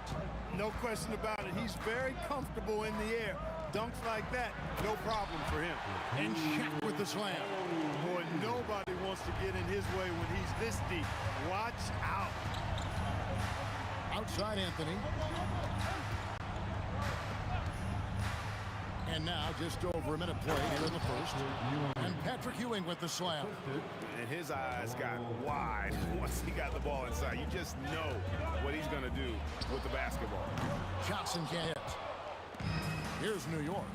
No question about it. He's very comfortable in the air. Dunks like that, no problem for him. And Shaq with the slam. Boy, nobody wants to get in his way when he's this deep. Watch out. Outside Anthony. And now just over a minute played here in the first. And Patrick Ewing with the slam. And his eyes got wide once he got the ball inside. You just know what he's going to do with the basketball. Johnson can't hit. Here's New York.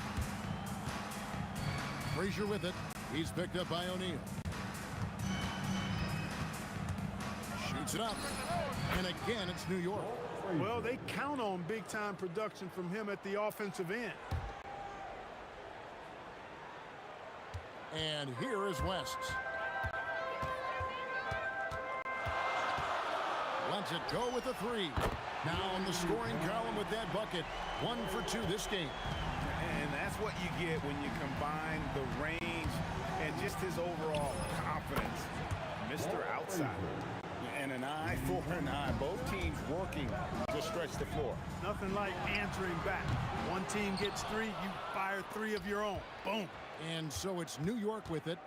Frazier with it. He's picked up by O'Neal. Shoots it up. And again, it's New York. Well, they count on big-time production from him at the offensive end. And here is West. Lets it go with a three. Now in the scoring column with that bucket. 1 for 2 this game. And that's what you get when you combine the range and just his overall confidence. Mr. Outside. And an eye for an eye. Both teams working to stretch the floor. Nothing like answering back. One team gets 3, you fire 3 of your own. Boom. And so it's New York with it.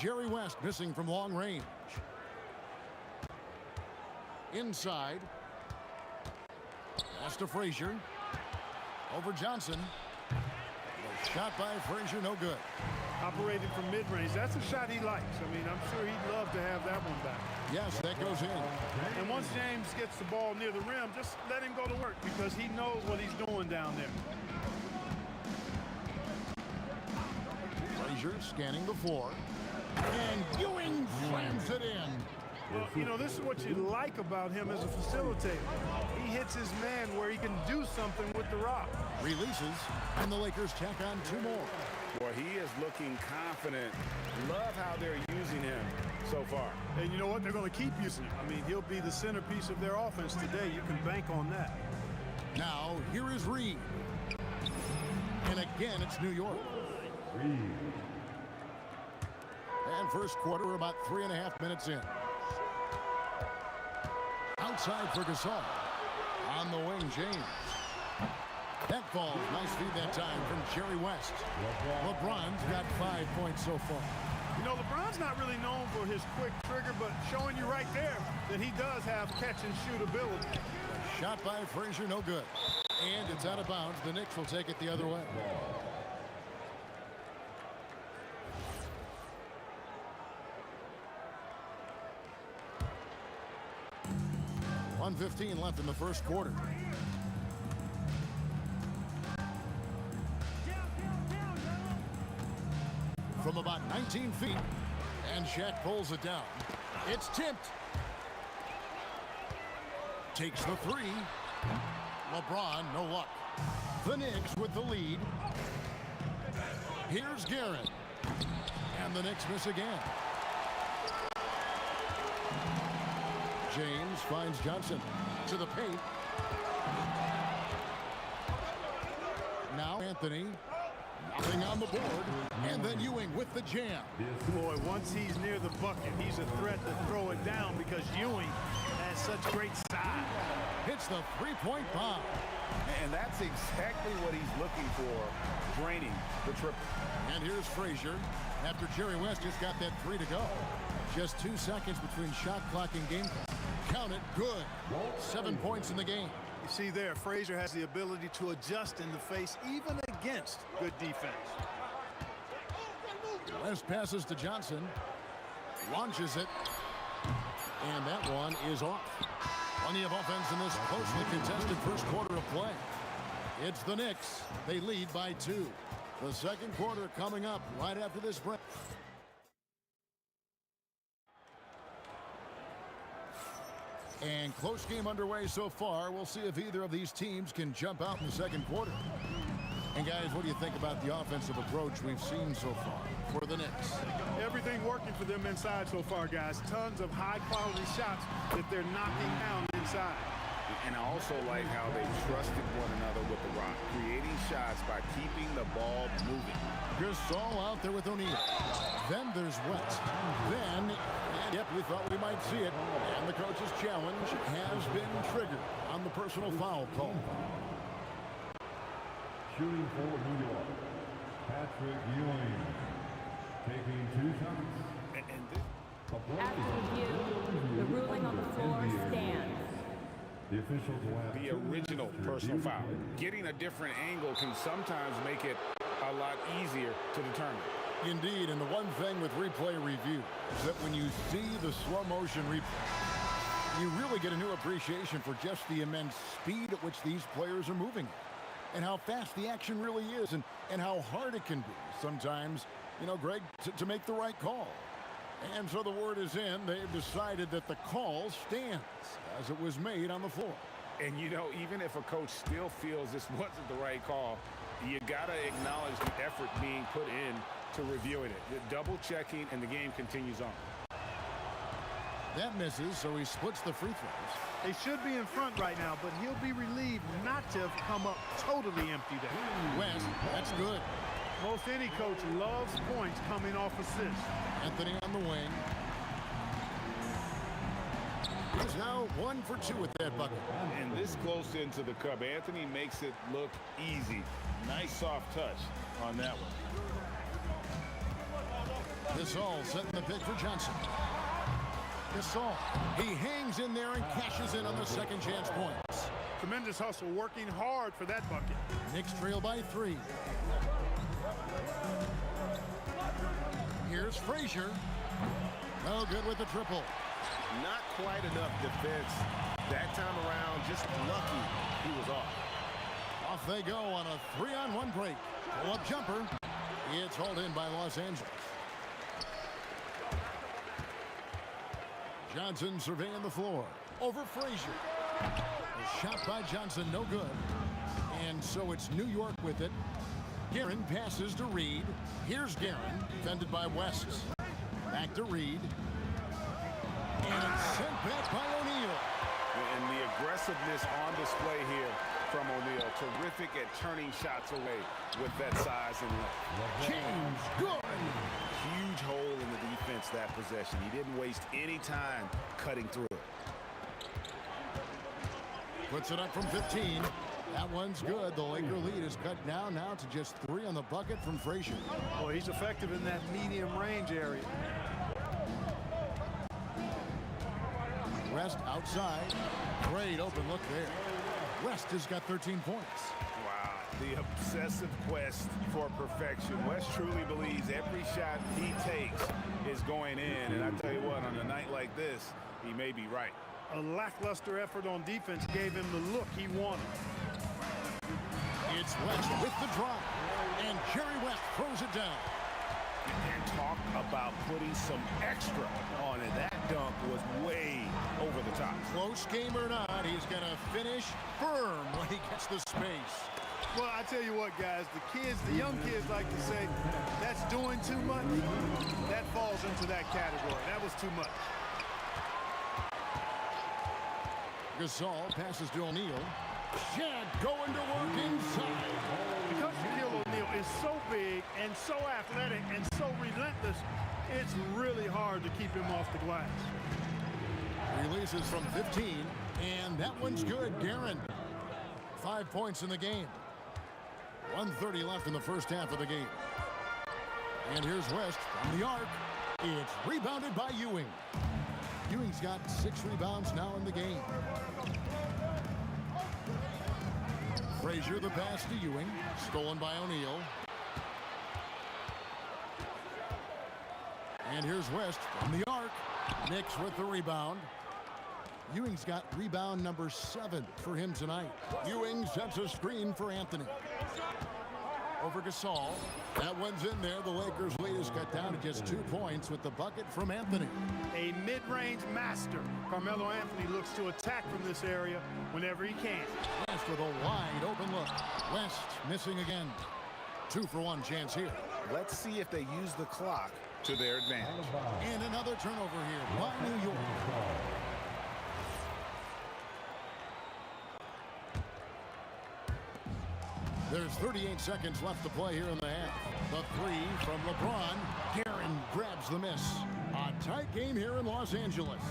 Jerry West missing from long range. Inside. Pass to Frazier. Over Johnson. The shot by Frazier, no good. Operated from mid-range. That's a shot he likes. I mean, I'm sure he'd love to have that one back. Yes, that goes in. And once James gets the ball near the rim, just let him go to work because he knows what he's doing down there. Frazier scanning the floor. And Ewing slams it in. Well, you know, this is what you like about him as a facilitator. He hits his man where he can do something with the rock. Releases, and the Lakers tack on 2 more. Boy, he is looking confident. Love how they're using him so far. And you know what? They're going to keep using him. I mean, he'll be the centerpiece of their offense today. You can bank on that. Now, here is Reed. And again, it's New York. And first quarter, we're about 3.5 minutes in. Outside for Gasol. On the wing, James. That falls. Nice feed that time from Jerry West. LeBron's got 5 points so far. You know, LeBron's not really known for his quick trigger, but showing you right there that he does have catch-and-shoot ability. Shot by Frazier, no good. And it's out of bounds. The Knicks will take it the other way. 1:15 left in the first quarter. From about 19 feet, and Shaq pulls it down. It's tipped. Takes the three. LeBron, no luck. The Knicks with the lead. Here's Garrett. And the Knicks miss again. James finds Johnson to the paint. Now Anthony. Nothing on the board. And then Ewing with the jam. Boy, once he's near the bucket, he's a threat to throw it down because Ewing has such great size. Hits the three-point bomb. And that's exactly what he's looking for, draining the triple. And here's Frazier after Jerry West just got that three to go. Just 2 seconds between shot clock and game clock. Count it, good. 7 points in the game. You see there, Frazier has the ability to adjust in the face even against good defense. West passes to Johnson. Launches it. And that one is off. Plenty of offense in this closely contested first quarter of play. It's the Knicks. They lead by 2. The second quarter coming up right after this break. And close game underway so far. We'll see if either of these teams can jump out in the second quarter. And guys, what do you think about the offensive approach we've seen so far for the Knicks? Everything working for them inside so far, guys. Tons of high-quality shots that they're knocking down inside. And I also like how they trusted one another with the rock, creating shots by keeping the ball moving. Gasol out there with O'Neal. Then there's West. Then, and yep, we thought we might see it. And the coach's challenge has been triggered on the personal foul call. Shooting for New York, Patrick Ewing, taking 2 shots. After review, the ruling on the floor stands. The officials will have the original personal foul. Getting a different angle can sometimes make it a lot easier to determine. Indeed, and the one thing with replay review is that when you see the slow motion replay, you really get a new appreciation for just the immense speed at which these players are moving and how fast the action really is and how hard it can be sometimes, you know, Greg, to make the right call. And so the word is in. They've decided that the call stands as it was made on the floor. And, you know, even if a coach still feels this wasn't the right call, you got to acknowledge the effort being put in to reviewing it. The double checking, and the game continues on. That misses, so he splits the free throws. They should be in front right now, but he'll be relieved not to have come up totally empty there. West, that's good. Most any coach loves points coming off assists. Anthony on the wing. He's now 1 for 2 with that bucket. And this close into the cup, Anthony makes it look easy. Nice soft touch on that one. Gasol setting the pick for Johnson. Gasol, he hangs in there and cashes in on the second chance points. Tremendous hustle, working hard for that bucket. Knicks trail by 3. Here's Frazier. No good with the triple. Not quite enough defense that time around. Just lucky he was off. Off they go on a 3-on-1 break. Pull-up jumper. It's hauled in by Los Angeles. Johnson surveying the floor. Over Frazier. A shot by Johnson, no good. And so it's New York with it. Guerin passes to Reed. Here's Guerin, defended by West. Back to Reed. And it's sent back by O'Neal. And the aggressiveness on display here from O'Neal. Terrific at turning shots away with that size and length. James, good. Huge hole in the defense that possession. He didn't waste any time cutting through it. Puts it up from 15. That one's good. The Laker lead is cut down now to just 3 on the bucket from Frazier. Boy, he's effective in that medium range area. West outside. Great open look there. West has got 13 points. Wow, the obsessive quest for perfection. West truly believes every shot he takes is going in. And I tell you what, on a night like this, he may be right. A lackluster effort on defense gave him the look he wanted. It's West with the drop, and Jerry West throws it down. And talk about putting some extra on it. That dunk was way over the top. Close game or not, he's going to finish firm when he gets the space. Well, I tell you what, guys, the young kids like to say, that's doing too much. That falls into that category. That was too much. Gasol passes to O'Neal. Shaq going to work inside. Because Shaquille O'Neal is so big and so athletic and so relentless, it's really hard to keep him off the glass. Releases from 15, and that one's good. Guerin, 5 points in the game. 1:30 left in the first half of the game. And here's West from the arc. It's rebounded by Ewing. Ewing's got 6 rebounds now in the game. Frazier the pass to Ewing. Stolen by O'Neal. And here's West from the arc. Knicks with the rebound. Ewing's got rebound number 7 for him tonight. Ewing sets a screen for Anthony. Over Gasol. That one's in there. The Lakers' lead is cut down to just 2 points with the bucket from Anthony. A mid-range master. Carmelo Anthony looks to attack from this area whenever he can. West with a wide open look. West missing again. 2-for-1 chance here. Let's see if they use the clock to their advantage. And another turnover here by New York. There's 38 seconds left to play here in the half. The 3 from LeBron. Guerin grabs the miss. A tight game here in Los Angeles.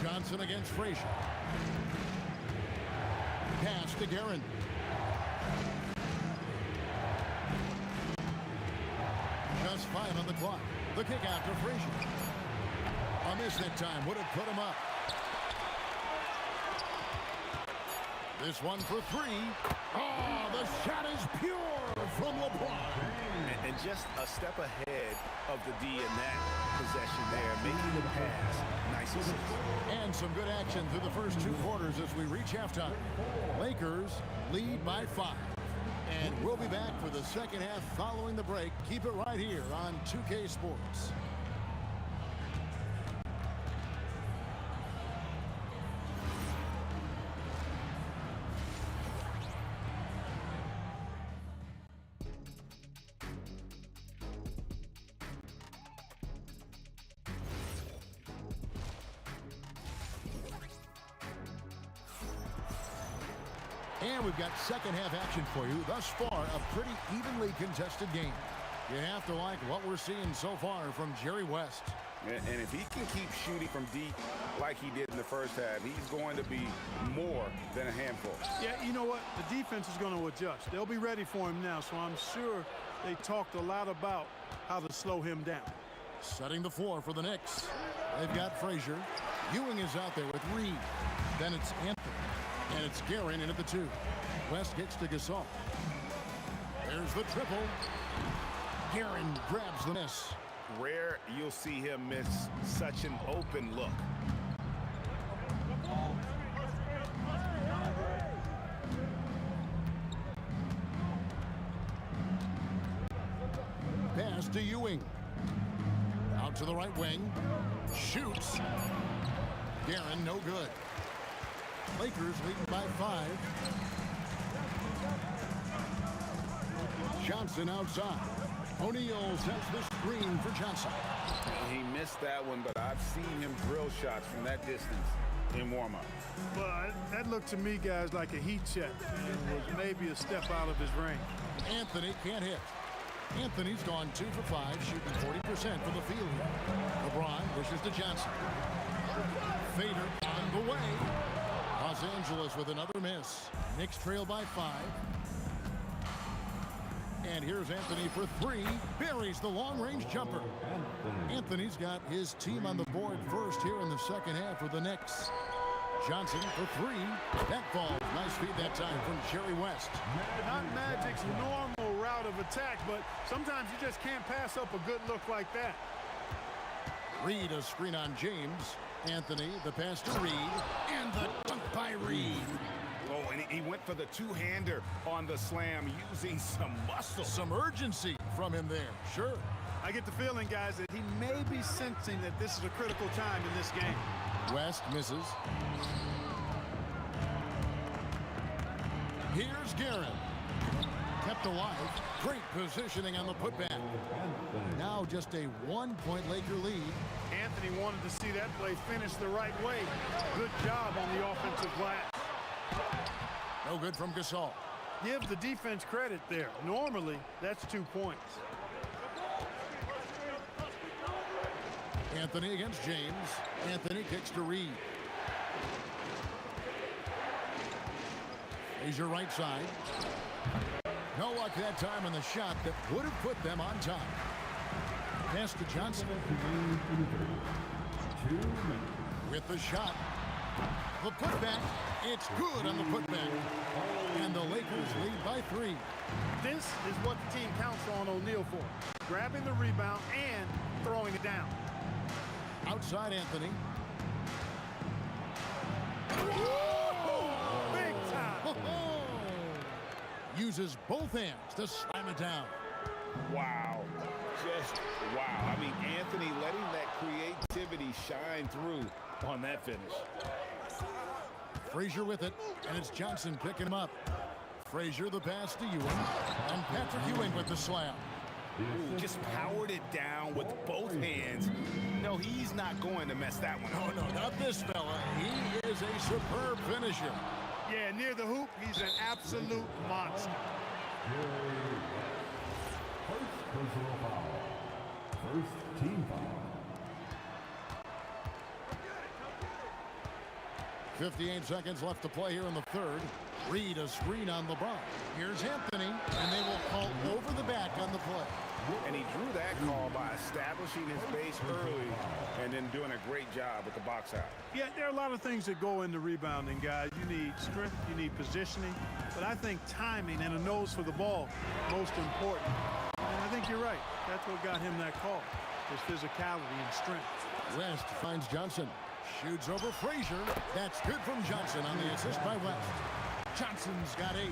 Johnson against Frazier. Pass to Guerin. Just 5 on the clock. The kick out to Frazier. A miss that time would have put him up. This one for 3. Oh, the shot is pure from LeBron. And just a step ahead of the D in that possession there, making the pass. Nice assist. And some good action through the first 2 quarters as we reach halftime. Lakers lead by 5. And we'll be back for the second half following the break. Keep it right here on 2K Sports. And we've got second half action for you. Thus far, a pretty evenly contested game. You have to like what we're seeing so far from Jerry West. And if he can keep shooting from deep like he did in the first half, he's going to be more than a handful. Yeah, you know what? The defense is going to adjust. They'll be ready for him now, so I'm sure they talked a lot about how to slow him down. Setting the floor for the Knicks. They've got Frazier. Ewing is out there with Reed. Then it's Anthony. And it's Guerin in at the 2. West kicks to Gasol. There's the triple. Guerin grabs the miss. Rare you'll see him miss such an open look. Pass to Ewing. Out to the right wing. Shoots. Guerin no good. Lakers leading by 5. Johnson outside. O'Neal sets the screen for Johnson. He missed that one, but I've seen him drill shots from that distance in warm-up. Well, that looked to me, guys, like a heat check. And was maybe a step out of his range. Anthony can't hit. Anthony's gone 2 for 5, shooting 40% from the field. LeBron pushes to Johnson. Fader on the way. Los Angeles with another miss. Knicks trail by 5. And here's Anthony for 3. Buries the long-range jumper. Anthony's got his team on the board first here in the second half for the Knicks. Johnson for 3. That falls. Nice feed that time from Jerry West. Not Magic's normal route of attack, but sometimes you just can't pass up a good look like that. Reed, a screen on James. Anthony, the pass to Reed, and the dunk by Reed. Oh, and he went for the two-hander on the slam, using some muscle. Some urgency from him there, sure. I get the feeling, guys, that he may be sensing that this is a critical time in this game. West misses. Here's Guerin. Kept alive. Great positioning on the putback. Now just a 1-point Laker lead. Anthony wanted to see that play finish the right way. Good job on the offensive glass. No good from Gasol. Give the defense credit there. Normally, that's 2 points. Anthony against James. Anthony kicks to Reed. Frazier right side. No luck that time on the shot that would have put them on top. Pass to Johnson. With the shot. The putback. It's good on the putback. And the Lakers lead by 3. This is what the team counts on O'Neal for. Grabbing the rebound and throwing it down. Outside Anthony. Big time. Uses both hands to slam it down. Wow. Just wow. I mean, Anthony letting that creativity shine through on that finish. Frazier with it, and it's Johnson picking him up. Frazier the pass to Ewing, and Patrick Ewing with the slam. Ooh, just powered it down with both hands. No, he's not going to mess that one up. No, not this fella. He is a superb finisher. Yeah, near the hoop, he's an absolute monster. First personal foul. First team foul. 58 seconds left to play here in the third. Reed, a screen on LeBron. Here's Anthony, and they will call over the back on the play. And he drew that call by establishing his base early and then doing a great job with the box out. Yeah, there are a lot of things that go into rebounding, guys. You need strength, you need positioning, but I think timing and a nose for the ball, most important. And I think you're right. That's what got him that call, his physicality and strength. West finds Johnson. Shoots over Frazier. That's good from Johnson on the assist by West. Johnson's got 8.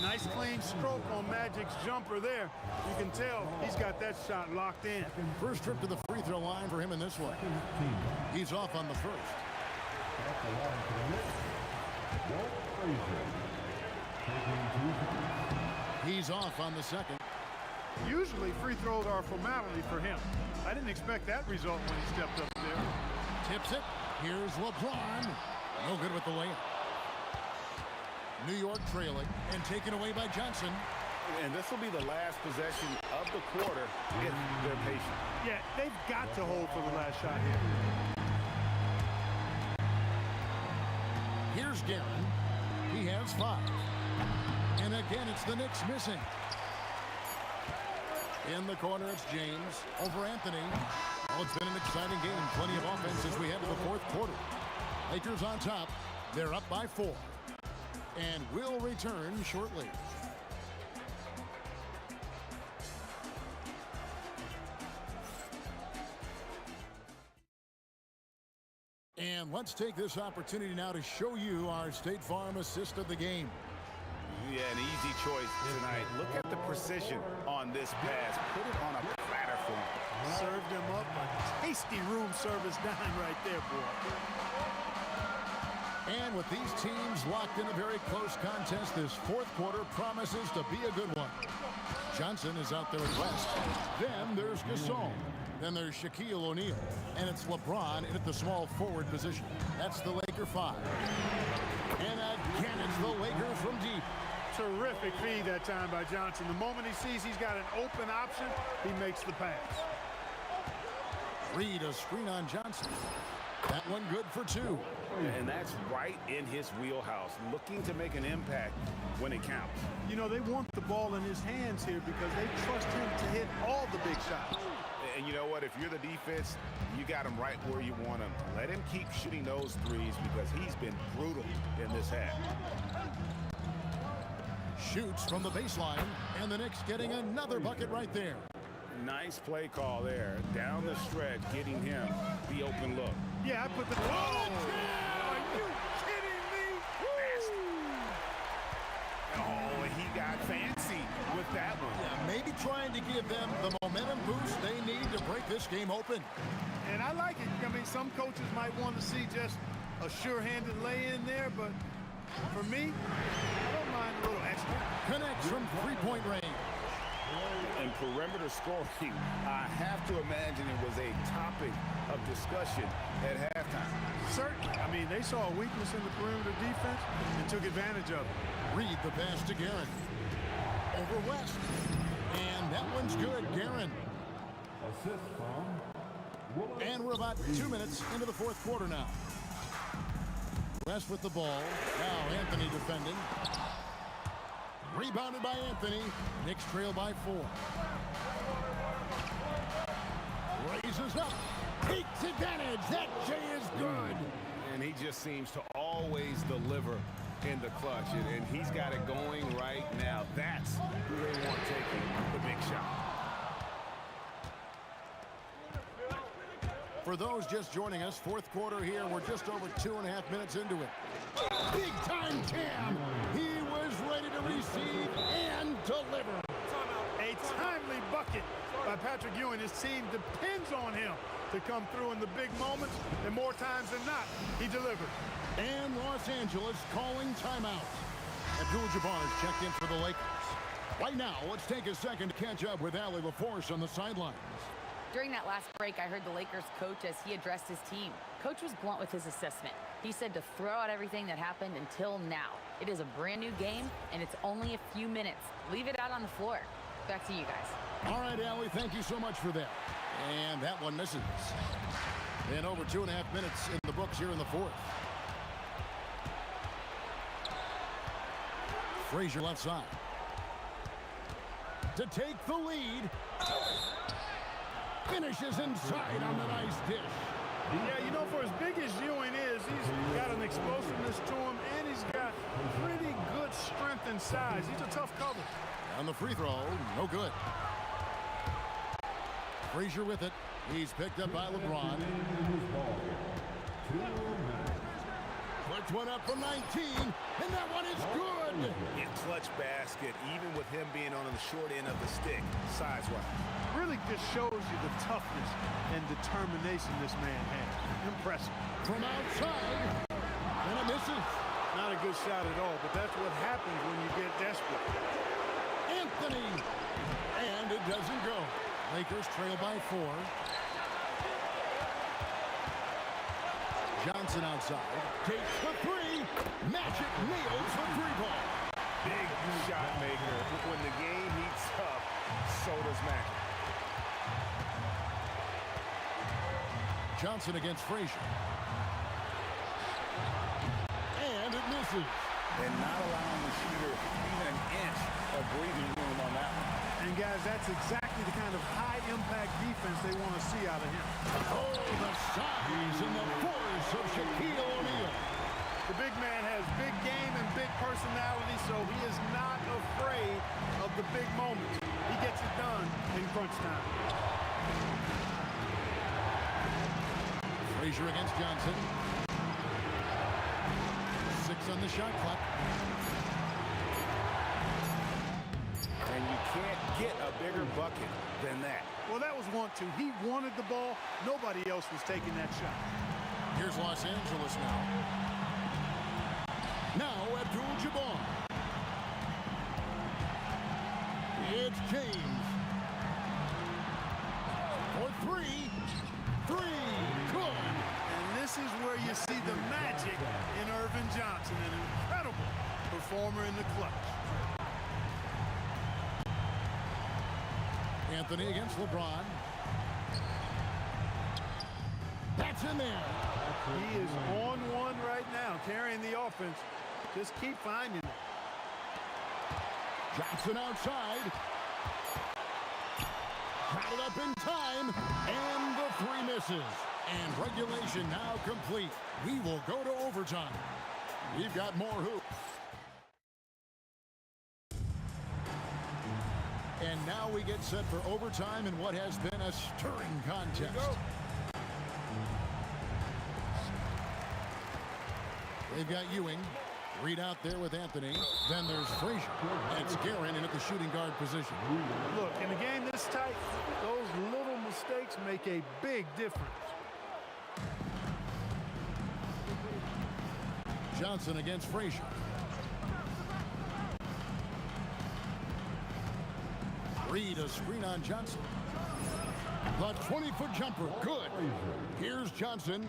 Nice clean stroke on Magic's jumper there. You can tell he's got that shot locked in. First trip to the free throw line for him in this one. He's off on the first. He's off on the second. Usually free throws are a formality for him. I didn't expect that result when he stepped up there. Tips it. Here's LeBron. No good with the layup. New York trailing and taken away by Johnson. And this will be the last possession of the quarter if they're patient. Yeah, they've got to hold for the last shot here. Here's Guerin. He has 5. And again, it's the Knicks missing. In the corner, it's James over Anthony. Well, it's been an exciting game. Plenty of offense as we head to the fourth quarter. Lakers on top. They're up by 4. And will return shortly. And let's take this opportunity now to show you our State Farm assist of the game. Yeah, an easy choice tonight. Look at the precision on this pass. Put it on a platter for him. Served him up a tasty room service dime right there, boy. And with these teams locked in a very close contest, this fourth quarter promises to be a good one. Johnson is out there at West. Then there's Gasol. Then there's Shaquille O'Neal. And it's LeBron in at the small forward position. That's the Laker 5. And again, it's the Lakers from deep. Terrific feed that time by Johnson. The moment he sees he's got an open option, he makes the pass. Reed, a screen on Johnson. That one good for 2. And that's right in his wheelhouse, looking to make an impact when it counts. You know, they want the ball in his hands here because they trust him to hit all the big shots. And you know what? If you're the defense, you got him right where you want him. Let him keep shooting those threes because he's been brutal in this half. Shoots from the baseline, and the Knicks getting another bucket right there. Nice play call there. Down the stretch, getting him the open look. Yeah, I put the... Oh! Are you kidding me? Oh, he got fancy with that one. Yeah, maybe trying to give them the momentum boost they need to break this game open. And I like it. I mean, some coaches might want to see just a sure-handed lay-in there, but for me, I don't mind a little extra. Connects from three-point range. And perimeter scoring, I have to imagine it was a topic of discussion at halftime. Certainly. I mean, they saw a weakness in the perimeter defense and took advantage of it. Read the pass to Guerin. Over West. And that one's good, Guerin. Assist from And we're about 2 minutes into the fourth quarter now. West with the ball. Now Anthony defending. Rebounded by Anthony. Knicks trail by 4. Raises up. Takes advantage. That J is good. And he just seems to always deliver in the clutch. And he's got it going right now. That's who they want taking the big shot. For those just joining us, fourth quarter here. We're just over 2.5 minutes into it. Big time jam. He was ready to receive and deliver. A timely bucket by Patrick Ewing. His team depends on him to come through in the big moments, and more times than not, he delivers. And Los Angeles calling timeout. Abdul-Jabbar's checked in for the Lakers. Right now, let's take a second to catch up with Allie LaForce on the sidelines. During that last break, I heard the Lakers coach as he addressed his team. Coach was blunt with his assessment. He said to throw out everything that happened until now. It is a brand new game, and it's only a few minutes. Leave it out on the floor. Back to you guys. All right, Allie, thank you so much for that. And that one misses. And over 2.5 minutes in the books here in the fourth. Frazier left side. To take the lead. Finishes inside on the nice dish. Yeah, you know, for as big as Ewing is, he's got an explosiveness to him, and he's got pretty good strength and size. He's a tough cover. On the free throw, no good. Frazier with it. He's picked up by LeBron. Puts one up from 19, and that one is good. Yeah, clutch basket, even with him being on the short end of the stick, size-wise. Really just shows you the toughness and determination this man has. Impressive. From outside, and it misses. Not a good shot at all, but that's what happens when you get desperate. Anthony, and it doesn't go. Lakers trail by 4. Johnson outside, takes the 3. Magic nails the 3-ball. Big shot maker. When the game heats up, so does Magic. Johnson against Frazier. And it misses. And not allowing the shooter even an inch of breathing room on that one. And guys, that's exactly the kind of high-impact defense they want to see out of him. Oh, the size and the force of Shaquille O'Neal. The big man has big game and big personality, so he is not afraid of the big moments. He gets it done in crunch time. Frazier against Johnson. 6 on the shot clock. And you can't get a bigger bucket than that. Well, that was 1-2. He wanted the ball. Nobody else was taking that shot. Here's Los Angeles now. Now Abdul-Jabbar. It's James. For 3. 3. Good. And this is where you see the magic in Irvin Johnson, an incredible performer in the clutch. Anthony against LeBron. That's in there. He is on one right now, carrying the offense. Just keep finding it. Johnson outside. Got it up in time, and the 3 misses. And regulation now complete. We will go to overtime. We've got more hoops. And now we get set for overtime in what has been a stirring contest. They've got Ewing. Reed out there with Anthony. Then there's Frazier. And it's Guerin in at the shooting guard position. Look, in a game this tight, those little mistakes make a big difference. Johnson against Frazier. Reed, a screen on Johnson. The 20-foot jumper, good. Here's Johnson.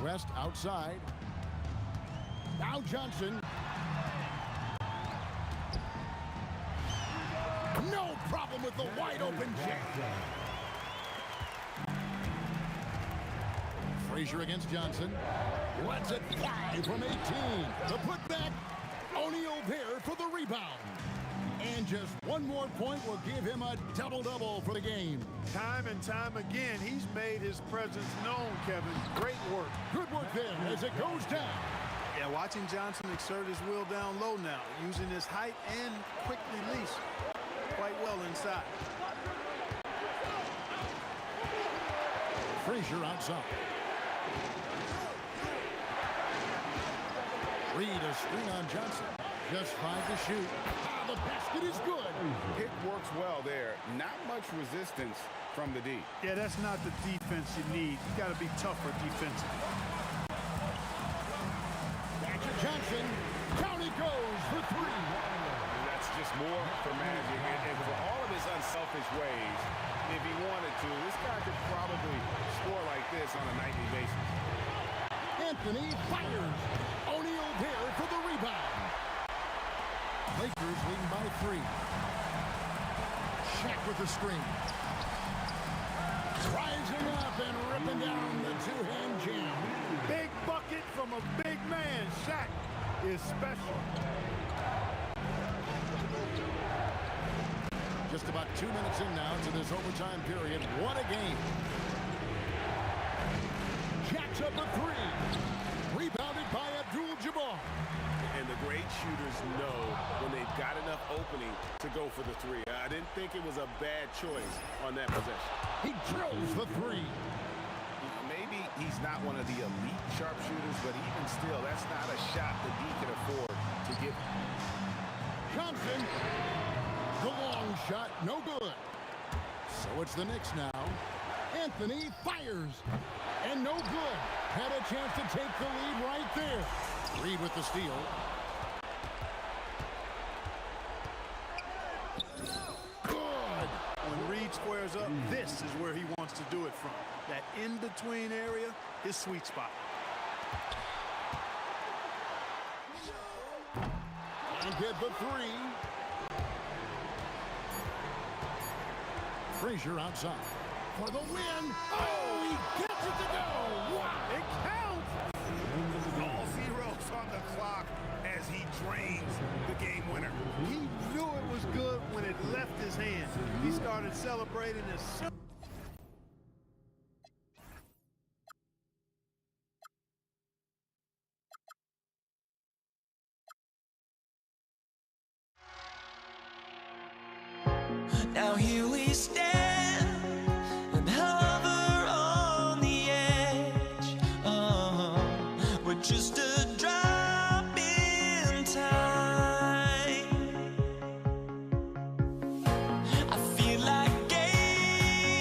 West outside. Now Johnson. No problem with the wide open jam. Frazier against Johnson. Lets it fly from 18. The putback. O'Neal there for the rebound. And just one more point will give him a double-double for the game. Time and time again, he's made his presence known, Kevin. Great work. Good work there as it goes down. Yeah, watching Johnson exert his will down low now, using his height and quick release quite well inside. Frazier outside. Reed, a screen on Johnson. Just 5 to shoot. Ah, the basket is good. Pick works well there. Not much resistance from the D. Yeah, that's not the defense you need. You got to be tougher defensively. Back to Johnson. Down he goes for 3. That's just more for Magic. And for all of his unselfish ways, if he wanted to, this guy could probably score like this on a nightly basis. Anthony fires. O'Neal there for the rebound. Lakers leading by 3. Shaq with the screen. Rising up and ripping down the two-hand jam. Big bucket from a big man. Shaq is special. Just about 2 minutes in now to this overtime period. What a game. Jack's up a 3. Rebounded by Abdul-Jabbar. And the great shooters know when they've got enough opening to go for the 3. I didn't think it was a bad choice on that possession. He drills the 3. Maybe he's not one of the elite sharpshooters, but even still, that's not a shot that he can afford to give. Johnson. The long shot, no good. So it's the Knicks now. Anthony fires. And no good. Had a chance to take the lead right there. Reed with the steal. Good. When Reed squares up, this is where he wants to do it from. That in-between area, his sweet spot. And get the 3. Frazier outside. For the win. Oh, he gets it to go. Wow. It counts. All zeros on the clock as he drains the game winner. He knew it was good when it left his hand. He started celebrating as soon. Now here we stand and hover on the edge. We're just a drop in time. I feel like game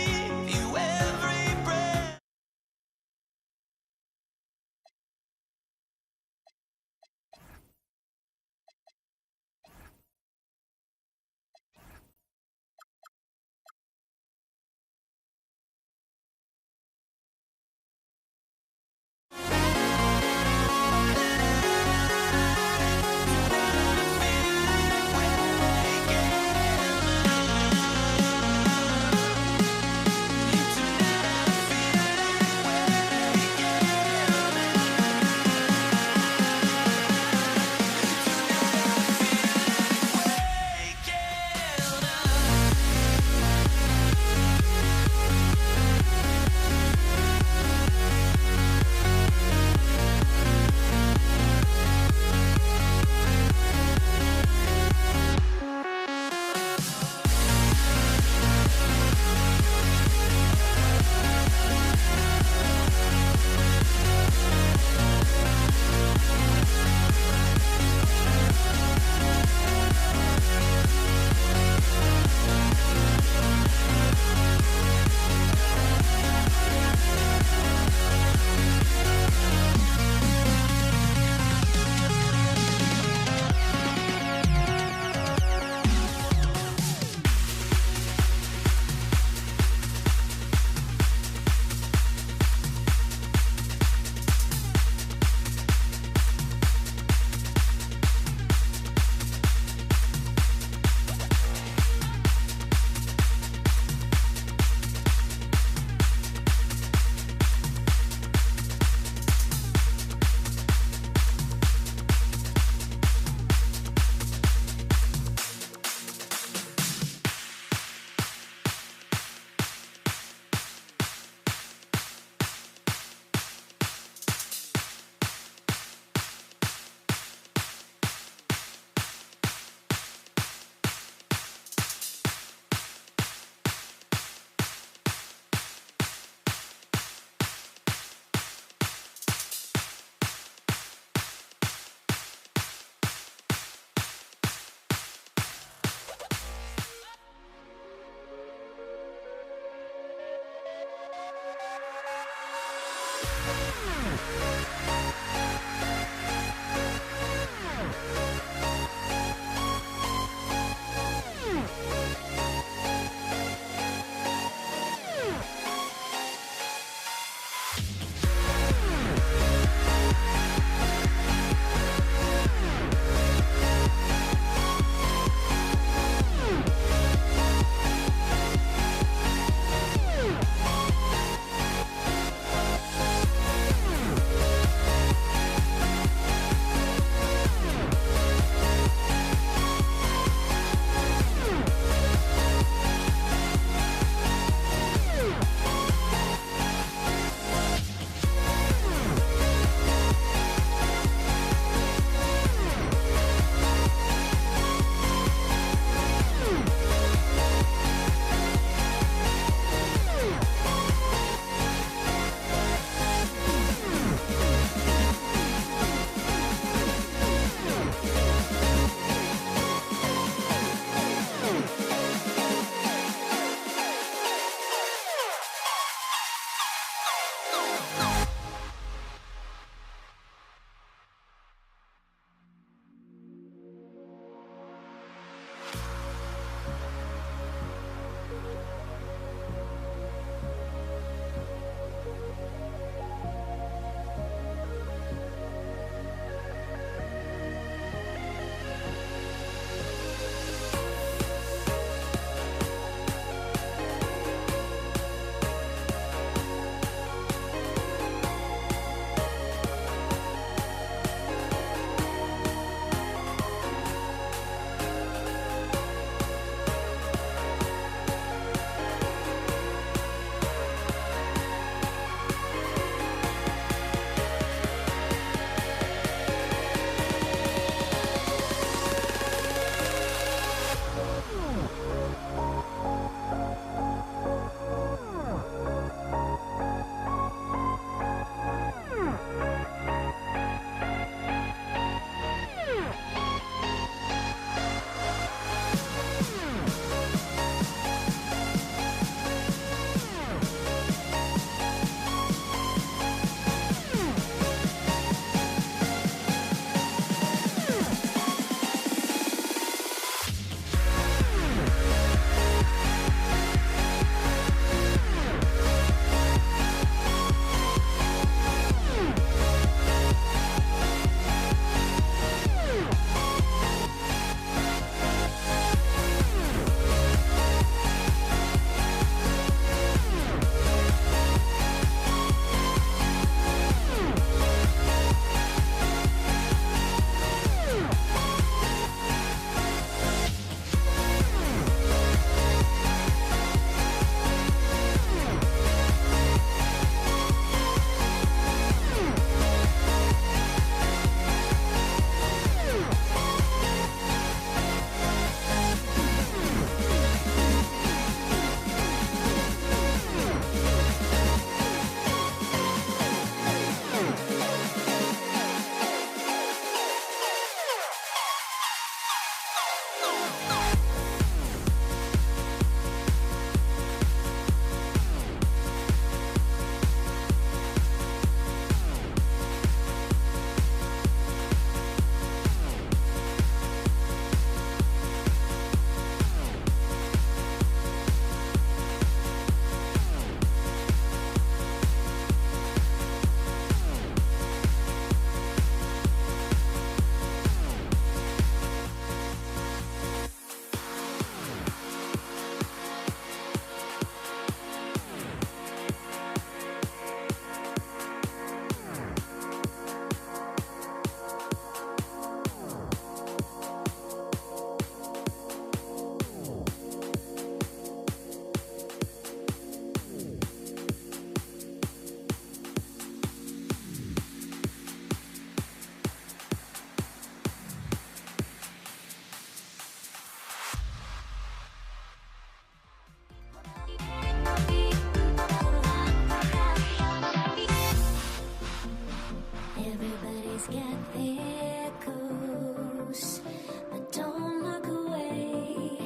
Everybody's got their ghosts, but don't look away.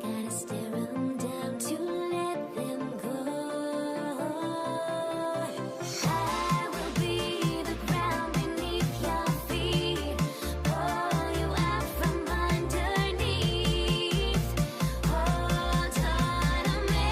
Gotta stare 'em down to let them go. I will be the ground beneath your feet, pull you out from underneath. Hold on to me.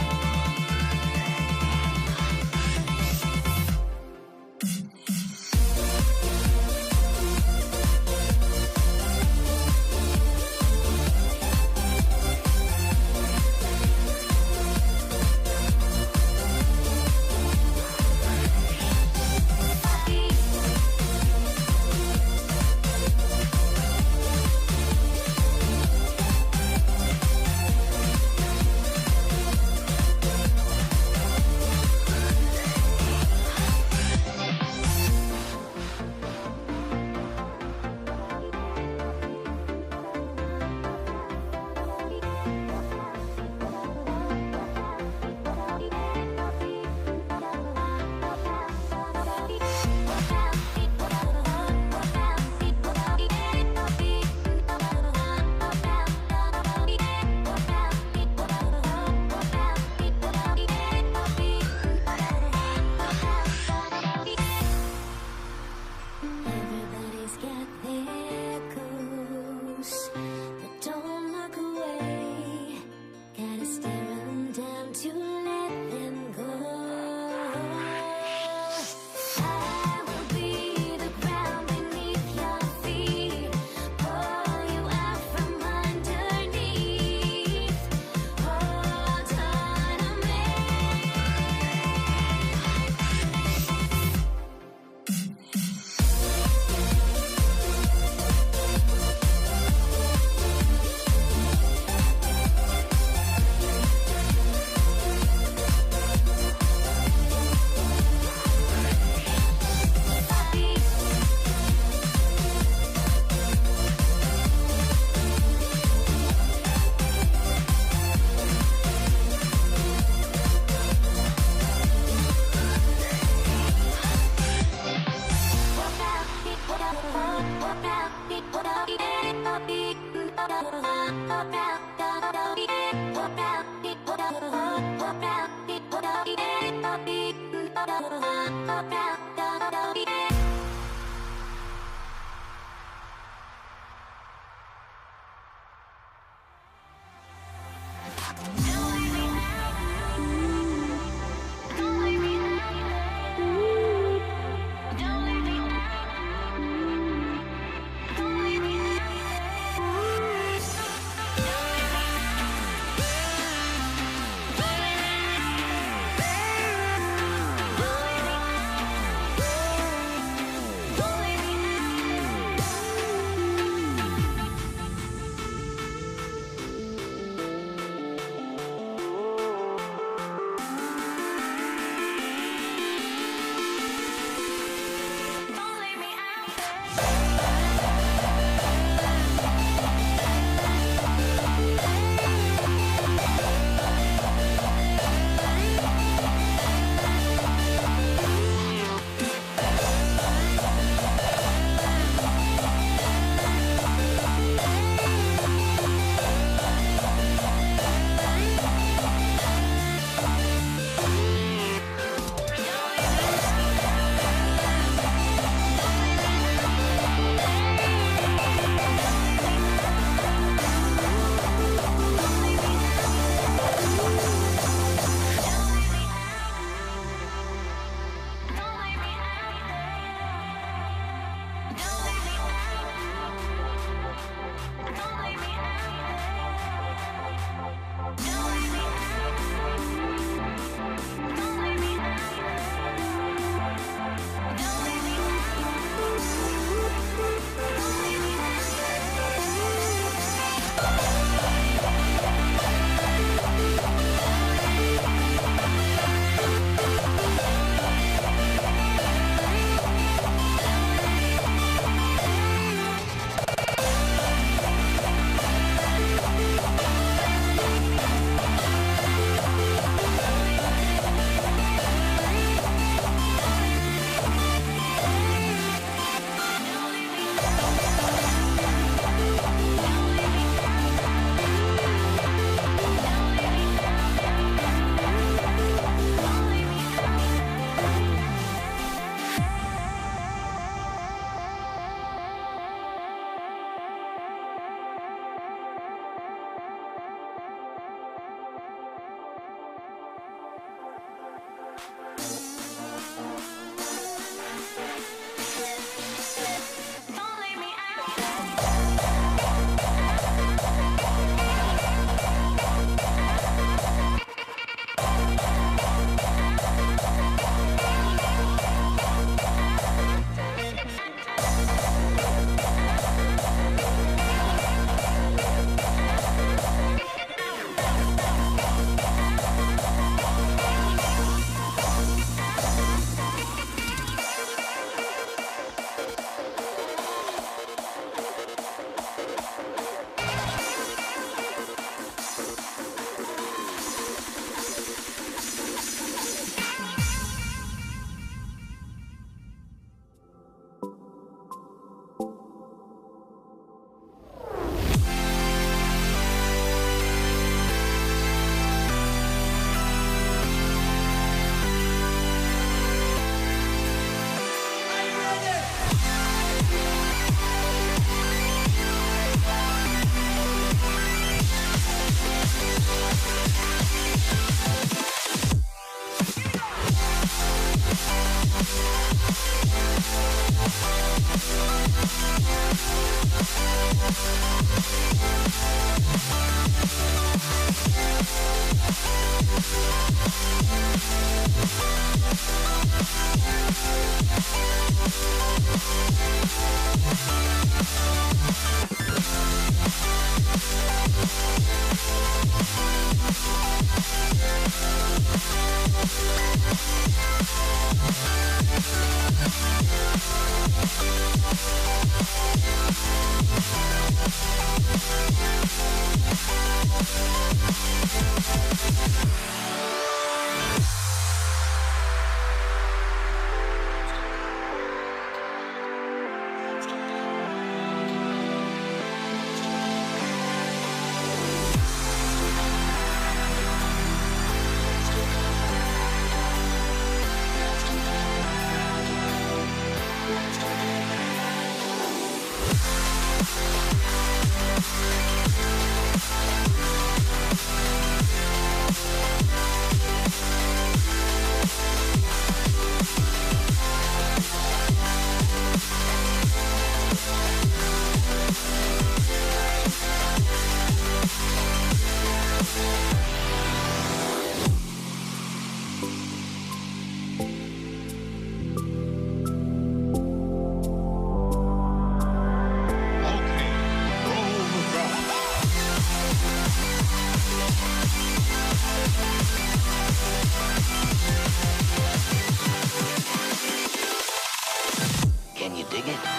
Dig it?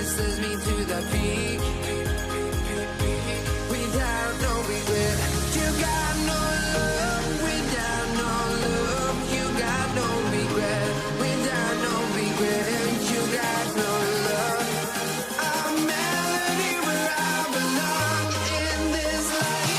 Says me to the peak without no regret. You got no love without no love. You got no regret without no regret. You got no love. A melody where I belong in this life.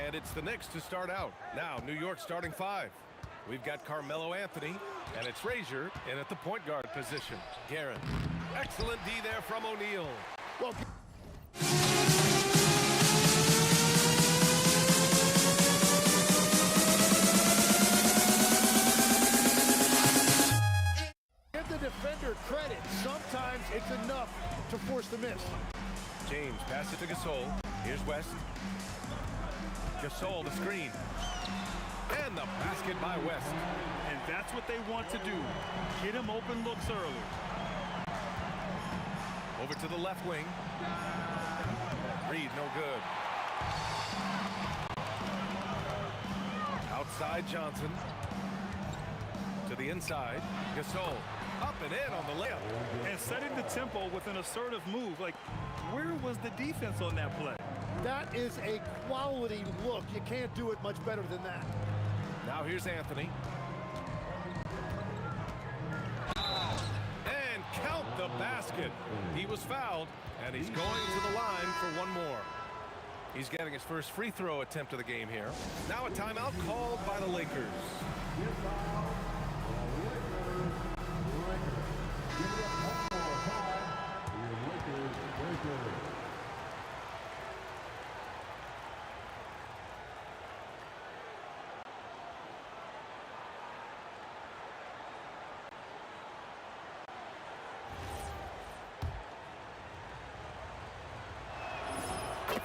And it's the Knicks to start out. Now, New York starting five. We've got Carmelo Anthony, and it's Frazier in at the point guard position. Guerin. Excellent D there from O'Neal. Well, give the defender credit. Sometimes it's enough to force the miss. James passes it to Gasol. Here's West. Gasol the screen. And the basket by West. And that's what they want to do. Get him open looks early. Over to the left wing. Reed, no good. Outside Johnson. To the inside. Gasol. Up and in on the layup. And setting the tempo with an assertive move. Like, where was the defense on that play? That is a quality look. You can't do it much better than that. Now here's Anthony. And count the basket. He was fouled, and he's going to the line for one more. He's getting his first free throw attempt of the game here. Now a timeout called by the Lakers.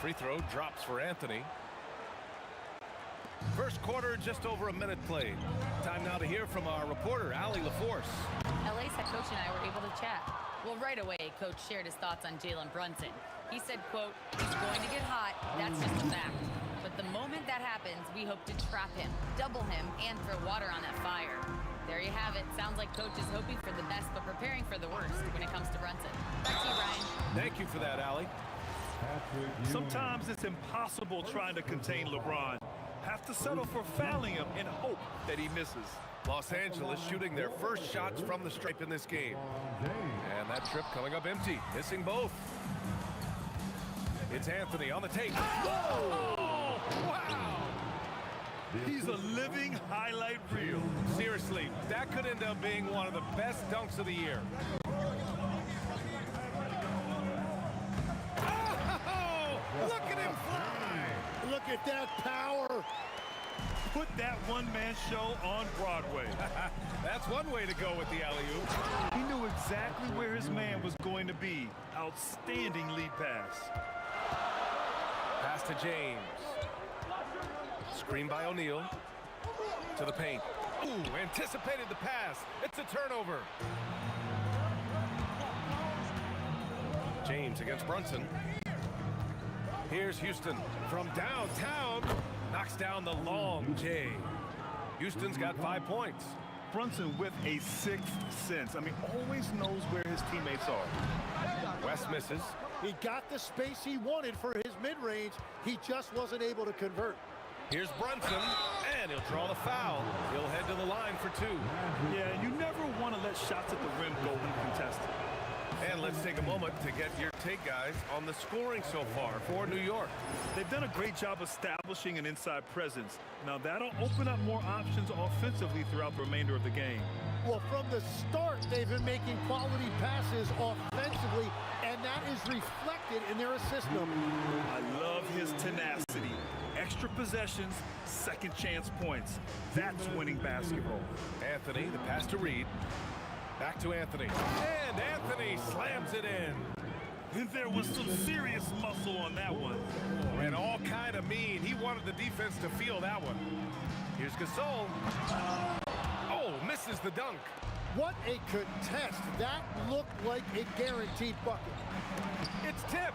Free throw drops for Anthony. First quarter, just over a minute played. Time now to hear from our reporter, Allie LaForce. LA's head coach and I were able to chat. Well, right away, Coach shared his thoughts on Jalen Brunson. He said, quote, he's going to get hot. That's just a fact. But the moment that happens, we hope to trap him, double him, and throw water on that fire. There you have it. it. Sounds like Coach is hoping for the best but preparing for the worst when it comes to Brunson. Back to you, Ryan. Thank you for that, Allie. Sometimes it's impossible trying to contain LeBron. Have to settle for fouling him and hope that he misses. Los Angeles shooting their first shots from the stripe in this game. And that trip coming up empty, missing both. It's Anthony on the tape. Oh, wow! He's a living highlight reel. Seriously, that could end up being one of the best dunks of the year. Oh, look at him fly! Look at that power. Put that one-man show on Broadway. That's one way to go with the alley-oop. He knew exactly where his man was going to be. Outstanding lead pass. Pass to James. Screen by O'Neal. To the paint. Ooh, anticipated the pass. It's a turnover. James against Brunson. Here's Houston from downtown. Knocks down the long J. Houston's got 5 points. Brunson with a sixth sense. I mean, always knows where his teammates are. West misses. He got the space he wanted for his mid-range. He just wasn't able to convert. Here's Brunson, and he'll draw the foul. He'll head to the line for 2. Yeah, you never want to let shots at the rim go uncontested. And let's take a moment to get your take, guys, on the scoring so far for New York. They've done a great job establishing an inside presence. Now, that'll open up more options offensively throughout the remainder of the game. Well, from the start, they've been making quality passes offensively, and that is reflected in their assist number. I love his tenacity. Extra possessions, second chance points. That's winning basketball. Anthony, the pass to Reed. Back to Anthony. And Anthony slams it in. And there was some serious muscle on that one. And all kind of mean. He wanted the defense to feel that one. Here's Gasol. Oh, misses the dunk. What a contest. That looked like a guaranteed bucket. It's tipped.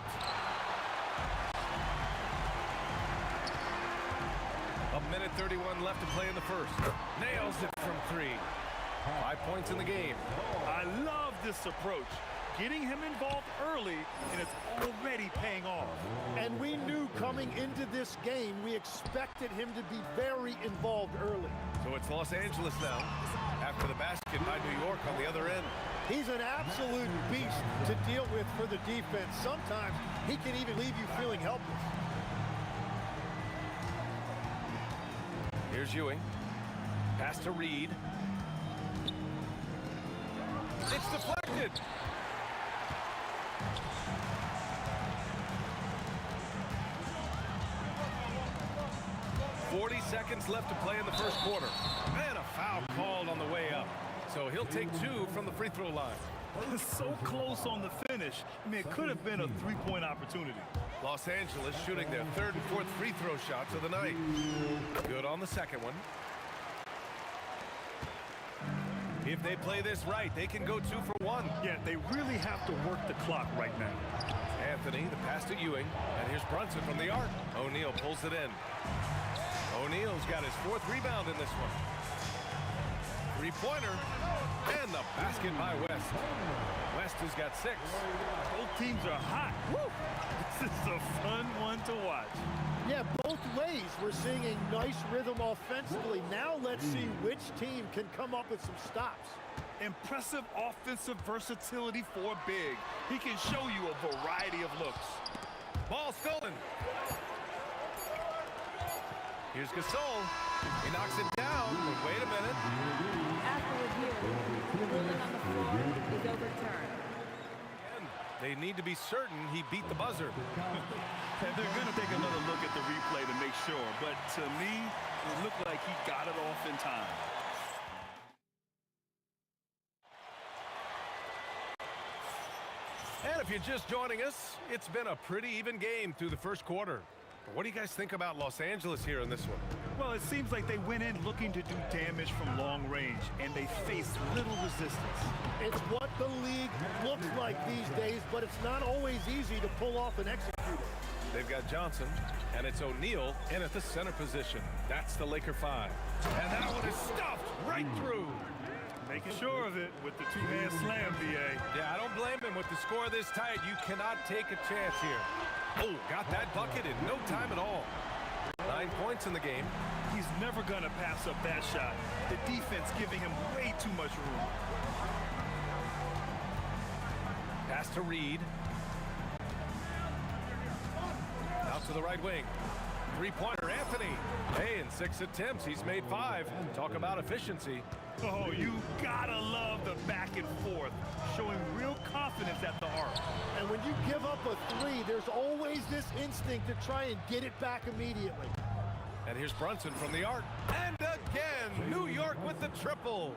A minute 31 left to play in the first. Nails it from 3. 5 points in the game. I love this approach. Getting him involved early, and it's already paying off. And we knew coming into this game, we expected him to be very involved early. So it's Los Angeles now, after the basket by New York on the other end. He's an absolute beast to deal with for the defense. Sometimes he can even leave you feeling helpless. Here's Ewing. Pass to Reed. It's deflected. Seconds left to play in the first quarter. And a foul called on the way up. So he'll take 2 from the free throw line. So close on the finish. I mean, it could have been a three-point opportunity. Los Angeles shooting their 3rd and 4th free throw shots of the night. Good on the second one. If they play this right, they can go 2 for 1. Yeah, they really have to work the clock right now. Anthony, the pass to Ewing. And here's Brunson from the arc. O'Neal pulls it in. O'Neal's got his 4th rebound in this one. 3-pointer. And the basket by West. West has got 6. Both teams are hot. Woo! This is a fun one to watch. Yeah, both ways. We're seeing a nice rhythm offensively. Now let's see which team can come up with some stops. Impressive offensive versatility for big. He can show you a variety of looks. Ball stolen. Here's Gasol. He knocks it down, but wait a minute. After review, the ruling on the floor is overturned. And they need to be certain he beat the buzzer. And they're going to take another look at the replay to make sure. But to me, it looked like he got it off in time. And if you're just joining us, it's been a pretty even game through the first quarter. What do you guys think about Los Angeles here in this one? Well, it seems like they went in looking to do damage from long range, and they faced little resistance. It's what the league looks like these days, but it's not always easy to pull off and execute it. They've got Johnson, and it's O'Neal in at the center position. That's the Laker 5. And that one is stuffed right through. Make making sure of it with the two-hand slam, VA. Yeah, I don't blame him. With the score this tight, you cannot take a chance here. Oh, got that bucket in no time at all. 9 points in the game. He's never going to pass up that shot. The defense giving him way too much room. Pass to Reed. Out to the right wing. Three-pointer, Anthony. Hey, in 6 attempts, he's made 5. Talk about efficiency. Oh, you gotta love the back and forth, showing real confidence at the arc. And when you give up a 3, there's always this instinct to try and get it back immediately. And here's Brunson from the arc. And again, New York with the triple.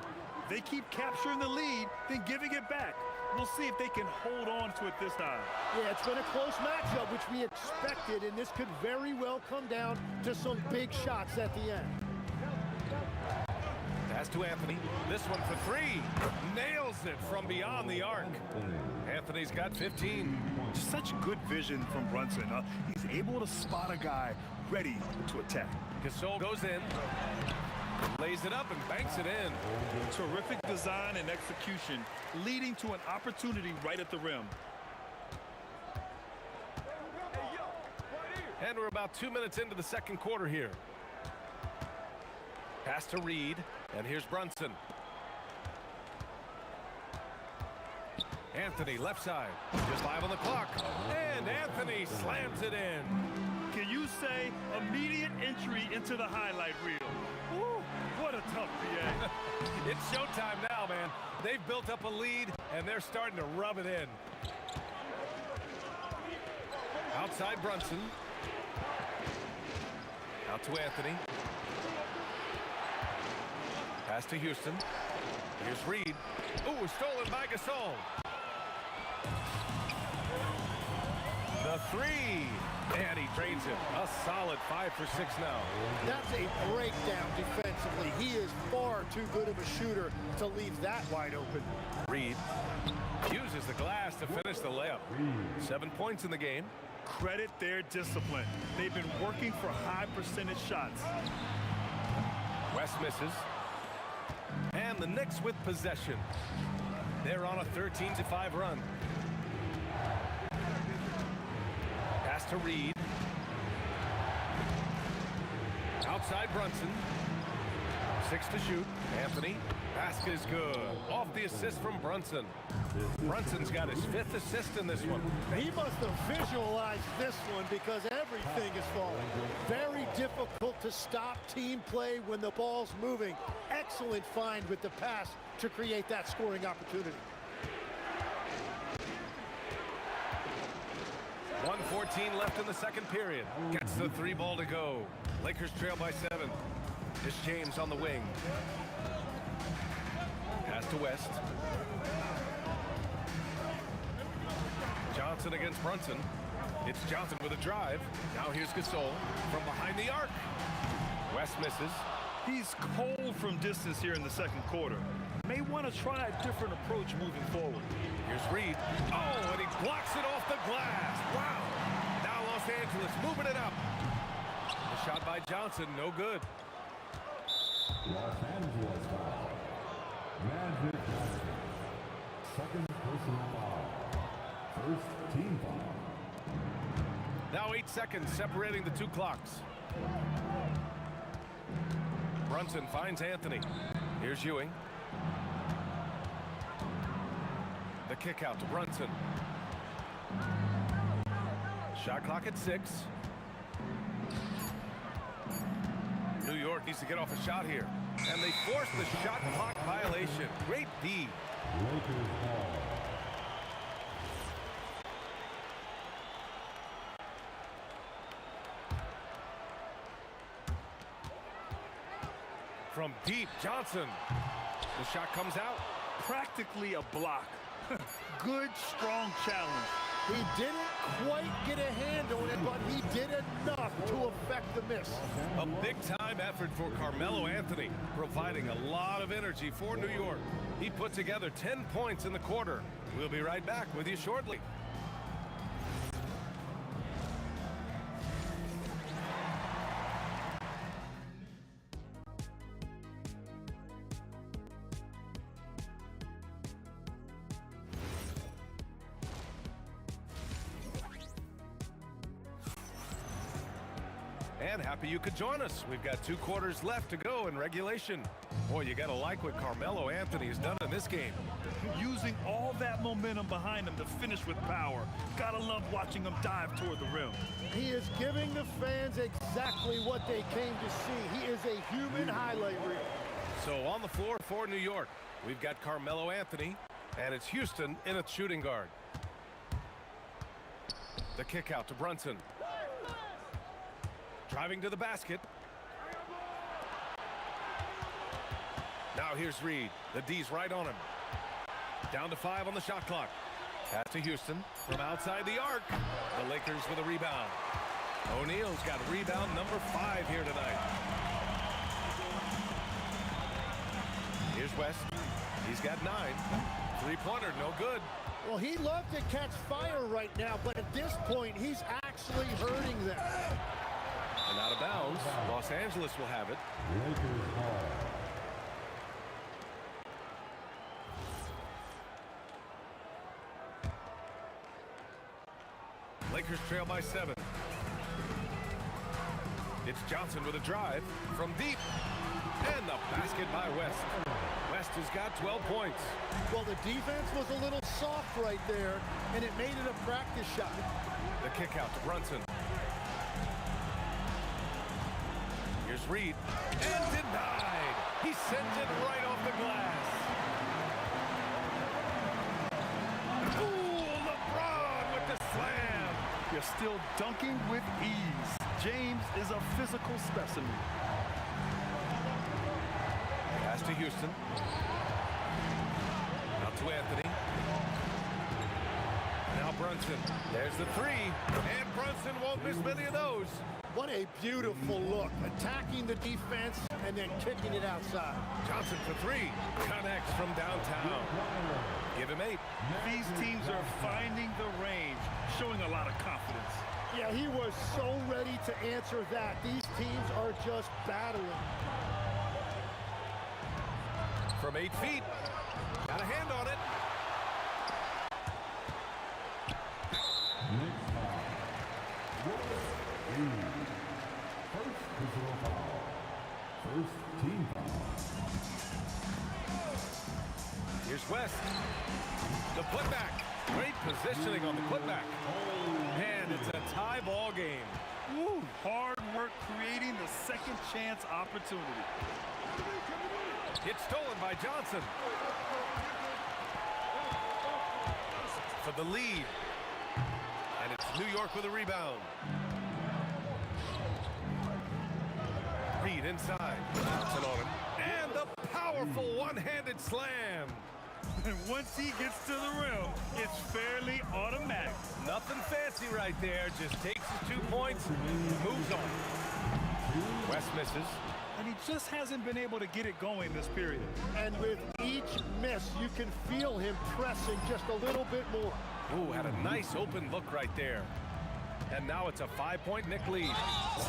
They keep capturing the lead, then giving it back. We'll see if they can hold on to it this time. Yeah, it's been a close matchup, which we expected, and this could very well come down to some big shots at the end. Pass to Anthony. This one for 3. Nails it from beyond the arc. Anthony's got 15. Such good vision from Brunson. He's able to spot a guy ready to attack. Gasol goes in. Lays it up and banks it in. Terrific design and execution, leading to an opportunity right at the rim. And we're about 2 minutes into the second quarter here. Pass to Reed, and here's Brunson. Anthony, left side. Just 5 on the clock. And Anthony slams it in. Can you say immediate entry into the highlight reel? Woo, what a tough VA. It's showtime now, man. They've built up a lead, and they're starting to rub it in. Outside Brunson. Out to Anthony. Pass to Houston. Here's Reed. Ooh, stolen by Gasol. The 3. And he drains it. A solid 5 for 6 now. That's a breakdown defensively. He is far too good of a shooter to leave that wide open. Reed uses the glass to finish the layup. 7 points in the game. Credit their discipline. They've been working for high percentage shots. West misses. And the Knicks with possession. They're on a 13-5 run. Pass to Reed. Outside Brunson. 6 to shoot. Anthony. Basket is good. Off the assist from Brunson. Brunson's got his 5th assist in this one. He must have visualized this one because everything is falling. Very difficult to stop team play when the ball's moving. Excellent find with the pass to create that scoring opportunity. 1:14 left in the second period. Gets the 3 ball to go. Lakers trail by 7. It's James on the wing. Pass to West. Johnson against Brunson. It's Johnson with a drive. Now here's Gasol from behind the arc. West misses. He's cold from distance here in the second quarter. May want to try a different approach moving forward. Here's Reed. Oh, and he blocks it off the glass. Wow. Now Los Angeles moving it up. The shot by Johnson, no good. Los Angeles foul. Magic Johnson. Second personal foul. First team foul. Now 8 seconds separating the 2 clocks. Brunson finds Anthony. Here's Ewing. The kick out to Brunson. Shot clock at 6. New York needs to get off a shot here. And they force the shot clock violation. Great D. Lakers ball. From deep, Johnson. The shot comes out. Practically a block. Good, strong challenge. He didn't quite get a hand on it, but he did enough to affect the miss. A big-time effort for Carmelo Anthony, providing a lot of energy for New York. He put together 10 points in the quarter. We'll be right back with you shortly. And happy you could join us. We've got 2 quarters left to go in regulation. Boy, you got to like what Carmelo Anthony has done in this game. Using all that momentum behind him to finish with power. Gotta love watching him dive toward the rim. He is giving the fans exactly what they came to see. He is a human highlight reel. So on the floor for New York, we've got Carmelo Anthony, and it's Houston in its shooting guard. The kick out to Brunson. Driving to the basket. Now here's Reed. The D's right on him. Down to 5 on the shot clock. Pass to Houston from outside the arc. The Lakers with a rebound. O'Neal's got rebound number 5 here tonight. Here's West. He's got 9. 3-pointer, no good. Well, he loved to catch fire right now, but at this point, he's actually hurting them. And out of bounds, Los Angeles will have it. Lakers trail by 7. It's Johnson with a drive from deep. And the basket by West. West has got 12 points. Well, the defense was a little soft right there, and it made it a practice shot. The kick out to Brunson. Here's Reed. And denied. He sends it right off the glass. Ooh, LeBron with the slam. You're still dunking with ease. James is a physical specimen. Pass to Houston. Out to Anthony. Now Brunson. There's the 3. And Brunson won't miss many of those. What a beautiful look. Attacking the defense and then kicking it outside. Johnson for 3. Connects from downtown. Give him 8. These teams are finding the range, showing a lot of confidence. Yeah, he was so ready to answer that. These teams are just battling. From 8 feet. Got a hand on it. First team foul. Here's West. The putback. Great positioning on the putback. And it's a tie ball game. Woo, hard work creating the second chance opportunity. It's stolen by Johnson. For the lead. And it's New York with a rebound. Reed inside. Johnson on him. And the powerful one-handed slam. And once he gets to the rim, it's fairly automatic. Nothing fancy right there. Just takes his 2 points and moves on. West misses. And he just hasn't been able to get it going this period. And with each miss, you can feel him pressing just a little bit more. Ooh, had a nice open look right there. And now it's a 5-point Knick lead.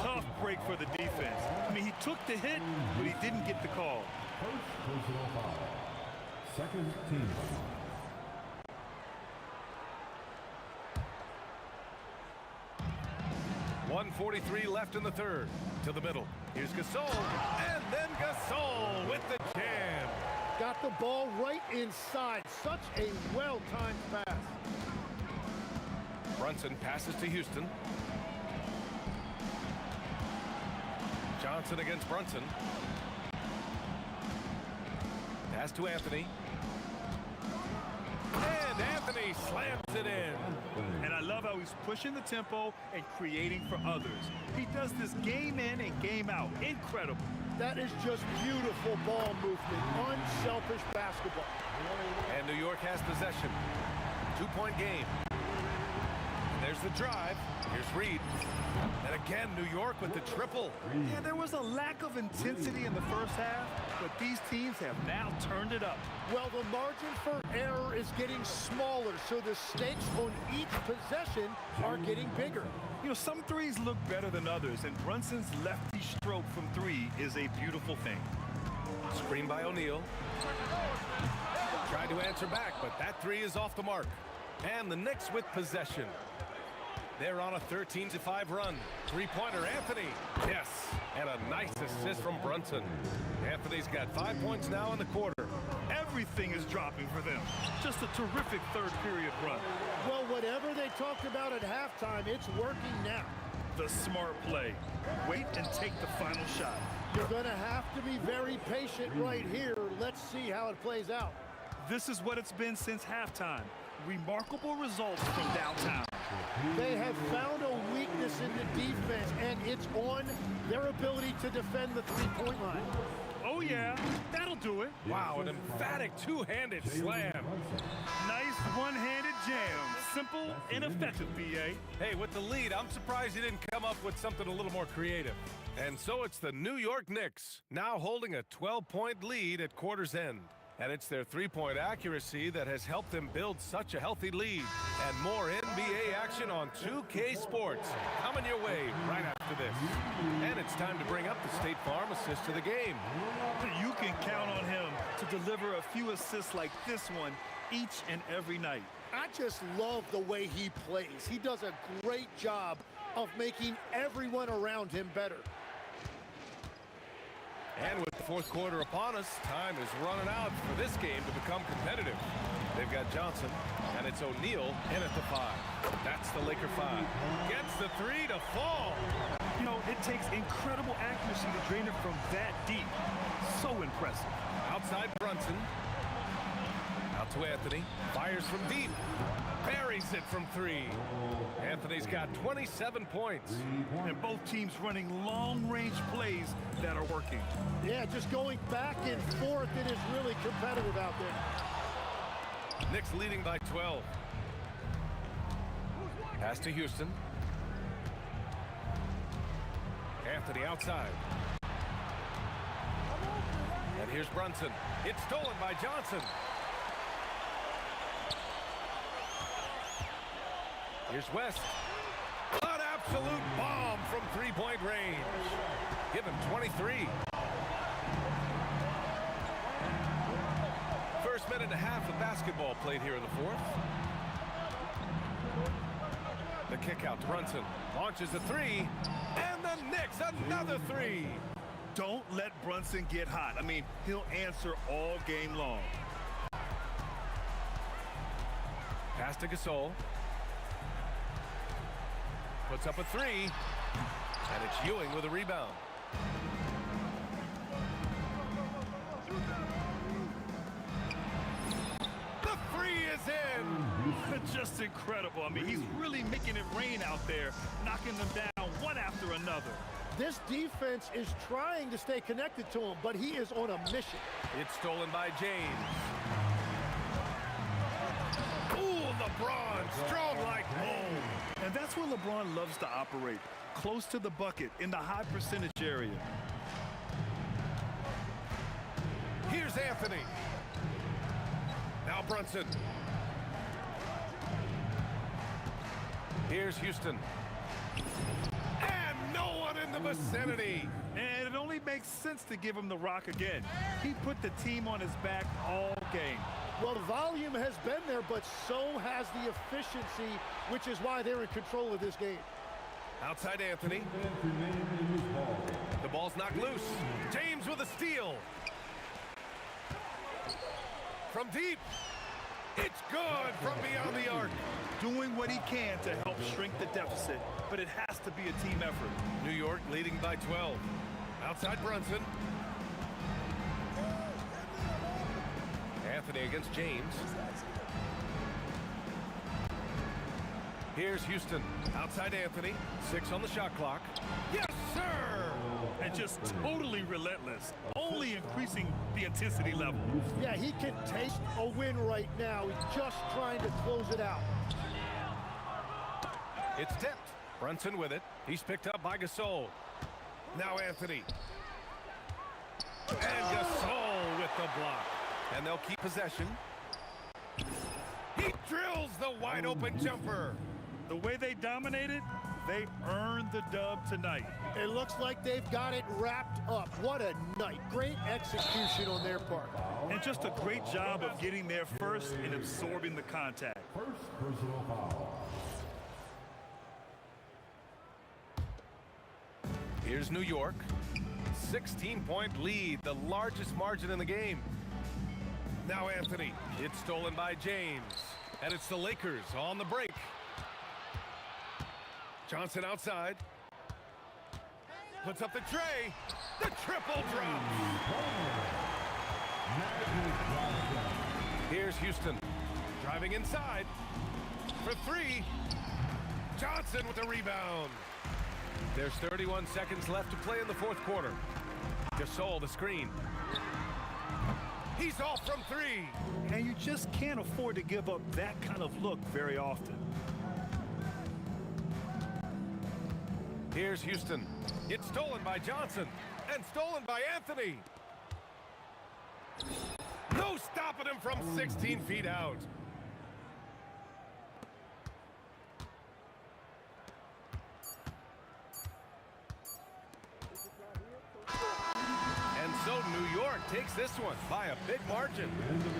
Tough break for the defense. I mean, he took the hit, but he didn't get the call. First personal foul. Second team foul. .143 left in the third. To the middle. Here's Gasol. And then Gasol with the jam. Got the ball right inside. Such a well-timed pass. Brunson passes to Houston. Johnson against Brunson. Pass to Anthony. And Anthony slams it in. And I love how he's pushing the tempo and creating for others. He does this game in and game out. Incredible. That is just beautiful ball movement. Unselfish basketball. And New York has possession. 2-point game. There's the drive. Here's Reed. And again, New York with the triple. Yeah, there was a lack of intensity in the first half, but these teams have now turned it up. Well, the margin for error is getting smaller, so the stakes on each possession are getting bigger. You know, some threes look better than others, and Brunson's lefty stroke from 3 is a beautiful thing. Screen by O'Neal. Tried to answer back, but that 3 is off the mark. And the Knicks with possession. They're on a 13-5 run. Three-pointer, Anthony. Yes, and a nice assist from Brunson. Anthony's got 5 points now in the quarter. Everything is dropping for them. Just a terrific third period run. Well, whatever they talked about at halftime, it's working now. The smart play. Wait and take the final shot. You're going to have to be very patient right here. Let's see how it plays out. This is what it's been since halftime. Remarkable results from downtown. They have found a weakness in the defense, and it's on their ability to defend the three-point line. Oh, yeah, that'll do it. Wow, an emphatic two-handed slam. Nice one-handed jam. Simple and effective, BA. Hey, with the lead, I'm surprised he didn't come up with something a little more creative. And so it's the New York Knicks, now holding a 12-point lead at quarter's end. And it's their three-point accuracy that has helped them build such a healthy lead. And more NBA action on 2K Sports coming your way right after this. And it's time to bring up the State Farm assist of the game. You can count on him to deliver a few assists like this one each and every night. I just love the way he plays. He does a great job of making everyone around him better. And with the fourth quarter upon us, time is running out for this game to become competitive. They've got Johnson, and it's O'Neal in at the 5. That's the Laker 5. Gets the 3 to fall. You know, it takes incredible accuracy to drain it from that deep. So impressive. Outside Brunson. Out to Anthony. Fires from deep. Buries it from 3. Anthony's got 27 points. And both teams running long-range plays that are working. Yeah, just going back and forth. It is really competitive out there. Knicks leading by 12. Pass to Houston. Anthony outside. And here's Brunson. It's stolen by Johnson. Here's West. An absolute bomb from three-point range. Give him 23. First minute and a half of basketball played here in the fourth. The kick out to Brunson. Launches a 3. And the Knicks another 3. Don't let Brunson get hot. I mean, he'll answer all game long. Pass to Gasol. Puts up a 3. And it's Ewing with a rebound. The 3 is in. Just incredible. I mean, he's really making it rain out there, knocking them down one after another. This defense is trying to stay connected to him, but he is on a mission. It's stolen by James. Ooh, LeBron, strong like bull. And that's where LeBron loves to operate, close to the bucket in the high percentage area. Here's Anthony. Now Brunson. Here's Houston. And no one in the vicinity. And it only makes sense to give him the rock again. He put the team on his back all game. Well, the volume has been there, but so has the efficiency, which is why they're in control of this game. Outside Anthony. The ball's knocked loose. James with a steal. From deep. It's good from beyond the arc. Doing what he can to help shrink the deficit, but it has to be a team effort. New York leading by 12. Outside Brunson. Anthony against James. Here's Houston. Outside Anthony. 6 on the shot clock. Yes, sir! And just totally relentless, only increasing the intensity level. Yeah, he can taste a win right now. He's just trying to close it out. It's tipped. Brunson with it. He's picked up by Gasol. Now Anthony. And Gasol with the block. And they'll keep possession. He drills the wide open jumper. The way they dominated, they earned the dub tonight. It looks like they've got it wrapped up. What a night. Great execution on their part. And just a great job of getting there first and absorbing the contact. First personal foul. Here's New York. 16-point lead, the largest margin in the game. Now Anthony. It's stolen by James. And it's the Lakers on the break. Johnson outside. Puts up the tray. The triple drop. Here's Houston. Driving inside. For three. Johnson with the rebound. There's 31 seconds left to play in the fourth quarter. Gasol the screen. He's off from three. And you just can't afford to give up that kind of look very often. Here's Houston. It's stolen by Johnson. And stolen by Anthony. No stopping him from 16 feet out. And so New York takes this one by a big margin.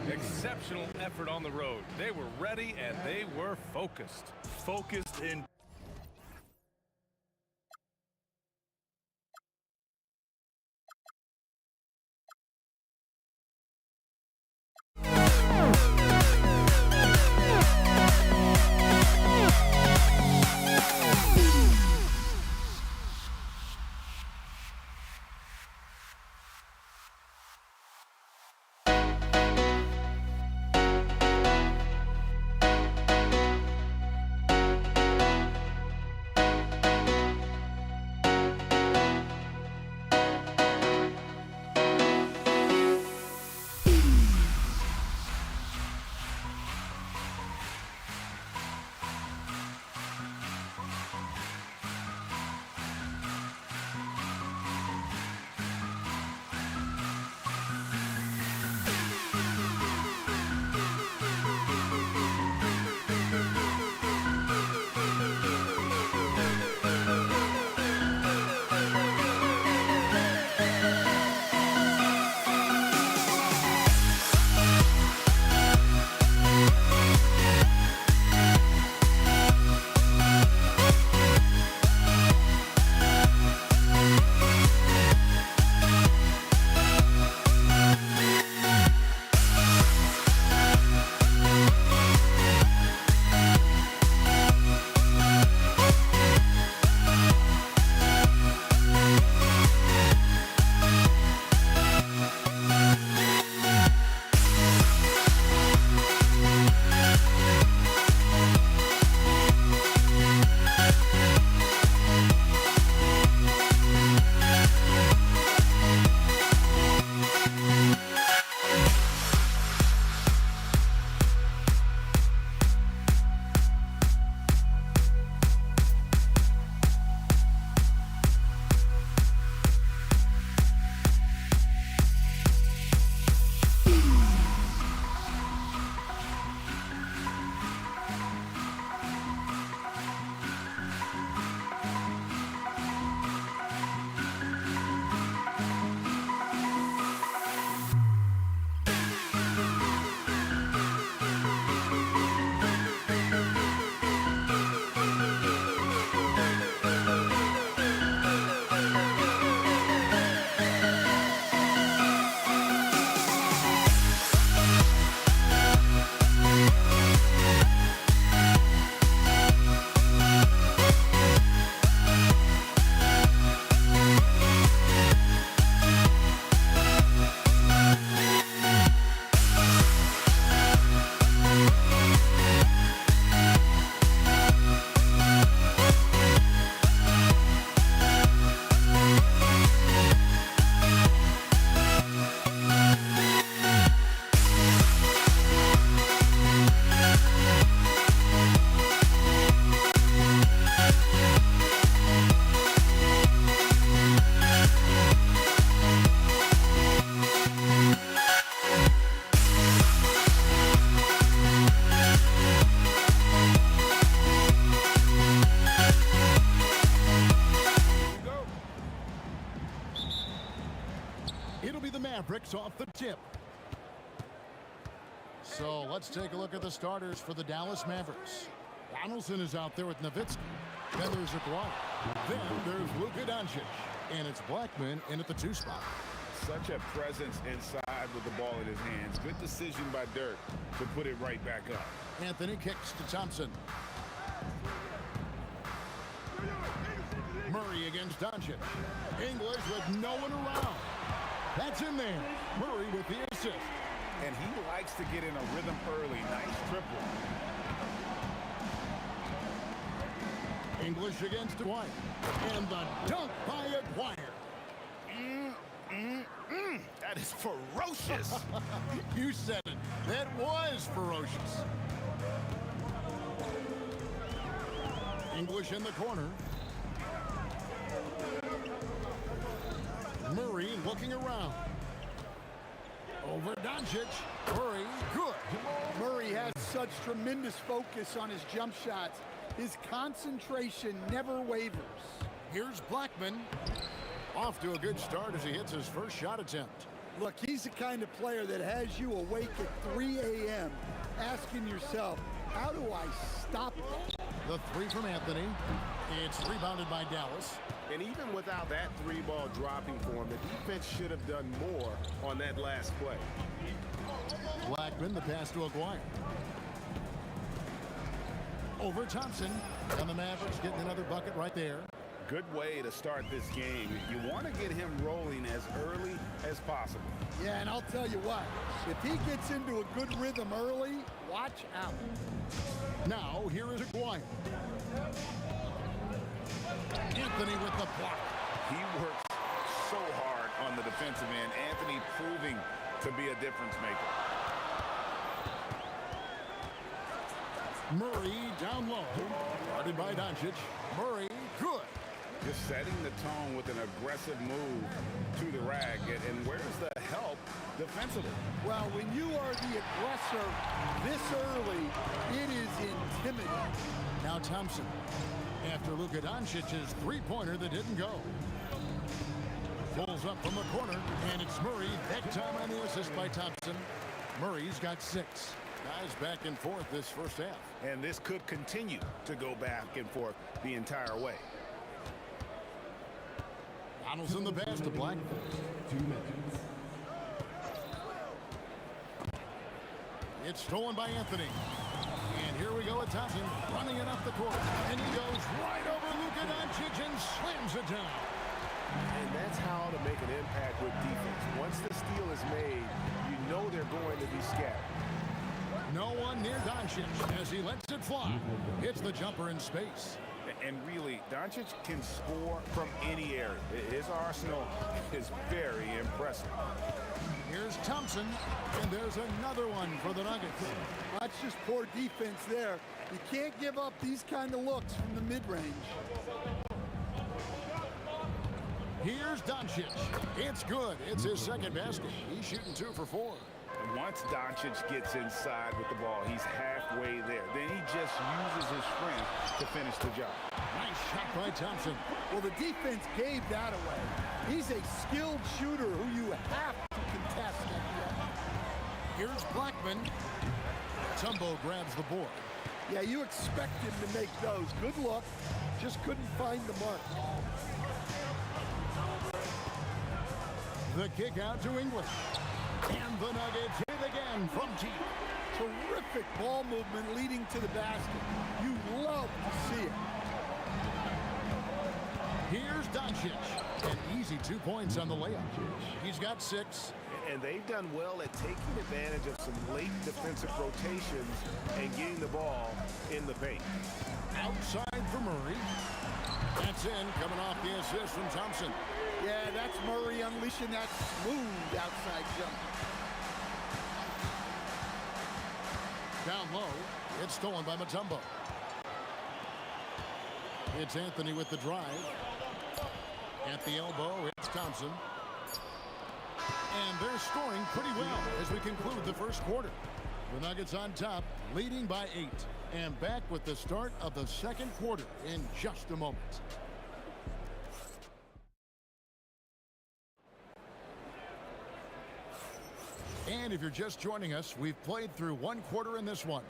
Exceptional effort on the road. They were ready and they were focused. Focused in. Mavericks off the tip. So let's take a look at the starters for the Dallas Mavericks. Donaldson is out there with Nowitzki. Then there's Aguirre. Then there's Luka Doncic. And it's Blackman in at the 2 spot. Such a presence inside with the ball in his hands. Good decision by Dirk to put it right back up. Anthony kicks to Thompson. Murray against Doncic. English with no one around. That's in there. Murray with the assist. And he likes to get in a rhythm early. Nice triple. English against Dwight. And the dunk by Aguirre. That is ferocious. You said it. That was ferocious. English in the corner. Murray looking around. Over Doncic. Murray, good. Murray has such tremendous focus on his jump shots. His concentration never wavers. Here's Blackman. Off to a good start as he hits his first shot attempt. Look, he's the kind of player that has you awake at 3 a.m. asking yourself, how do I stop that? The 3 from Anthony. It's rebounded by Dallas. And even without that 3-ball dropping for him, the defense should have done more on that last play. Blackman, the pass to Aguirre. Over Thompson. And the Mavericks getting another bucket right there. Good way to start this game. You want to get him rolling as early as possible. Yeah, and I'll tell you what, if he gets into a good rhythm early, watch out. Now, here is Aguirre. Anthony with the block. He works so hard on the defensive end. Anthony proving to be a difference maker. Murray down low. Guarded by Doncic. Murray, good. Just setting the tone with an aggressive move to the rack. And where's the help defensively? Well, when you are the aggressor this early, it is intimidating. Now Thompson. After Luka Doncic's 3-pointer that didn't go. Pulls up from the corner, and it's Murray. That time on the assist by Thompson. Murray's got 6. Guys back and forth this first half. And this could continue to go back and forth the entire way. Donaldson the pass to Black. 2 minutes. It's stolen by Anthony. And here we go with Thompson running it up the court. And he goes right over Luka Doncic and slams it down. And that's how to make an impact with defense. Once the steal is made, you know they're going to be scattered. No one near Doncic as he lets it fly. Hits the jumper in space. And really, Doncic can score from any area. His arsenal is very impressive. Here's Thompson, and there's another one for the Nuggets. That's just poor defense there. You can't give up these kind of looks from the mid-range. Here's Doncic. It's good. It's his second basket. He's shooting 2 for 4. And once Doncic gets inside with the ball, he's halfway there. Then he just uses his strength to finish the job. Nice shot by Thompson. Well, the defense gave that away. He's a skilled shooter who you have to contest at the end. Here's Blackman. Tumbo grabs the board. Yeah, you expect him to make those. Good luck. Just couldn't find the mark. The kick out to English. And the Nuggets hit again from deep. Terrific ball movement leading to the basket. You love to see it. Here's Doncic. An easy 2 points on the layup. He's got 6. And they've done well at taking advantage of some late defensive rotations and getting the ball in the paint. Outside for Murray. That's in, coming off the assist from Thompson. Yeah, that's Murray unleashing that smooth outside jump. Down low, it's stolen by Mutombo. It's Anthony with the drive. At the elbow, it's Thompson. And they're scoring pretty well as we conclude the first quarter. The Nuggets on top, leading by 8. And back with the start of the second quarter in just a moment. And if you're just joining us, we've played through 1 quarter in this one.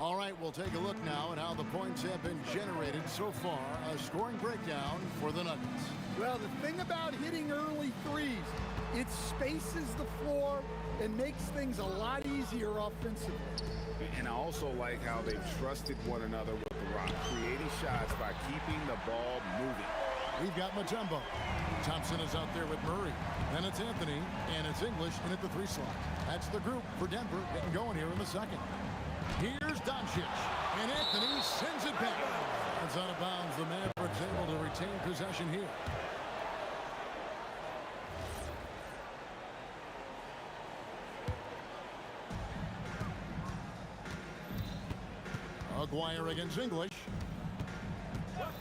All right, we'll take a look now at how the points have been generated so far. A scoring breakdown for the Nuggets. Well, the thing about hitting early threes, it spaces the floor and makes things a lot easier offensively. And I also like how they've trusted one another with the rock, creating shots by keeping the ball moving. We've got Mutombo. Thompson is out there with Murray. Then it's Anthony, and it's English in at the 3 slot. That's the group for Denver getting going here in the second. Here's Doncic, and Anthony sends it back. It's out of bounds. The Mavericks able to retain possession here. Aguirre against English.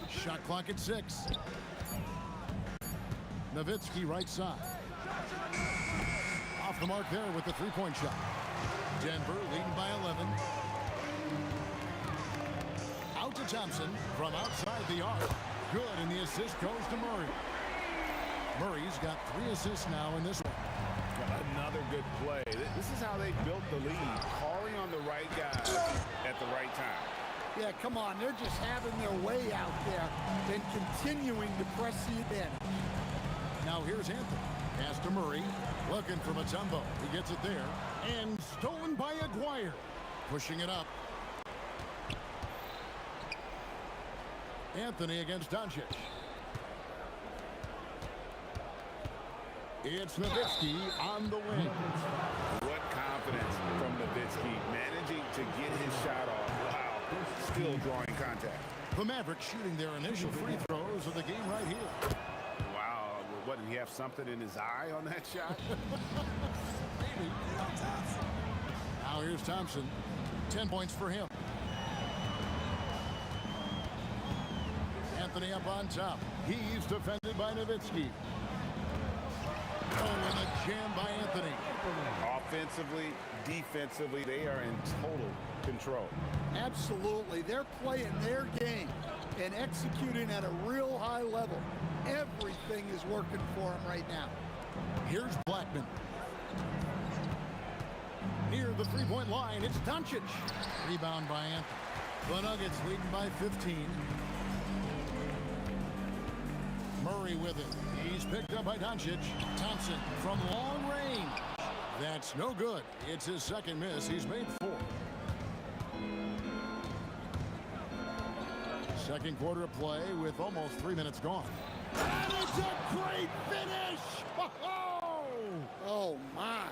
Shot clock at 6. Nowitzki right side. Off the mark there with the 3-point shot. Denver leading by 11. Out to Thompson from outside the arc. Good, and the assist goes to Murray. Murray's got 3 assists now in this one. Another good play. This is how they built the lead, calling on the right guys at the right time. Yeah, come on. They're just having their way out there and continuing to press the advantage. Now here's Anthony. Pass to Murray. Looking for Mutombo. He gets it there. And stolen by Aguirre. Pushing it up. Anthony against Doncic. It's Nowitzki on the wing. What confidence from Nowitzki, managing to get his shot off. Wow, still drawing contact. The Mavericks shooting their initial free throws of the game right here. Wow, what, did he have something in his eye on that shot? Maybe. Now here's Thompson. 10 points for him. Anthony up on top. He's defended by Nowitzki. Oh, and a jam by Anthony. Offensively, defensively, they are in total control. Absolutely. They're playing their game and executing at a real high level. Everything is working for them right now. Here's Blackman. Near the 3-point line, it's Doncic. Rebound by Anthony. The Nuggets leading by 15. Murray with it. He's picked up by Doncic. Thompson from long range. That's no good. It's his second miss. He's made 4. Second quarter of play with almost 3 minutes gone. And it's a great finish! Oh, my.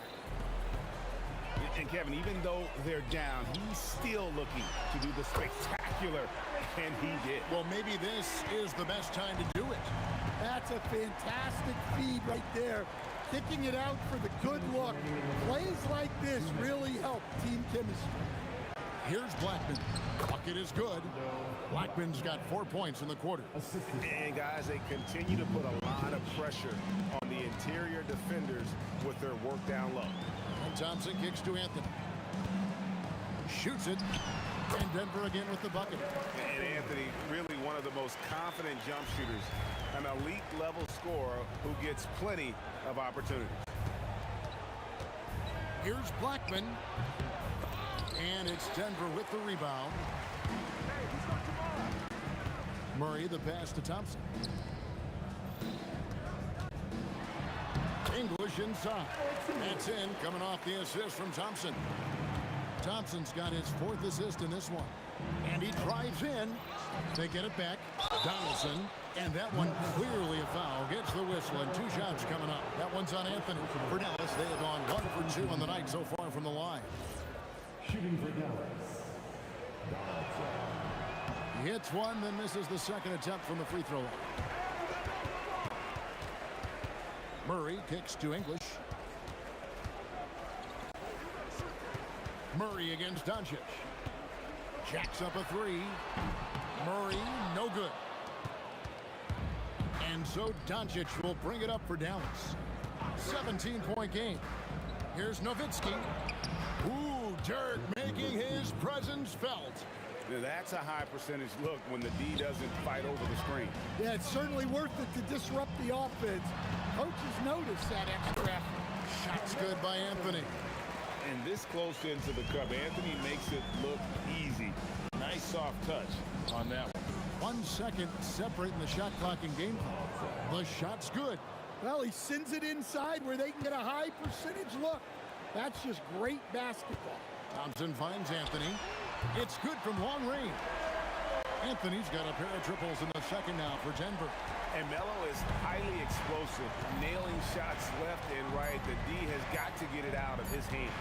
And Kevin, even though they're down, he's still looking to do the spectacular, and he did. Well, maybe this is the best time to do it. That's a fantastic feed right there. Kicking it out for the good look. Plays like this really help team chemistry. Here's Blackman. Bucket is good. Blackman's got 4 points in the quarter. And guys, they continue to put a lot of pressure on the interior defenders with their work down low. And Thompson kicks to Anthony. Shoots it. And Denver again with the bucket. And Anthony, really one of the most confident jump shooters. An elite level scorer who gets plenty of opportunities. Here's Blackman. And it's Denver with the rebound. Murray the pass to Thompson. English inside. That's in, coming off the assist from Thompson. Thompson's got his 4th assist in this one. And he drives in. They get it back. Donaldson. And that one clearly a foul. Gets the whistle, and 2 shots coming up. That one's on Anthony. For Dallas, they have gone 1 for 2 on the night so far from the line. Shooting for Dallas. He hits one, then misses the second attempt from the free throw line. Murray kicks to English. Murray against Doncic. Jacks up a 3. Murray, no good. And so Doncic will bring it up for Dallas. 17-point game. Here's Nowitzki. Ooh, Dirk making his presence felt. Now that's a high percentage look when the D doesn't fight over the screen. Yeah, it's certainly worth it to disrupt the offense. Coaches notice that extra effort. Shots good by Anthony. And this close into the cup, Anthony makes it look easy. Nice soft touch on that one. 1 second separating the shot clock and game clock. The shot's good. Well, he sends it inside where they can get a high percentage look. That's just great basketball. Thompson finds Anthony. It's good from long range. Anthony's got a pair of triples in the second now for Denver. And Melo is highly explosive, nailing shots left and right. The D has got to get it out of his hands.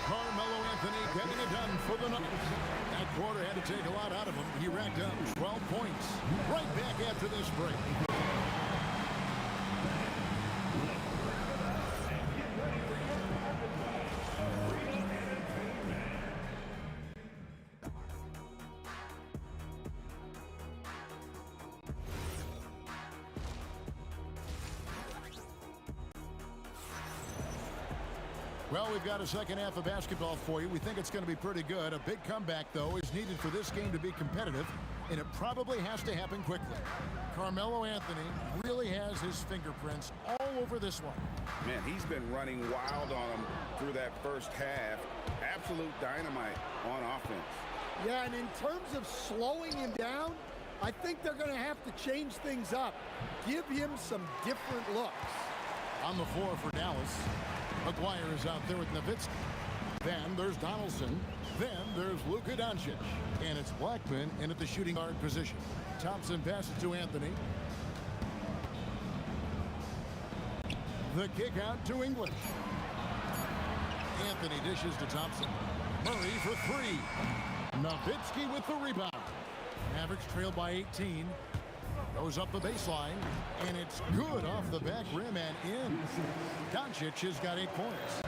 Carmelo Anthony getting it done for the Nuggets. That quarter had to take a lot out of him. He racked up 12 points. Right back after this break. Well, we've got a second half of basketball for you. We think it's going to be pretty good. A big comeback, though, is needed for this game to be competitive, and it probably has to happen quickly. Carmelo Anthony really has his fingerprints all over this one. Man, he's been running wild on him through that first half. Absolute dynamite on offense. Yeah, and in terms of slowing him down, I think they're going to have to change things up. Give him some different looks. On the floor for Dallas, McGuire is out there with Nowitzki. Then there's Donaldson. Then there's Luka Doncic. And it's Blackman in at the shooting guard position. Thompson passes to Anthony. The kick out to English. Anthony dishes to Thompson. Murray for three. Nowitzki with the rebound. Mavericks trail by 18. Goes up the baseline, and it's good off the back rim and in. Doncic has got 8 points.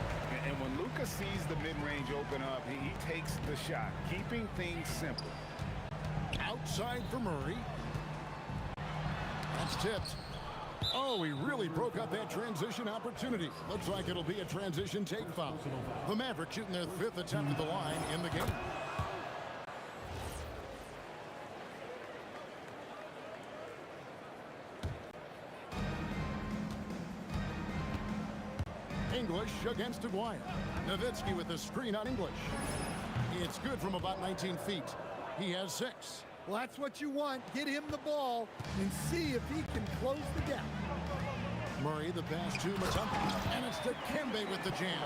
And when Luka sees the mid-range open up, he takes the shot, keeping things simple. Outside for Murray. That's tipped. Oh, he really broke up that transition opportunity. Looks like it'll be a transition take foul. The Mavericks shooting their 5th attempt at the line in the game. English against Aguirre. Nowitzki with the screen on English. It's good from about 19 feet. He has 6. Well, that's what you want. Get him the ball and see if he can close the gap. Murray, the pass to Mutombo. And it's to Kembe with the jam.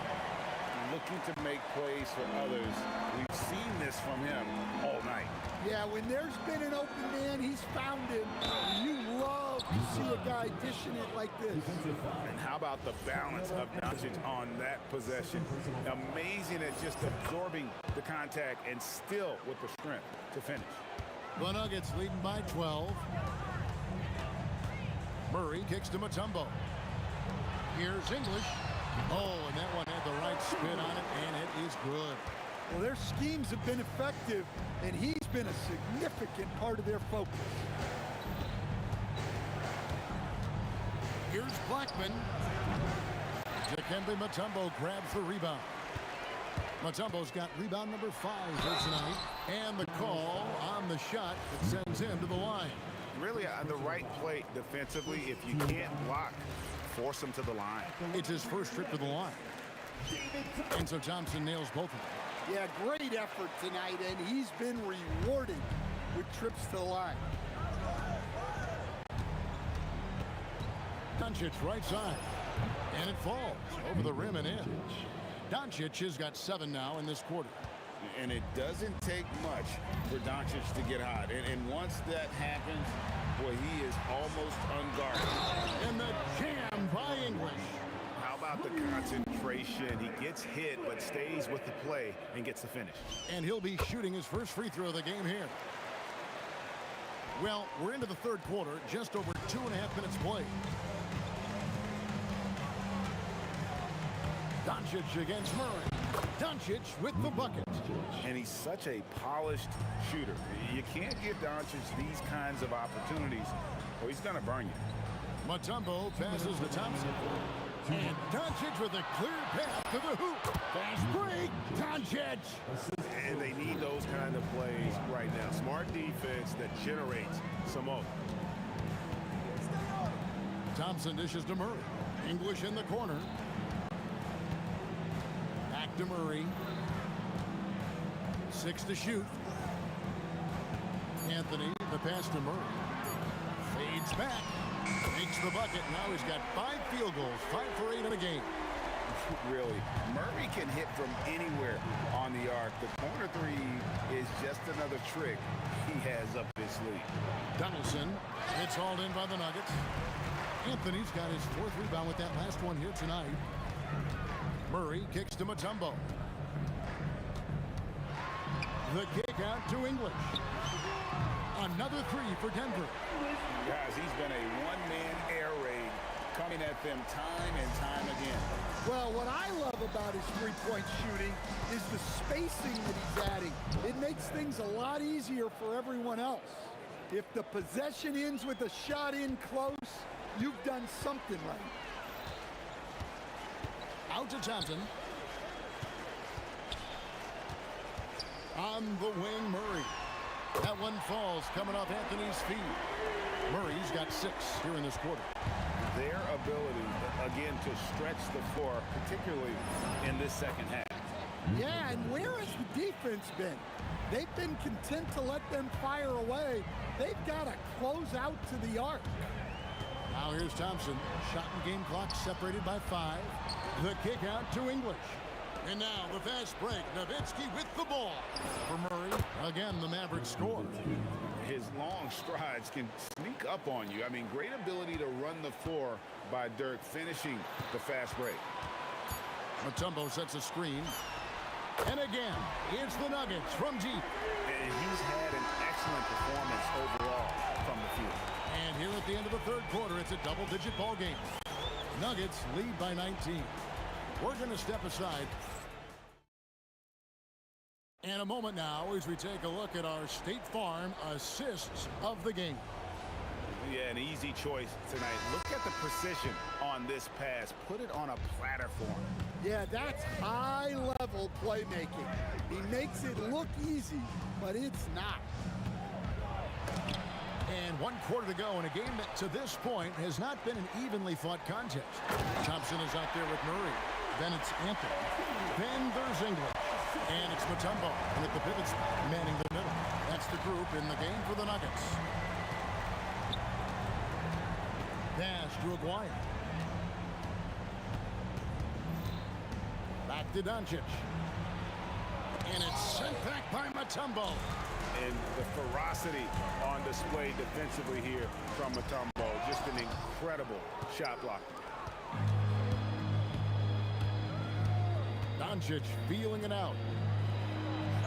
Looking to make plays for others. We've seen this from him all night. Yeah, when there's been an open man, he's found him. You love to see a guy dishing it like this. And how about the balance of Doncic on that possession? Amazing at just absorbing the contact and still with the strength to finish. The Nuggets leading by 12. Murray kicks to Mutombo. Here's English. Oh, and that one had the right spin on it, and it is good. Well, their schemes have been effective, and he's been a significant part of their focus. Here's Blackman. Dikembe Mutombo grabs the rebound. Mutombo's got rebound number 5 here tonight, and the call on the shot that sends him to the line. Really on the right play defensively. If you can't block, force him to the line. It's his first trip to the line. And so Thompson nails both of them. Yeah, great effort tonight, and he's been rewarded with trips to the line. Doncic right side. And it falls over the rim and in. Doncic has got 7 now in this quarter. And it doesn't take much for Doncic to get hot. And once that happens, boy, he is almost unguarded. And the jam by English. How about the concentration? He gets hit, but stays with the play and gets the finish. And he'll be shooting his first free throw of the game here. Well, we're into the third quarter, just over 2.5 minutes played. Doncic against Murray. Doncic with the bucket. And he's such a polished shooter. You can't give Doncic these kinds of opportunities, or he's going to burn you. Mutombo passes to Thompson. And Doncic with a clear path to the hoop. Fast break. Doncic. And they need those kind of plays right now. Smart defense that generates some open. Thompson dishes to Murray. English in the corner. Back to Murray. 6 to shoot. Anthony, the pass to Murray. Fades back. Makes the bucket. Now he's got 5 field goals. 5 for 8 in a game. Really, Murray can hit from anywhere on the arc. The corner three is just another trick he has up his sleeve. Donaldson, it's hauled in by the Nuggets. Anthony's got his 4th rebound with that last one here tonight. Murray kicks to Mutombo. The kick out to English. Another 3 for Denver. Guys, he's been a one-man air raid coming at them time and time again. Well, what I love about his three-point shooting is the spacing that he's adding. It makes things a lot easier for everyone else. If the possession ends with a shot in close, you've done something right. Out to Thompson. On the wing, Murray. That one falls coming off Anthony's feet. Murray's got 6 here in this quarter. Their ability, again, to stretch the floor, particularly in this second half. Yeah, and where has the defense been? They've been content to let them fire away. They've got to close out to the arc. Now here's Thompson. Shot and game clock separated by 5. The kick out to English. And now the fast break. Nowitzki with the ball for Murray. Again, the Mavericks score. His long strides can sneak up on you. I mean, great ability to run the floor by Dirk, finishing the fast break. Mutombo sets a screen. And again, it's the Nuggets from deep. And he's had an excellent performance overall from the field. And here at the end of the 3rd quarter, it's a double-digit ball game. Nuggets lead by 19. We're going to step aside. And a moment now as we take a look at our State Farm assists of the game. Yeah, an easy choice tonight. Look at the precision on this pass. Put it on a platter for him. Yeah, that's high-level playmaking. He makes it look easy, but it's not. And 1 quarter to go in a game that to this point has not been an evenly fought contest. Thompson is out there with Murray. Then it's Anthony. Then there's English. And it's Mutombo with the pivot spot, manning the middle. That's the group in the game for the Nuggets. Pass to Aguirre. Back to Doncic. And it's sent back by Mutombo. And the ferocity on display defensively here from Mutombo. Just an incredible shot blocker. Doncic feeling it out.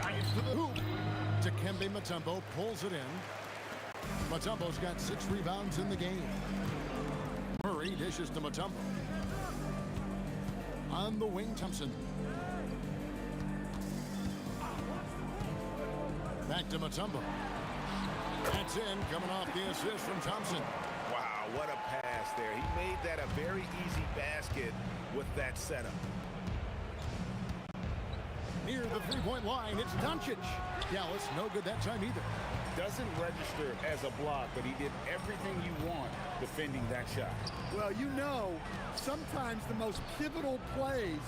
Drives to the hoop. Dikembe Mutombo pulls it in. Mutombo's got 6 rebounds in the game. Murray dishes to Mutombo. On the wing, Thompson. Back to Mutombo. That's in, coming off the assist from Thompson. Wow, what a pass there. He made that a very easy basket with that setup. Near the 3-point line, it's Doncic. Dallas, no good that time either. Doesn't register as a block, but he did everything you want defending that shot. Well, you know, sometimes the most pivotal plays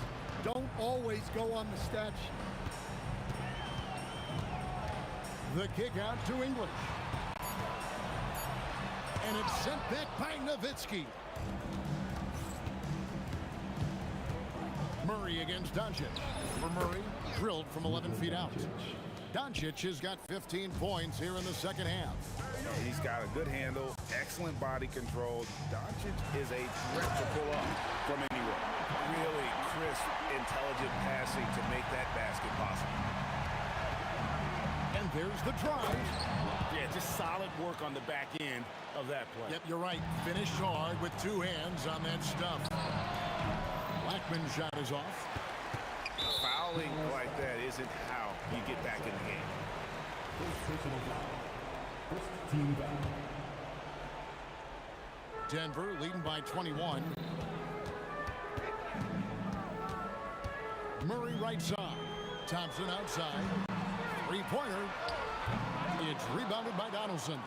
don't always go on the stat sheet. The kick out to English. And it's sent back by Nowitzki. Murray against Doncic. For Murray, drilled from 11 feet out. Doncic has got 15 points here in the second half. He's got a good handle, excellent body control. Doncic is a threat to pull up from anywhere. Really crisp, intelligent passing to make that basket possible. And there's the drive. Yeah, just solid work on the back end of that play. Yep, you're right. Finished hard with 2 hands on that stuff. Blackman's shot is off. Fouling like that isn't how you get back in the game. Denver leading by 21. Murray right side. Thompson outside. 3-pointer. It's rebounded by Donaldson.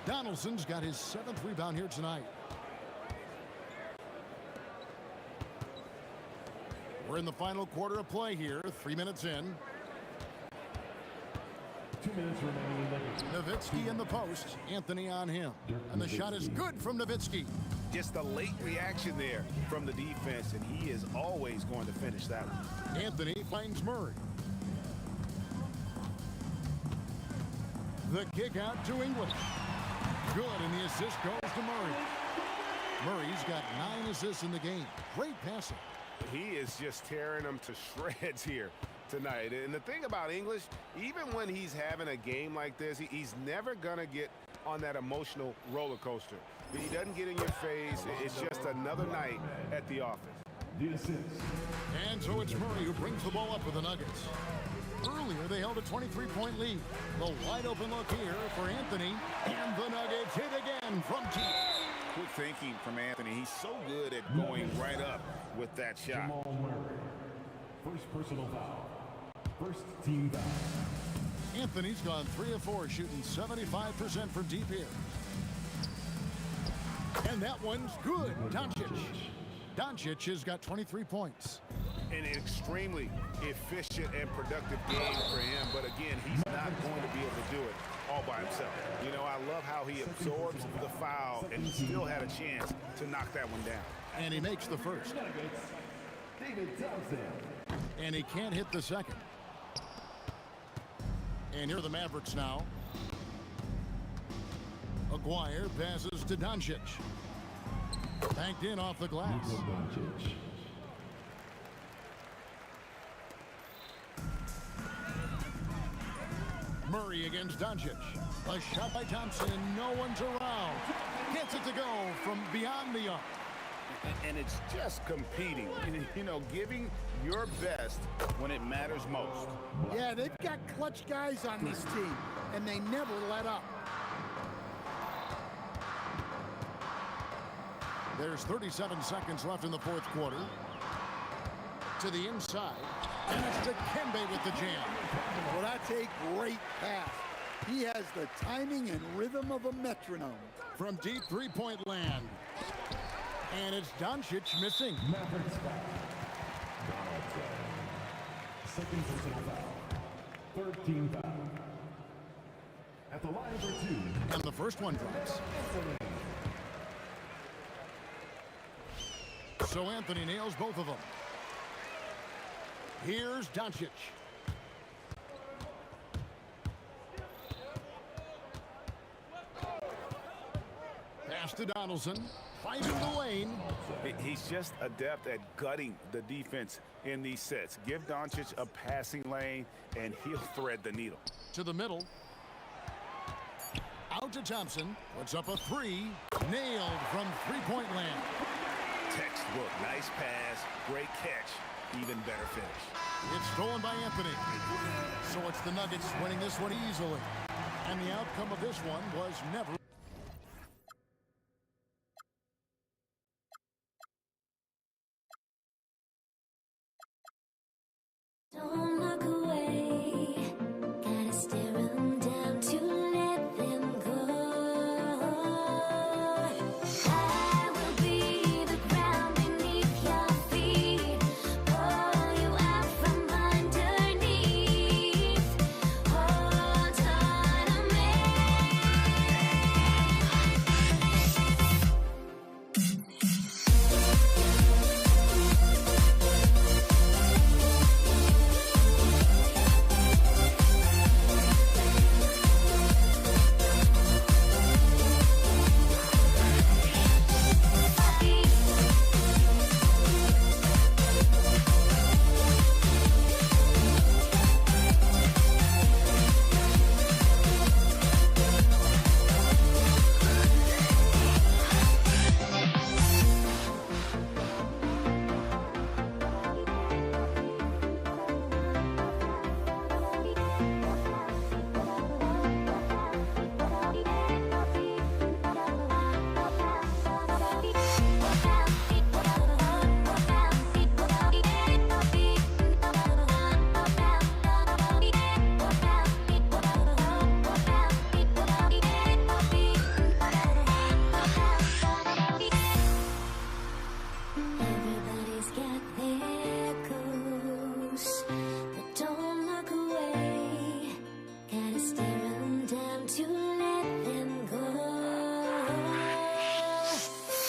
Donaldson's got his 7th rebound here tonight. We're in the final quarter of play here, 3 minutes in. 2 minutes remaining in the game. Nowitzki in the post. Anthony on him. And the shot is good from Nowitzki. Just a late reaction there from the defense, and he is always going to finish that one. Anthony finds Murray. The kick out to English. Good, and the assist goes to Murray. Murray's got 9 assists in the game. Great passing. He is just tearing them to shreds here tonight. And the thing about English, even when he's having a game like this, he's never going to get on that emotional roller coaster. He doesn't get in your face. It's just another night at the office. And so it's Murray who brings the ball up with the Nuggets. Earlier, they held a 23-point lead. The wide open look here for Anthony. And the Nuggets hit again from deep. Good thinking from Anthony. He's so good at going right up with that shot. Jamal Murray. First personal foul. First team foul. Anthony's gone 3 of 4, shooting 75% from deep here. And that one's good. Doncic has got 23 points. An extremely efficient and productive game for him. But again, he's not going to be able to do it all by himself. You know, I love how he absorbs the foul and still had a chance to knock that one down. And he makes the first. And he can't hit the second. And here are the Mavericks now. Aguirre passes to Doncic. Banked in off the glass. Murray against Doncic. A shot by Thompson, and no one's around. Gets it to go from beyond the arc. And it's just competing, you know, giving your best when it matters most. Yeah, they've got clutch guys on this team, and they never let up. There's 37 seconds left in the fourth quarter. To the inside. And it's Dikembe with the jam. Well, that's a great pass. He has the timing and rhythm of a metronome. From deep three-point land. And it's Doncic missing. Mavericks foul. Second personal foul. Third team foul. At the line for 2. And the first one drops. So Anthony nails both of them. Here's Doncic. Pass to Donaldson. Finding the lane. He's just adept at gutting the defense in these sets. Give Doncic a passing lane, and he'll thread the needle. To the middle. Out to Thompson. Puts up a 3. Nailed from three-point land. Textbook. Nice pass. Great catch. Even better finish. It's stolen by Anthony. So it's the Nuggets winning this one easily. And the outcome of this one was never. Don't look away. Gotta stare 'em down to let them go. I will be the ground beneath your feet. Pull you out from underneath. Hold on to me. close, but don't look away. Gotta stare 'em down to let them go.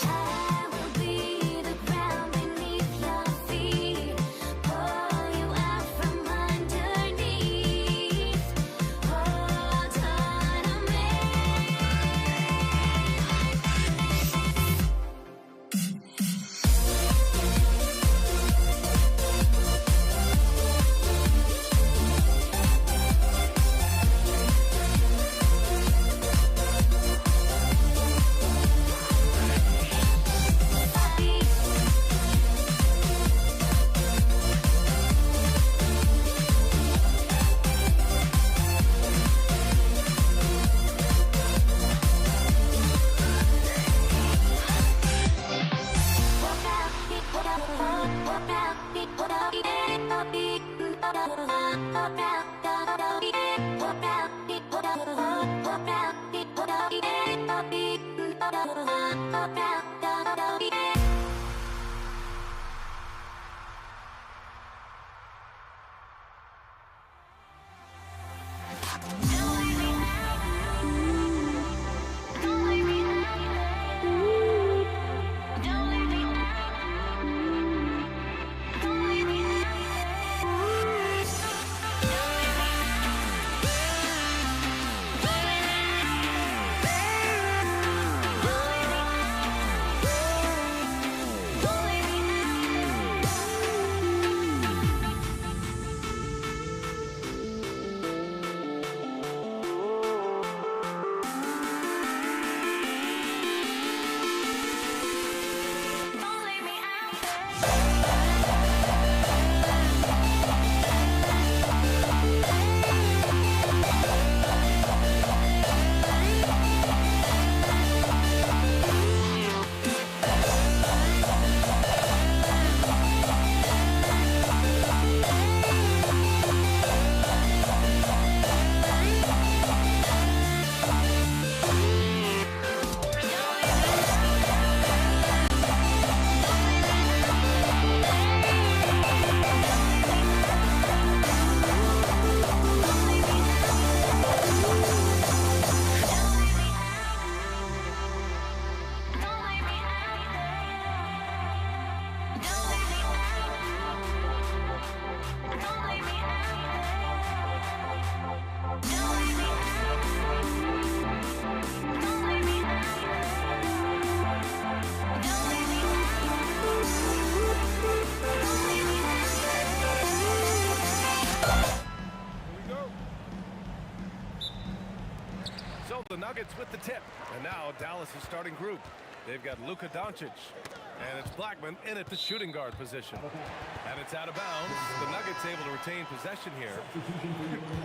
I will be the ground beneath your feet, pull you out from underneath. Hold on to me. So the Nuggets with the tip. And now Dallas' starting group. They've got Luka Doncic. And it's Blackman in at the shooting guard position. And it's out of bounds. The Nuggets able to retain possession here.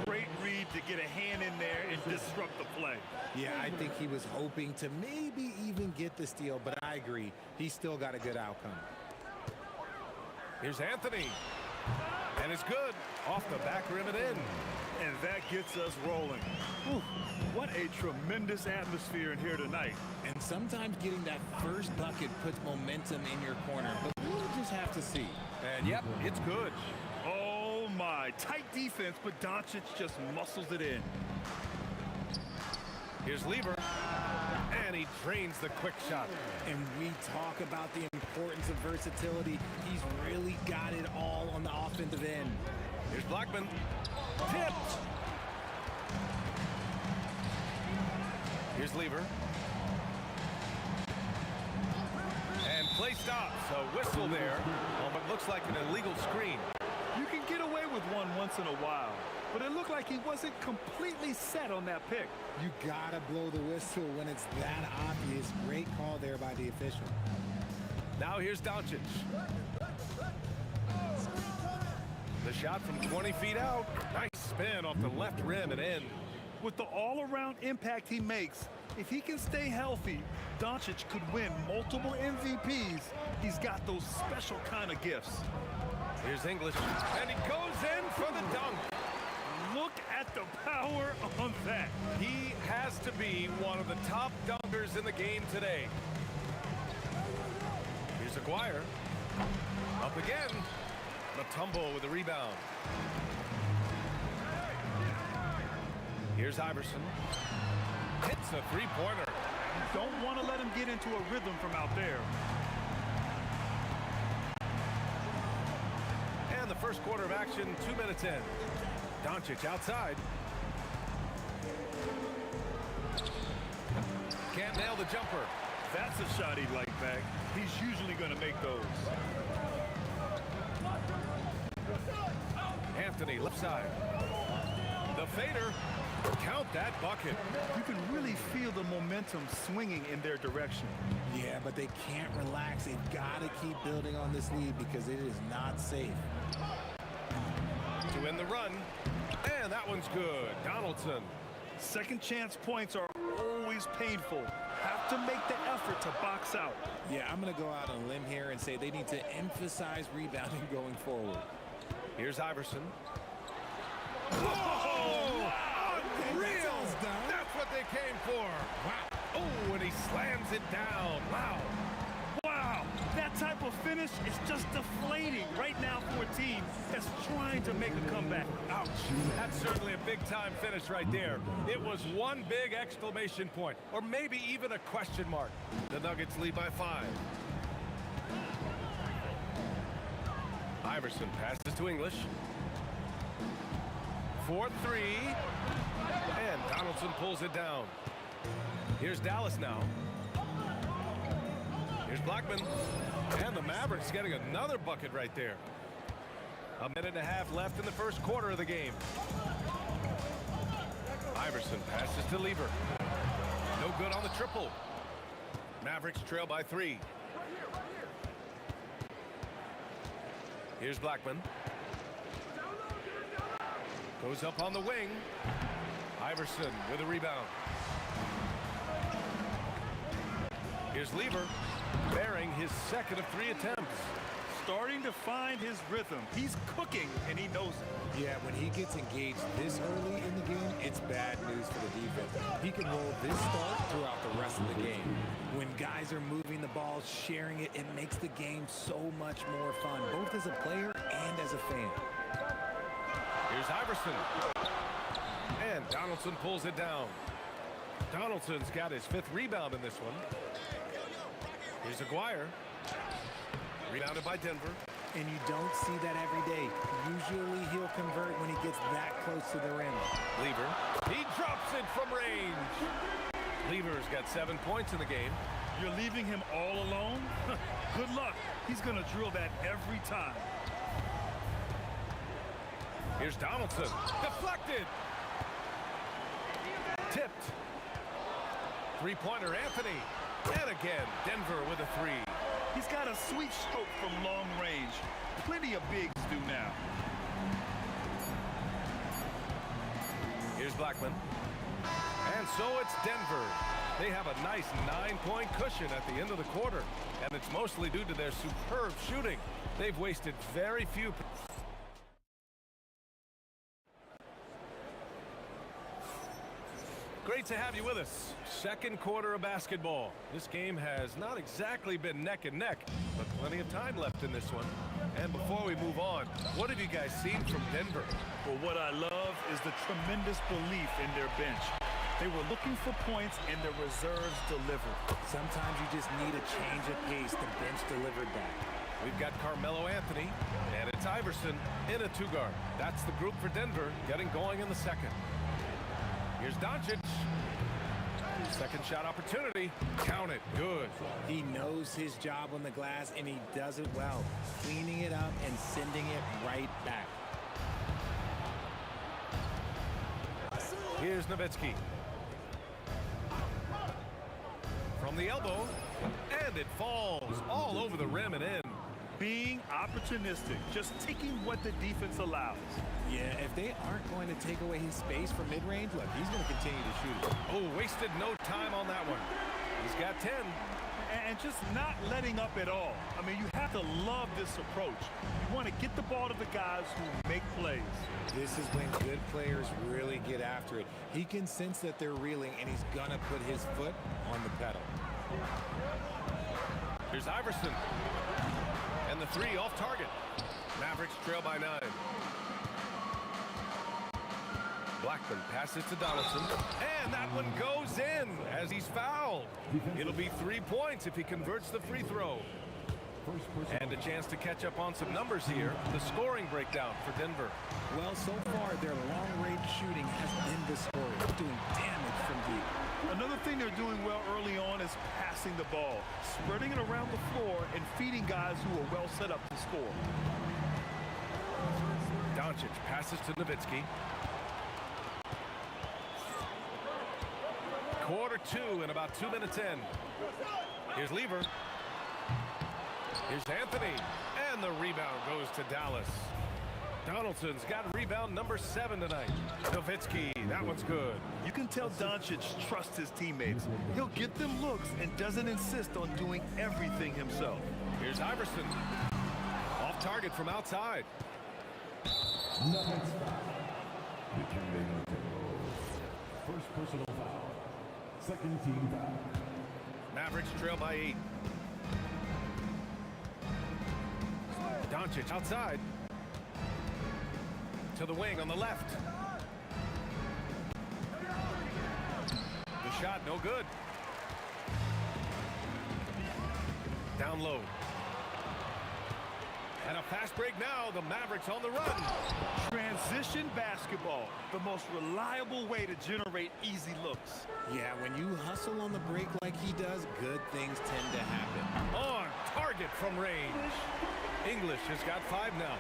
Great read to get a hand in there and disrupt the play. Yeah, I think he was hoping to maybe even get the steal, but I agree. He still got a good outcome. Here's Anthony. And it's good. Off the back rim and in. And that gets us rolling. Whew, what a tremendous atmosphere in here tonight. And sometimes getting that first bucket puts momentum in your corner, but we'll just have to see. And yep, it's good. Oh my, tight defense, but Doncic just muscles it in. Here's Lever. And he drains the quick shot. And we talk about the importance of versatility. He's really got it all on the offensive end. Here's Blackman. Tipped. Here's Lever. And play stops. A whistle there. But looks like an illegal screen. You can get away with one once in a while, but it looked like he wasn't completely set on that pick. You gotta blow the whistle when it's that obvious. Great call there by the official. Now here's Doncic. The shot from 20 feet out. Nice spin off the left rim and in. With the all-around impact he makes, if he can stay healthy, Doncic could win multiple MVPs. He's got those special kind of gifts. Here's English, and he goes in for the dunk. Look at the power on that. He has to be one of the top dunkers in the game today. Here's Aguirre. Up again. Mutombo with the rebound. Here's Iverson. Hits a three-pointer. Don't want to let him get into a rhythm from out there. And the first quarter of action, 2 minutes in. Doncic outside. Can't nail the jumper. That's a shot he'd like back. He's usually going to make those. Anthony left side. The fader. Count that bucket. You can really feel the momentum swinging in their direction. Yeah, but they can't relax. They've got to keep building on this lead because it is not safe. To win the run. And that one's good. Donaldson. Second chance points are always painful. Have to make the effort to box out. Yeah, I'm going to go out on a limb here and say they need to emphasize rebounding going forward. Here's Iverson. Whoa! Unreal! That's what they came for. Wow. Oh, and he slams it down. Wow. Wow. That type of finish is just deflating right now for a team that's trying to make a comeback. Ouch. That's certainly a big-time finish right there. It was one big exclamation point, or maybe even a question mark. The Nuggets lead by 5. Iverson passes to English. 4-3. And Donaldson pulls it down. Here's Dallas now. Here's Blackman. And the Mavericks getting another bucket right there. A minute and a half left in the first quarter of the game. Iverson passes to Lever. No good on the triple. Mavericks trail by 3. Here's Blackman. Goes up on the wing. Iverson with a rebound. Here's Lever, bearing his second of 3 attempts. Starting to find his rhythm. He's cooking, and he knows it. Yeah, when he gets engaged this early in the game, it's bad news for the defense. He can roll this start throughout the rest of the game. When guys are moving the ball, sharing it, it makes the game so much more fun, both as a player and as a fan. Here's Iverson. And Donaldson pulls it down. Donaldson's got his 5th rebound in this one. Here's Aguirre. Rebounded by Denver. And you don't see that every day. Usually he'll convert when he gets that close to the rim. Lever. He drops it from range. Lever's got 7 points in the game. You're leaving him all alone? Good luck. He's going to drill that every time. Here's Donaldson. Deflected. Tipped. Three-pointer Anthony. And again, Denver with a 3. He's got a sweet stroke from long range. Plenty of bigs do now. Here's Blackman. And so it's Denver. They have a nice 9-point cushion at the end of the quarter. And it's mostly due to their superb shooting. They've wasted very few. Great to have you with us. Second quarter of basketball. This game has not exactly been neck and neck, but plenty of time left in this one. And before we move on, what have you guys seen from Denver? Well, what I love is the tremendous belief in their bench. They were looking for points, and the reserves delivered. Sometimes you just need a change of pace. The bench delivered that. We've got Carmelo Anthony, and it's Iverson in a 2-guard. That's the group for Denver getting going in the second. Here's Doncic. Second shot opportunity. Count it. Good. He knows his job on the glass, and he does it well. Cleaning it up and sending it right back. Here's Nowitzki. From the elbow. And it falls all over the rim and in. Being opportunistic. Just taking what the defense allows. Yeah, if they aren't going to take away his space from mid-range, look, he's going to continue to shoot it. Oh, wasted no time on that one. He's got 10. And just not letting up at all. I mean, you have to love this approach. You want to get the ball to the guys who make plays. This is when good players really get after it. He can sense that they're reeling, and he's going to put his foot on the pedal. Here's Iverson. And the 3 off target. Mavericks trail by 9. Blackman passes to Donaldson, and that one goes in as he's fouled. It'll be 3 points if he converts the free throw. And a chance to catch up on some numbers here. The scoring breakdown for Denver. Well, so far, their long-range shooting has been the story, doing damage from deep. Another thing they're doing well early on is passing the ball, spreading it around the floor and feeding guys who are well set up to score. Doncic passes to Nowitzki. Quarter 2 and about 2 minutes in. Here's Lever. Here's Anthony. And the rebound goes to Dallas. Donaldson's got rebound number 7 tonight. Nowitzki, that one's good. You can tell Doncic trusts his teammates. He'll get them looks and doesn't insist on doing everything himself. Here's Iverson. Off target from outside. Nuggets foul. Returning first personal foul. Second team foul. Mavericks trail by 8. Doncic outside. To the wing on the left. The shot no good. Down low. And a fast break now. The Mavericks on the run. Transition basketball, the most reliable way to generate easy looks. Yeah, when you hustle on the break like he does, good things tend to happen. On target from range. English has got 5 now.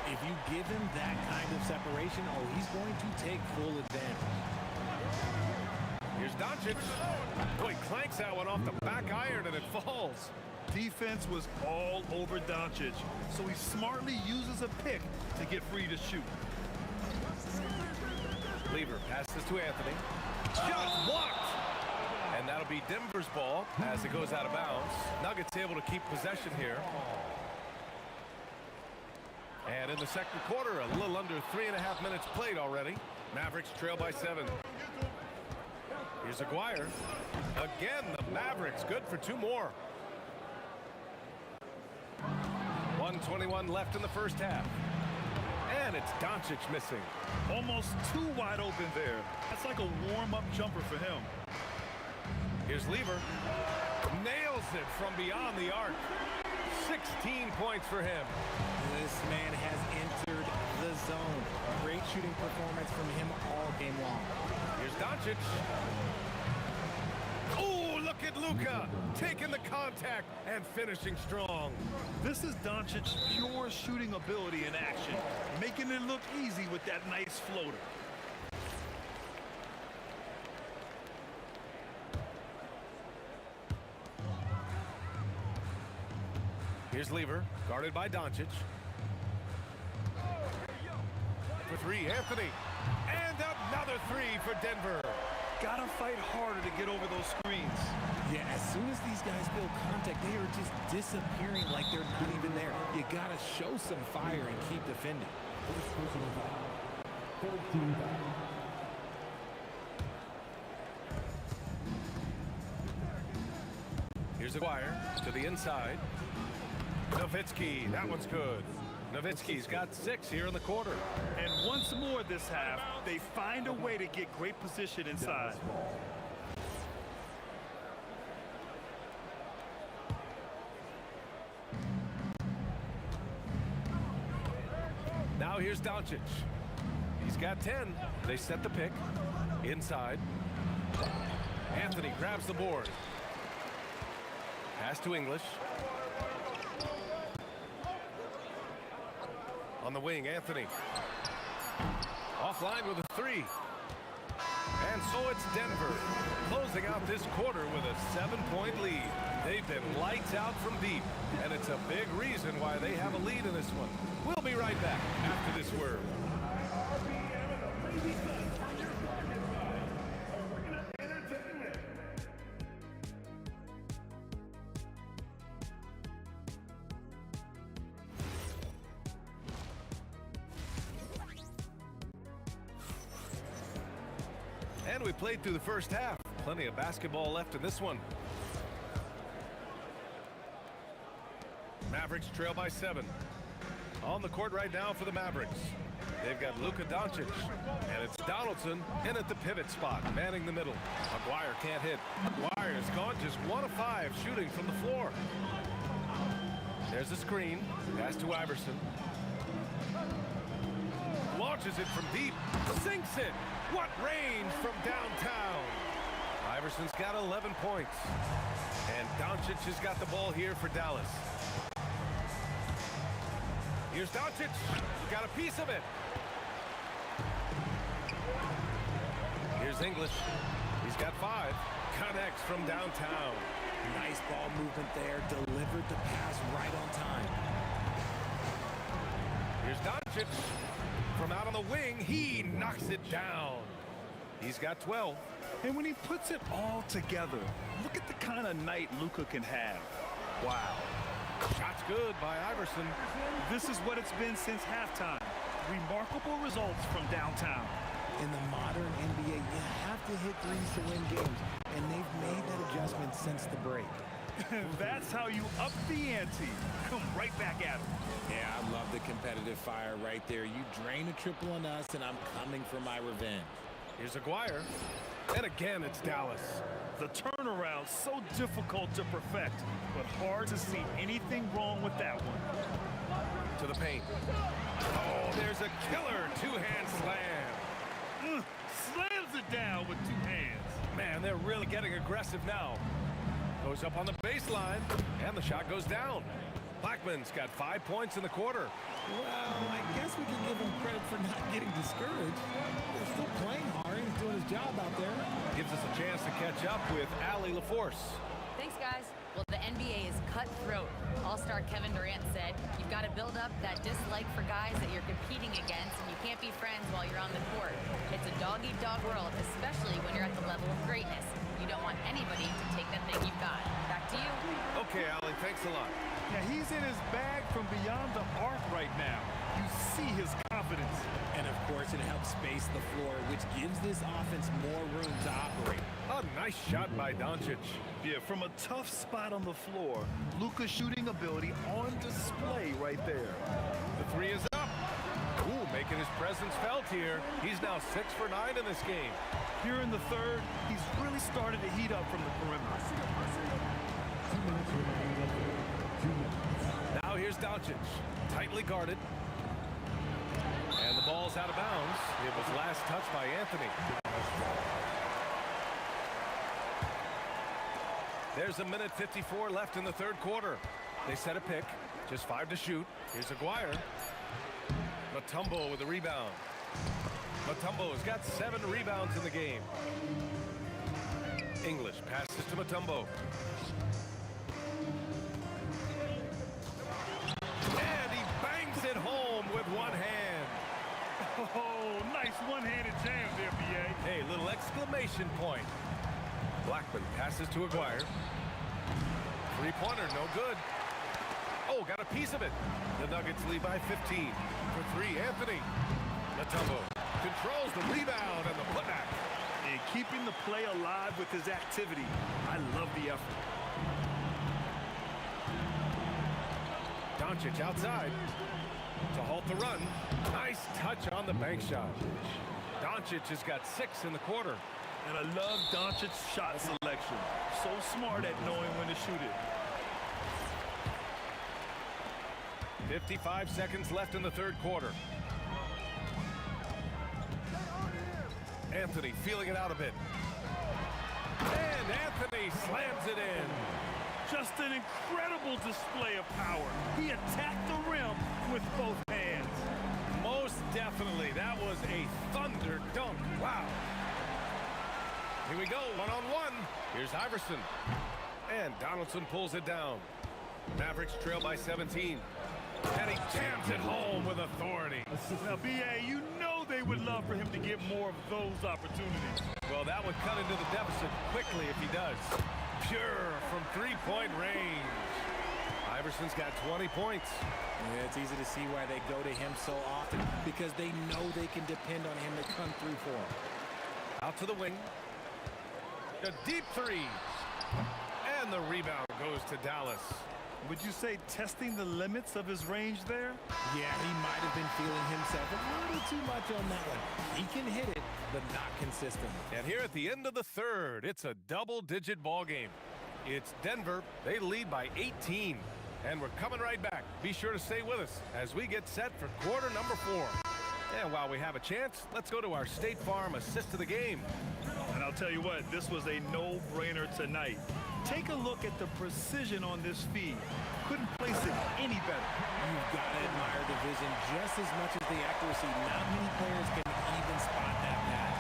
If you give him that kind of separation, he's going to take full advantage. Here's Doncic. Boy, clanks that one off the back iron and it falls. Defense was all over Doncic, so he smartly uses a pick to get free to shoot. Lever passes to Anthony. Shot blocked. And that'll be Denver's ball as it goes out of bounds. Nuggets able to keep possession here. And in the second quarter, a little under 3.5 minutes played already. Mavericks trail by 7. Here's Aguirre. Again, the Mavericks good for 2 more. 1:21 left in the first half. And it's Doncic missing. Almost too wide open there. That's like a warm-up jumper for him. Here's Lever. Nails it from beyond the arc. 16 points for him. This man has entered the zone. Great shooting performance from him all game long. Here's Doncic. Oh, look at Luka taking the contact and finishing strong. This is Doncic's pure shooting ability in action, making it look easy with that nice floater. Here's Lever, guarded by Doncic. For 3, Anthony. And another 3 for Denver. Gotta fight harder to get over those screens. Yeah, as soon as these guys feel contact, they are just disappearing like they're not even there. You gotta show some fire and keep defending. First personal foul. Third team foul. Here's Aguirre to the inside. Nowitzki, that one's good. Nowitzki's got 6 here in the quarter. And once more this half, they find a way to get great position inside. Now here's Doncic. He's got 10. They set the pick. Inside. Anthony grabs the board. Pass to English. On the wing, Anthony. Offline with a 3. And so it's Denver closing out this quarter with a 7-point lead. They've been lights out from deep, and it's a big reason why they have a lead in this one. We'll be right back after this word. And we played through the first half. Plenty of basketball left in this one. Mavericks trail by 7. On the court right now for the Mavericks. They've got Luka Doncic, and it's Donaldson in at the pivot spot, manning the middle. Maguire can't hit. Maguire has gone just 1 of 5 shooting from the floor. There's a screen. Pass to Iverson. Launches it from deep. Sinks it. What range from downtown. Iverson's got 11 points. And Doncic has got the ball here for Dallas. Here's Doncic. Got a piece of it. Here's English. He's got 5. Connects from downtown. Nice ball movement there. Delivered the pass right on time. Here's Doncic. From out on the wing, he knocks it down. He's got 12. And when he puts it all together, look at the kind of night Luka can have. Wow. Shot's good by Iverson. This is what it's been since halftime. Remarkable results from downtown. In the modern NBA, you have to hit threes to win games, and they've made that adjustment since the break. That's how you up the ante. Come right back at him. Yeah, I love the competitive fire right there. You drain a triple on us, and I'm coming for my revenge. Here's Aguirre. And again, it's Dallas. The turnaround so difficult to perfect, but hard to see anything wrong with that one. To the paint. Oh, there's a killer two-hand slam. Slams it down with 2 hands. Man, they're really getting aggressive now. Goes up on the baseline, and the shot goes down. Blackman's got 5 points in the quarter. Well, I guess we can give him credit for not getting discouraged. They're still playing hard. He's doing his job out there. Gives us a chance to catch up with Allie LaForce. Thanks, guys. Well, the NBA is cutthroat. All-star Kevin Durant said, you've got to build up that dislike for guys that you're competing against, and you can't be friends while you're on the court. It's a dog-eat-dog world, especially when you're at the level of greatness. You don't want anybody to take the thing you've got. Back to you. Okay, Allie, thanks a lot. Yeah, he's in his bag from beyond the arc right now. You see his confidence. And, of course, it helps space the floor, which gives this offense more room to operate. A nice shot by Doncic. Yeah, from a tough spot on the floor, Luka's shooting ability on display right there. The 3 is up. Ooh, making his presence felt here. He's now 6 for 9 in this game. Here in the third, he's really started to heat up from the perimeter. Now here's Doncic, tightly guarded. And the ball's out of bounds. It was last touched by Anthony. There's 1:54 left in the third quarter. They set a pick, just 5 to shoot. Here's Aguirre. Mutombo with the rebound. Mutombo's got 7 rebounds in the game. English passes to Mutombo. And he bangs it home with one hand. Oh, nice one-handed jam there, B.A. Hey, little exclamation point. Blackman passes to Aguirre. Three-pointer, no good. Oh, got a piece of it. The Nuggets lead by 15. For 3, Anthony. Mutombo controls the rebound and the putback. And keeping the play alive with his activity. I love the effort. Doncic outside to halt the run. Nice touch on the bank shot. Doncic has got 6 in the quarter. And I love Doncic's shot selection. So smart at knowing when to shoot it. 55 seconds left in the third quarter. Anthony feeling it out a bit. And Anthony slams it in. Just an incredible display of power. He attacked the rim with both hands. Most definitely. That was a thunder dunk. Wow. Here we go, one-on-one. Here's Iverson. And Donaldson pulls it down. Mavericks trail by 17. And he jams it home with authority. Now, B.A., you know they would love for him to get more of those opportunities. Well, that would cut into the deficit quickly if he does. Pure from three-point range. Iverson's got 20 points. Yeah, it's easy to see why they go to him so often, because they know they can depend on him to come through for them. Out to the wing. A deep 3. And the rebound goes to Dallas. Would you say testing the limits of his range there? Yeah, he might have been feeling himself a little too much on that one. He can hit it, but not consistently. And here at the end of the third, it's a double-digit ball game. It's Denver. They lead by 18. And we're coming right back. Be sure to stay with us as we get set for quarter number 4. And while we have a chance, let's go to our State Farm assist of the game. And I'll tell you what, this was a no-brainer tonight. Take a look at the precision on this feed. Couldn't place it any better. You've got to admire the vision just as much as the accuracy. Not many players can even spot that pass.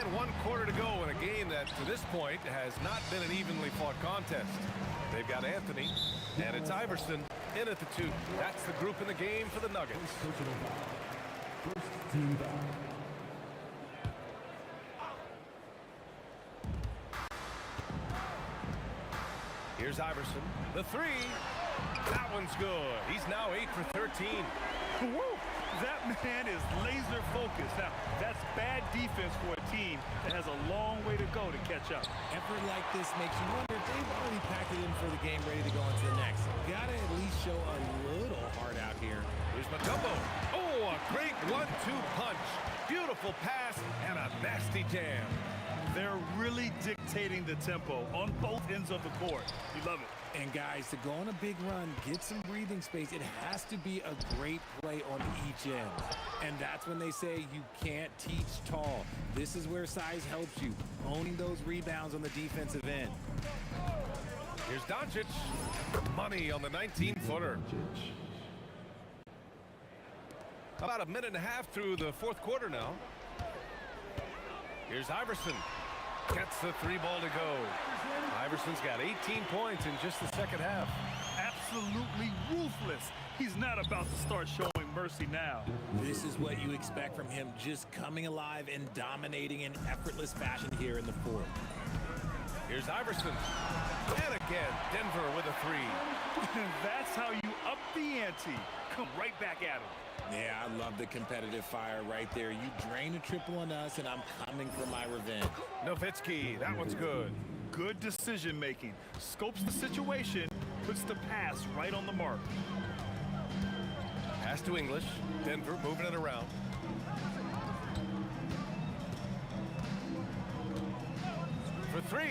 And 1 quarter to go in a game that, to this point, has not been an evenly fought contest. They've got Anthony, and it's Iverson in at the 2. That's the group in the game for the Nuggets. First team foul. Here's Iverson. The 3. That one's good. He's now 8 for 13. Woo! That man is laser focused. Now, that's bad defense for a team that has a long way to go to catch up. Effort like this makes you wonder if they've already packed it in for the game, ready to go into the next. Gotta at least show a little heart out here. Here's Mutombo. Oh, a great 1-2 punch. Beautiful pass and a nasty jam. They're really dictating the tempo on both ends of the court. You love it. And guys, to go on a big run, get some breathing space, it has to be a great play on each end. And that's when they say you can't teach tall. This is where size helps you, owning those rebounds on the defensive end. Here's Doncic. Money on the 19-footer. About a minute and a half through the 4th quarter now. Here's Iverson. Gets the 3 ball to go. Iverson's got 18 points in just the 2nd half. Absolutely ruthless. He's not about to start showing mercy now. This is what you expect from him, just coming alive and dominating in effortless fashion here in the 4th. Here's Iverson. And again, Denver with a 3. That's how you up the ante. Come right back at him. Yeah, I love the competitive fire right there. You drain a triple on us, and I'm coming for my revenge. Nowitzki, that one's good. Good decision making. Scopes the situation, puts the pass right on the mark. Pass to English. Denver moving it around. For 3.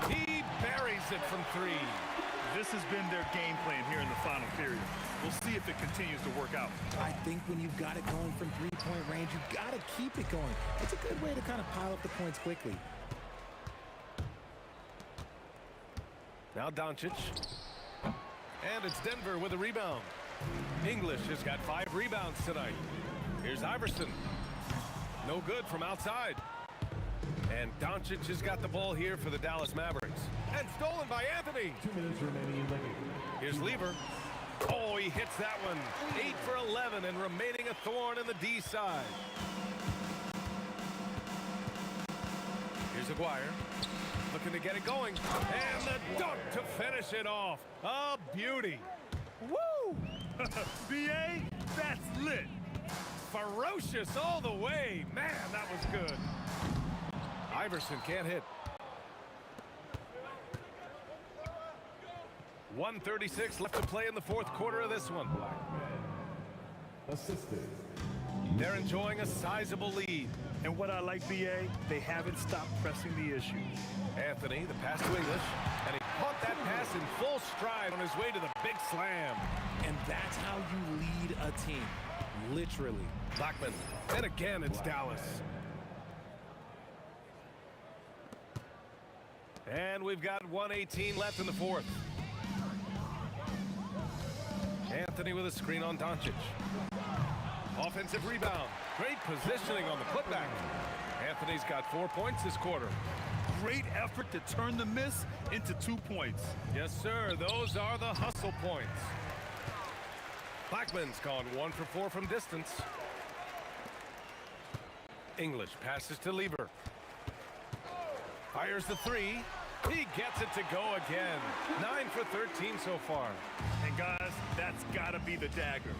He buries it from 3. This has been their game plan here in the final period. We'll see if it continues to work out. I think when you've got it going from 3-point range, you've got to keep it going. It's a good way to kind of pile up the points quickly. Now Doncic. And it's Denver with a rebound. English has got 5 rebounds tonight. Here's Iverson. No good from outside. And Doncic has got the ball here for the Dallas Mavericks. And stolen by Anthony. 2 minutes remaining in the game. Here's Lever. Oh, he hits that one. 8 for 11 and remaining a thorn in the D side. Here's Aguirre. Looking to get it going. And the dunk to finish it off. A beauty. Woo! B.A., that's lit. Ferocious all the way. Man, that was good. Iverson can't hit. 1:36 left to play in the 4th quarter of this one. Assisted. They're enjoying a sizable lead. And what I like, B.A., they haven't stopped pressing the issue. Anthony, the pass to English, and he caught that pass in full stride on his way to the big slam. And that's how you lead a team, literally. Blackman, and again it's Dallas. And we've got 1:18 left in the 4th. Anthony with a screen on Doncic. Offensive rebound. Great positioning on the putback. Anthony's got 4 points this quarter. Great effort to turn the miss into 2 points. Yes, sir. Those are the hustle points. Blackman's gone 1 for 4 from distance. English passes to Lever. Fires the 3. He gets it to go again. 9 for 13 so far. And guys, that's got to be the dagger.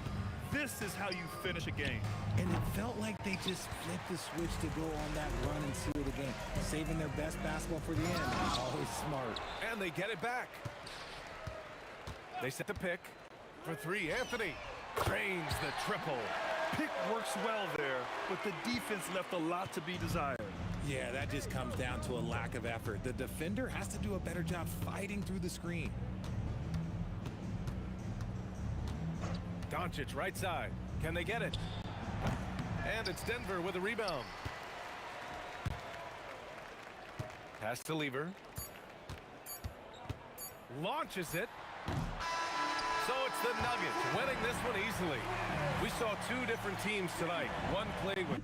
This is how you finish a game. And it felt like they just flipped the switch to go on that run and seal the game, saving their best basketball for the end. Always smart. And they get it back. They set the pick. For three, Anthony drains the triple. Pick works well there, but the defense left a lot to be desired. Yeah, that just comes down to a lack of effort. The defender has to do a better job fighting through the screen. Doncic right side. Can they get it? And it's Denver with a rebound. Pass to Lever. Launches it. So it's the Nuggets winning this one easily. We saw two different teams tonight. One played with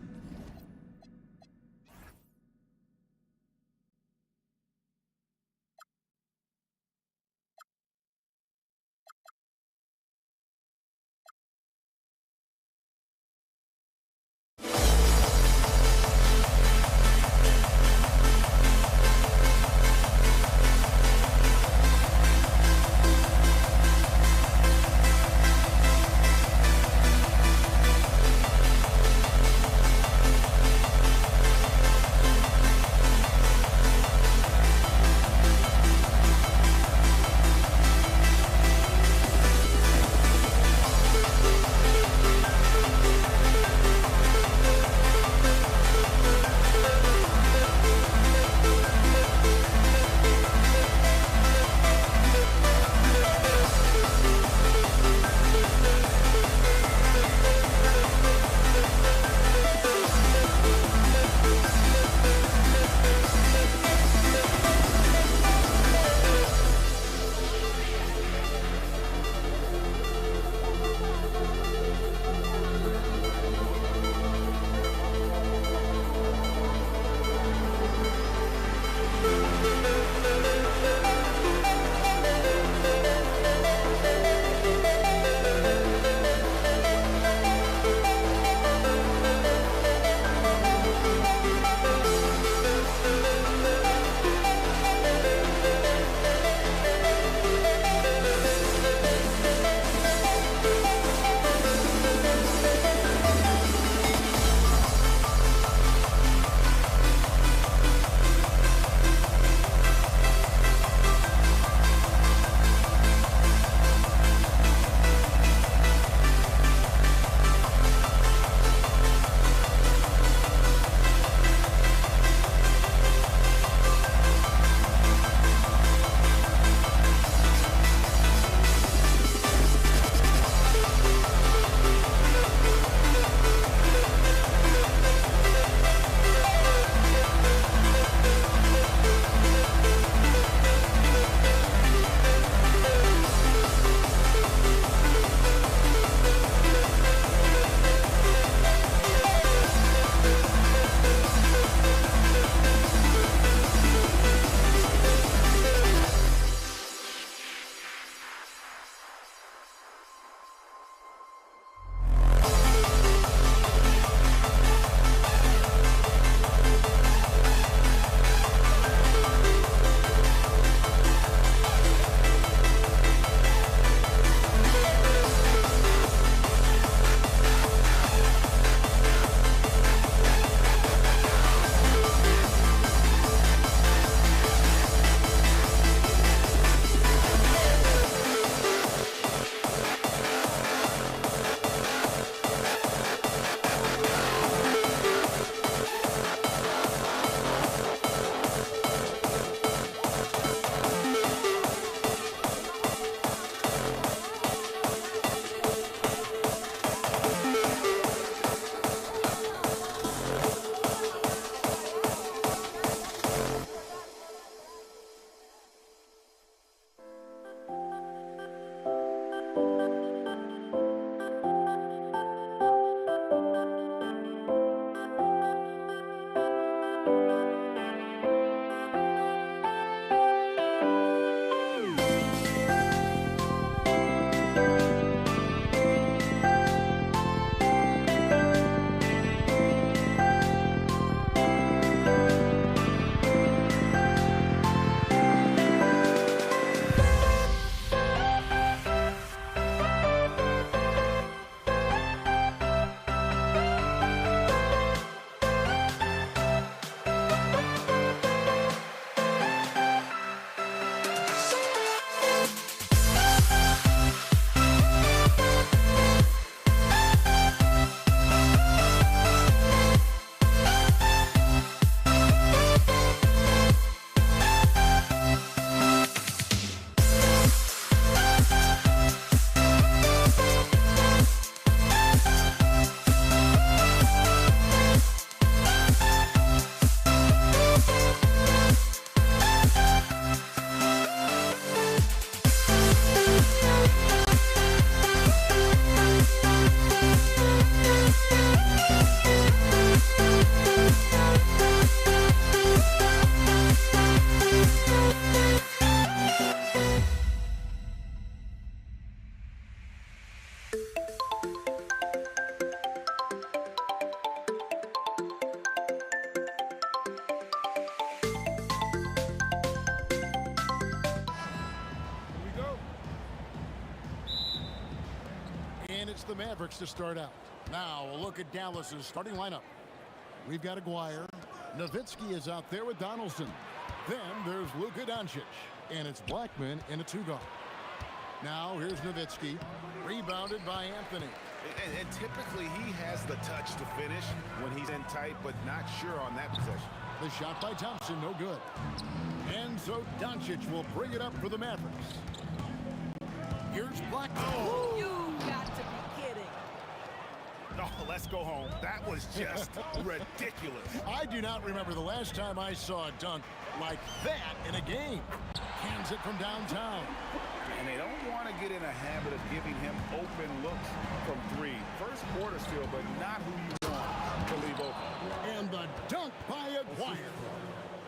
It's the Mavericks to start out. Now a look at Dallas's starting lineup. We've got Aguirre. Nowitzki is out there with Donaldson. Then there's Luka Doncic. And it's Blackman in a two-guard. Now here's Nowitzki. Rebounded by Anthony. And typically he has the touch to finish when he's in tight, but not sure on that possession. The shot by Thompson, no good. And so Doncic will bring it up for the Mavericks. Here's Blackman. Oh. You got to be kidding. Oh, let's go home. That was just ridiculous. I do not remember the last time I saw a dunk like that in a game. Cans it from downtown. And they don't want to get in a habit of giving him open looks from three. First quarter still, but not who you want to leave open. And the dunk by Aguirre.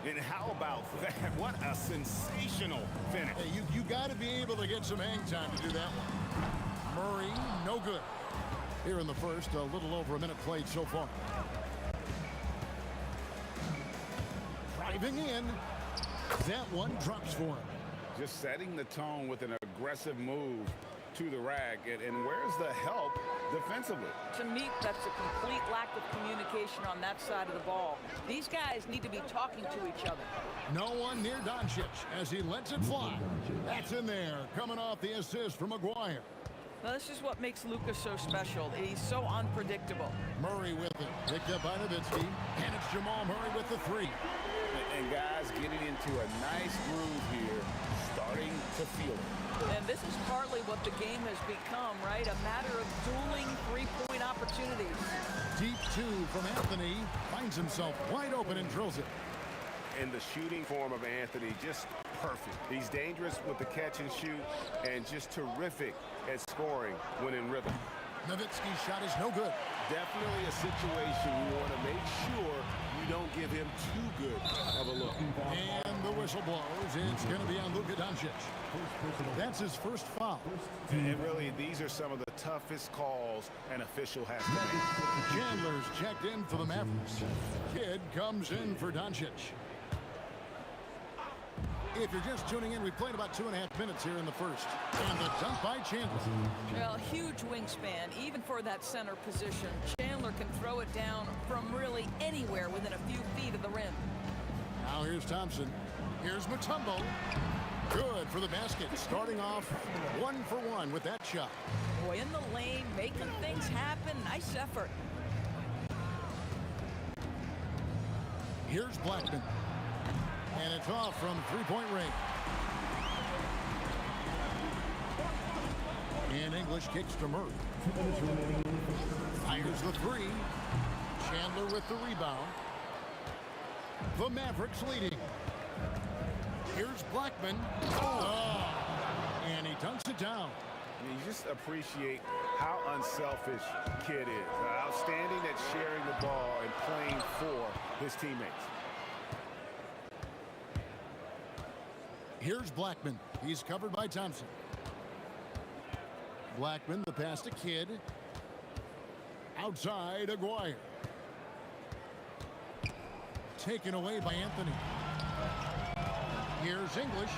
And how about that? What a sensational finish. Hey, you got to be able to get some hang time to do that one. Murray, no good. Here in the first, a little over a minute played so far. Driving in. That one drops for him. Just setting the tone with an aggressive move to the rack. And where's the help defensively? To me, that's a complete lack of communication on that side of the ball. These guys need to be talking to each other. No one near Doncic as he lets it fly. That's in there, coming off the assist from Aguirre. Now, this is what makes Luka so special. He's so unpredictable. Murray with it. Picked up by Nowitzki. And it's Jamal Murray with the three. And guys getting into a nice groove here, starting to feel it. And this is partly what the game has become, right? A matter of dueling three-point opportunities. Deep two from Anthony. Finds himself wide open and drills it. And the shooting form of Anthony, just perfect. He's dangerous with the catch and shoot and just terrific at scoring when in rhythm. Nowitzki's shot is no good. Definitely a situation you want to make sure you don't give him too good of a look. And the whistle blows. It's going to be on Luka Doncic. That's his first foul. And really, these are some of the toughest calls an official has to make. Chandler's checked in for the Mavericks. Kidd comes in for Doncic. If you're just tuning in, we played about 2.5 minutes here in the first. And the dunk by Chandler. Well, huge wingspan, even for that center position. Chandler can throw it down from really anywhere within a few feet of the rim. Now here's Thompson. Here's Mutombo. Good for the basket. Starting off 1 for 1 with that shot. Boy, in the lane, making things happen. Nice effort. Here's Blackman. And it's off from three-point range. And English kicks to Murray. Fires the three. Chandler with the rebound. The Mavericks leading. Here's Blackman. Oh. And he dunks it down. You just appreciate how unselfish Kidd is. Outstanding at sharing the ball and playing for his teammates. Here's Blackman. He's covered by Thompson. Blackman, the pass to Kidd. Outside, Aguirre. Taken away by Anthony. Here's English.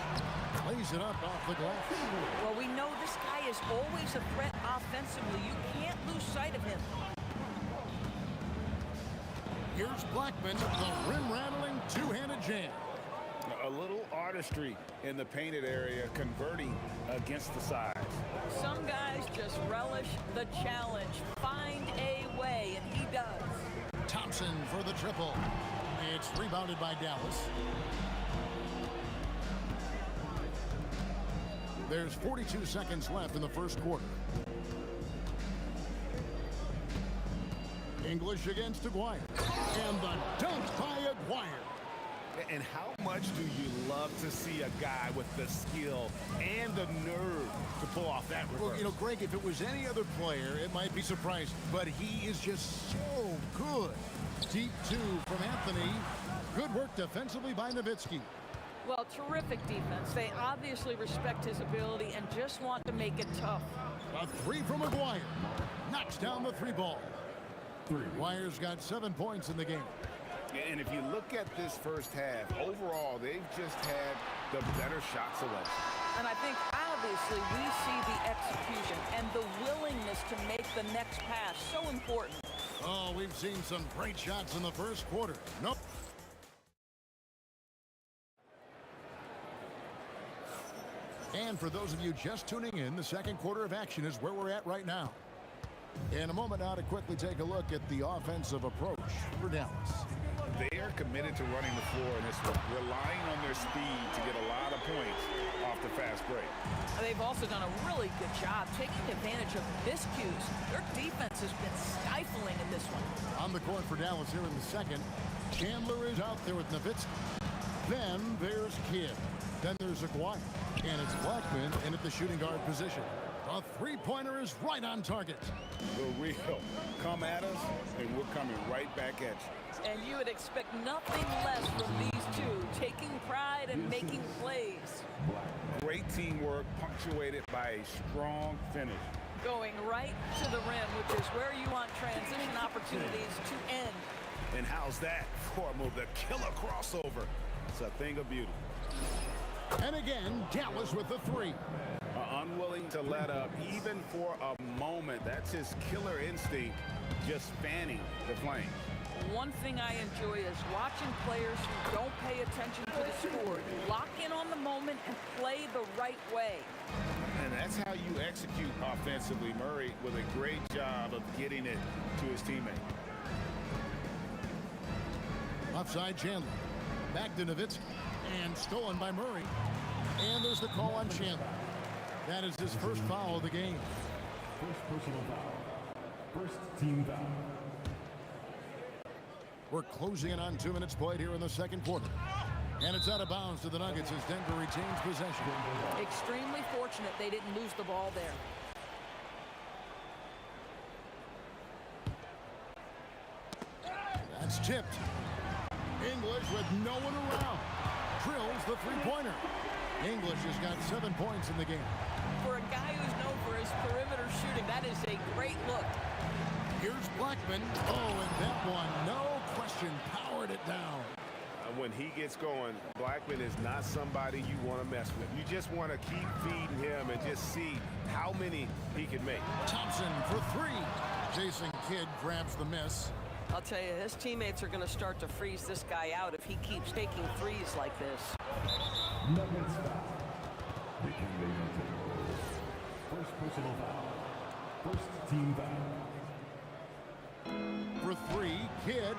Plays it up off the glass. Well, we know this guy is always a threat offensively. You can't lose sight of him. Here's Blackman, the rim-rattling two-handed jam. A little artistry in the painted area, converting against the size. Some guys just relish the challenge. Find a way, and he does. Thompson for the triple. It's rebounded by Dallas. There's 42 seconds left in the first quarter. English against Aguirre. And the dunk by Aguirre. And how much do you love to see a guy with the skill and the nerve to pull off that reverse? Well, you know, Greg, if it was any other player, it might be surprising. But he is just so good. Deep two from Anthony. Good work defensively by Nowitzki. Well, terrific defense. They obviously respect his ability and just want to make it tough. A three from Aguirre. Knocks down the three ball. Aguirre's got 7 points in the game. And if you look at this first half, overall, they've just had the better shot selection. And I think, obviously, we see the execution and the willingness to make the next pass so important. Oh, we've seen some great shots in the first quarter. Nope. And for those of you just tuning in, the second quarter of action is where we're at right now. In a moment now to quickly take a look at the offensive approach for Dallas. They are committed to running the floor in this one, relying on their speed to get a lot of points off the fast break. And they've also done a really good job taking advantage of miscues. Their defense has been stifling in this one. On the court for Dallas here in the second, Chandler is out there with Nowitzki. Then there's Kidd. Then there's Aguirre. And it's Blackman in at the shooting guard position. A three-pointer is right on target. The real. Come at us, and we're coming right back at you. And you would expect nothing less from these two, taking pride and making plays. Great teamwork, punctuated by a strong finish. Going right to the rim, which is where you want transition opportunities to end. And how's that for a move? The killer crossover. It's a thing of beauty. And again, Dallas with the three. Unwilling to let up even for a moment. That's his killer instinct, just fanning the flame. One thing I enjoy is watching players who don't pay attention to the score. Lock in on the moment and play the right way. And that's how you execute offensively. Murray with a great job of getting it to his teammate. Offside Chandler. Back to Nowitzki. And stolen by Murray. And there's the call on Chandler. That is his first foul of the game. First personal foul. First team foul. We're closing in on 2 minutes played here in the second quarter. And it's out of bounds to the Nuggets as Denver retains possession. Extremely fortunate they didn't lose the ball there. That's tipped. English with no one around. Drills the three-pointer. English has got 7 points in the game. For a guy who's known for his perimeter shooting, that is a great look. Here's Blackman. Oh, and that one, no question, powered it down. When he gets going, Blackman is not somebody you want to mess with. You just want to keep feeding him and just see how many he can make. Thompson for three. Jason Kidd grabs the miss. I'll tell you, his teammates are going to start to freeze this guy out if he keeps taking threes like this. Nuggets foul. First personal foul. First team foul. For three, Kidd.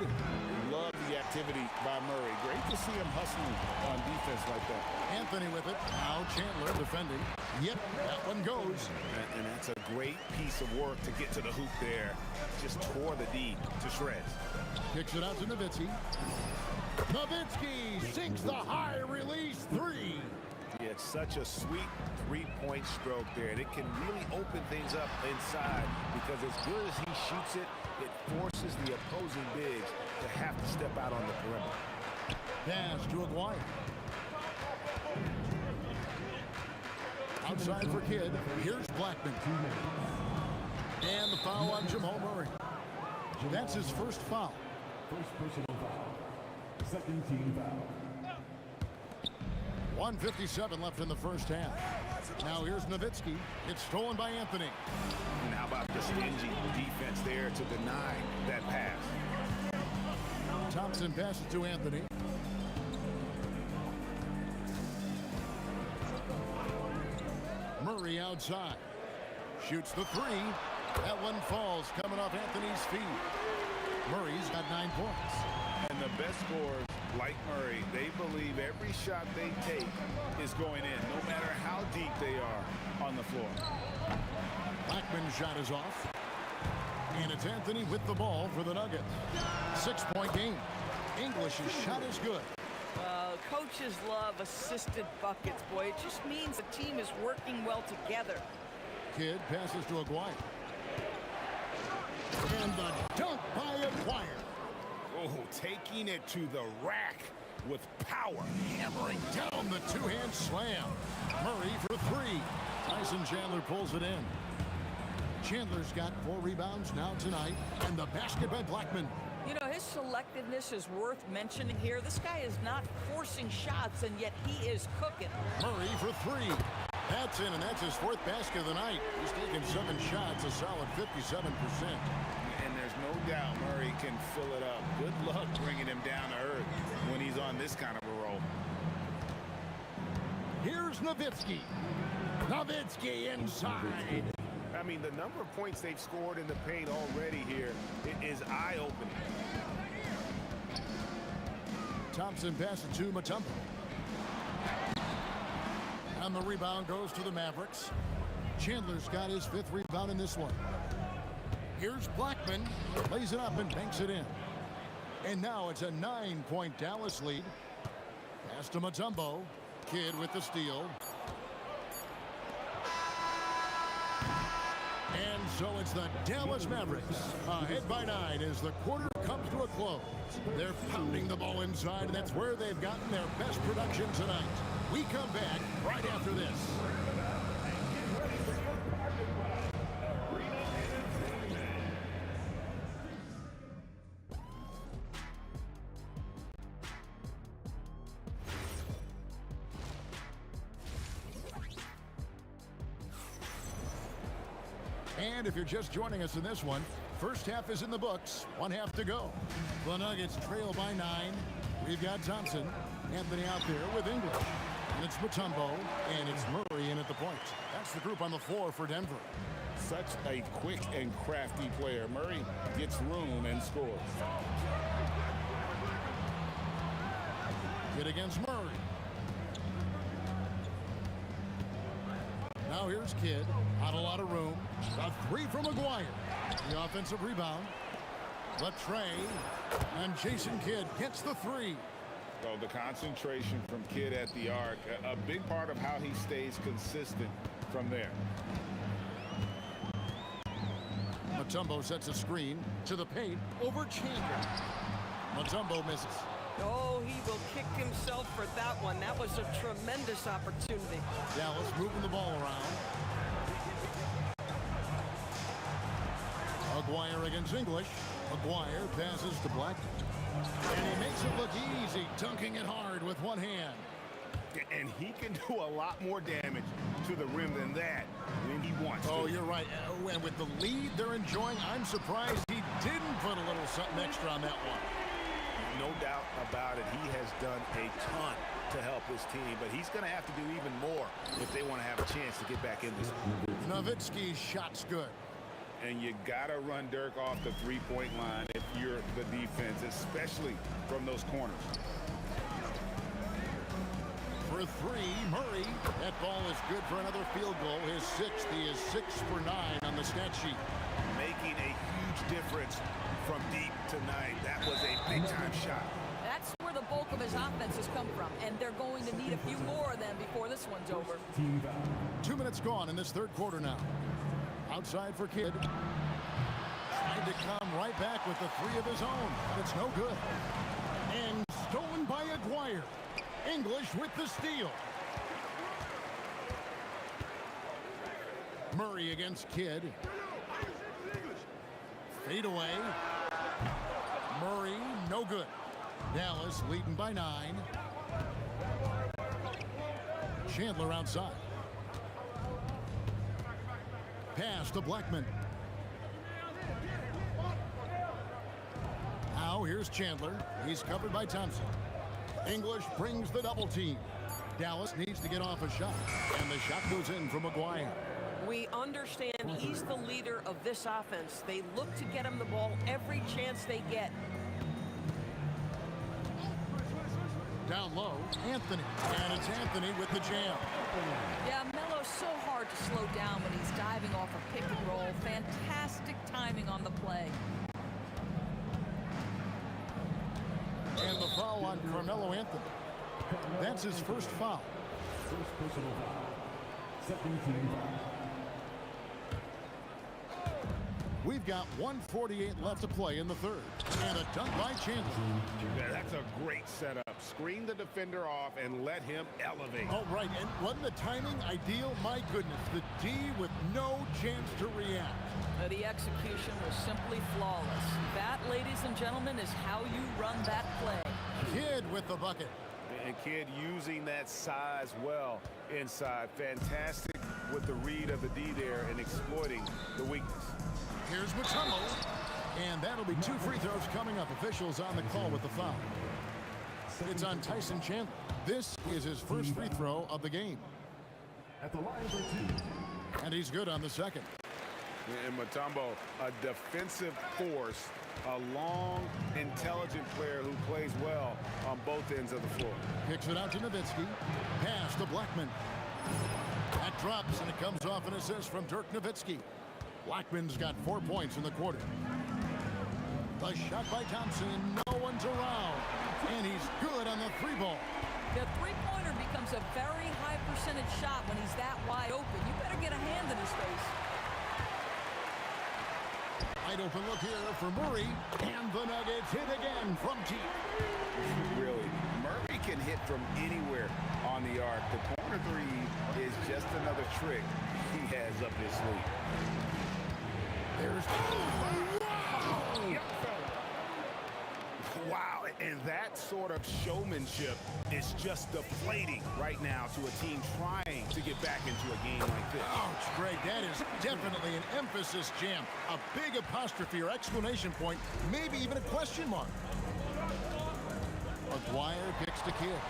Love the activity by Murray. Great to see him hustling on defense like that. Anthony with it. Now Chandler defending. Yep, that one goes. And that's a great piece of work to get to the hoop there. Just tore the D to shreds. Kicks it out to Nowitzki. Nowitzki sinks the high release three. It's such a sweet three-point stroke there, and it can really open things up inside because as good as he shoots it, it forces the opposing bigs to have to step out on the perimeter. Pass to Aguirre. Outside for Kidd. Here's Blackman. And the foul on Jamal Murray. That's his first foul. First personal foul. Second team foul. 1:57 left in the first half. Now here's Nowitzki. It's stolen by Anthony. And how about the stingy defense there to deny that pass? Thompson passes to Anthony. Murray outside. Shoots the three. That one falls coming off Anthony's feet. Murray's got 9 points. And the best scorers, like Murray, they believe every shot they take is going in, no matter how deep they are on the floor. Blackman's shot is off. And it's Anthony with the ball for the Nuggets. 6-point game. English's shot is good. Coaches love assisted buckets, boy. It just means the team is working well together. Kidd passes to Aguirre. And the dunk by Aguirre. Oh, taking it to the rack with power. Hammering down the two-hand slam. Murray for three. Tyson Chandler pulls it in. Chandler's got 4 rebounds now tonight. And the basket by Blackman. You know, his selectiveness is worth mentioning here. This guy is not forcing shots, and yet he is cooking. Murray for three. That's in, and that's his 4th basket of the night. He's taken 7 shots, a solid 57%. And there's no doubt Murray can fill it up. Good luck bringing him down to earth when he's on this kind of a roll. Here's Nowitzki. Nowitzki inside. I mean, the number of points they've scored in the paint already here is eye-opening. Thompson passes to Mutombo. And the rebound goes to the Mavericks. Chandler's got his 5th rebound in this one. Here's Blackman. Lays it up and banks it in. And now it's a 9-point Dallas lead. Pass to Mutombo. Kidd with the steal. And so it's the Dallas Mavericks ahead by 9 as the quarter comes to a close. They're pounding the ball inside, and that's where they've gotten their best production tonight. We come back right after this. And if you're just joining us in this one, first half is in the books, 1 half to go. The Nuggets trail by 9. We've got Thompson, Anthony out there with English. And it's Mutombo, and it's Murray in at the point. That's the group on the floor for Denver. Such a quick and crafty player. Murray gets room and scores. Hit against Murray. Now here's Kidd. Not a lot of room. A 3 from McGuire. The offensive rebound. Latrey. And Jason Kidd gets the 3. So the concentration from Kidd at the arc, a big part of how he stays consistent from there. Mutombo sets a screen to the paint over Chandler. Mutombo misses. Oh, he will kick himself for that one. That was a tremendous opportunity. Dallas moving the ball around. McGuire against English. McGuire passes to Blackman. And he makes it look easy, dunking it hard with one hand. And he can do a lot more damage to the rim than that when he wants to. Oh, you're right. And with the lead they're enjoying, I'm surprised he didn't put a little something extra on that one. No doubt about it. He has done a ton to help his team, but he's going to have to do even more if they want to have a chance to get back in this. Nowitzki's shot's good. And you got to run Dirk off the three-point line if you're the defense, especially from those corners. For 3, Murray. That ball is good for another field goal. His 6th. He is 6 for 9 on the stat sheet. Making a huge difference from deep tonight. That was a big-time shot. That's where the bulk of his offense has come from, and they're going to need a few more of them before this one's over. 2 minutes gone in this third quarter now. Outside for Kidd. Trying to come right back with the 3 of his own, but it's no good. And stolen by Aguirre. English with the steal. Murray against Kidd. Fade away. Murray, no good. Dallas leading by 9. Chandler outside. Pass to Blackman. Now here's Chandler. He's covered by Thompson. English brings the double team. Dallas needs to get off a shot. And the shot goes in from McGuire. We understand he's the leader of this offense. They look to get him the ball every chance they get. Down low, Anthony. And it's Anthony with the jam. Yeah, Melo's so hard to slow down when he's diving off a pick and roll. Fantastic timing on the play. And the foul on Carmelo Anthony. That's his first foul. First personal foul. Second team foul. We've got 1:48 left to play in the third. And a dunk by Chandler. Yeah, that's a great setup. Screen the defender off and let him elevate. Oh, right. And wasn't the timing ideal? My goodness. The D with no chance to react. The execution was simply flawless. That, ladies and gentlemen, is how you run that play. Kidd with the bucket. And Kidd using that size well inside. Fantastic with the read of the D there and exploiting the weakness. Here's Mutombo. And that'll be 2 free throws coming up. Officials on the call with the foul. It's on Tyson Chandler. This is his first free throw of the game. At the line for 2. And he's good on the second. And Mutombo, a defensive force, a long, intelligent player who plays well on both ends of the floor. Kicks it out to Nowitzki. Pass to Blackman. That drops, and it comes off an assist from Dirk Nowitzki. Blackman's got 4 points in the quarter. The shot by Thompson. No one's around. And he's good on the 3-ball. The three-pointer becomes a very high percentage shot when he's that wide open. You better get a hand in his face. Wide open look here for Murray. And the Nuggets hit again from deep. Really, Murray can hit from anywhere on the arc. The corner three is just another trick he has up his sleeve. There's wow, and that sort of showmanship is just deflating right now to a team trying to get back into a game like this. Ouch, Greg, that is definitely an emphasis jam. A big apostrophe or exclamation point, maybe even a question mark. McGuire kicks to Kidd.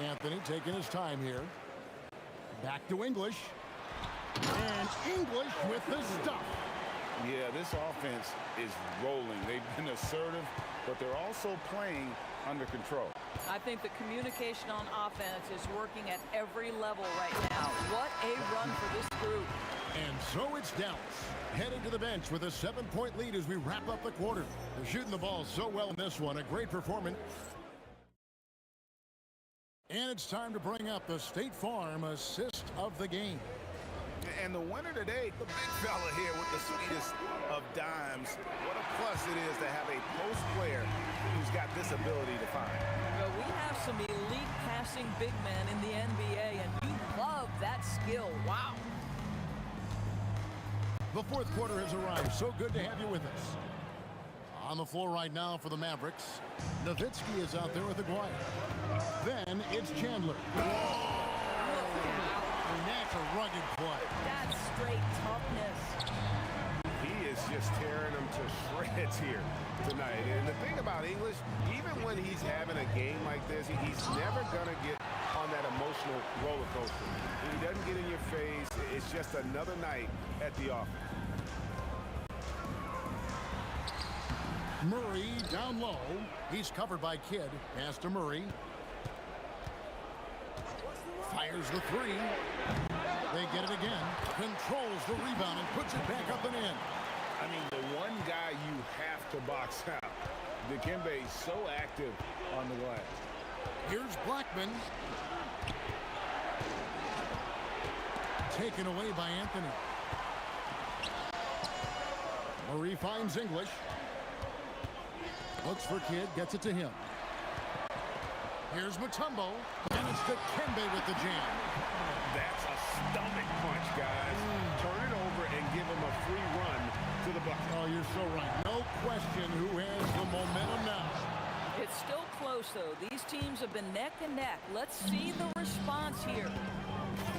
Anthony taking his time here. Back to English. And English with the stuff. Yeah, this offense is rolling. They've been assertive, but they're also playing under control. I think the communication on offense is working at every level right now. What a run for this group. And so it's Dallas headed to the bench with a 7-point lead as we wrap up the quarter. They're shooting the ball so well in this one. A great performance. And it's time to bring up the State Farm assist of the game. And the winner today, the big fella here with the sweetest of dimes. What a plus it is to have a post player who's got this ability to find. Well, we have some elite passing big men in the NBA, and you love that skill. Wow. The fourth quarter has arrived. So good to have you with us. On the floor right now for the Mavericks, Nowitzki is out there with Aguirre. Then it's Chandler. And that's a rugged play. That's straight toughness. He is just tearing them to shreds here tonight. And the thing about English, even when he's having a game like this, he's never going to get on that emotional roller coaster. He doesn't get in your face. It's just another night at the office. Murray down low. He's covered by Kidd. Pass to Murray. Fires the three. They get it again. Controls the rebound and puts it back up and in. I mean, the one guy you have to box out. Dikembe is so active on the glass. Here's Blackman. Taken away by Anthony. Murray finds English. Looks for Kidd, gets it to him. Here's Mutombo, and it's Dikembe with the jam. That's a stomach punch, guys. Turn it over and give him a free run to the bucket. Oh, you're so right. No question who has the momentum now. It's still close, though. These teams have been neck and neck. Let's see the response here.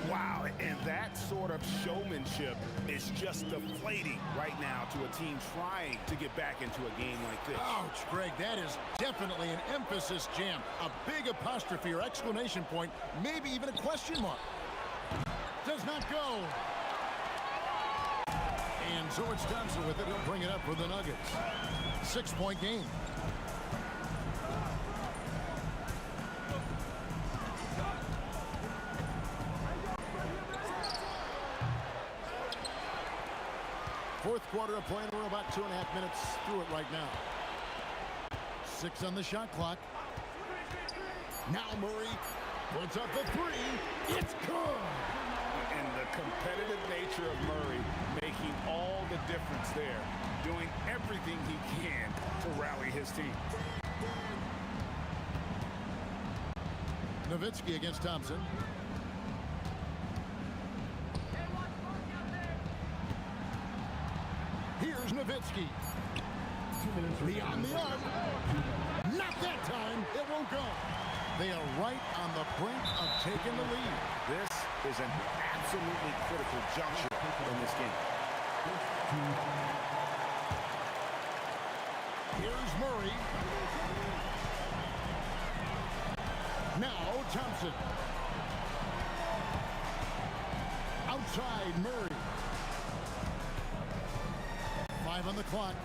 Wow, and that sort of showmanship is just deflating right now to a team trying to get back into a game like this. Ouch, Greg, that is definitely an emphasis jam. A big apostrophe or exclamation point, maybe even a question mark. Does not go. And so it's Johnson with it. He'll bring it up for the Nuggets. 6-point game. Fourth quarter of play, and we're about 2.5 minutes through it right now. 6 on the shot clock. Now Murray puts up the three. It's good. And the competitive nature of Murray making all the difference there, doing everything he can to rally his team. Nowitzki against Thompson. Here's Nowitzki. Beyond the arc. Not that time. It won't go. They are right on the brink of taking the lead. This is an absolutely critical juncture in this game. Here's Murray. Now Thompson. Outside Murray. 5 on the clock.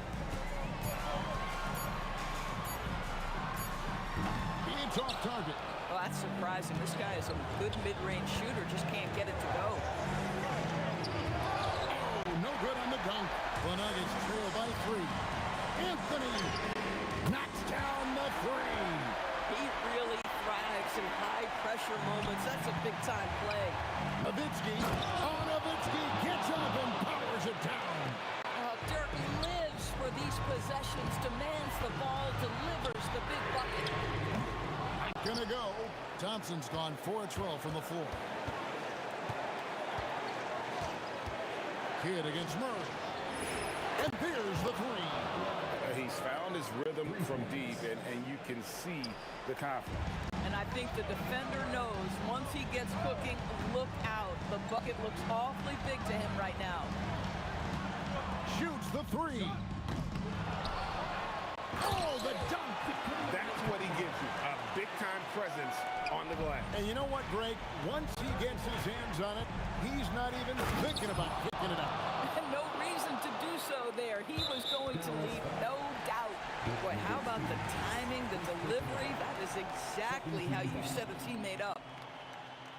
It's off target. Well, that's surprising. This guy is a good mid-range shooter, just can't get it to go. Oh, no good on the dunk. The Nuggets trail by 3. Anthony knocks down the 3. He really thrives in high-pressure moments. That's a big-time play. Nowitzki gets up and powers it down. Dirk lives for these possessions, demands the ball, delivers the big bucket. Gonna go. Thompson's gone 4 of 12 from the floor. Kidd against Murray. And there's the 3. He's found his rhythm from deep, and you can see the confidence. And I think the defender knows once he gets cooking, look out. The bucket looks awfully big to him right now. Shoots the 3. Oh, the dunk. That's what he gives you, a big-time presence on the glass. And you know what, Greg? Once he gets his hands on it, he's not even thinking about kicking it out. No reason to do so there. He was going to leave, no doubt. Boy, how about the timing, the delivery? That is exactly how you set a teammate up.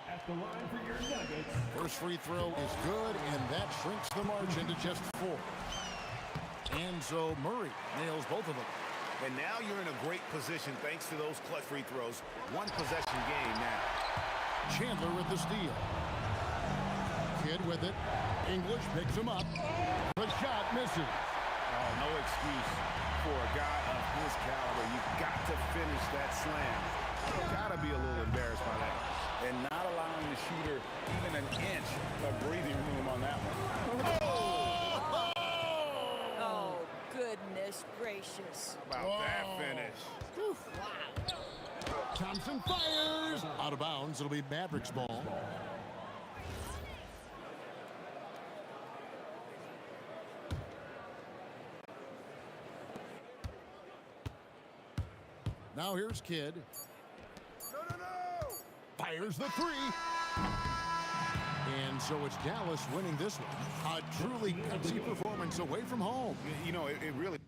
At the line for your Nuggets. First free throw is good, and that shrinks the margin to just 4. And so Murray nails both of them. And now you're in a great position thanks to those clutch free throws. One possession game now. Chandler with the steal. Kidd with it. English picks him up. The shot misses. Oh, no excuse for a guy of his caliber. You've got to finish that slam. You've got to be a little embarrassed by that. And not allowing the shooter even an inch of breathing room on that one. Oh, goodness gracious. How about that finish? Wow. Thompson fires. Out of bounds. It'll be Mavericks ball. Now here's Kidd. Fires the 3. And so it's Dallas winning this one. A truly gutsy performance away from home. You know, it really...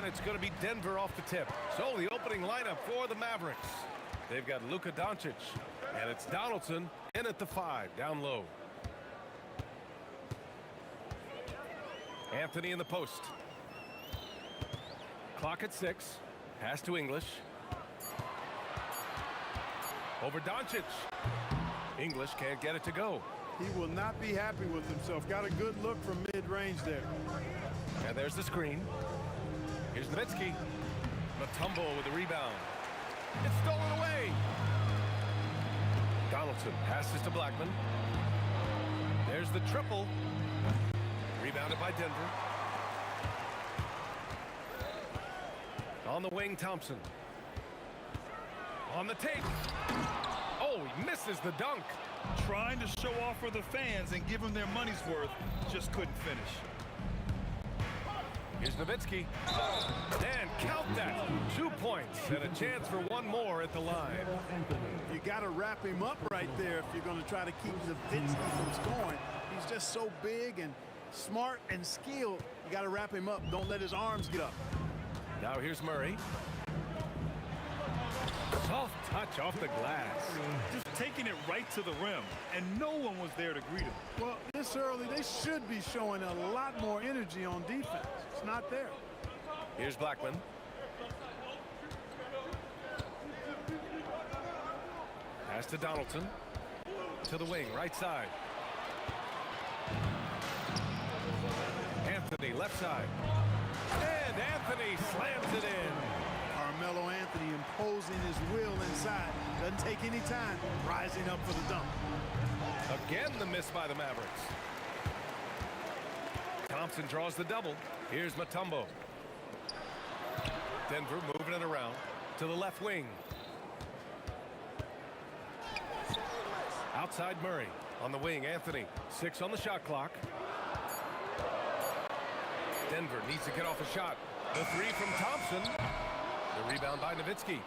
it's going to be Denver off the tip. So the opening lineup for the Mavericks. They've got Luka Doncic, and it's Donaldson in at the 5, down low. Anthony in the post. Clock at 6. Pass to English. Over Doncic. English can't get it to go. He will not be happy with himself. Got a good look from mid-range there. And there's the screen. Here's Nowitzki. Mutombo with the rebound. It's stolen away. Donaldson passes to Blackman. There's the triple. Rebounded by Denver. On the wing, Thompson. On the take. Oh, he misses the dunk. Trying to show off for the fans and give them their money's worth. Just couldn't finish. Here's Nowitzki. And count that. 2 points and a chance for one more at the line. You got to wrap him up right there if you're going to try to keep Nowitzki from scoring. He's just so big and smart and skilled. You got to wrap him up. Don't let his arms get up. Now here's Murray. Soft touch off the glass. Just taking it right to the rim, and no one was there to greet him. Well, this early, they should be showing a lot more energy on defense. It's not there. Here's Blackman. Pass to Donaldson. To the wing, right side. Anthony, left side. And Anthony slams it in. Carmelo Anthony imposing his will inside. Doesn't take any time. Rising up for the dunk. Again, the miss by the Mavericks. Thompson draws the double. Here's Mutombo. Denver moving it around to the left wing. Outside Murray. On the wing, Anthony. 6 on the shot clock. Denver needs to get off a shot. The 3 from Thompson. The rebound by Nowitzki.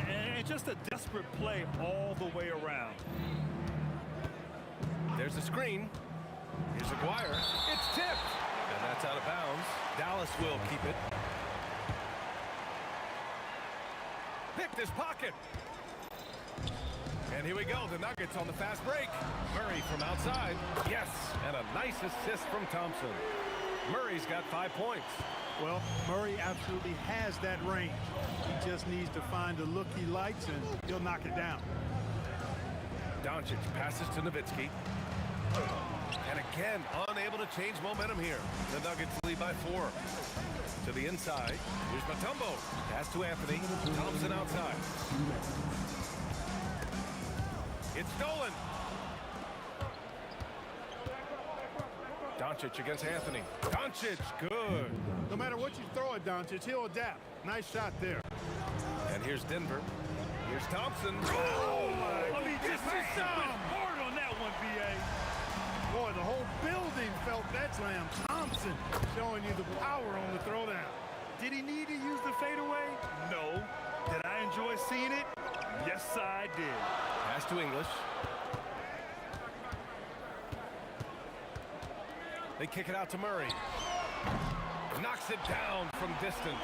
And just a desperate play all the way around. There's a screen. Here's Aguirre. It's tipped. And that's out of bounds. Dallas will keep it. Picked his pocket. And here we go. The Nuggets on the fast break. Murray from outside. Yes. And a nice assist from Thompson. Murray's got 5 points. Well, Murray absolutely has that range. He just needs to find the look he likes, and he'll knock it down. Doncic passes to Nowitzki. And again, unable to change momentum here. The Nuggets lead by 4. To the inside. Here's Mutombo. Pass to Anthony. Thompson outside. It's stolen. Doncic against Anthony. Doncic, good. No matter what you throw at Doncic, he'll adapt. Nice shot there. And here's Denver. Here's Thompson. Oh, my. I mean, just hard on that one, B.A. Boy, the whole building felt that slam. Thompson showing you the power on the throwdown. Did he need to use the fadeaway? No. Did I enjoy seeing it? Yes, I did. Pass to English. They kick it out to Murray. Knocks it down from distance.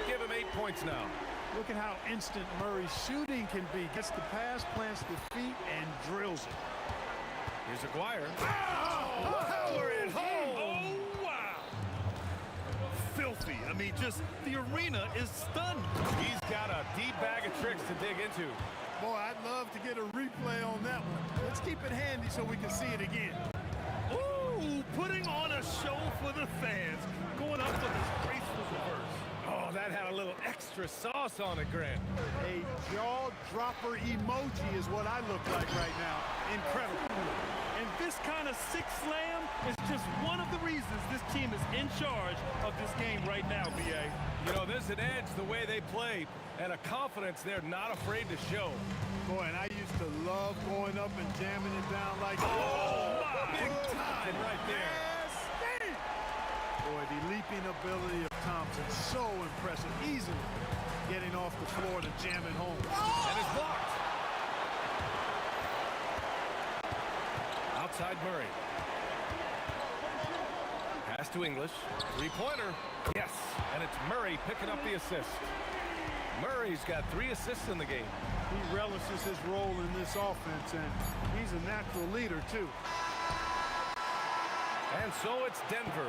Give him 8 points now. Look at how instant Murray's shooting can be. Gets the pass, plants the feet, and drills it. Here's Aguirre. Power it home! Oh, wow! Filthy. I mean, just the arena is stunned. He's got a deep bag of tricks to dig into. Boy, I'd love to get a replay on that one. Let's keep it handy so we can see it again. Ooh, putting on a show for the fans. Going up for this graceful reverse. Oh, that had a little extra sauce on it, Grant. A jaw-dropper emoji is what I look like right now. Incredible. And this kind of sick slam is just one of the reasons this team is in charge of this game right now, B.A. You know, there's an edge the way they play and a confidence they're not afraid to show. Boy, and I used to love going up and jamming it down like that. Oh, my! Big time right there. Boy, the leaping ability of Thompson, so impressive. Easily getting off the floor to jam it home. And it's blocked. Outside Murray. Pass to English. Three-pointer. Yes. And And it's Murray picking up the assist. Murray's got 3 assists in the game. He relishes his role in this offense, and he's a natural leader, too. And so it's Denver,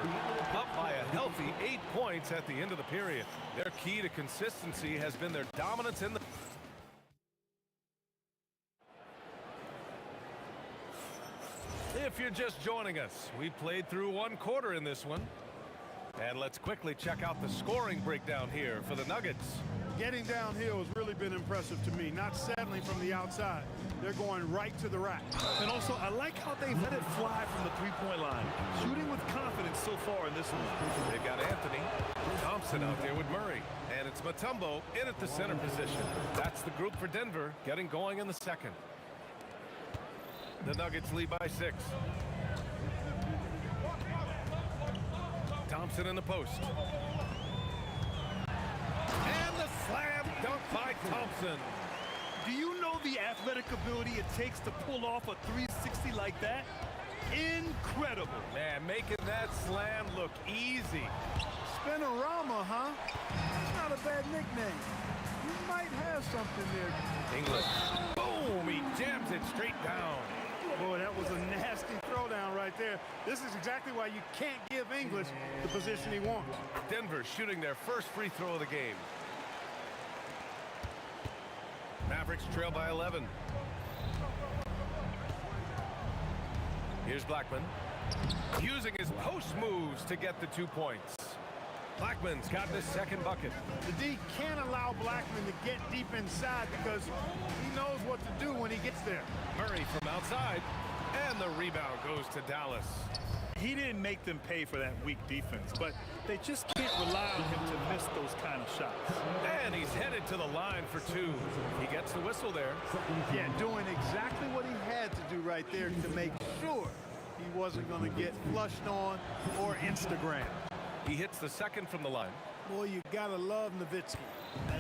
up by a healthy 8 points at the end of the period. Their key to consistency has been their dominance in the... If you're just joining us, we played through 1 quarter in this one. And let's quickly check out the scoring breakdown here for the Nuggets. Getting downhill has really been impressive to me, not settling from the outside. They're going right to the rack. And also, I like how they let it fly from the three-point line. Shooting with confidence so far in this one. They've got Anthony Thompson out there with Murray. And it's Mutombo in at the center position. That's the group for Denver getting going in the second. The Nuggets lead by 6. Thompson in the post. And the slam dunk by Thompson. Do you know the athletic ability it takes to pull off a 360 like that? Incredible. Man, making that slam look easy. Spinorama, huh? It's not a bad nickname. You might have something there. English. Boom! He jams it straight down. Boy, that was a nasty throwdown right there. This is exactly why you can't give English the position he wants. Denver shooting their first free throw of the game. Mavericks trail by 11. Here's Blackman. Using his post moves to get the 2 points. Blackman's got his second bucket. The D can't allow Blackman to get deep inside because he knows what to do when he gets there. Murray from outside, and the rebound goes to Dallas. He didn't make them pay for that weak defense, but they just can't rely on him to miss those kind of shots. And he's headed to the line for 2. He gets the whistle there. Yeah, doing exactly what he had to do right there to make sure he wasn't going to get flushed on or Instagram. He hits the second from the line. Boy, you gotta love Nowitzki.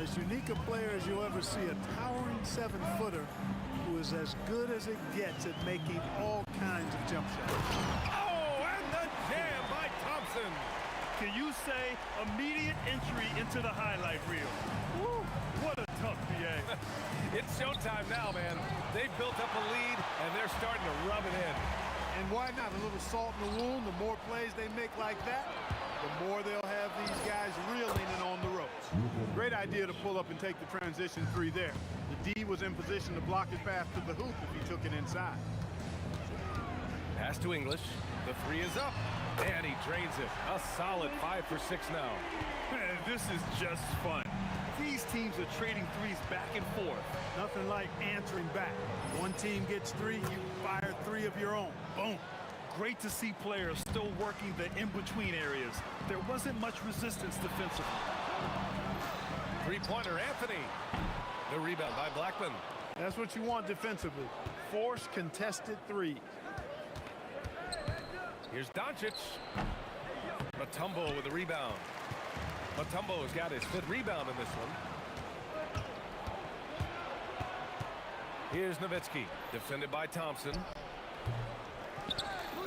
As unique a player as you'll ever see, a towering 7-footer who is as good as it gets at making all kinds of jump shots. Oh, and the jam by Thompson. Can you say immediate entry into the highlight reel? Woo, what a tough PA. It's showtime now, man. They've built up a lead, and they're starting to rub it in. And why not? A little salt in the wound. The more plays they make like that, the more they'll have these guys reeling and on the ropes. Great idea to pull up and take the transition 3 there. The D was in position to block his path to the hoop if he took it inside. Pass to English. The 3 is up. And he drains it. A solid 5 for 6 now. Man, this is just fun. These teams are trading threes back and forth. Nothing like answering back. One team gets 3, you fire 3 of your own. Boom. Great to see players still working the in-between areas. There wasn't much resistance defensively. Three-pointer, Anthony. The rebound by Blackman. That's what you want defensively. Force contested 3. Here's Doncic. Mutombo with the rebound. Mutombo's got his 5th rebound in this one. Here's Nowitzki, defended by Thompson.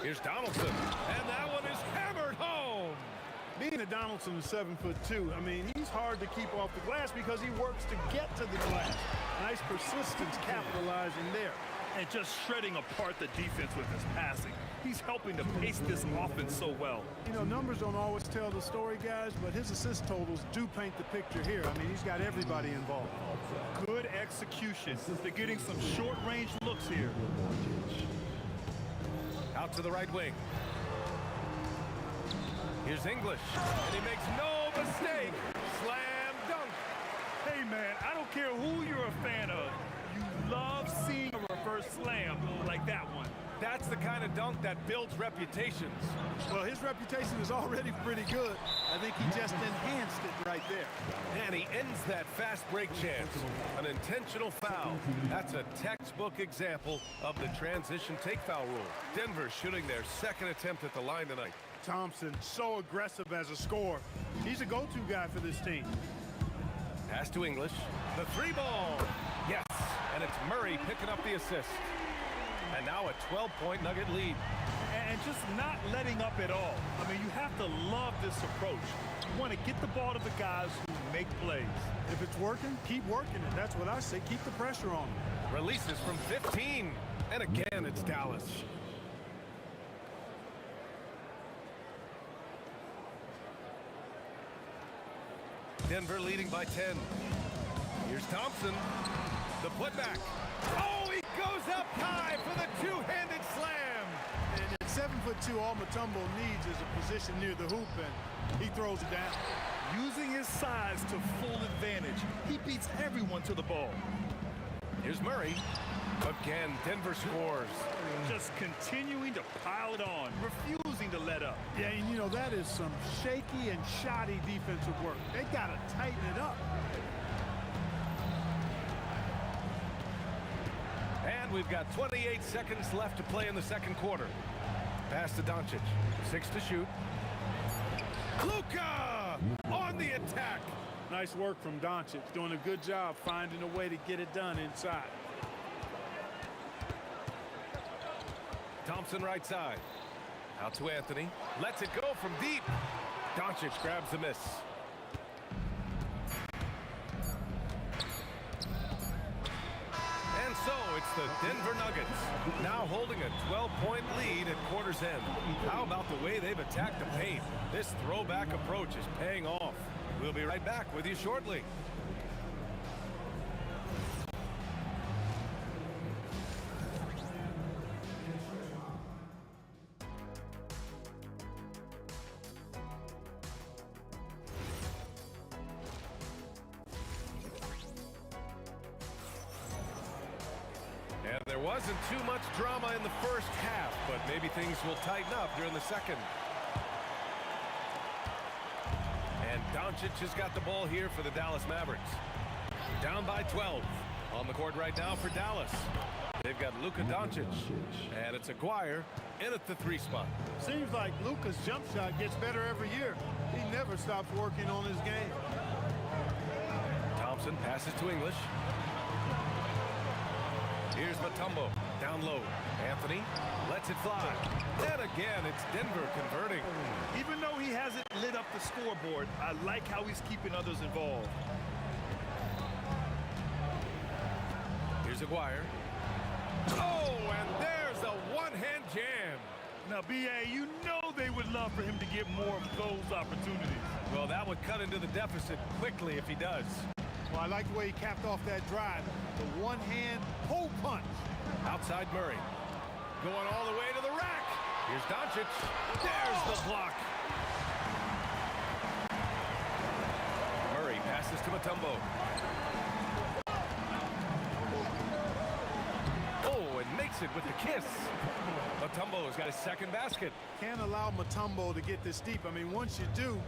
Here's Donaldson, and that one is hammered home. Being a Donaldson is 7'2", I mean, he's hard to keep off the glass because he works to get to the glass. Nice persistence capitalizing there. And just shredding apart the defense with his passing. He's helping to pace this offense so well. You know, numbers don't always tell the story, guys, but his assist totals do paint the picture here. I mean, he's got everybody involved. Good execution. They're getting some short-range looks here. Out to the right wing. Here's English, and he makes no mistake. Slam dunk. Hey, man, I don't care who you're a fan of. You love seeing a reverse slam like that one. That's the kind of dunk that builds reputations. Well, his reputation is already pretty good. I think he just enhanced it right there. And he ends that fast break chance. An intentional foul. That's a textbook example of the transition take foul rule. Denver shooting their 2nd attempt at the line tonight. Thompson, so aggressive as a scorer. He's a go-to guy for this team. Pass to English. The 3-ball. Yes, and it's Murray picking up the assist. And now a 12-point Nugget lead. and just not letting up at all. I mean, you have to love this approach. You want to get the ball to the guys who make plays. If it's working, keep working it. That's what I say. Keep the pressure on them. Releases from 15. And again, it's Dallas. Denver leading by 10. Here's Thompson. The putback. Oh, he goes up high for the two-handed slam. And at 7'2", all Mutombo needs is a position near the hoop, and he throws it down. Using his size to full advantage, he beats everyone to the ball. Here's Murray. Again, Denver scores. Just continuing to pile it on, refusing to let up. Yeah, and you know, that is some shaky and shoddy defensive work. They got to tighten it up. And we've got 28 seconds left to play in the second quarter. Pass to Doncic. 6 to shoot. Luka on the attack. Nice work from Doncic. Doing a good job finding a way to get it done inside. Thompson right side. Out to Anthony. Lets it go from deep. Doncic grabs the miss. And so it's the Denver Nuggets now holding a 12-point lead at quarter's end. How about the way they've attacked the paint? This throwback approach is paying off. We'll be right back with you shortly. And there wasn't too much drama in the first half, but maybe things will tighten up during the second. And Doncic has got the ball here for the Dallas Mavericks. Down by 12. On the court right now for Dallas. They've got Luka Doncic. And it's Aguirre in at the 3 spot. Seems like Luka's jump shot gets better every year. He never stops working on his game. Thompson passes to English. Here's Mutombo, down low. Anthony lets it fly. And again, it's Denver converting. Even though he hasn't lit up the scoreboard, I like how he's keeping others involved. Here's Aguirre. Oh, and there's a one-hand jam. Now, B.A., you know they would love for him to get more of those opportunities. Well, that would cut into the deficit quickly if he does. Well, I like the way he capped off that drive. The one-hand hole punch. Outside Murray. Going all the way to the rack. Here's Doncic. There's the block. Murray passes to Mutombo. Oh, and makes it with the kiss. Mutombo's got his second basket. Can't allow Mutombo to get this deep. I mean, once you do,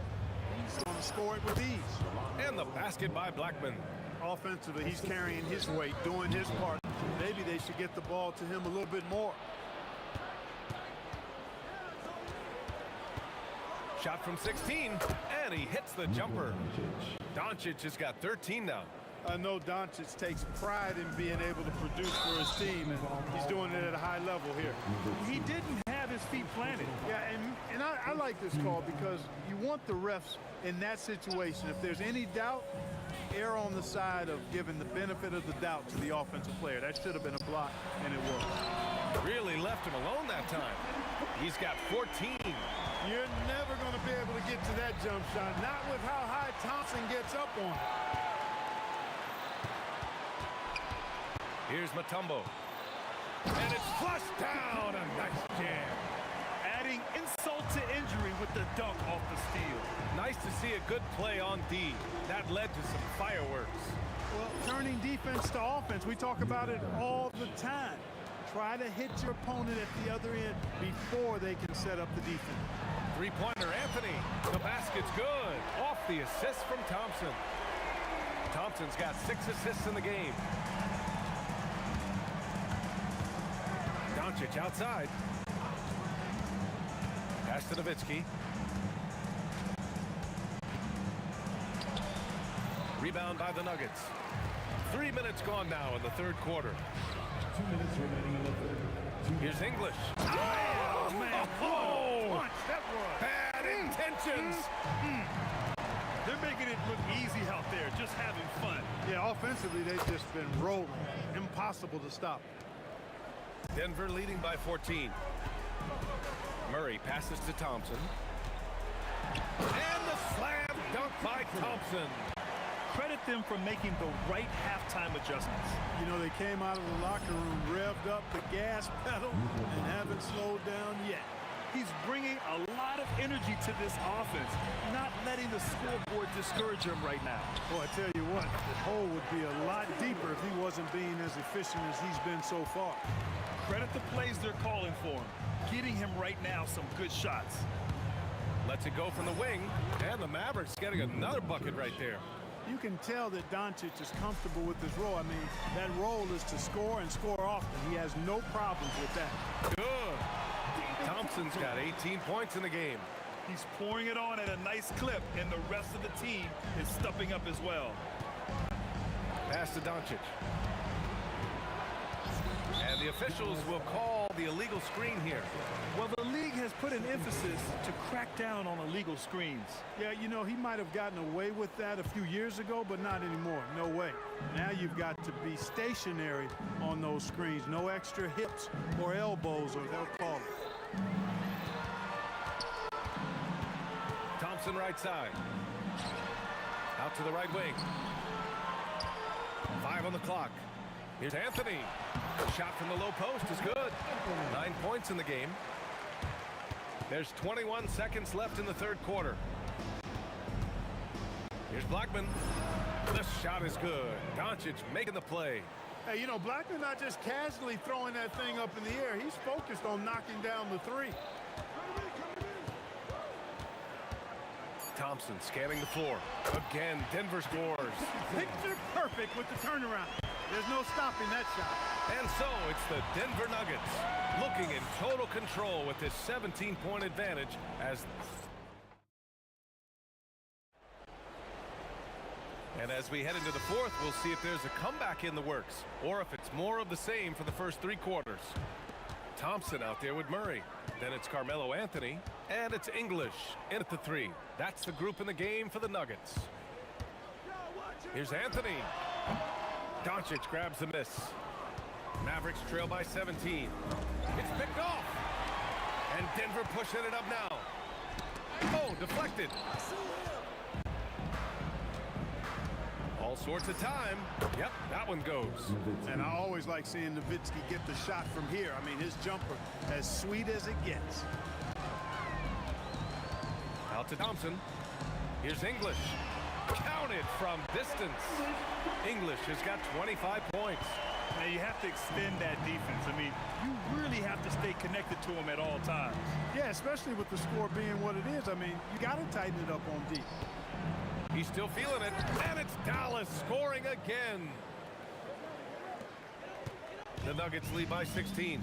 he's going to score it with ease. And the basket by Blackman. Offensively, he's carrying his weight, doing his part. Maybe they should get the ball to him a little bit more. Shot from 16, and he hits the jumper. Doncic has got 13 now. I know Doncic takes pride in being able to produce for his team, and he's doing it at a high level here. He didn't have his feet planted. Yeah, and I like this call because you want the refs in that situation. If there's any doubt, err on the side of giving the benefit of the doubt to the offensive player. That should have been a block, and it was. Really left him alone that time. He's got 14. You're never going to be able to get to that jump shot, not with how high Thompson gets up on it. Here's Mutombo. And it's flushed down. A nice jam. Adding insult to injury with the dunk off the steal. Nice to see a good play on D. That led to some fireworks. Well, turning defense to offense, we talk about it all the time. Try to hit your opponent at the other end before they can set up the defense. Three-pointer, Anthony. The basket's good. Off the assist from Thompson. Thompson's got 6 assists in the game. Doncic outside. Pass to Nowitzki. Rebound by the Nuggets. 3 minutes gone now in the third quarter. 2 minutes remaining in the third. Here's English. Oh, man. Oh! Punch, that was. Bad intentions. They're making it look easy out there, just having fun. Yeah, offensively, they've just been rolling. Impossible to stop. Denver leading by 14. Murray passes to Thompson. And the slam dunk by Thompson. Credit them for making the right halftime adjustments. You know, they came out of the locker room, revved up the gas pedal, and haven't slowed down yet. He's bringing a lot of energy to this offense, not letting the scoreboard discourage him right now. Well, I tell you what, the hole would be a lot deeper if he wasn't being as efficient as he's been so far. Credit the plays they're calling for him, getting him right now some good shots. Lets it go from the wing, and the Mavericks getting another bucket right there. You can tell that Doncic is comfortable with his role. I mean, that role is to score and score often. He has no problems with that. Good. Thompson's got 18 points in the game. He's pouring it on at a nice clip, and the rest of the team is stepping up as well. Pass to Doncic. And the officials will call the illegal screen here. Well, the league has put an emphasis to crack down on illegal screens. Yeah, you know, he might have gotten away with that a few years ago, but not anymore. No way. Now you've got to be stationary on those screens. No extra hips or elbows, or they'll call it. Thompson right side. Out to the right wing. 5 on the clock. Here's Anthony. Shot from the low post is good. 9 points in the game. There's 21 seconds left in the third quarter. Here's Blackman. The shot is good. Doncic making the play. Hey, you know, Blackman not just casually throwing that thing up in the air. He's focused on knocking down the three. Thompson scanning the floor. Again, Denver scores. Picture perfect with the turnaround. There's no stopping that shot. And so it's the Denver Nuggets looking in total control with this 17-point advantage as... And as we head into the fourth, we'll see if there's a comeback in the works or if it's more of the same for the first 3 quarters. Thompson out there with Murray. Then it's Carmelo Anthony, and it's English in at the 3. That's the group in the game for the Nuggets. Here's Anthony. Doncic grabs the miss. Mavericks trail by 17. It's picked off. And Denver pushing it up now. Oh, deflected. All sorts of time. Yep, that one goes. And I always like seeing Nowitzki get the shot from here. I mean, his jumper, as sweet as it gets. Out to Thompson. Here's English. Counted from distance. English has got 25 points. Now, you have to extend that defense. I mean, you really have to stay connected to him at all times. Yeah, especially with the score being what it is. I mean, you got to tighten it up on D. He's still feeling it, and it's Dallas scoring again. The Nuggets lead by 16.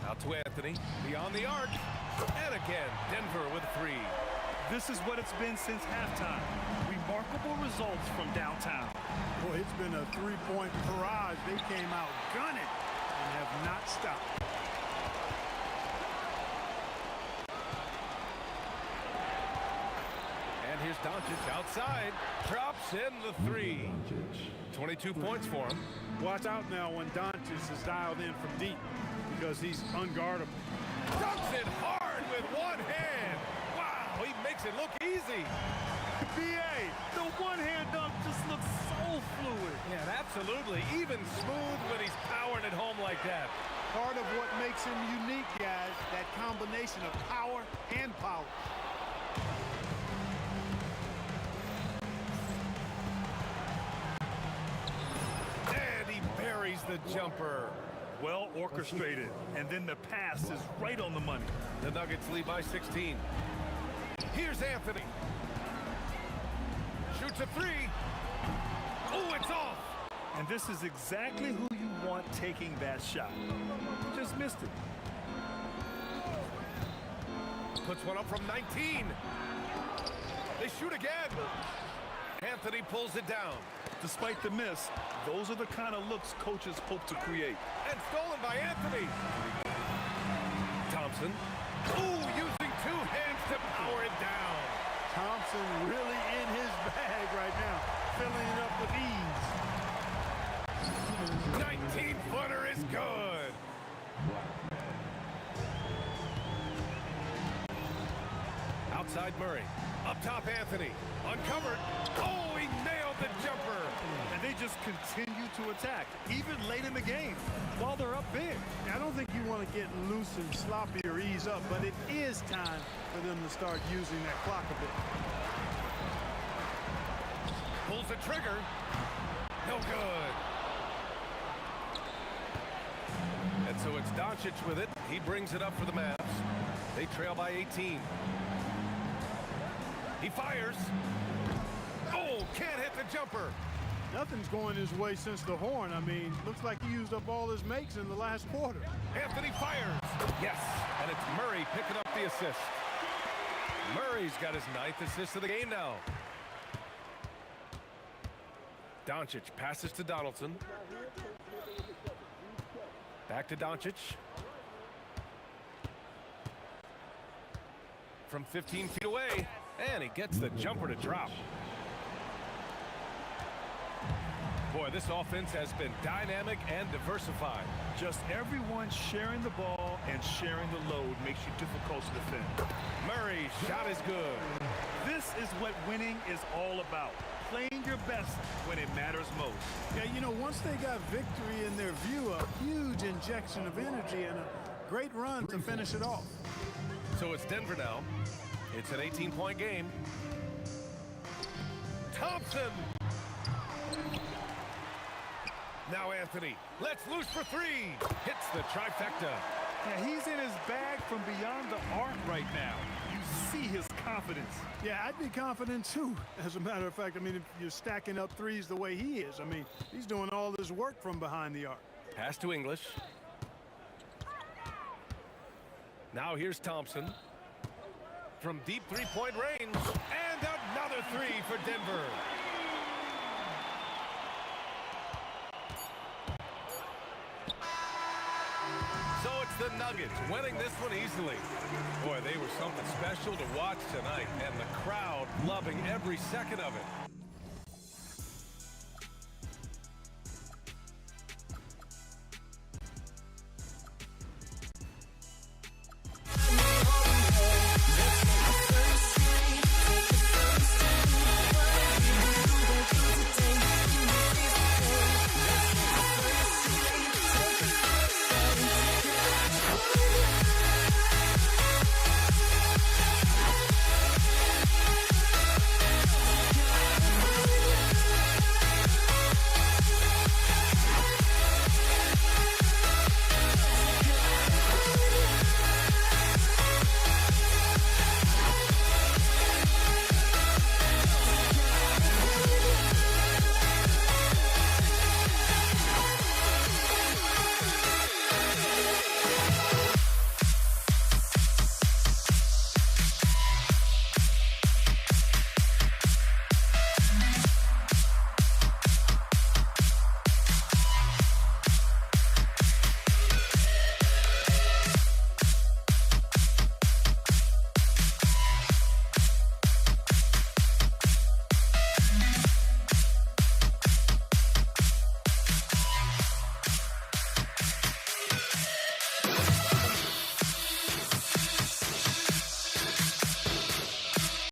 Out to Anthony, beyond the arc, and again, Denver with 3. This is what it's been since halftime. Remarkable results from downtown. Boy, it's been a 3-point barrage. They came out gunning and have not stopped. Here's Doncic outside, drops in the 3. 22 points for him. Watch out now when Doncic is dialed in from deep because he's unguardable. Dunks it hard with one hand. Wow, he makes it look easy. B.A., the one-hand dunk just looks so fluid. Yeah, absolutely. Even smooth when he's powering it home like that. Part of what makes him unique, guys, that combination of power and power. The jumper. Well orchestrated, and then the pass is right on the money. The Nuggets lead by 16. Here's Anthony. Shoots a 3. Oh, it's off. And this is exactly who you want taking that shot. Just missed it. Puts one up from 19. They shoot again. Anthony pulls it down. Despite the miss, those are the kind of looks coaches hope to create. And stolen by Anthony. Thompson. Ooh, using two hands to power it down. Thompson really in his bag right now, filling it up with ease. 19-footer is good. Outside Murray. Up top Anthony. Uncovered. Oh, he nailed the jumper. And they just continue to attack, even late in the game, while they're up big. I don't think you want to get loose and sloppy or ease up, but it is time for them to start using that clock a bit. Pulls the trigger. No good. And so it's Doncic with it. He brings it up for the Mavs. They trail by 18. He fires. Oh, can't hit the jumper. Nothing's going his way since the horn. I mean, looks like he used up all his makes in the last quarter. Anthony fires. Yes, and it's Murray picking up the assist. Murray's got his 9th assist of the game now. Doncic passes to Donaldson. Back to Doncic. From 15 feet away, and he gets the jumper to drop. Boy, this offense has been dynamic and diversified. Just everyone sharing the ball and sharing the load makes you difficult to defend. Murray's shot is good. This is what winning is all about. Playing your best when it matters most. Yeah, you know, once they got victory in their view, a huge injection of energy and a great run to finish it off. So it's Denver now. It's an 18-point game. Thompson! Now Anthony, let's loose for three. Hits the trifecta. Yeah, he's in his bag from beyond the arc right now. You see his confidence. Yeah, I'd be confident too. As a matter of fact, I mean, if you're stacking up threes the way he is, I mean, he's doing all this work from behind the arc. Pass to English. Now here's Thompson. From deep three-point range. And another three for Denver. So it's the Nuggets winning this one easily. Boy, they were something special to watch tonight, and the crowd loving every second of it.